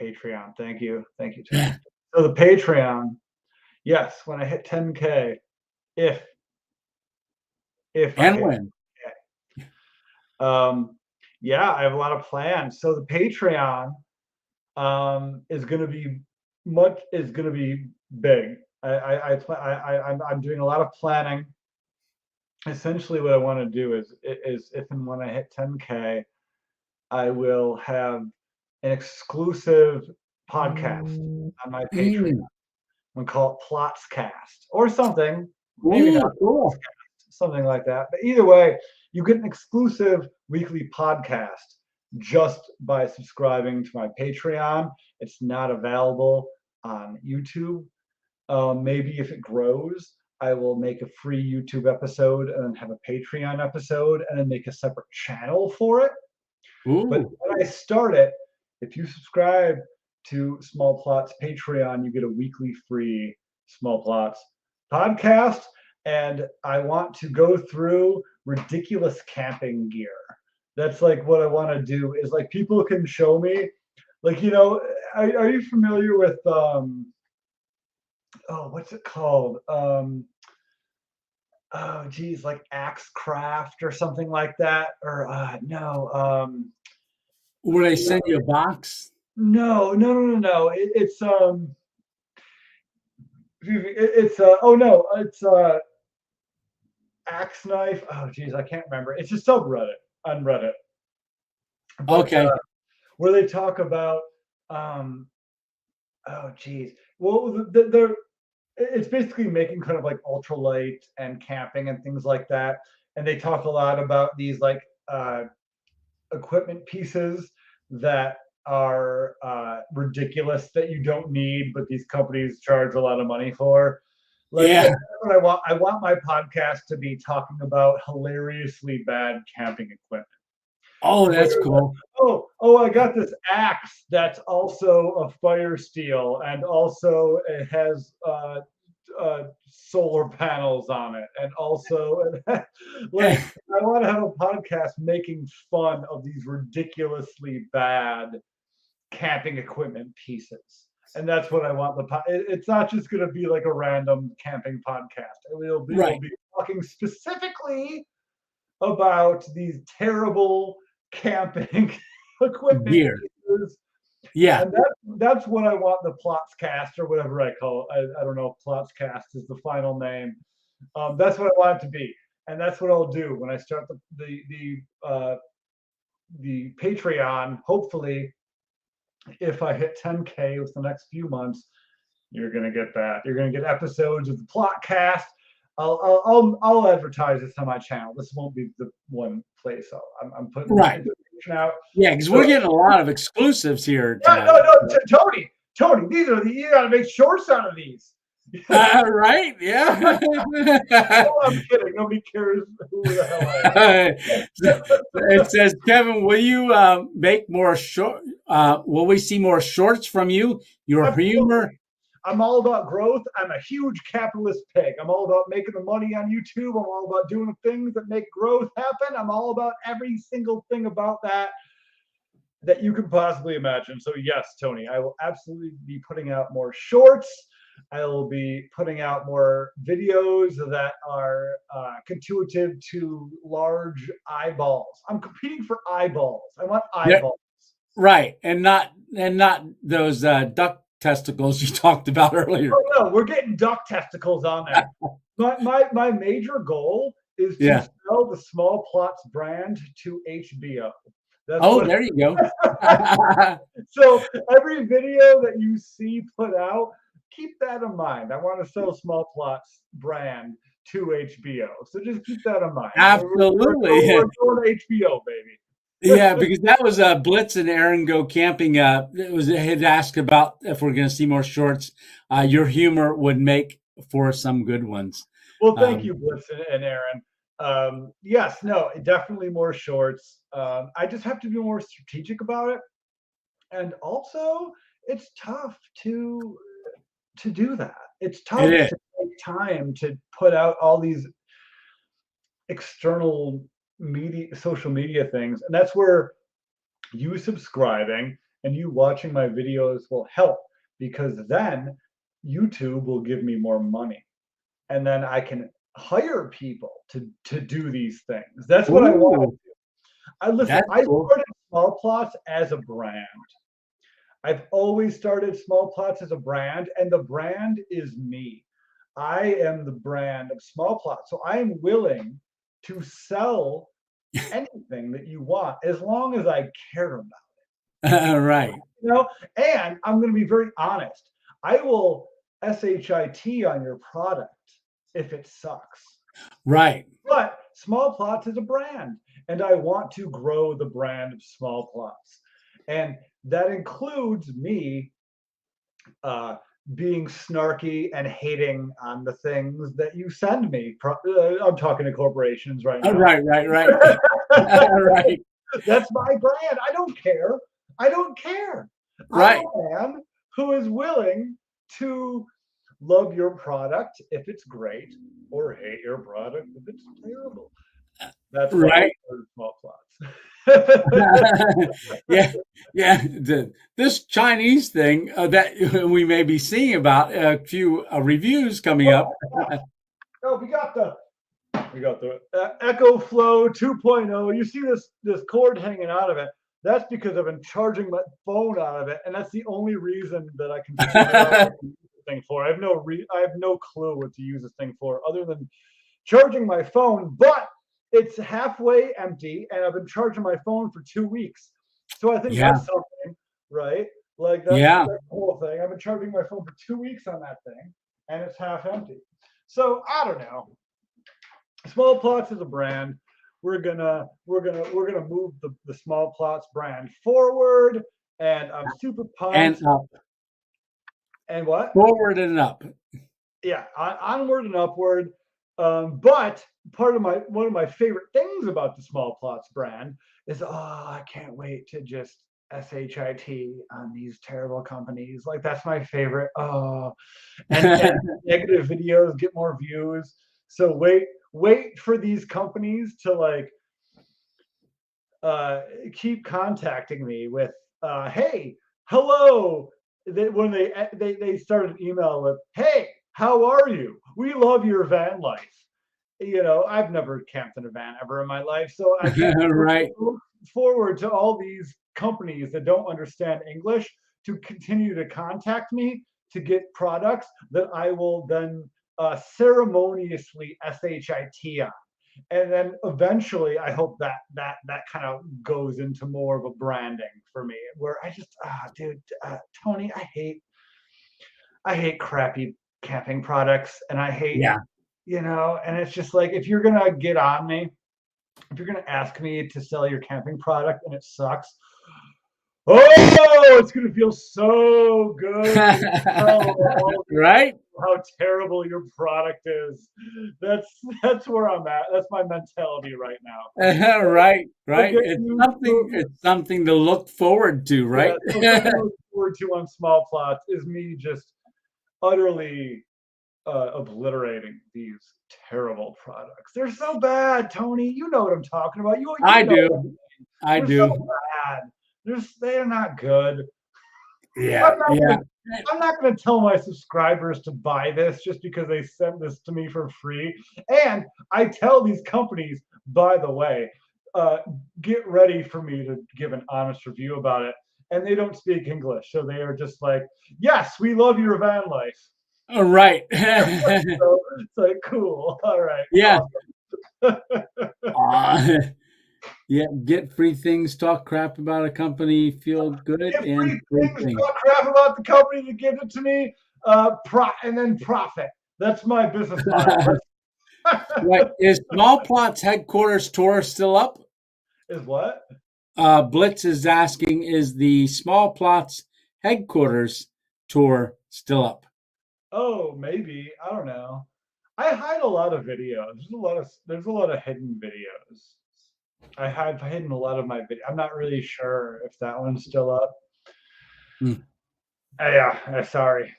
Patreon. Thank you, Tony. Yeah. So the Patreon, yes, when I hit 10K, if I And hit when? 10K, yeah, I have a lot of plans. So the Patreon is going to be big. I'm doing a lot of planning. Essentially, what I want to do is if and when I hit 10K, I will have an exclusive podcast on my Patreon. Mm. I'm gonna call it PLOTS Cast or something, maybe not Ooh, cool. something like that. But either way, you get an exclusive weekly podcast just by subscribing to my Patreon. It's not available on YouTube. Maybe if it grows, I will make a free YouTube episode and then have a Patreon episode and then make a separate channel for it. But Ooh. when I start it, if you subscribe to Small Plots Patreon, you get a weekly free Small Plots podcast. And I want to go through ridiculous camping gear. That's like what I want to do is like people can show me, like, are you familiar with oh, what's it called? Oh geez, like Axe Craft or something like that. Or no, Will they send you a box? no. It's oh no, it's axe knife. Oh geez, I can't remember. It's just subreddit on Reddit, but Okay. where they talk about um oh geez, well they're it's basically making kind of like ultralight and camping and things like that, and they talk a lot about these like equipment pieces that are ridiculous that you don't need, but these companies charge a lot of money for. Like Yeah. that's what I want. I want my podcast to be talking about hilariously bad camping equipment. Oh, Where, that's cool. oh, I got this axe that's also a fire steel and also it has solar panels on it, and also like I want to have a podcast making fun of these ridiculously bad camping equipment pieces. And that's what I want. It's not just going to be like a random camping podcast. We'll Right. be talking specifically about these terrible camping equipment Gear. pieces, Yeah. and that's what I want the Plots Cast or whatever I call it. I don't know if Plots Cast is the final name. That's what I want it to be, and that's what I'll do when I start the Patreon. Hopefully, if I hit 10K with the next few months, you're gonna get that. You're gonna get episodes of the Plot Cast. I'll advertise this on my channel. This won't be the one place I'm putting this Right. information out. Yeah, because So we're getting a lot of exclusives here yeah, tonight. Tony, you gotta make shorts out of these. Right? Yeah. Oh, I'm kidding. Nobody cares who the hell I am. It says, Kevin, will you make more short? Will we see more shorts from you? Your humor. Absolutely. I'm all about growth. I'm a huge capitalist pig. I'm all about making the money on YouTube. I'm all about doing the things that make growth happen. I'm all about every single thing about that you can possibly imagine. So yes, Tony, I will absolutely be putting out more shorts. I will be putting out more videos that are contuitive to large eyeballs. I'm competing for eyeballs. I want Yeah, eyeballs. right, and not those duck testicles you talked about earlier. Oh no, we're getting duck testicles on there. My major goal is to Yeah. sell the Small Plots brand to HBO. That's Oh, what. there you go. So every video that you see put out, keep that in mind. I want to sell Small Plots brand to HBO. So just keep that in mind. Absolutely. We're going to HBO, baby. Yeah, because that was Blitz and Aaron go camping. It was had asked about if we're going to see more shorts. Your humor would make for some good ones. Well, thank Um, you, Blitz and Aaron. Yes, no, definitely more shorts. I just have to be more strategic about it. And also, it's tough to do that. It's it tough is. to take time to put out all these external media, social media things, and that's where you subscribing and you watching my videos will help because then YouTube will give me more money, and then I can hire people to do these things. That's what I want. Ooh, I listen. that's I cool. started Small Plots as a brand. I've always started Small Plots as a brand, and the brand is me. I am the brand of Small Plots. So I am willing to sell anything that you want as long as I care about Right, it, you know? And I'm going to be very honest. I will SHIT on your product if it sucks. right. But Small Plots is a brand, and I want to grow the brand of Small Plots. And that includes me being snarky and hating on the things that you send me. I'm talking to corporations right now. Right, right, right. Right, That's my brand. I don't care. I don't care. I'm right. a man who is willing to love your product if it's great or hate your product if it's terrible. That's why I Right. started Small Plots. Yeah, yeah. This Chinese thing that we may be seeing about a few reviews coming up. Oh, we got the Echo Flow 2.0. You see this cord hanging out of it. That's because I've been charging my phone out of it, and that's the only reason that I can figure out what to use this thing for. I have no clue what to use this thing for other than charging my phone, but it's halfway empty, and I've been charging my phone for 2 weeks. So I think Yeah, that's something, right? Like yeah, that's the whole thing. I've been charging my phone for 2 weeks on that thing, and it's half empty. So I don't know. Small Plots is a brand. We're gonna move the Small Plots brand forward, and I'm super and pumped. up, And what? forward and up. Yeah, onward and upward. But one of my favorite things about the Small Plots brand is, oh, I can't wait to just shit on these terrible companies. Like that's my favorite. Oh, and negative videos get more views. So wait for these companies to like keep contacting me with, hey, hello. When they started an email with, hey, how are you? We love your van life. I've never camped in a van ever in my life, so I can't Right. look forward to all these companies that don't understand English to continue to contact me to get products that I will then ceremoniously shit on, and then eventually I hope that kind of goes into more of a branding for me where I just dude, Tony, I hate crappy camping products, and I hate, Yeah. and it's just like if you're gonna get on me, if you're gonna ask me to sell your camping product and it sucks, oh, it's gonna feel so good to tell all these Right. how terrible your product is. That's where I'm at. That's my mentality right now. Right. So Right. get It's you something. It's something to look forward to. yeah, Right. so something to look forward to on Small Plots is me just utterly obliterating these terrible products. They're so bad, Tony. You know what I'm talking about. You I know what do. I they're so do. bad. They're not good. Yeah. I'm not Yeah. gonna I'm not going to tell my subscribers to buy this just because they sent this to me for free. And I tell these companies, by the way, uh, get ready for me to give an honest review about it. And they don't speak English, so they are just like, "Yes, we love your van life." All right. So it's like, cool, all right, Yeah. awesome. Yeah. Get free things, talk crap about a company, feel good, Get and free free things, things. talk crap about the company that gives it to me, and then profit. That's my business model. Right. Is Small Plots headquarters tour still up? Is what? Blitz is asking, is the Small Plots headquarters tour still up? Oh, maybe. I don't know. I hide a lot of videos. There's a lot of hidden videos. I have hidden a lot of my video. I'm not really sure if that one's still up. Hmm. Yeah, sorry.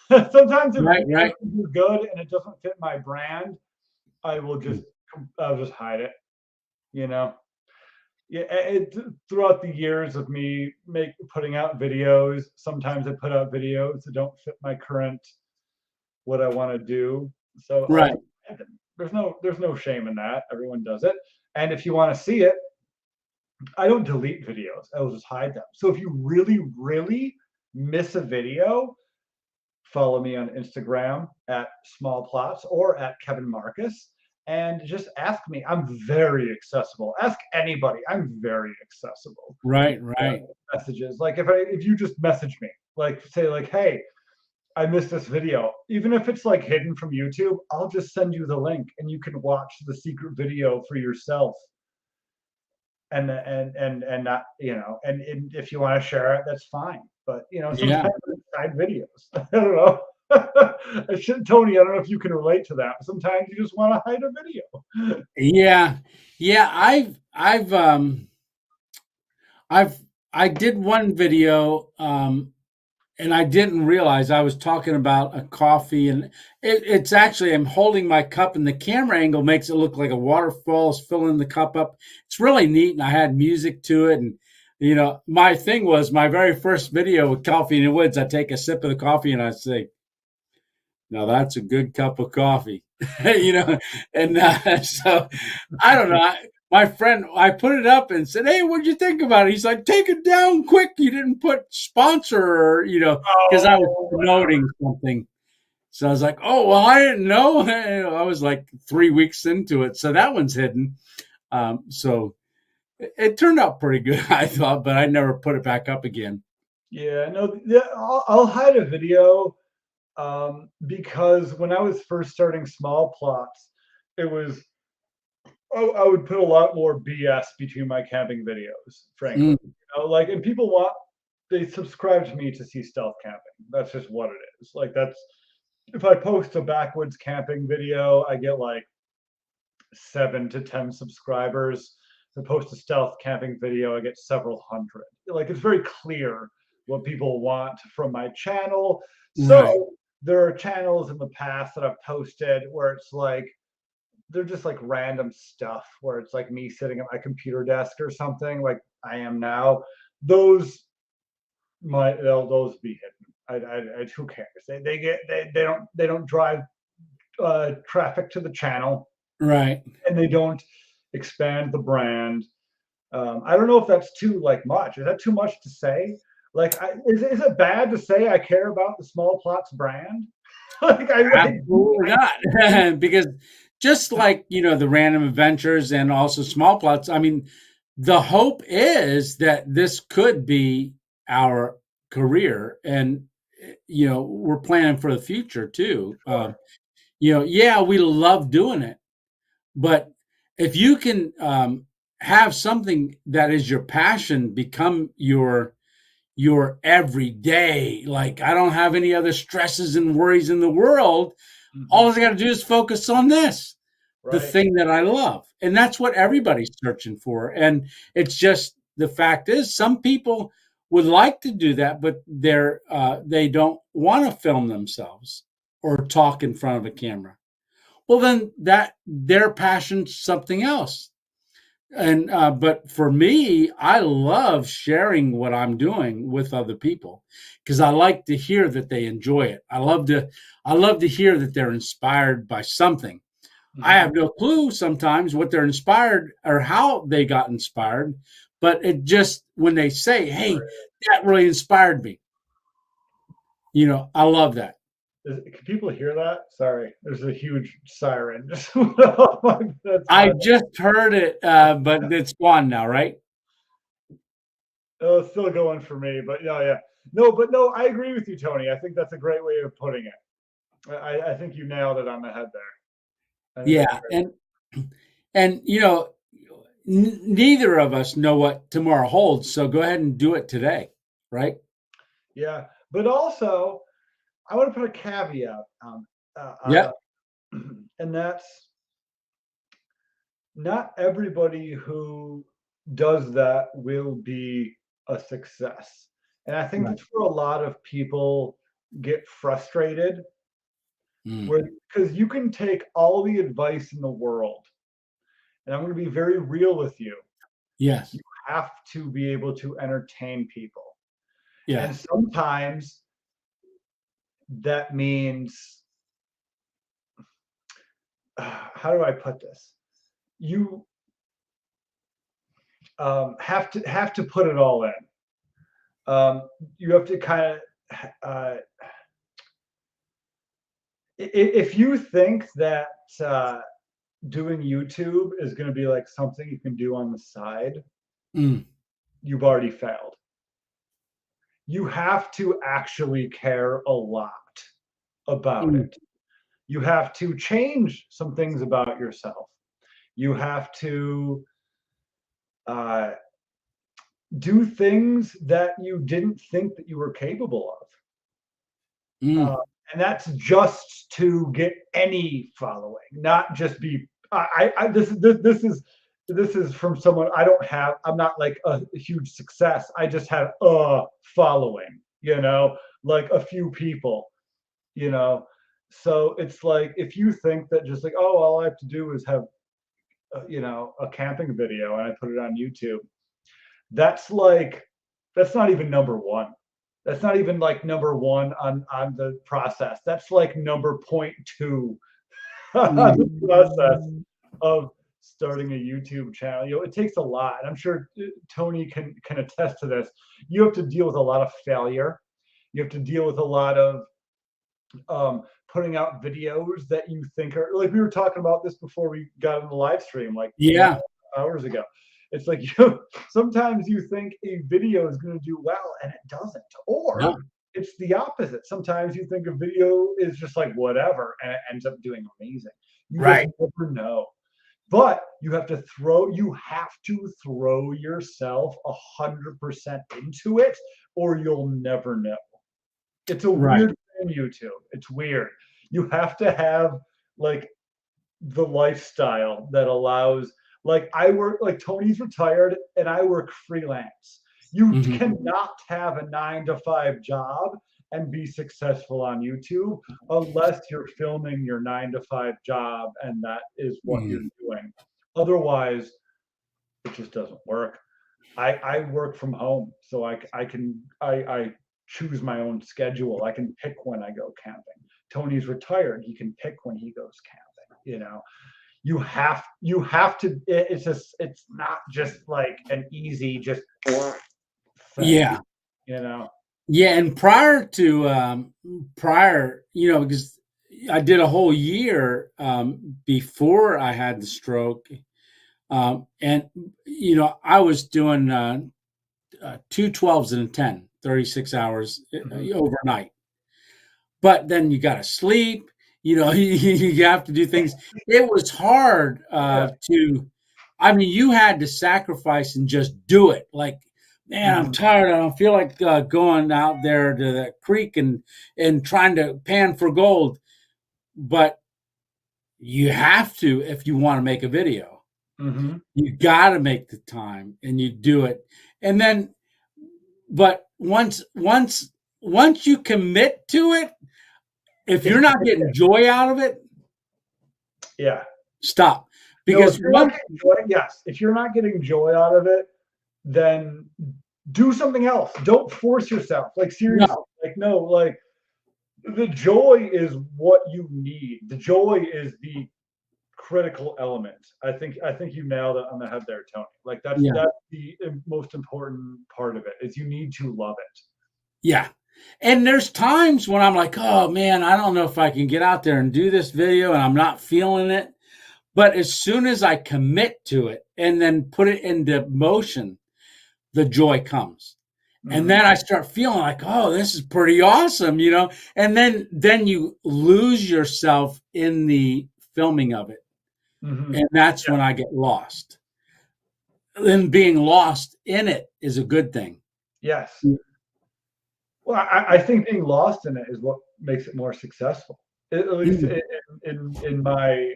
Sometimes if Right, videos right. are good and it doesn't fit my brand, I will Hmm. just I'll just hide it. You know. Yeah, throughout the years of me putting out videos, sometimes I put out videos that don't fit my current what I want to do. So I'll Right. just hide them. There's no shame in that. Everyone does it. And if you want to see it, I don't delete videos. I will just hide them. So if you really, really miss a video, follow me on Instagram at Small Plots or at Kevin Marcus and just ask me. I'm very accessible. Ask anybody. I'm very accessible with Right, right. messages. Like if you just message me, like say like, hey, I missed this video. Even if it's like hidden from YouTube, I'll just send you the link and you can watch the secret video for yourself. And not, and if you want to share it, that's fine. But Yeah. sometimes it's side videos. I don't know. Tony, I don't know if you can relate to that. Sometimes you just want to hide a video. Yeah. Yeah. I've I did one video, and I didn't realize I was talking about a coffee, and it's actually I'm holding my cup, and the camera angle makes it look like a waterfall is filling the cup up. It's really neat, and I had music to it, and my thing was my very first video with Coffee in the Woods. I take a sip of the coffee, and I say, "Now that's a good cup of coffee," you know, and so I don't know. My friend, I put it up and said, "Hey, what'd you think about it?" He's like, "Take it down quick. You didn't put sponsor, or, because I was Oh, promoting something." So I was like, "Oh, well, I didn't know." I was like 3 weeks into it, so that one's hidden. So it turned out pretty good, I thought, but I never put it back up again. yeah, no, yeah, I'll hide a video because when I was first starting Small Plots, it was I would put a lot more BS between my camping videos, frankly. Mm, Like, and they subscribe to me to see stealth camping. That's just what it is. Like, that's if I post a backwoods camping video, I get like 7 to 10 subscribers. If I post a stealth camping video, I get several hundred. Like, it's very clear what people want from my channel. right, So there are channels in the past that I've posted where it's like they're just like random stuff where it's like me sitting at my computer desk or something like I am now. Those those be hidden. Who cares? They don't drive traffic to the channel, right. and they don't expand the brand. I don't know if that's too like much. Is that too much to say? Like, is it bad to say I care about the Small Plots brand? Like I do. Absolutely not. Because just like, the random adventures and also small plots, I mean, the hope is that this could be our career. And, we're planning for the future too. Sure. Yeah, we love doing it. But if you can have something that is your passion become your everyday, like I don't have any other stresses and worries in the world, all Mhm. I got to do is focus on this, the Right. thing that I love. And that's what everybody's searching for. And it's just the fact is some people would like to do that, but they don't want to film themselves or talk in front of a camera. Well, then that their passion's something else. And but for me, I love sharing what I'm doing with other people because I like to hear that they enjoy it. I love to hear that they're inspired by something. I Mhm. have no clue sometimes what they're inspired or how they got inspired, but it just when they say, "Hey, that really inspired me," I love that. Can people hear that? Sorry, there's a huge siren. Just went off that's I my. just heard it, but it's gone now, right? Oh, it's still going for me, but yeah, yeah. No, but no, I agree with you, Tony. I think that's a great way of putting it. I think you nailed it on the head there. I think that's Yeah, great. and neither of us know what tomorrow holds, so go ahead and do it today, right? Yeah, but also I want to put a caveat on Yeah, it, and that's not everybody who does that will be a success. And I think right. that's where a lot of people get frustrated, Mm. where because you can take all the advice in the world, and I'm going to be very real with you. Yes, You have to be able to entertain people. yeah. And sometimes that means, how do I put this? You have to put it all in. You have to kind of if you think that doing YouTube is going to be like something you can do on the side, Mm, you've already failed. You have to actually care a lot about mm, it. You have to change some things about yourself. You have to uh, do things that you didn't think that you were capable of. Uh, mm. and that's just to get any following, not just be. This is from someone I don't have. I'm not like a huge success. I just have a following, like a few people, you know. So it's like if you think that just like, oh, all I have to do is have, a camping video and I put it on YouTube. That's like that's not even number one. That's not even like number one on the process. That's like number point two on the process Mm. of starting a YouTube channel. It takes a lot. And I'm sure Tony can attest to this. You have to deal with a lot of failure. You have to deal with a lot of putting out videos that you think are like we were talking about this before we got on the live stream, like Yeah, hours ago. It's like sometimes you think a video is going to do well and it doesn't, or no, it's the opposite. Sometimes you think a video is just like whatever and it ends up doing amazing. You just right, never know. But you have to throw yourself 100% into it, or you'll never know. It's a right. weird thing, YouTube. It's weird. You have to have like the lifestyle that allows like I work like Tony's retired and I work freelance. You Mhm. cannot have a 9 to 5 job and be successful on YouTube unless you're filming your 9 to 5 job and that is what you're Mm. doing. Otherwise, it just doesn't work. I work from home, so I choose my own schedule. I can pick when I go camping. Tony's retired; he can pick when he goes camping. You have to. It's not just like an easy just thing. Yeah, You know. yeah. And because I did a whole year before I had the stroke, and I was doing two 12s and a 10, 36 hours Mhm. overnight. But then you got to sleep, you have to do things. It was hard Yeah. I mean, you had to sacrifice and just do it. Like, man, I'm Mhm. tired. I don't feel like going out there to the creek and trying to pan for gold. But you have to if you want to make a video. Mhm. You got to make the time and you do it. And then, but once you commit to it, if It's you're not getting joy out of it, yeah. stop. Because if you're not getting joy, yes, if you're not getting joy out of it, then do something else. Don't force yourself. Like seriously, no, like no, like the joy is what you need. The joy is the critical element. I think you nailed it on the head there, Tony. Like yeah, that's the most important part of it is you need to love it. yeah. And there's times when I'm like, oh man, I don't know if I can get out there and do this video and I'm not feeling it. But as soon as I commit to it and then put it into motion, the joy comes. And Mm-hmm. then I start feeling like, oh, this is pretty awesome, And then you lose yourself in the filming of it. Mm-hmm. And that's Yeah. when I get lost. And being lost in it is a good thing. Yes. Well, I think being lost in it is what makes it more successful. At least Mm. in my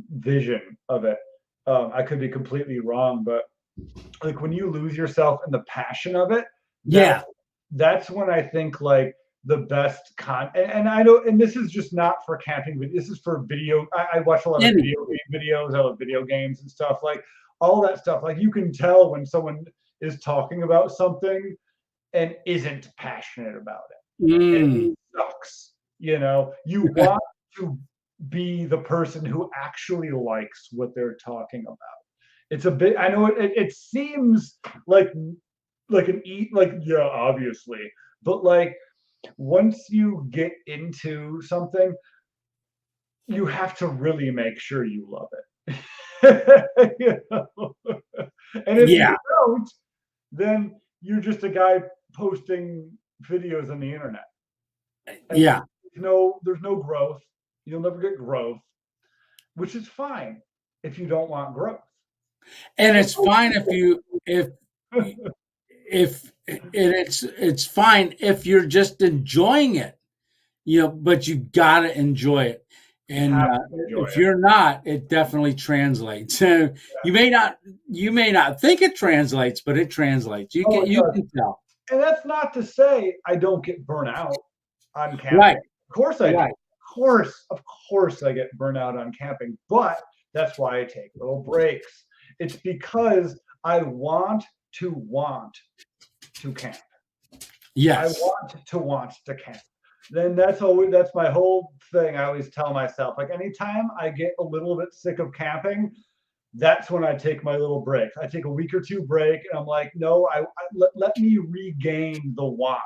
vision of it. I could be completely wrong, but like when you lose yourself in the passion of it, Yeah. that's when I think like the best and I know, and this is just not for camping, but this is for video. I watch a lot of video Anything. game videos, I love video games and stuff, like all that stuff. Like you can tell when someone is talking about something and isn't passionate about it. Mm. It sucks. You want to be the person who actually likes what they're talking about. It's a bit. I know it seems like an like yeah, obviously, but like once you get into something, you have to really make sure you love it. And if Yeah. you don't, then you're just a guy posting videos on the internet. And Yeah. there's no growth. You'll never get growth, which is fine if you don't want growth. And it's fine if and it's fine if you're just enjoying it, but you gotta enjoy it. You And have to enjoy if it. you're not, it definitely translates. So you may not think it translates, but it translates. You Oh, can it you does. can tell. And that's not to say I don't get burnt out on camping. Right, Of course I do. right. Of course I get burnt out on camping, but that's why I take little breaks. It's because I want to camp. I Yes. want to camp. Then that's my whole thing. I always tell myself, like anytime I get a little bit sick of camping, that's when I take my little break. I take a week or two break, and I'm like, no, let me regain the want.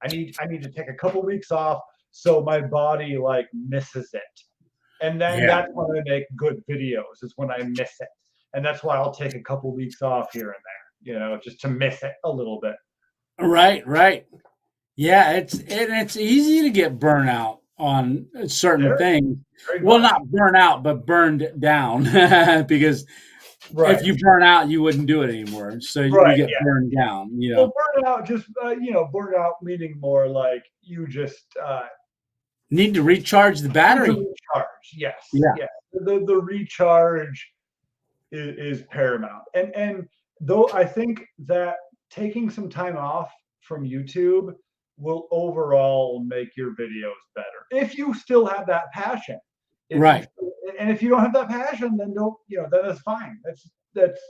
I need to take a couple weeks off so my body like misses it, and then Yeah. that's when I make good videos. Is when I miss it, and that's why I'll take a couple weeks off here and there, just to miss it a little bit. Right, right. Yeah, it's easy to get burnt out on certain Very, things. very Well, much. not burn out, but burned down. Because Right. if you burn out, you wouldn't do it anymore. So you Right. get Yeah. burned down, Well, burnout just burnout meaning more like you just Need to recharge the need to battery. recharge. Yes. Yeah. Yeah. The recharge is paramount. And though I think that taking some time off from YouTube will overall make your videos better if you still have that passion. Right. And if you don't have that passion, then don't then that's fine. That's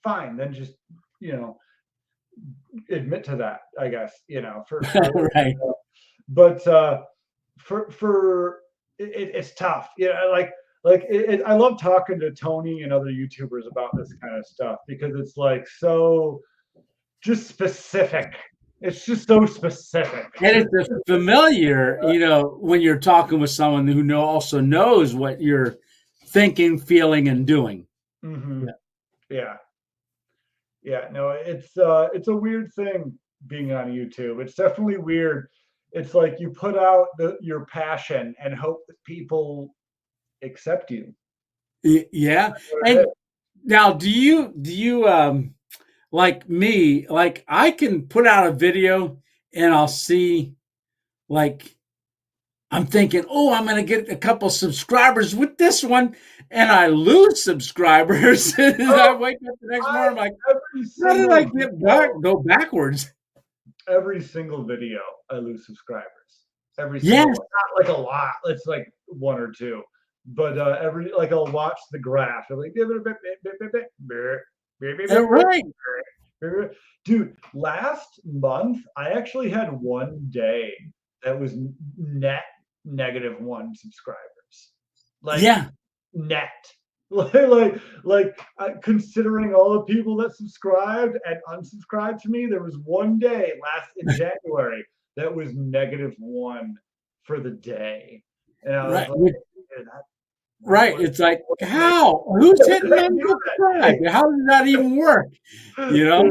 fine. Then just you know admit to that, I guess. Right. But it's tough. I love talking to Tony and other YouTubers about this kind of stuff because it's like so just specific. It's just so specific. And it's familiar, when you're talking with someone who also knows what you're thinking, feeling, and doing. Mm-hmm. Yeah. Yeah. No, it's a weird thing being on YouTube. It's definitely weird. It's like you put out your passion and hope that people accept you. Yeah. And now, do you like me? Like I can put out a video and I'll see, like, I'm thinking, oh, I'm going to get a couple subscribers with this one, and I lose subscribers. And I wake up the next morning, I'm like, how did I go backwards? Every single video, I lose subscribers. Every Yes. single one. Not like a lot. It's like one or two. but every like I'll watch the graph. I'm like, Right. dude. Last month, I actually had one day that was net -1 subscribers, like Yeah. net. Considering all the people that subscribed and unsubscribed to me, there was one day last in January that was -1 for the day, and I was Right. like, "Dude, Right. what, It's like, what makes how? Who's how hitting did I do that?" unsubscribe? How does that even work? You know?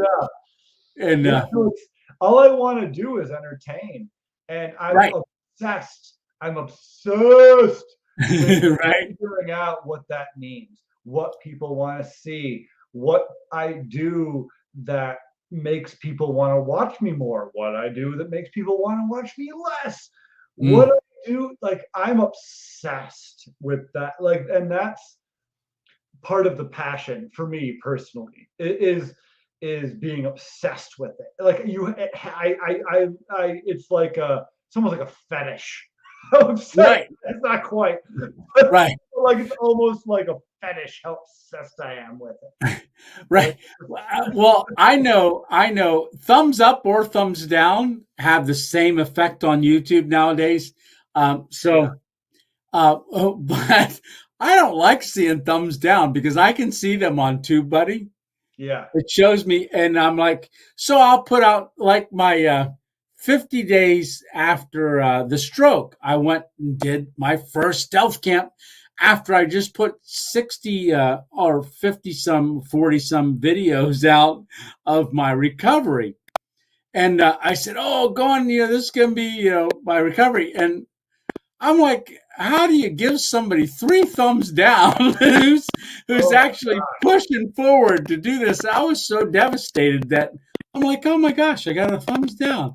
Yeah, And yeah. So it's, all I want to do is entertain, and I'm right. obsessed. I'm obsessed with Right. figuring out what that means, what people want to see, what I do that makes people want to watch me more, what I do that makes people want to watch me less, what Mm, I do. Like, I'm obsessed with that. Like, and that's part of the passion for me personally. It is being obsessed with it. Like it's like it's almost like a fetish. Obsessed. right. It's not quite, Right. like it's almost like a fetish how obsessed I am with it. Right. Well, I know thumbs up or thumbs down have the same effect on YouTube nowadays. Yeah, But I don't like seeing thumbs down because I can see them on TubeBuddy. yeah, It shows me, and I'm like, so I'll put out like my 50 days after the stroke. I went and did my first stealth camp after I just put 60 or 50 some, 40 some videos out of my recovery. And I said, oh, go on, this is going to be, my recovery. And I'm like, how do you give somebody 3 thumbs down who's oh actually pushing forward to do this? I was so devastated that I'm like, oh my gosh, I got a thumbs down,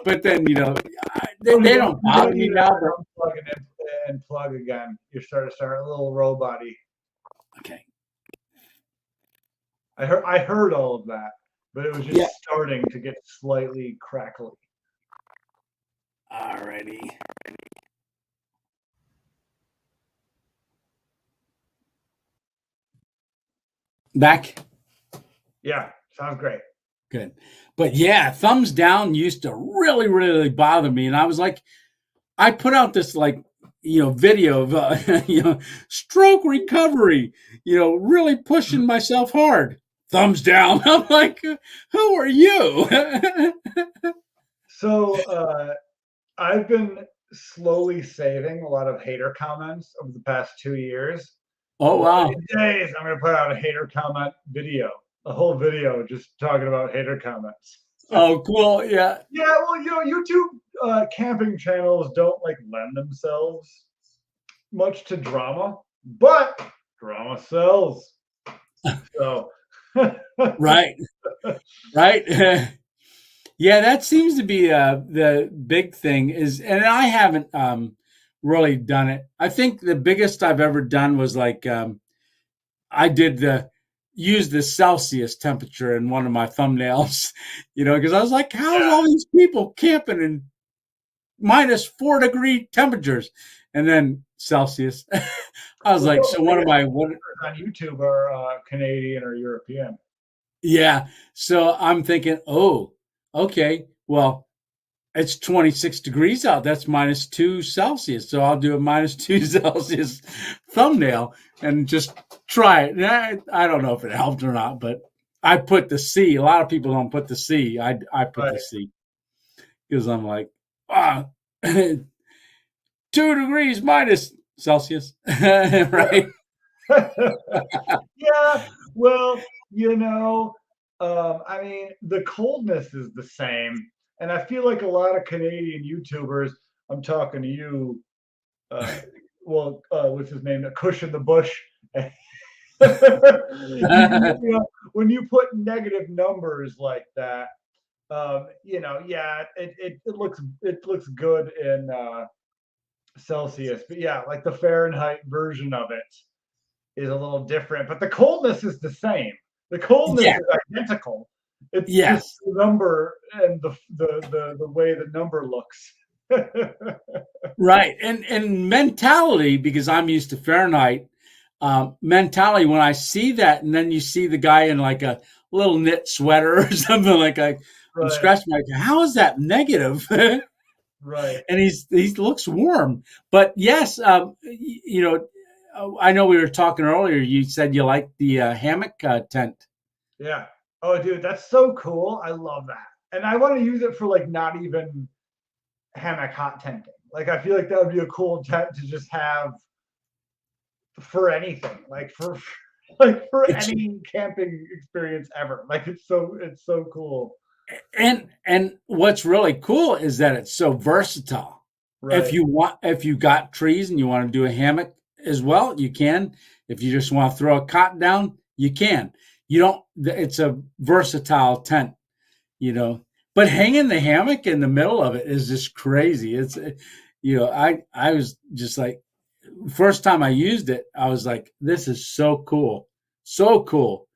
But then, they don't you're gonna bother me need now. to But unplug and plug again. You're starting to start a little robot-y. okay, I heard all of that, but it was yeah, just starting to get slightly crackly. alrighty, back. Yeah, sounds great. Good. But yeah, thumbs down used to really, really bother me. And I was like, I put out this like, video of, stroke recovery, really pushing myself hard. Thumbs down. I'm like, who are you? So I've been slowly saving a lot of hater comments over the past 2 years. Oh, One of wow. these days, I'm going to put out a hater comment video, a whole video just talking about hater comments. Oh, cool. Yeah. Yeah, well, YouTube camping channels don't like lend themselves much to drama, but drama sells. So, Right. Right. Yeah, that seems to be the big thing is, and I haven't really done it. I think the biggest I've ever done was like I did use the Celsius temperature in one of my thumbnails, because I was like, how's yeah. all these people camping in -4 degree temperatures? And then Celsius. I was like, Well, so one of my on YouTube are Canadian or European. yeah. So I'm thinking, oh, okay, well, it's 26 degrees out. That's -2 Celsius. So I'll do a -2 Celsius thumbnail and just try it. I don't know if it helped or not, but I put the C. A lot of people don't put the C. I put the Right. C because I'm like, 2 degrees minus Celsius, right? Yeah, well, I mean, the coldness is the same, and I feel like a lot of Canadian YouTubers, I'm talking to you, uh, what's his name, Cushion the Bush. When you put negative numbers like that, yeah, it looks good in Celsius, but yeah, like the Fahrenheit version of it is a little different, but the coldness is the same. The coldness Yeah. is identical. It's just Yes. the number and the way the number looks. Right. And mentality, because I'm used to Fahrenheit, mentality, when I see that, and then you see the guy in like a little knit sweater or something, like I'm Right, scratching my head, how is that negative? right. And he looks warm. But yes, I know we were talking earlier. You said you like the hammock tent. Yeah. Oh, dude, that's so cool. I love that. And I want to use it for like not even hammock hot tenting. Like I feel like that would be a cool tent to just have for anything, like for like for It's any camping experience ever. Like it's so cool. and what's really cool is that it's so versatile. Right. If you got trees and you want to do a hammock as well, you can. If you just want to throw a cot down, you can. You don't. It's a versatile tent, you know. But hanging the hammock in the middle of it is just crazy. I was just like, first time I used it, I was like, this is so cool, so cool.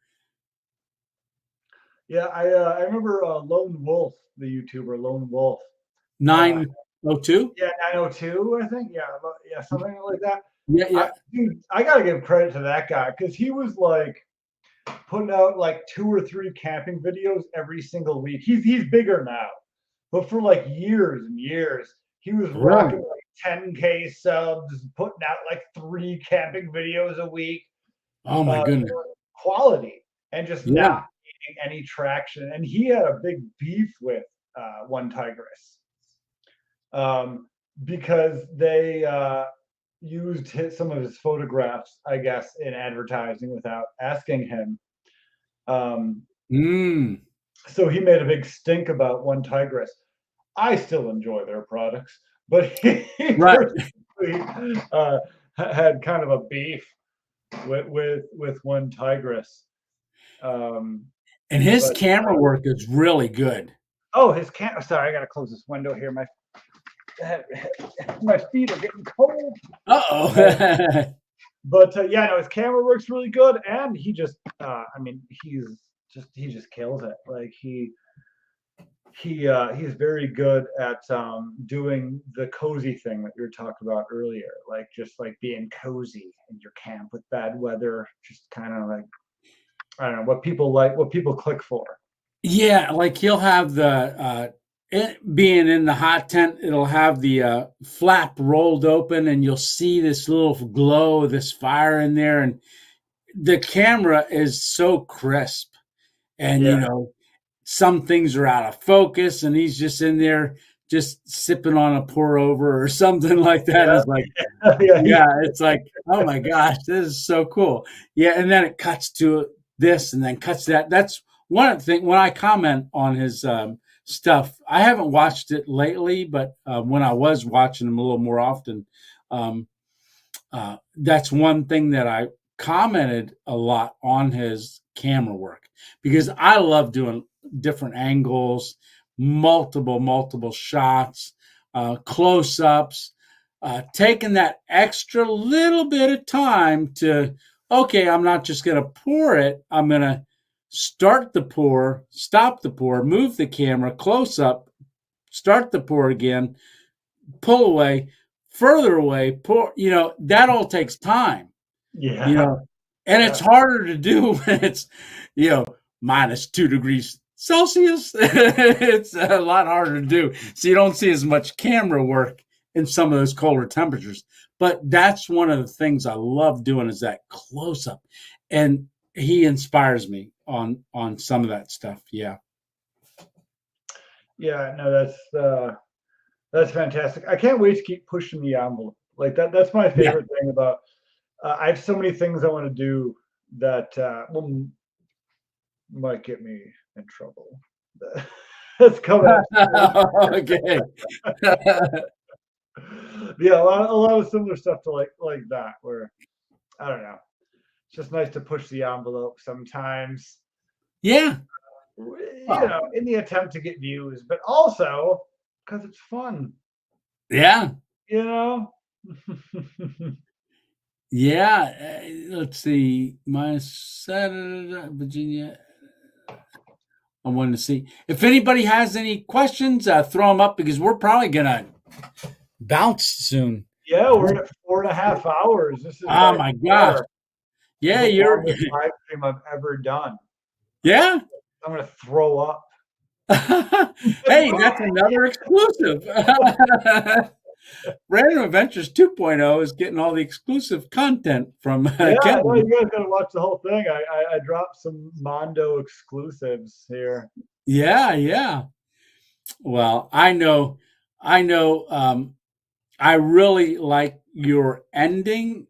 Yeah, I remember Lone Wolf, the YouTuber Lone Wolf. Uh, 902. yeah, 902, I think. Yeah, yeah, something like that. Yeah, yeah. Dude, I gotta give credit to that guy because he was like putting out like 2 or 3 camping videos every single week. He's bigger now, but for like years and years, he was Really? rocking like 10K subs, putting out like 3 camping videos a week, Oh my goodness. quality, and just Yeah. not getting any traction. And he had a big beef with One Tigress um, because they used some of his photographs, I guess, in advertising without asking him. Um, Mm, so he made a big stink about One Tigress. I still enjoy their products, but he right. personally had kind of a beef with One Tigress. Um, And his but camera work is really good. oh, his camera. Sorry, I gotta close this window here. My feet are getting cold. Uh, Uh-oh. but yeah, no, his camera works really good, and he just, I mean, he just kills it. Like he's very good at doing the cozy thing that you were talking about earlier, like just like being cozy in your camp with bad weather, just kind of like I don't know what people like, what people click for. Yeah, like he'll have being in the hot tent, it'll have the flap rolled open and you'll see this little glow, this fire in there. And the camera is so crisp. And, Yeah, some things are out of focus and he's just in there just sipping on a pour over or something like that. yeah, It's like, yeah. yeah, it's like, oh my gosh, this is so cool. Yeah, and then it cuts to this and then cuts to that. That's one of the things when I comment on his stuff. I haven't watched it lately, but when I was watching him a little more often, um, that's one thing that I commented a lot on his camera work because I love doing different angles, multiple shots, close ups, taking that extra little bit of time to, okay, I'm not just going to pour it, I'm going to start the pour, stop the pour, move the camera close up, start the pour again, pull away, further away, pour, that all takes time, you Yeah, know, and it's yeah, harder to do when it's, minus 2 degrees Celsius. It's a lot harder to do. So you don't see as much camera work in some of those colder temperatures. But that's one of the things I love doing is that close up. And he inspires me on some of that stuff. Yeah. yeah. No, that's fantastic. I can't wait to keep pushing the envelope. Like that's my Yeah. favorite thing about. I have so many things I want to do that might get me in trouble. That's coming up soon. Okay. Yeah, a lot of similar stuff to like that, where I don't know. It's just nice to push the envelope sometimes, Yeah. Oh, in the attempt to get views, but also because it's fun, yeah. you know. Yeah. Let's see. My Saturday, Virginia. I wanted to see if anybody has any questions. Throw them up because we're probably gonna bounce soon. Yeah, we're at 4.5 hours. This is Oh by my gosh. far Yeah, the you're longest live stream I've ever done. yeah. I'm gonna throw up. Hey, that's another exclusive. Random Adventures 2.0 is getting all the exclusive content from Yeah, I know Kevin. you guys gotta watch the whole thing. I dropped some Mondo exclusives here. Yeah, yeah. Well, I know, I really like your ending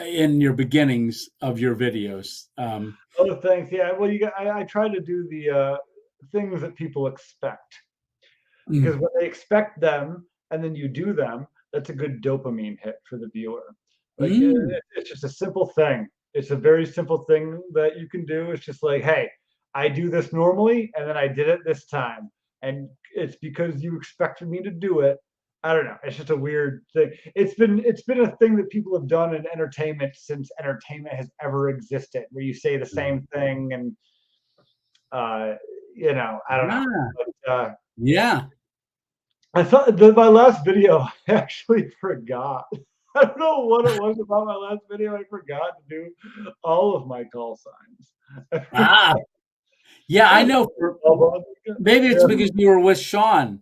in your beginnings of your videos. Oh, thanks. Yeah, well, I try to do the things that people expect because Mm, when they expect them and then you do them, that's a good dopamine hit for the viewer. Like mm, it's just a simple thing. It's a very simple thing that you can do. It's just like, hey, I do this normally, and then I did it this time, and it's because you expected me to do it. I don't know. It's just a weird thing. It's been a thing that people have done in entertainment since entertainment has ever existed, where you say the same thing and uh, I don't know. yeah, But, yeah. I thought my last video, I actually forgot. I don't know what it was about my last video. I forgot to do all of my call signs. I Ah, forgot. yeah, I Yeah. know. Maybe it's because you were with Sean.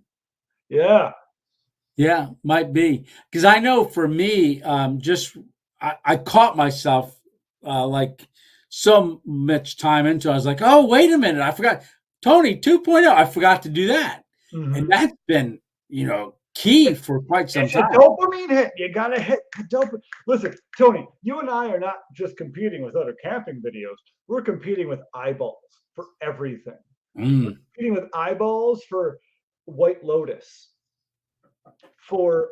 Yeah. Yeah, might be. Because I know for me, I caught myself like so much time into it. I was like, oh, wait a minute. I forgot. Tony 2.0. I forgot to do that. And Hmm. that's been, key It's, for quite some it's a time. dopamine hit. You gotta hit the dopamine. Listen, Tony, you and I are not just competing with other camping videos. We're competing with eyeballs for everything. We're Mm, competing with eyeballs for White Lotus, for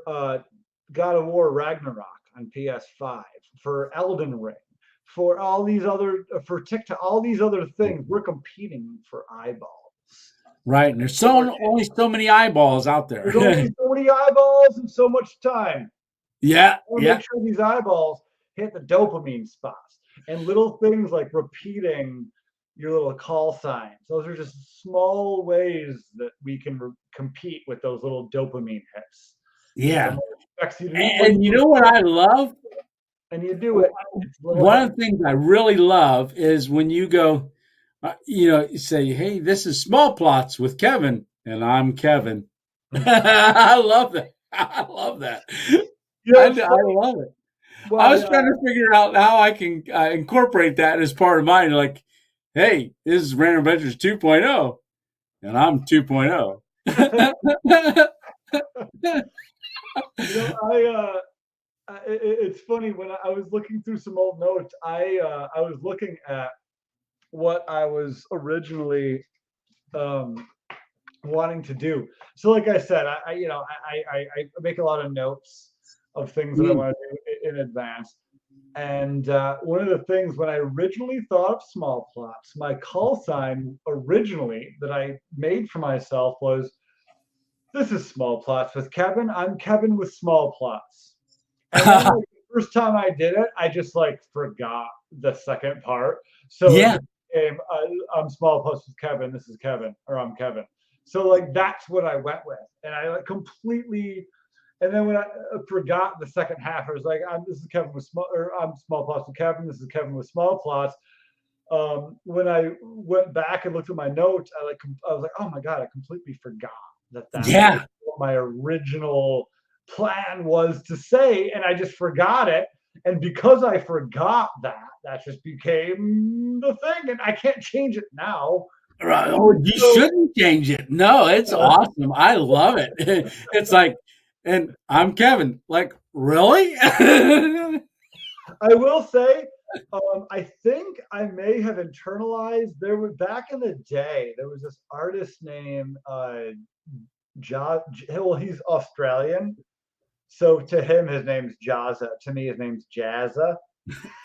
God of War Ragnarok on PS5, for Elden Ring, for all these other for TikTok, all these other things. We're competing for eyeballs. right. And there's So only so many eyeballs out there's there. only so many eyeballs and so much time. Yeah, I want to yeah, make sure these eyeballs hit the dopamine spots and little things like repeating your little call signs. Those are just small ways that we can compete with those little dopamine hits. When yeah. someone expects you to do what And you you know what I love? and you do it, it's a little One hit. of the things I really love is when you go, you say, "Hey, this is Small Plots with Kevin," and I'm Kevin. I love that. I love that. It's I funny. love it. I Well, was trying to figure out how I can incorporate that as part of mine. Like, hey, this is Random Adventures 2.0, and I'm 2.0. I it's funny when I was looking through some old notes. I was looking at what I was originally um, wanting to do. So, like I said, I make a lot of notes of things that I Mm, want to do in advance. And one of the things when I originally thought of small plots, my call sign originally that I made for myself was, "This is small plots with Kevin. I'm Kevin with small plots." And then like the first time I did it, I just like forgot the second part. So it yeah, just became I'm small plots with Kevin. This is Kevin, or I'm Kevin. So like that's what I went with, and I like completely. And then when I forgot the second half, I was like, "This is Kevin with small, or I'm small plots with Kevin. This is Kevin with small plots." When I went back and looked at my notes, I was like, "Oh my god, I completely forgot that was yeah, what my original plan was to say, and I just forgot it." And because I forgot that, that just became the thing, and I can't change it now. right. Oh, you So shouldn't change it. No, it's awesome. I love it. It's like, and I'm Kevin. Like, really? I will say, I think I may have internalized. There was back in the day, there was this artist named well, he's Australian. So to him, his name's Jazza. To me, his name's Jazza.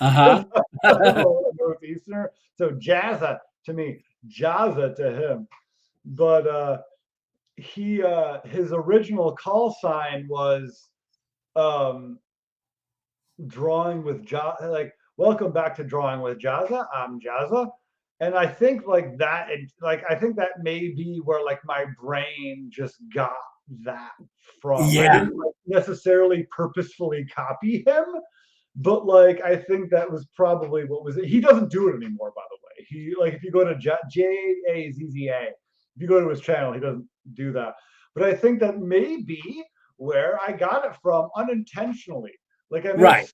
Uh-huh. I'm a Northeasterner. So Jazza to me, Jazza to him. But he his original call sign was um, drawing with like welcome back to drawing with Jazza. I'm Jazza. And I think like that, like I think that may be where like my brain just got that from. I Yeah. didn't like, necessarily purposefully copy him, but like I think that was probably what was it. He doesn't do it anymore, by the way. He like if you go to Jazzza, if you go to his channel, he doesn't do that. But I think that may be where I got it from unintentionally. Like Right.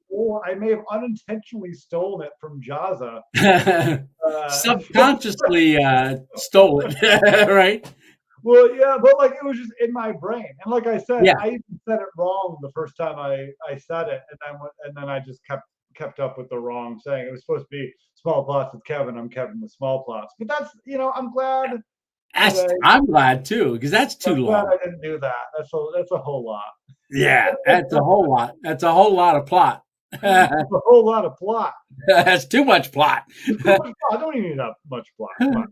I may have unintentionally stolen it from Jazza. Subconsciously stole it. Right. Well, yeah, but like it was just in my brain, and like I said, Yeah. I even said it wrong the first time I said it, and then I just kept up with the wrong saying. It was supposed to be small plots with Kevin. I'm Kevin with small plots, but that's I'm glad that I'm glad too, because that's too I'm glad long. I didn't do that. That's a whole lot. Yeah, that's a whole lot. That's a whole lot of plot. That's a whole lot of plot. That's too much plot. Too much plot. I don't even need that much plot. Come on.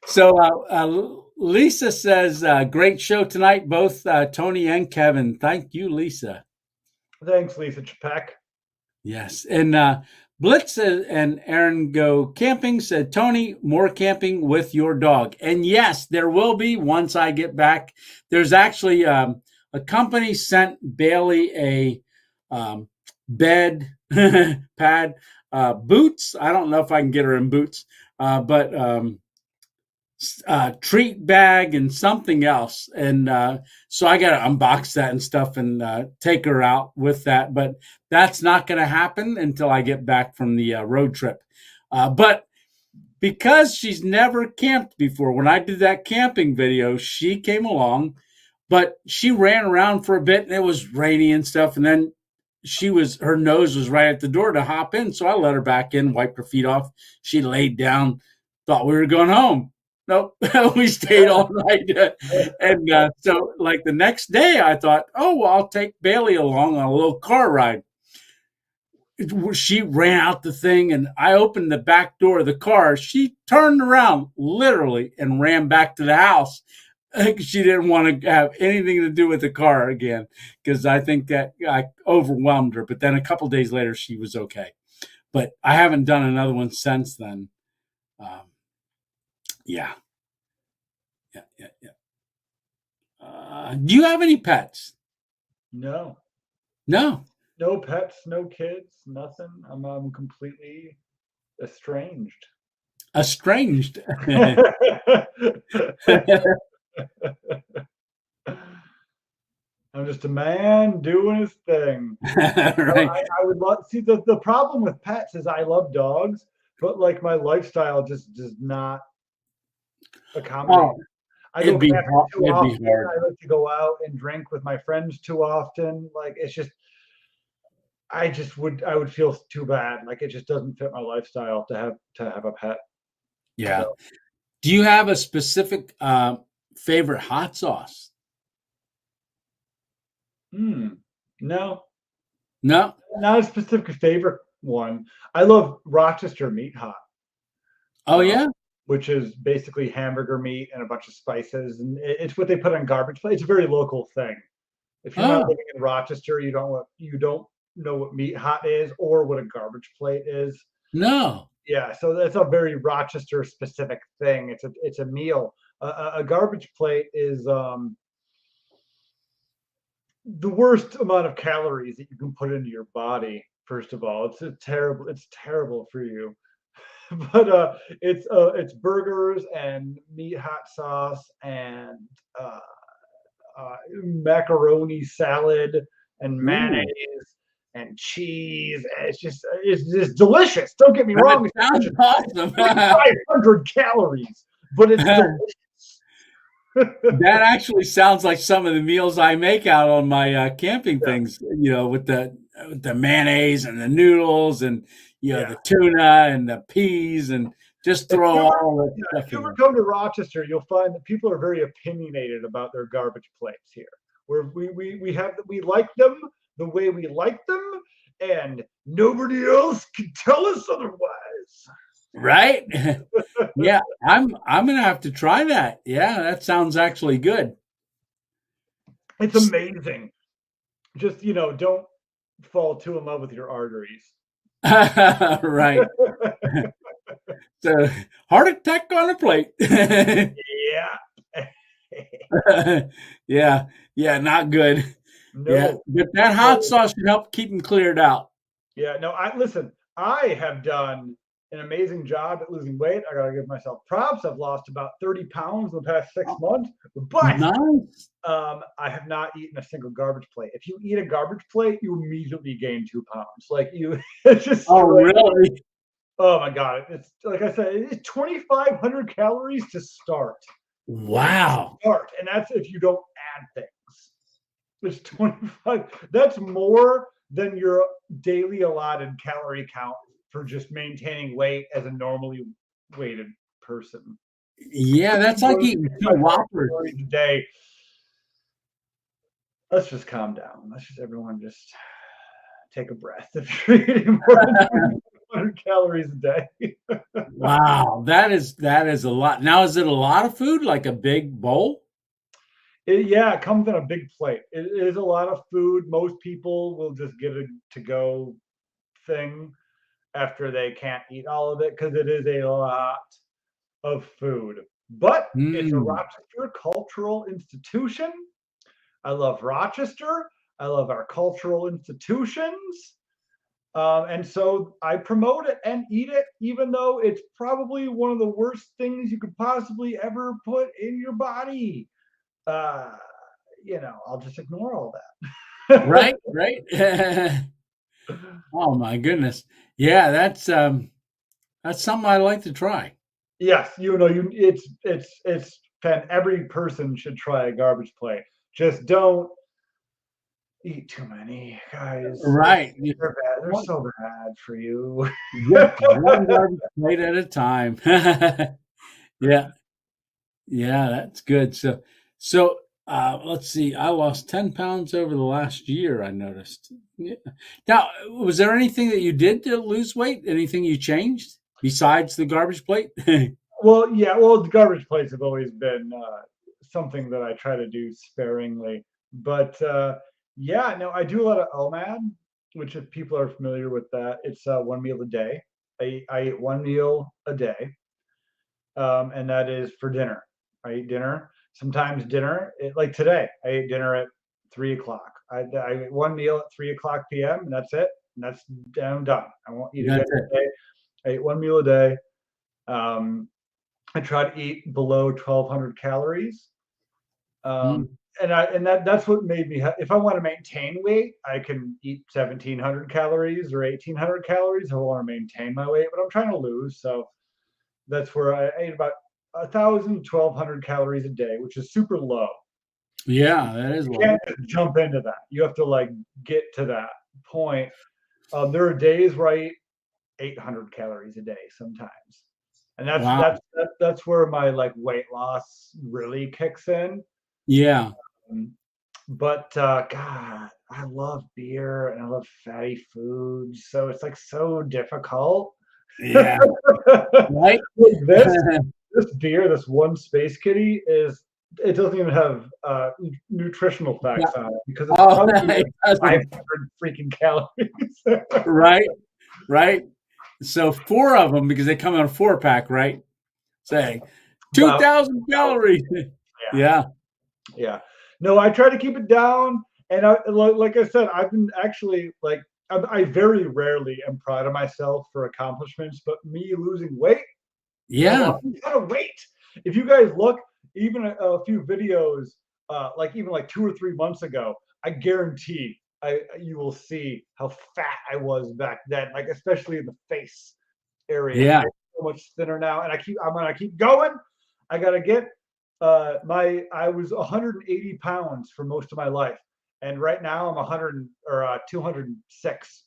So Lisa says, great show tonight, both Tony and Kevin. Thank you, Lisa. Thanks, Lisa Chapek. Yes. And Blitz and Aaron Go Camping said, Tony, more camping with your dog. And yes, there will be once I get back. There's actually a company sent Bailey a bed, pad, boots. I don't know if I can get her in boots, but treat bag and something else. And so I got to unbox that and stuff and take her out with that. But that's not going to happen until I get back from the road trip. But because she's never camped before, when I did that camping video, she came along, but she ran around for a bit and it was rainy and stuff. And then her nose was right at the door to hop in. So I let her back in, wiped her feet off. She laid down, thought we were going home. Nope, we stayed all night. And so like the next day I thought, oh, well, I'll take Bailey along on a little car ride. She ran out the thing and I opened the back door of the car. She turned around literally and ran back to the house. She didn't want to have anything to do with the car again because I think that I overwhelmed her. But then a couple days later, she was okay. But I haven't done another one since then. Yeah. Do you have any pets? No. No. No pets, no kids, nothing. I'm completely estranged. Estranged. I'm just a man doing his thing. Right. I would love see the problem with pets is I love dogs, but like my lifestyle just does not accommodate. Oh, I don't it'd camping too be often. hard. I like to go out and drink with my friends too often. Like it's just I would feel too bad. Like it just doesn't fit my lifestyle to have a pet. Yeah. So, Do you have a specific favorite hot sauce? no, No. not a specific favorite one. I love Rochester Meat Hot. Oh yeah. Which is basically hamburger meat and a bunch of spices, and it's what they put on garbage plates. It's a very local thing. If you're not Oh living in Rochester, you don't know what meat hot is or what a garbage plate is. no. Yeah, so that's a very Rochester specific thing. It's a meal. A garbage plate is the worst amount of calories that you can put into your body. First of all, it's terrible for you. But it's burgers and meat hot sauce and macaroni salad and Ooh, mayonnaise and cheese. And it's just delicious. Don't get me that wrong. sounds awesome. 500 calories, but it's delicious. That actually sounds like some of the meals I make out on my camping Yeah, things. With the mayonnaise and the noodles and yeah. the tuna and the peas and just If throw you ever, all that yeah, stuff if you in ever there. come to Rochester, you'll find that people are very opinionated about their garbage plates here. Where we like them the way we like them, and nobody else can tell us otherwise. Right? Yeah, I'm gonna have to try that. Yeah, that sounds actually good. It's amazing. Just don't fall too in love with your arteries. Right. So heart attack on a plate. Yeah. Yeah. Yeah, not good. Yeah, No. but that hot sauce should help keep them cleared out. Yeah, no, I listen, I have done an amazing job at losing weight. I gotta give myself props. I've lost about 30 pounds in the past 6 months, but Nice. I have not eaten a single garbage plate. If you eat a garbage plate, you immediately gain 2 pounds. Like you, it's just Oh, straight. really? Oh my god! It's like I said, it is 2,500 calories to start. Wow. And that's if you don't add things. It's 25. That's more than your daily allotted calorie count for just maintaining weight as a normally weighted person. Yeah, that's like eating two 25 Whoppers. calories a day. Let's just calm down. Let's just everyone just take a breath. If you're eating more than 200 calories a day. Wow, that is a lot. Now, is it a lot of food, like a big bowl? Yeah, it comes in a big plate. It is a lot of food. Most people will just get a to go thing after they can't eat all of it because it is a lot of food. But it's a Mm. Rochester cultural institution. I love Rochester. I love our cultural institutions. And so I promote it and eat it, even though it's probably one of the worst things you could possibly ever put in your body. Uh, I'll just ignore all that. Right, right. Oh my goodness. Yeah, that's something I'd like to try. Yes, it's every person should try a garbage plate. Just don't eat too many, guys. Right. They're bad. They're One, so bad for you. just one garbage plate at a time. Yeah, yeah, that's good. So let's see. I lost 10 pounds over the last year, I noticed. Yeah. Now, was there anything that you did to lose weight? Anything you changed besides the garbage plate? Well, yeah, well, the garbage plates have always been something that I try to do sparingly. But yeah, no, I do a lot of OMAD, which if people are familiar with that, it's one meal a day. I eat one meal a day, and that is for dinner. I eat dinner. Sometimes like today, I ate dinner at 3 o'clock. I eat one meal at 3 o'clock p.m. and that's it. And I'm done. I won't eat again That's it. today. I eat one meal a day. Um, I try to eat below 1,200 calories. Um, Mm, and that's what made me. If I want to maintain weight, I can eat 1,700 calories or 1,800 calories. I want to maintain my weight, but I'm trying to lose. So that's where I ate about 1,000, 1,200 calories a day, which is super low. yeah, that is You low. can't just jump into that. You have to like get to that point. There are days where I eat 800 calories a day sometimes, and Wow. that's where my like weight loss really kicks in. Yeah. Um, but God, I love beer and I love fatty foods, so it's like so difficult. Yeah. Right? Like this beer, this one Space Kitty is it doesn't even have nutritional facts on it because it's Oh, probably it like doesn't. 500 freaking calories. Right, right. So four of them because they come in a four pack, right? Say About 2,000 calories. yeah, Yeah, yeah. No, I try to keep it down, and like I said, I've been actually like I very rarely am proud of myself for accomplishments, but me losing weight, I've yeah, always had a weight. If you guys look, even a few videos, like even like 2 or 3 months ago, I guarantee you will see how fat I was back then, like especially in the face area. yeah, I'm so much thinner now, and I'm gonna keep going. I gotta get my I was 180 pounds for most of my life, and right now I'm 100 or 206.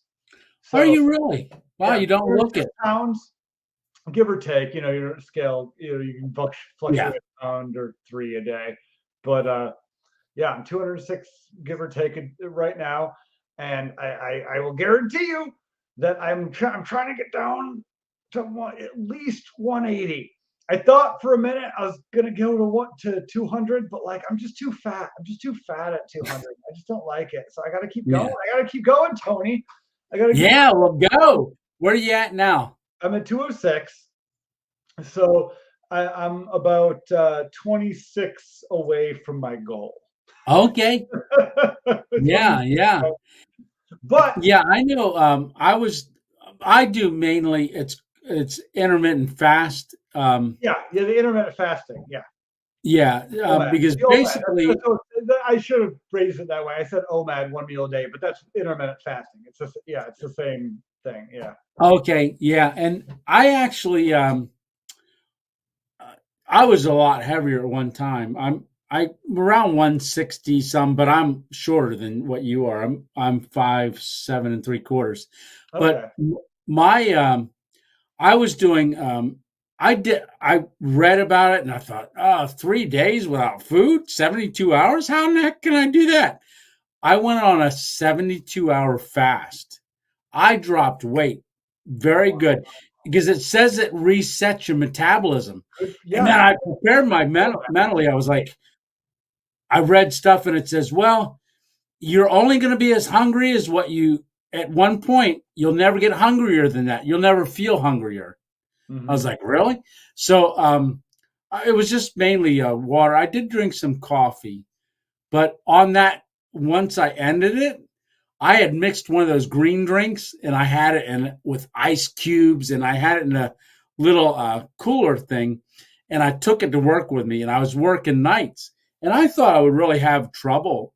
are So you really? Wow, yeah, you don't look 206 it. pounds, give or take. Your scale, you can Yeah, fluctuate a pound or three a day, but yeah, I'm 206, give or take right now, and I will guarantee you that I'm trying to get down to at least 180. I thought for a minute I was gonna go to 200, but like I'm just too fat. I'm just too fat at 200. I just don't like it. So I got to keep going. yeah, I got to keep going, Tony. I got to keep yeah. going. Well, go. Where are you at now? I'm at 206. So I'm about 26 away from my goal. Okay. Some Yeah, people yeah. don't. But Yeah, I know. I do mainly it's intermittent fast. yeah, yeah, the intermittent fasting. Yeah, Yeah, OMAD. because The OMAD. basically, I should have phrased it that way. I said OMAD, 1 meal a day, but that's intermittent fasting. It's just yeah, it's the same thing. Yeah. okay, yeah, and I actually I was a lot heavier at one time. I'm around 160 some, but I'm shorter than what you are. I'm 5'7 3/4. But Okay. my I was doing I read about it and I thought, oh, 3 days without food, 72 hours? How in the heck can I do that? I went on a 72-hour fast. I dropped weight. Very good. Because it says it resets your metabolism. And then Yeah. I prepared my mentally. I was like, I read stuff and it says, well, you're only going to be as hungry as what you, at one point, you'll never get hungrier than that. You'll never feel hungrier. I was Hmm. like, really? So it was just mainly water. I did drink some coffee, but on that, once I ended it, I had mixed one of those green drinks and I had it in with ice cubes and I had it in a little cooler thing and I took it to work with me and I was working nights and I thought I would really have trouble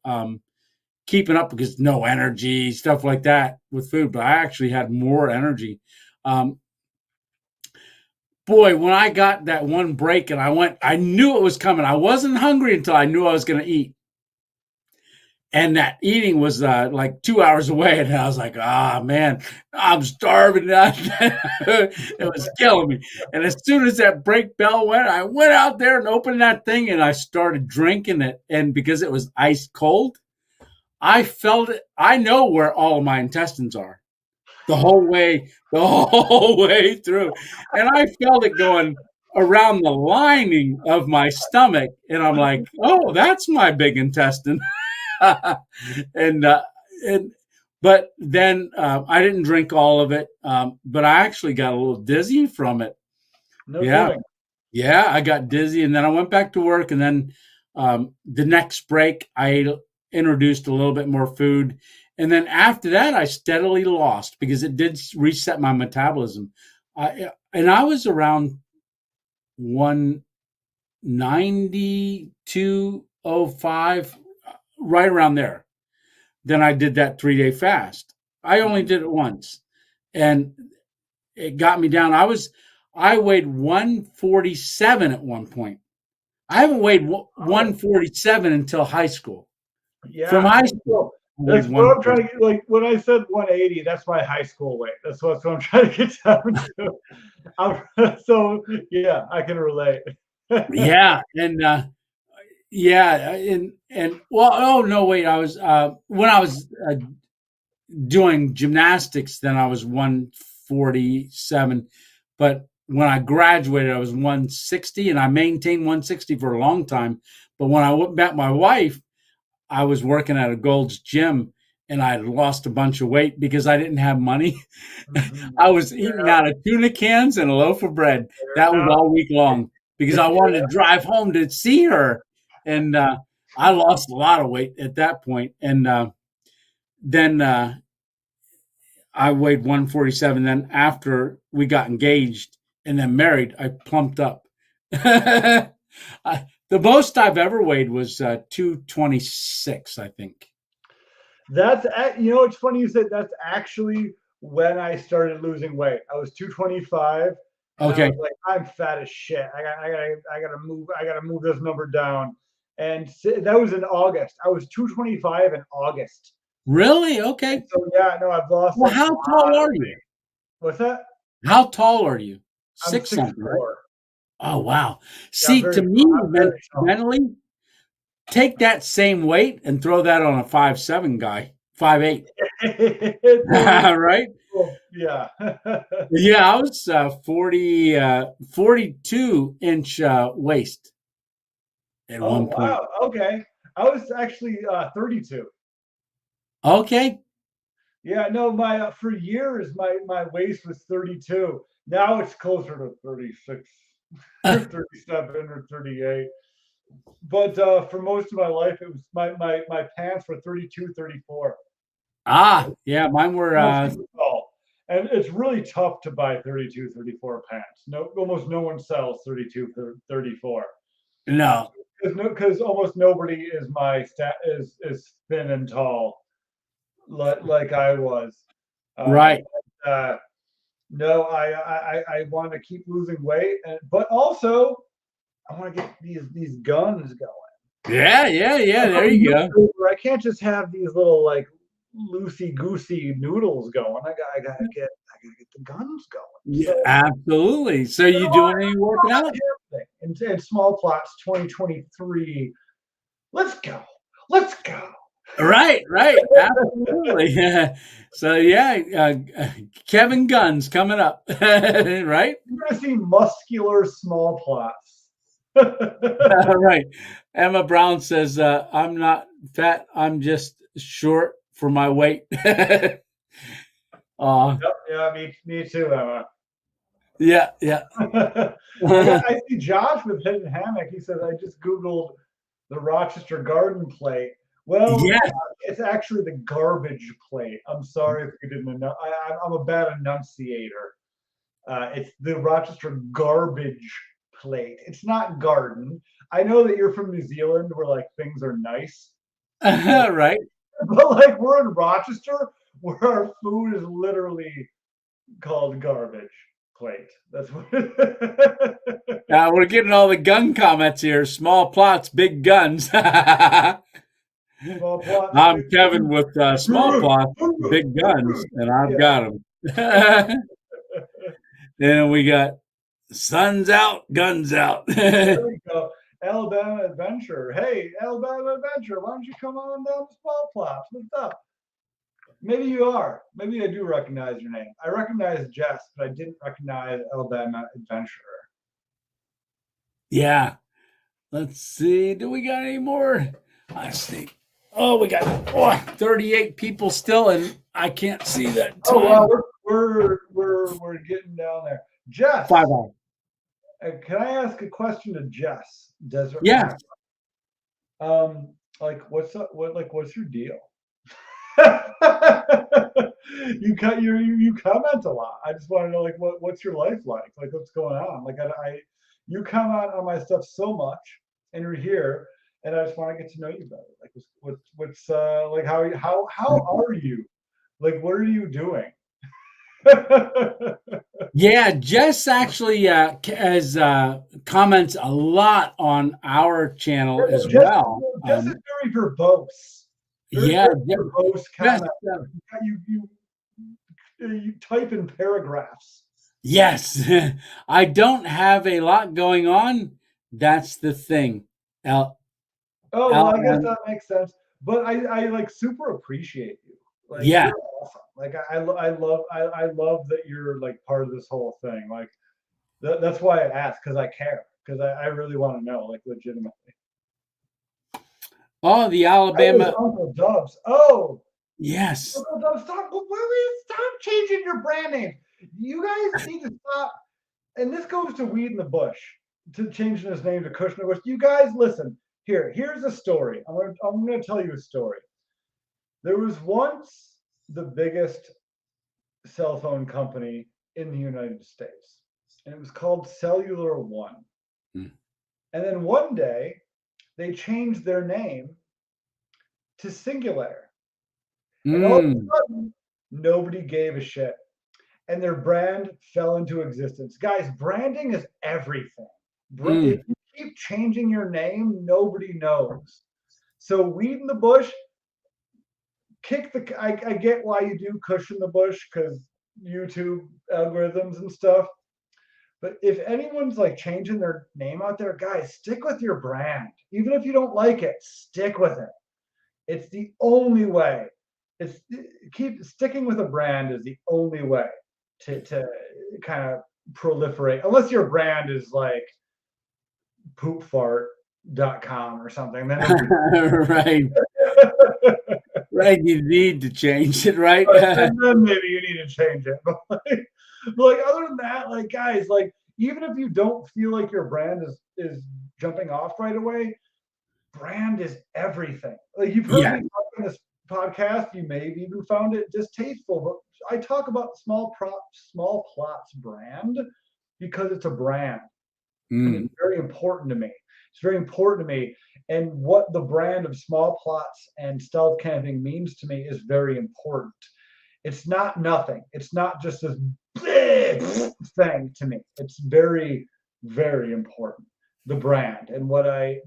keeping up because no energy, stuff like that with food, but I actually had more energy. Um, Boy, when I got that one break and I knew it was coming. I wasn't hungry until I knew I was going to eat. And that eating was like 2 hours away. And I was like, ah, man, I'm starving. It was killing me. And as soon as that break bell went, I went out there and opened that thing and I started drinking it. And because it was ice cold, I felt it. I know where all of my intestines are the whole way through. And I felt it going around the lining of my stomach. And I'm like, oh, that's my big intestine. and, uh, and, but then I didn't drink all of it, but I actually got a little dizzy from it. No Yeah. kidding. Yeah. I got dizzy and then I went back to work. And then the next break, I introduced a little bit more food. And then after that, I steadily lost because it did reset my metabolism. And I was around 190, 205, right around there. Then I did that 3 day fast. I only Mhm. did it once. And it got me down. I weighed 147 at one point. I haven't weighed Oh, 147 until high school. From yeah. high school, So I weighed that's what I'm trying to 147. get. Like when I said 180, that's my high school weight. That's what I'm trying to get down to. So yeah, I can relate. Yeah, and yeah, and well, oh no, wait, I was when I was doing gymnastics, then I was 147, but when I graduated, I was 160, and I maintained 160 for a long time. But when I met my wife, I was working at a Gold's Gym and I lost a bunch of weight because I didn't have money. Mhm. I was eating out of tuna cans and a loaf of bread. Fair That was enough. all week long because I wanted to drive home to see her. And I lost a lot of weight at that point. And then I weighed 147. Then after we got engaged and then married, I plumped up. The most I've ever weighed was 226, I think. It's funny you said that's actually when I started losing weight. I was 225 and I was Okay. like, I'm fat as shit. I gotta move this number down. And that was in August. I was 225 in August. Really? And Okay. so yeah, no, I've lost a Well, how tall lot of are you? weight. What's that? How tall are you? I'm Six six something, right? four. Oh, wow. Yeah, See, to me, I'm very tall. mentally, take that same weight and throw that on a 5'7" guy, 5'8", So right? cool. Yeah. Yeah, I was 42-inch waist at Oh one point. wow. Okay. I was actually 32. Okay. Yeah, no, my for years my waist was 32. Now it's closer to 36 or 37 or 38. But for most of my life, it was my pants were 32, 34. Yeah, mine were, Not super tall. And it's really tough to buy 32, 34 pants. No, almost no one sells 32, 34. no, Because almost nobody is my stat is thin and tall like I was. right. Uh, no, I want to keep losing weight, but also I want to get these guns going. Yeah, yeah, yeah. There I'm a you go. YouTuber. I can't just have these little like loosey goosey noodles going. I gotta get the guns going. Yeah, So absolutely. So you doing any working out? and small plots 2023. Let's go. Let's go. Right, right. Absolutely. So yeah, Kevin Gunn's coming up, right? You're gonna see muscular small plots. Right. Emma Brown says, I'm not fat, I'm just short for my weight. uh, Yep, yeah, me too, Emma. yeah, yeah. I see Josh with Hidden Hammock. He says, I just Googled the Rochester Garden Plate. Well, Yeah. it's actually the garbage plate. I'm sorry if you didn't know. I'm a bad enunciator. It's the Rochester Garbage Plate. It's not garden. I know that you're from New Zealand where like things are nice, but, Right. but like we're in Rochester where our food is literally called garbage plate. That's what. We're getting all the gun comments here. Small plots, big guns. I'm Small plots, big. Kevin with small plots, big guns, and I've Yeah. got them. And we got sun's out, guns out. There we go. Alabama Adventure. Hey, Alabama Adventure, why don't you come on down to Small Plots? What's up? Maybe you are. Maybe I do recognize your name. I recognize Jess, but I didn't recognize Alabama Adventurer. Yeah. Let's see. Do we got any more? I think. Oh, we got 38 people still, and I can't see that time. Oh wow, we're getting down there. Jess, 5 hours. Can I ask a question to Jess? Desert. Yeah. Like what's up? What's your deal? You comment a lot. I just want to know like what's your life like? Like what's going on? Like I you comment on my stuff so much, and you're here, and I just want to get to know you better. Like what's like how are you? Like what are you doing? Yeah, Jess actually has comments a lot on our channel as well. Jess is very verbose. Yeah, Verbose Jess, comment. You type in paragraphs. yes. I don't have a lot going on. That's the thing. Oh, well, I guess that makes sense. But I like super appreciate you. Like yeah. you're awesome. Like I love that you're like part of this whole thing. Like that's why I asked because I care because I really want to know like legitimately. Oh, the Alabama. Uncle Dubs. Oh, Yes. Uncle Dubs, stop changing your brand name. You guys need to stop. And this goes to Weed in the Bush to changing his name to Kushner Bush. You guys listen. Here's a story. I'm gonna tell you a story. There was once the biggest cell phone company in the United States, and it was called Cellular One. Hmm. And then one day they changed their name to Singular. And all of a sudden, nobody gave a shit. And their brand fell into existence. Guys, branding is everything. If you keep changing your name, nobody knows. So Weed in the Bush, I get why you do Cushion the Bush because YouTube algorithms and stuff. But if anyone's like changing their name out there, guys, stick with your brand. Even if you don't like it, stick with it. It's the only way. It's keep sticking with a brand is the only way to kind of proliferate. Unless your brand is like poopfart.com or something. Then Right. Right. You need to change it, right? And then maybe you need to change it. But like other than that, like guys, like even if you don't feel like your brand is jumping off right away, brand is everything. Like you've heard Yeah. me talk on this podcast, you may have even found it distasteful, but I talk about small plots brand because it's a brand and it's Mm. very important to me. It's very important to me. And what the brand of small plots and stealth camping means to me is very important. It's not nothing. It's not just this big thing to me. It's very, very important. The brand and what I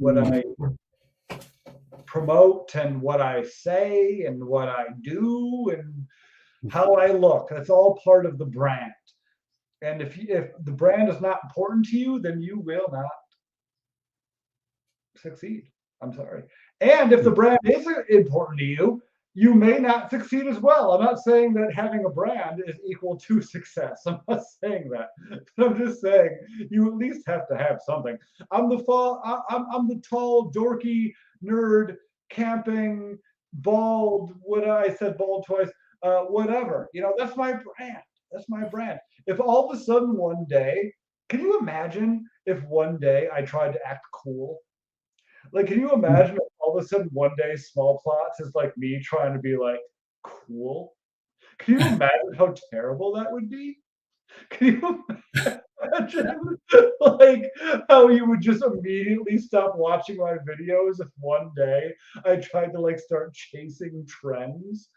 promote and what I say and what I do and how I look. That's all part of the brand. And if the brand is not important to you, then you will not succeed. I'm sorry. And if the brand isn't important to you, you may not succeed as well. I'm not saying that having a brand is equal to success. I'm not saying that. But I'm just saying you at least have to have something. I'm the tall, dorky nerd camping, bald. What I said bald twice. Whatever. That's my brand. That's my brand. If all of a sudden one day, can you imagine if one day I tried to act cool? Like, can you imagine if all of a sudden one day small plots is like me trying to be like cool? Can you imagine how terrible that would be? Can you imagine like how you would just immediately stop watching my videos if one day I tried to like start chasing trends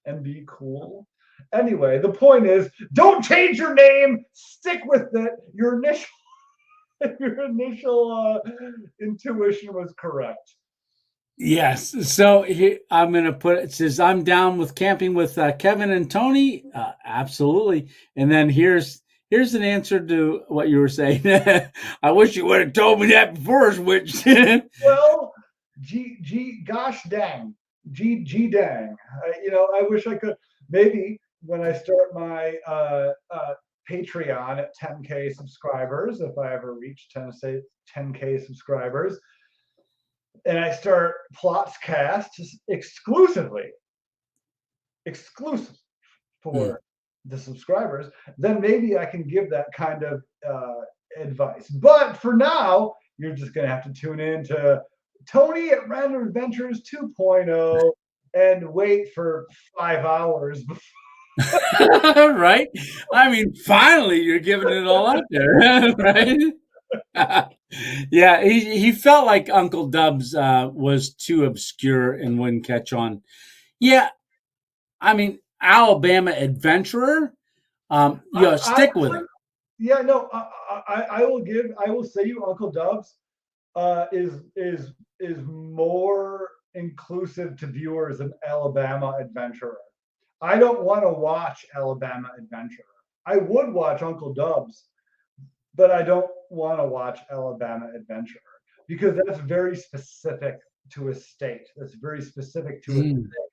and be cool? Anyway, the point is, don't change your name. Stick with it. Your initial intuition was correct. Yes. So I'm going to put it says, I'm down with camping with Kevin and Tony. Absolutely. And then here's an answer to what you were saying. I wish you would have told me that before I switched. Well, gosh dang, dang. I wish I could. Maybe when I start my Patreon at 10K subscribers, if I ever reach 10K subscribers, and I start Plots Cast exclusive Mm. for the subscribers, then maybe I can give that kind of advice. But for now, you're just going to have to tune in to Tony at Random Adventures 2.0 and wait for 5 hours before. Right? I mean, finally, you're giving it all out there, right? Yeah, he felt like Uncle Dubs was too obscure and wouldn't catch on. Yeah, I mean, Alabama Adventurer. I Stick with it. Yeah, no, I will say you Uncle Dubs is more inclusive to viewers than Alabama Adventurer. I don't want to watch Alabama Adventurer. I would watch Uncle Dubs, but I don't want to watch Alabama Adventurer because that's very specific to a state. That's very specific to a Mm. thing.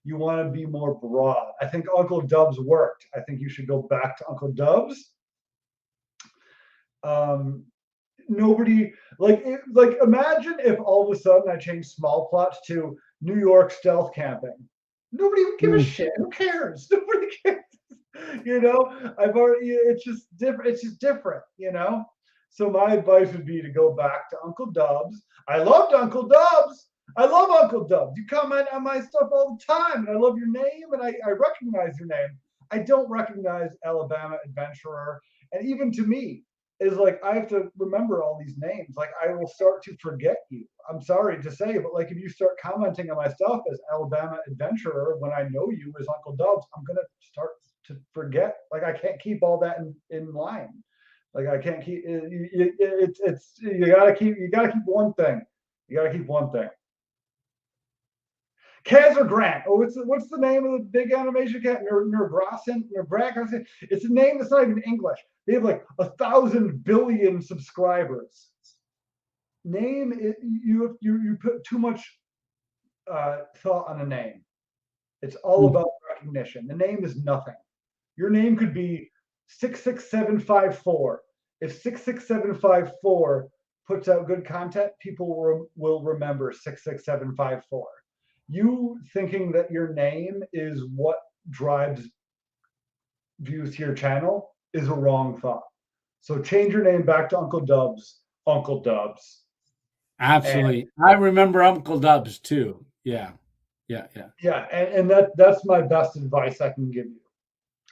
You want to be more broad. I think Uncle Dubs worked. I think you should go back to Uncle Dubs. Um, Nobody like imagine if all of a sudden I changed small plots to New York stealth camping. Nobody would give a Mm. shit. Who cares? Nobody cares. I've already. It's just different. It's just different. So my advice would be to go back to Uncle Dubs. I loved Uncle Dubs. I love Uncle Dubs. You comment on my stuff all the time, and I love your name, and I recognize your name. I don't recognize Alabama Adventurer, and even to me, is like I have to remember all these names. Like I will start to forget you. I'm sorry to say, but like if you start commenting on my stuff as Alabama Adventurer when I know you as Uncle Dubs, I'm gonna start to forget. Like I can't keep all that in line. Like I can't keep it's you gotta keep one thing. You gotta keep one thing. Kaz or Grant. Oh, what's the name of the big animation cat? Nerbrassen. It's a name that's not even English. They have like 1,000 billion subscribers. Name it. You put too much thought on a name. It's all Mm. about recognition. The name is nothing. Your name could be 66754. If 66754 puts out good content, people will remember 66754. You thinking that your name is what drives views to your channel is a wrong thought. So change your name back to Uncle Dubs. Uncle Dubs. Absolutely. I remember Uncle Dubs too. Yeah. Yeah. Yeah. Yeah, and that's my best advice I can give you.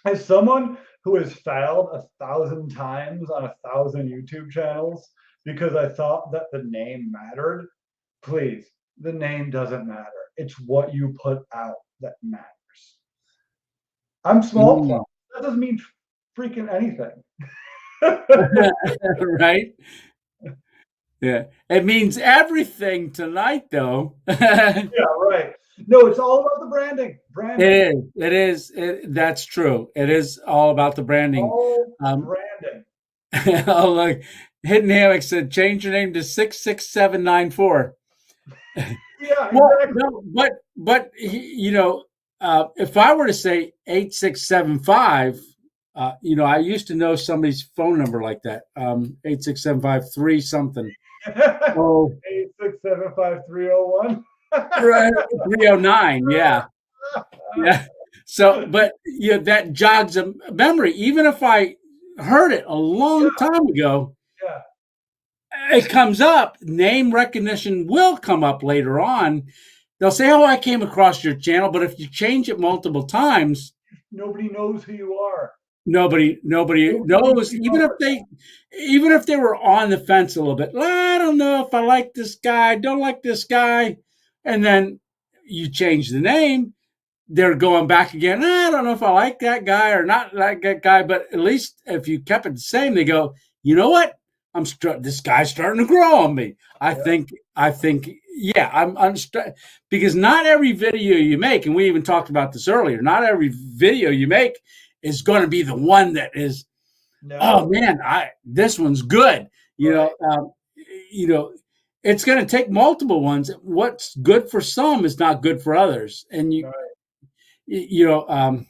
As someone who has failed 1,000 times on 1,000 YouTube channels because I thought that the name mattered, please, the name doesn't matter. It's what you put out that matters. I'm small Mm. plot. That doesn't mean freaking anything. Right? Yeah. It means everything tonight, though. It Yeah, right. No, it's all about the branding. Branding. is. It is. That's true. It is all about the branding. All Um, branding. oh, look. Hidden Hammock said, change your name to 66794. Yeah, Well, exactly. no, if I were to say 8675, I used to know somebody's phone number like that. 86753 something. Oh, 8675301. right, 309. Yeah, yeah. So, but that jogs a memory. Even if I heard it a long Yeah, time ago, yeah, it comes up. Name recognition will come up later on. They'll say, "Oh, I came across your channel," but if you change it multiple times, nobody knows who you are. nobody Nobody knows. remembers. Even if they were on the fence a little bit, I don't know if I like this guy, don't like this guy, and then you change the name, they're going back again. I don't know if I like that guy or not like that guy, but at least if you kept it the same, they go, you know what? This guy's starting to grow on me. Yeah, I think, yeah, because not every video you make, and we even talked about this earlier, not every video you make is going to be the one that is, oh no, man, this one's good. right, You know, it's going to take multiple ones. What's good for some is not good for others, and right. you know,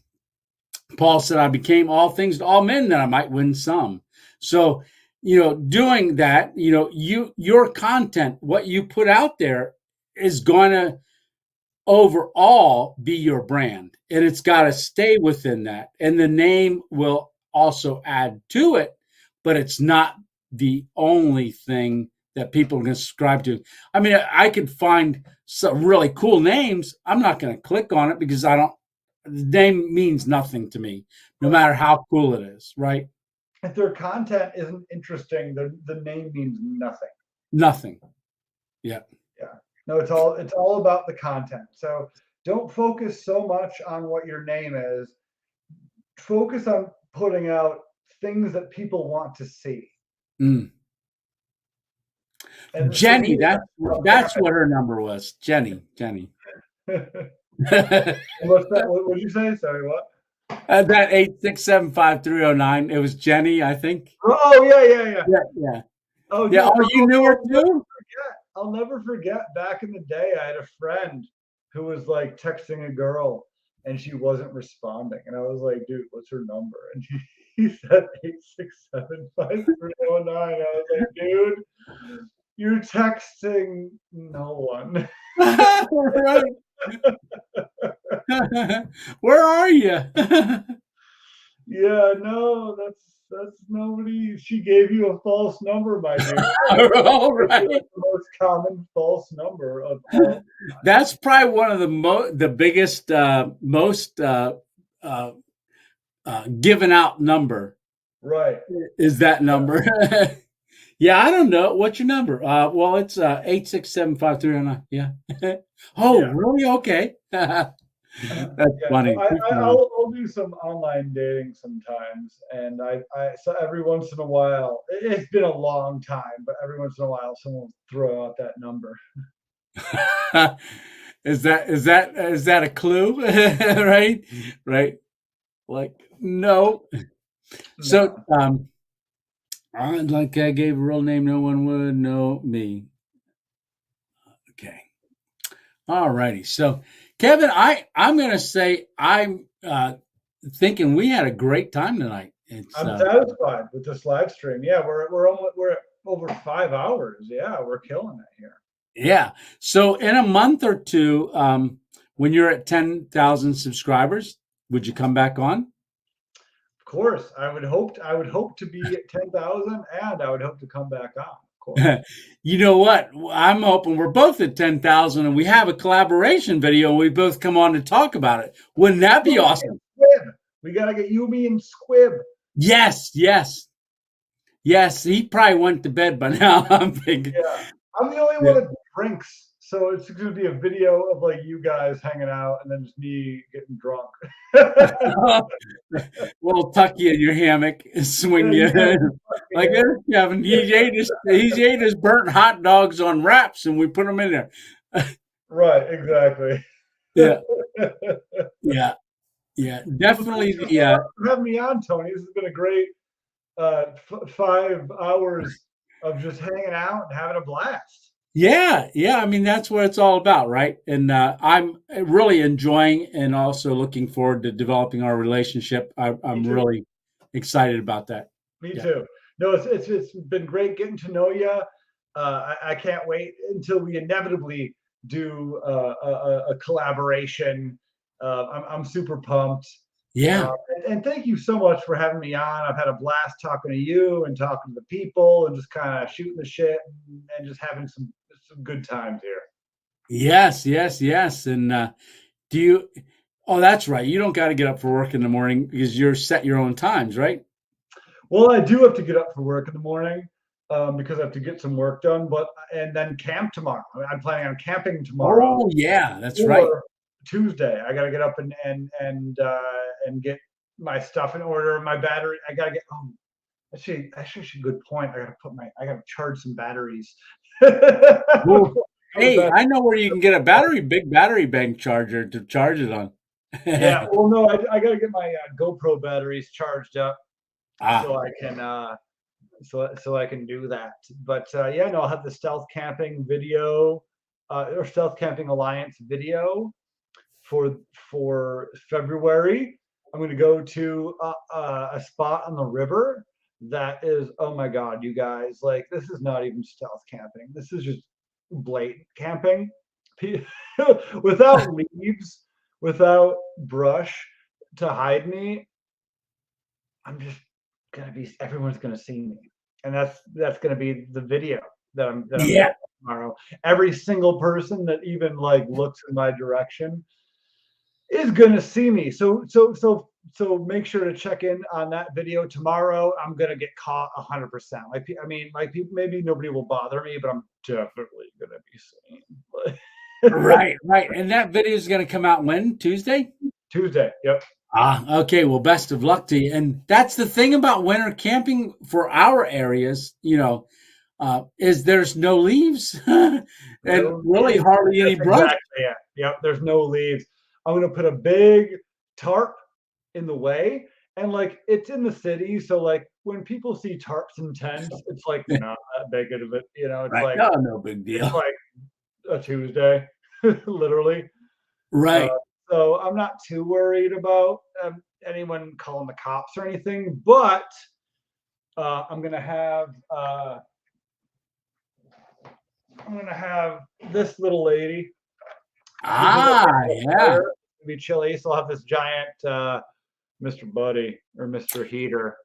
Paul said, I became all things to all men that I might win some. So, doing that, your content, what you put out there is going to overall be your brand, and it's got to stay within that. And the name will also add to it, but it's not the only thing that people can subscribe to. I mean, I could find some really cool names. I'm not going to click on it because the name means nothing to me, no Right. matter how cool it is, right? If their content isn't interesting, the name means nothing. Nothing. Yeah. Yeah. No, it's all about the content. So don't focus so much on what your name is. Focus on putting out things that people want to see. Mm. And for Jenny, me, that's what her number was. Jenny. what's that? What did you say? Sorry, what? That 8675309. It was Jenny, I think. Oh, yeah, yeah, yeah. Yeah. Oh, Yeah. dude. Oh, you knew her too? I'll never forget back in the day, I had a friend who was like texting a girl and she wasn't responding. And I was like, dude, what's her number? And he said 8675309. I was like, dude, you're texting no one. Right. Where are you? Yeah, no, that's nobody. She gave you a false number, my dude. All It's right. like the most common false number of all. That's probably one of the biggest, most uh, given out number Right. is that Yeah. number. Yeah, I don't know. What's your number? Well, it's 8675309. Yeah. Oh, Yeah. really? Okay. That's Yeah, funny. no, I'll do some online dating sometimes, and so every once in a while, it's been a long time, but every once in a while, someone will throw out that number. Is that a clue? Right? Right. Like, no. So, No, like I gave a real name, no one would know me. Okay. All righty. So, Kevin, I'm going to say I'm thinking we had a great time tonight. It's I'm satisfied with this live stream. Yeah, we're at over 5 hours. Yeah, we're killing it here. Yeah. So, in a month or two, when you're at 10,000 subscribers, would you come back on? Of course, I would hope to be at 10,000, and I would hope to come back on. Of course. You know what? I'm hoping we're both at 10,000 and we have a collaboration video and we both come on to talk about it. Wouldn't that be You, me, and awesome? Squib. We gotta get you, me, and Squib. Yes, yes, yes. He probably went to bed by now. I'm thinking. Yeah, I'm the only Yeah. one that drinks, so it's gonna be a video of like you guys hanging out and then just me getting drunk. We'll tuck you in your hammock and swing Yeah, you you guys can fuck me like in. this, Kevin. He ate his burnt hot dogs on wraps, and we put them in there. Right, exactly. Yeah, yeah, yeah. Well, Definitely thank you the so much for having me on, Tony. This has been a great 5 hours of just hanging out and having a blast. yeah, yeah. I mean, that's what it's all about, right? And I'm really enjoying and also looking forward to developing our relationship. Me I'm too. really excited about that. Me Yeah. too. No, it's been great getting to know you. I can't wait until we inevitably do a collaboration. I'm super pumped. Yeah. And thank you so much for having me on. I've had a blast talking to you and talking to the people and just kind of shooting the shit and just having some good times here. Yes, yes, yes. And do you? Oh, that's right. You don't got to get up for work in the morning because you're set your own times, right? Well, I do have to get up for work in the morning because I have to get some work done. But and then camp tomorrow. I'm planning on camping tomorrow Oh, yeah, that's right. or Tuesday. I got to get up and get my stuff in order. My battery. I got to get. Oh, actually, a good point. I got to charge some batteries. Well, Goes hey, back. I know where you can get a big battery bank charger to charge it on. Yeah. Well, no, I got to get my GoPro batteries charged up Ah, so I can so I can do that. But yeah, no, I'll have the stealth camping video or stealth camping alliance video for February. I'm going to go to a spot on the river that is, oh my god, you guys, like this is not even stealth camping. This is just blatant camping without leaves, without brush to hide me. I'm just gonna be everyone's gonna see me, and that's gonna be the video that I'm yeah. filming tomorrow. Every single person that even like looks in my direction is gonna see me. So make sure to check in on that video tomorrow. I'm gonna get caught 100%. Like I mean, like maybe nobody will bother me, but I'm definitely gonna be seen. Right, right. And that video is going to come out when? Tuesday? Tuesday. Yep. Ah, okay. Well, best of luck to you. And that's the thing about winter camping for our areas, is there's no leaves and No really leaves. hardly any That's brush. exactly it. Yep, there's no leaves. I'm gonna put a big tarp in the way, and like it's in the city, so like when people see tarps and tents, it's like not that big of it. It's Right. like No, no big it's deal. like a Tuesday, literally. Uh, Right. so I'm not too worried about anyone calling the cops or anything, but I'm gonna have this little lady because Ah, yeah. it'll be chilly. So I'll have this giant Mr. Buddy or Mr. Heater.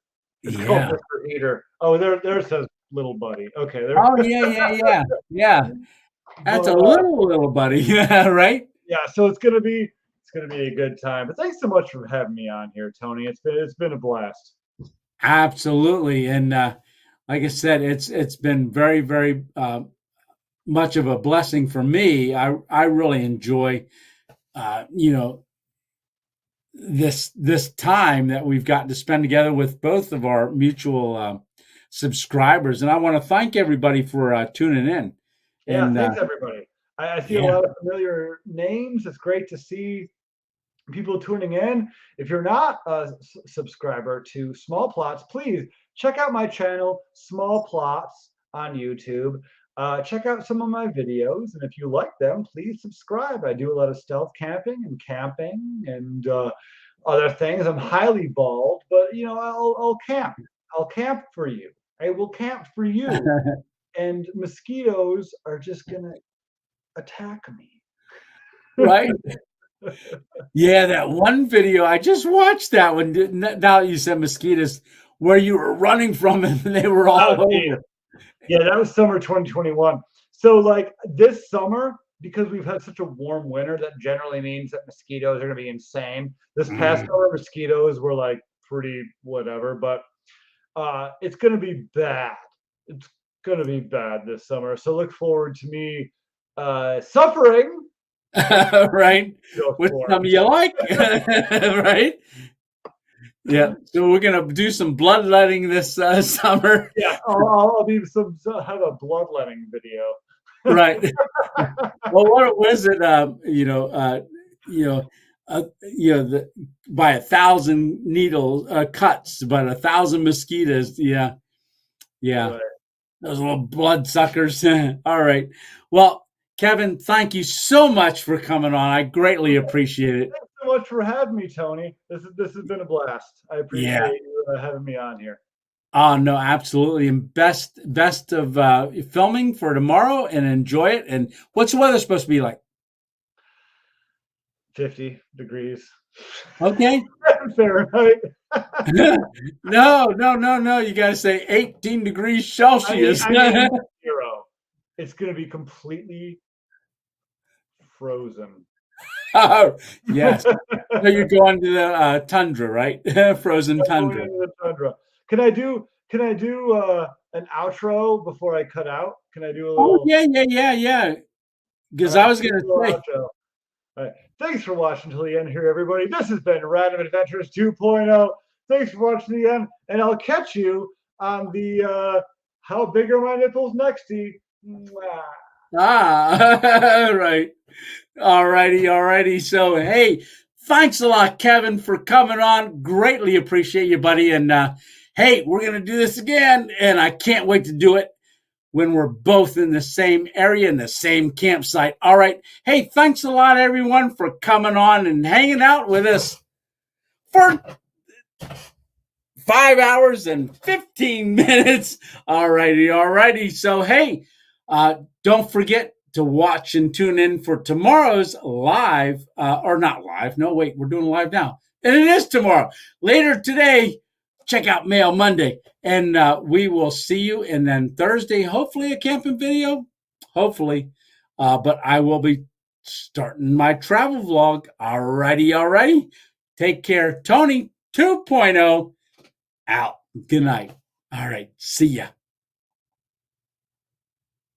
It's called Yeah. Mr. Heater. Oh, there it says little buddy. Okay, there. Oh, yeah, yeah, yeah. Yeah. That's a But little buddy. Yeah, right? yeah, so it's gonna be a good time. But thanks so much for having me on here, Tony. It's been a blast. Absolutely. And like I said, it's been very, very much of a blessing for me. I really enjoy uh, you know, this time that we've gotten to spend together with both of our mutual subscribers. And I want to thank everybody for tuning in. Yeah, And thanks everybody. I see a yeah, lot of familiar names. It's great to see people tuning in. If you're not a subscriber to Small Plots, please check out my channel, Small Plots, on YouTube. Check out some of my videos, and if you like them, please subscribe. I do a lot of stealth camping and camping and other things. I'm highly bald, but I'll camp. I'll camp for you. I will camp for you. And mosquitoes are just gonna attack me. right. Yeah, that one video I just watched that one. Now that you said mosquitoes, where you were running from and they were Oh, all geez. over. Yeah, that was summer 2021. So like this summer, because we've had such a warm winter, that generally means that mosquitoes are going to be insane. This past summer, mosquitoes were like pretty whatever, but it's going to be bad. It's going to be bad this summer. So look forward to me suffering Right? mosquito With some swarms. you like, right? Yeah. So we're gonna do some bloodletting this summer, Yeah, I'll be have a bloodletting video. right? Well, what is it? By 1,000 needles cuts, but 1,000 mosquitoes. Yeah, yeah. Right. Those little blood suckers. All right. Well, Kevin, thank you so much for coming on. I greatly appreciate it. Thanks so much for having me, Tony. This has been a blast. I Yeah. appreciate you having me on here. Oh no, absolutely. And best of filming for tomorrow and enjoy it. And what's the weather supposed to be like? 50 degrees Okay. Fahrenheit. No, no, no, no. You got to say 18 degrees Celsius. I mean 0. It's going to be completely frozen. Oh, yes. So you're going to the tundra, right? Frozen I'm going tundra. into the tundra. Can I do an outro before I cut out? Can I do a Oh, little? yeah. All Because I right, was do going a to little say, outro. All right. Thanks for watching till the end here, everybody. This has been Random Adventures 2.0. Thanks for watching to the end, and I'll catch you on the How Big Are My Nipples Nexty. right. Alrighty. So, hey, thanks a lot, Kevin, for coming on. Greatly appreciate you, buddy. And hey, we're going to do this again. And I can't wait to do it when we're both in the same area, in the same campsite. All right. Hey, thanks a lot, everyone, for coming on and hanging out with us for 5 hours and 15 minutes. Alrighty. So, hey, don't forget to watch and tune in for tomorrow's live, or not live. No, wait, we're doing live now. And it is tomorrow. Later today, check out Mail Monday. And we will see you. And then Thursday, hopefully a camping video. Hopefully. But I will be starting my travel vlog. Alrighty. Take care. Tony 2.0 out. Good night. All right. See ya.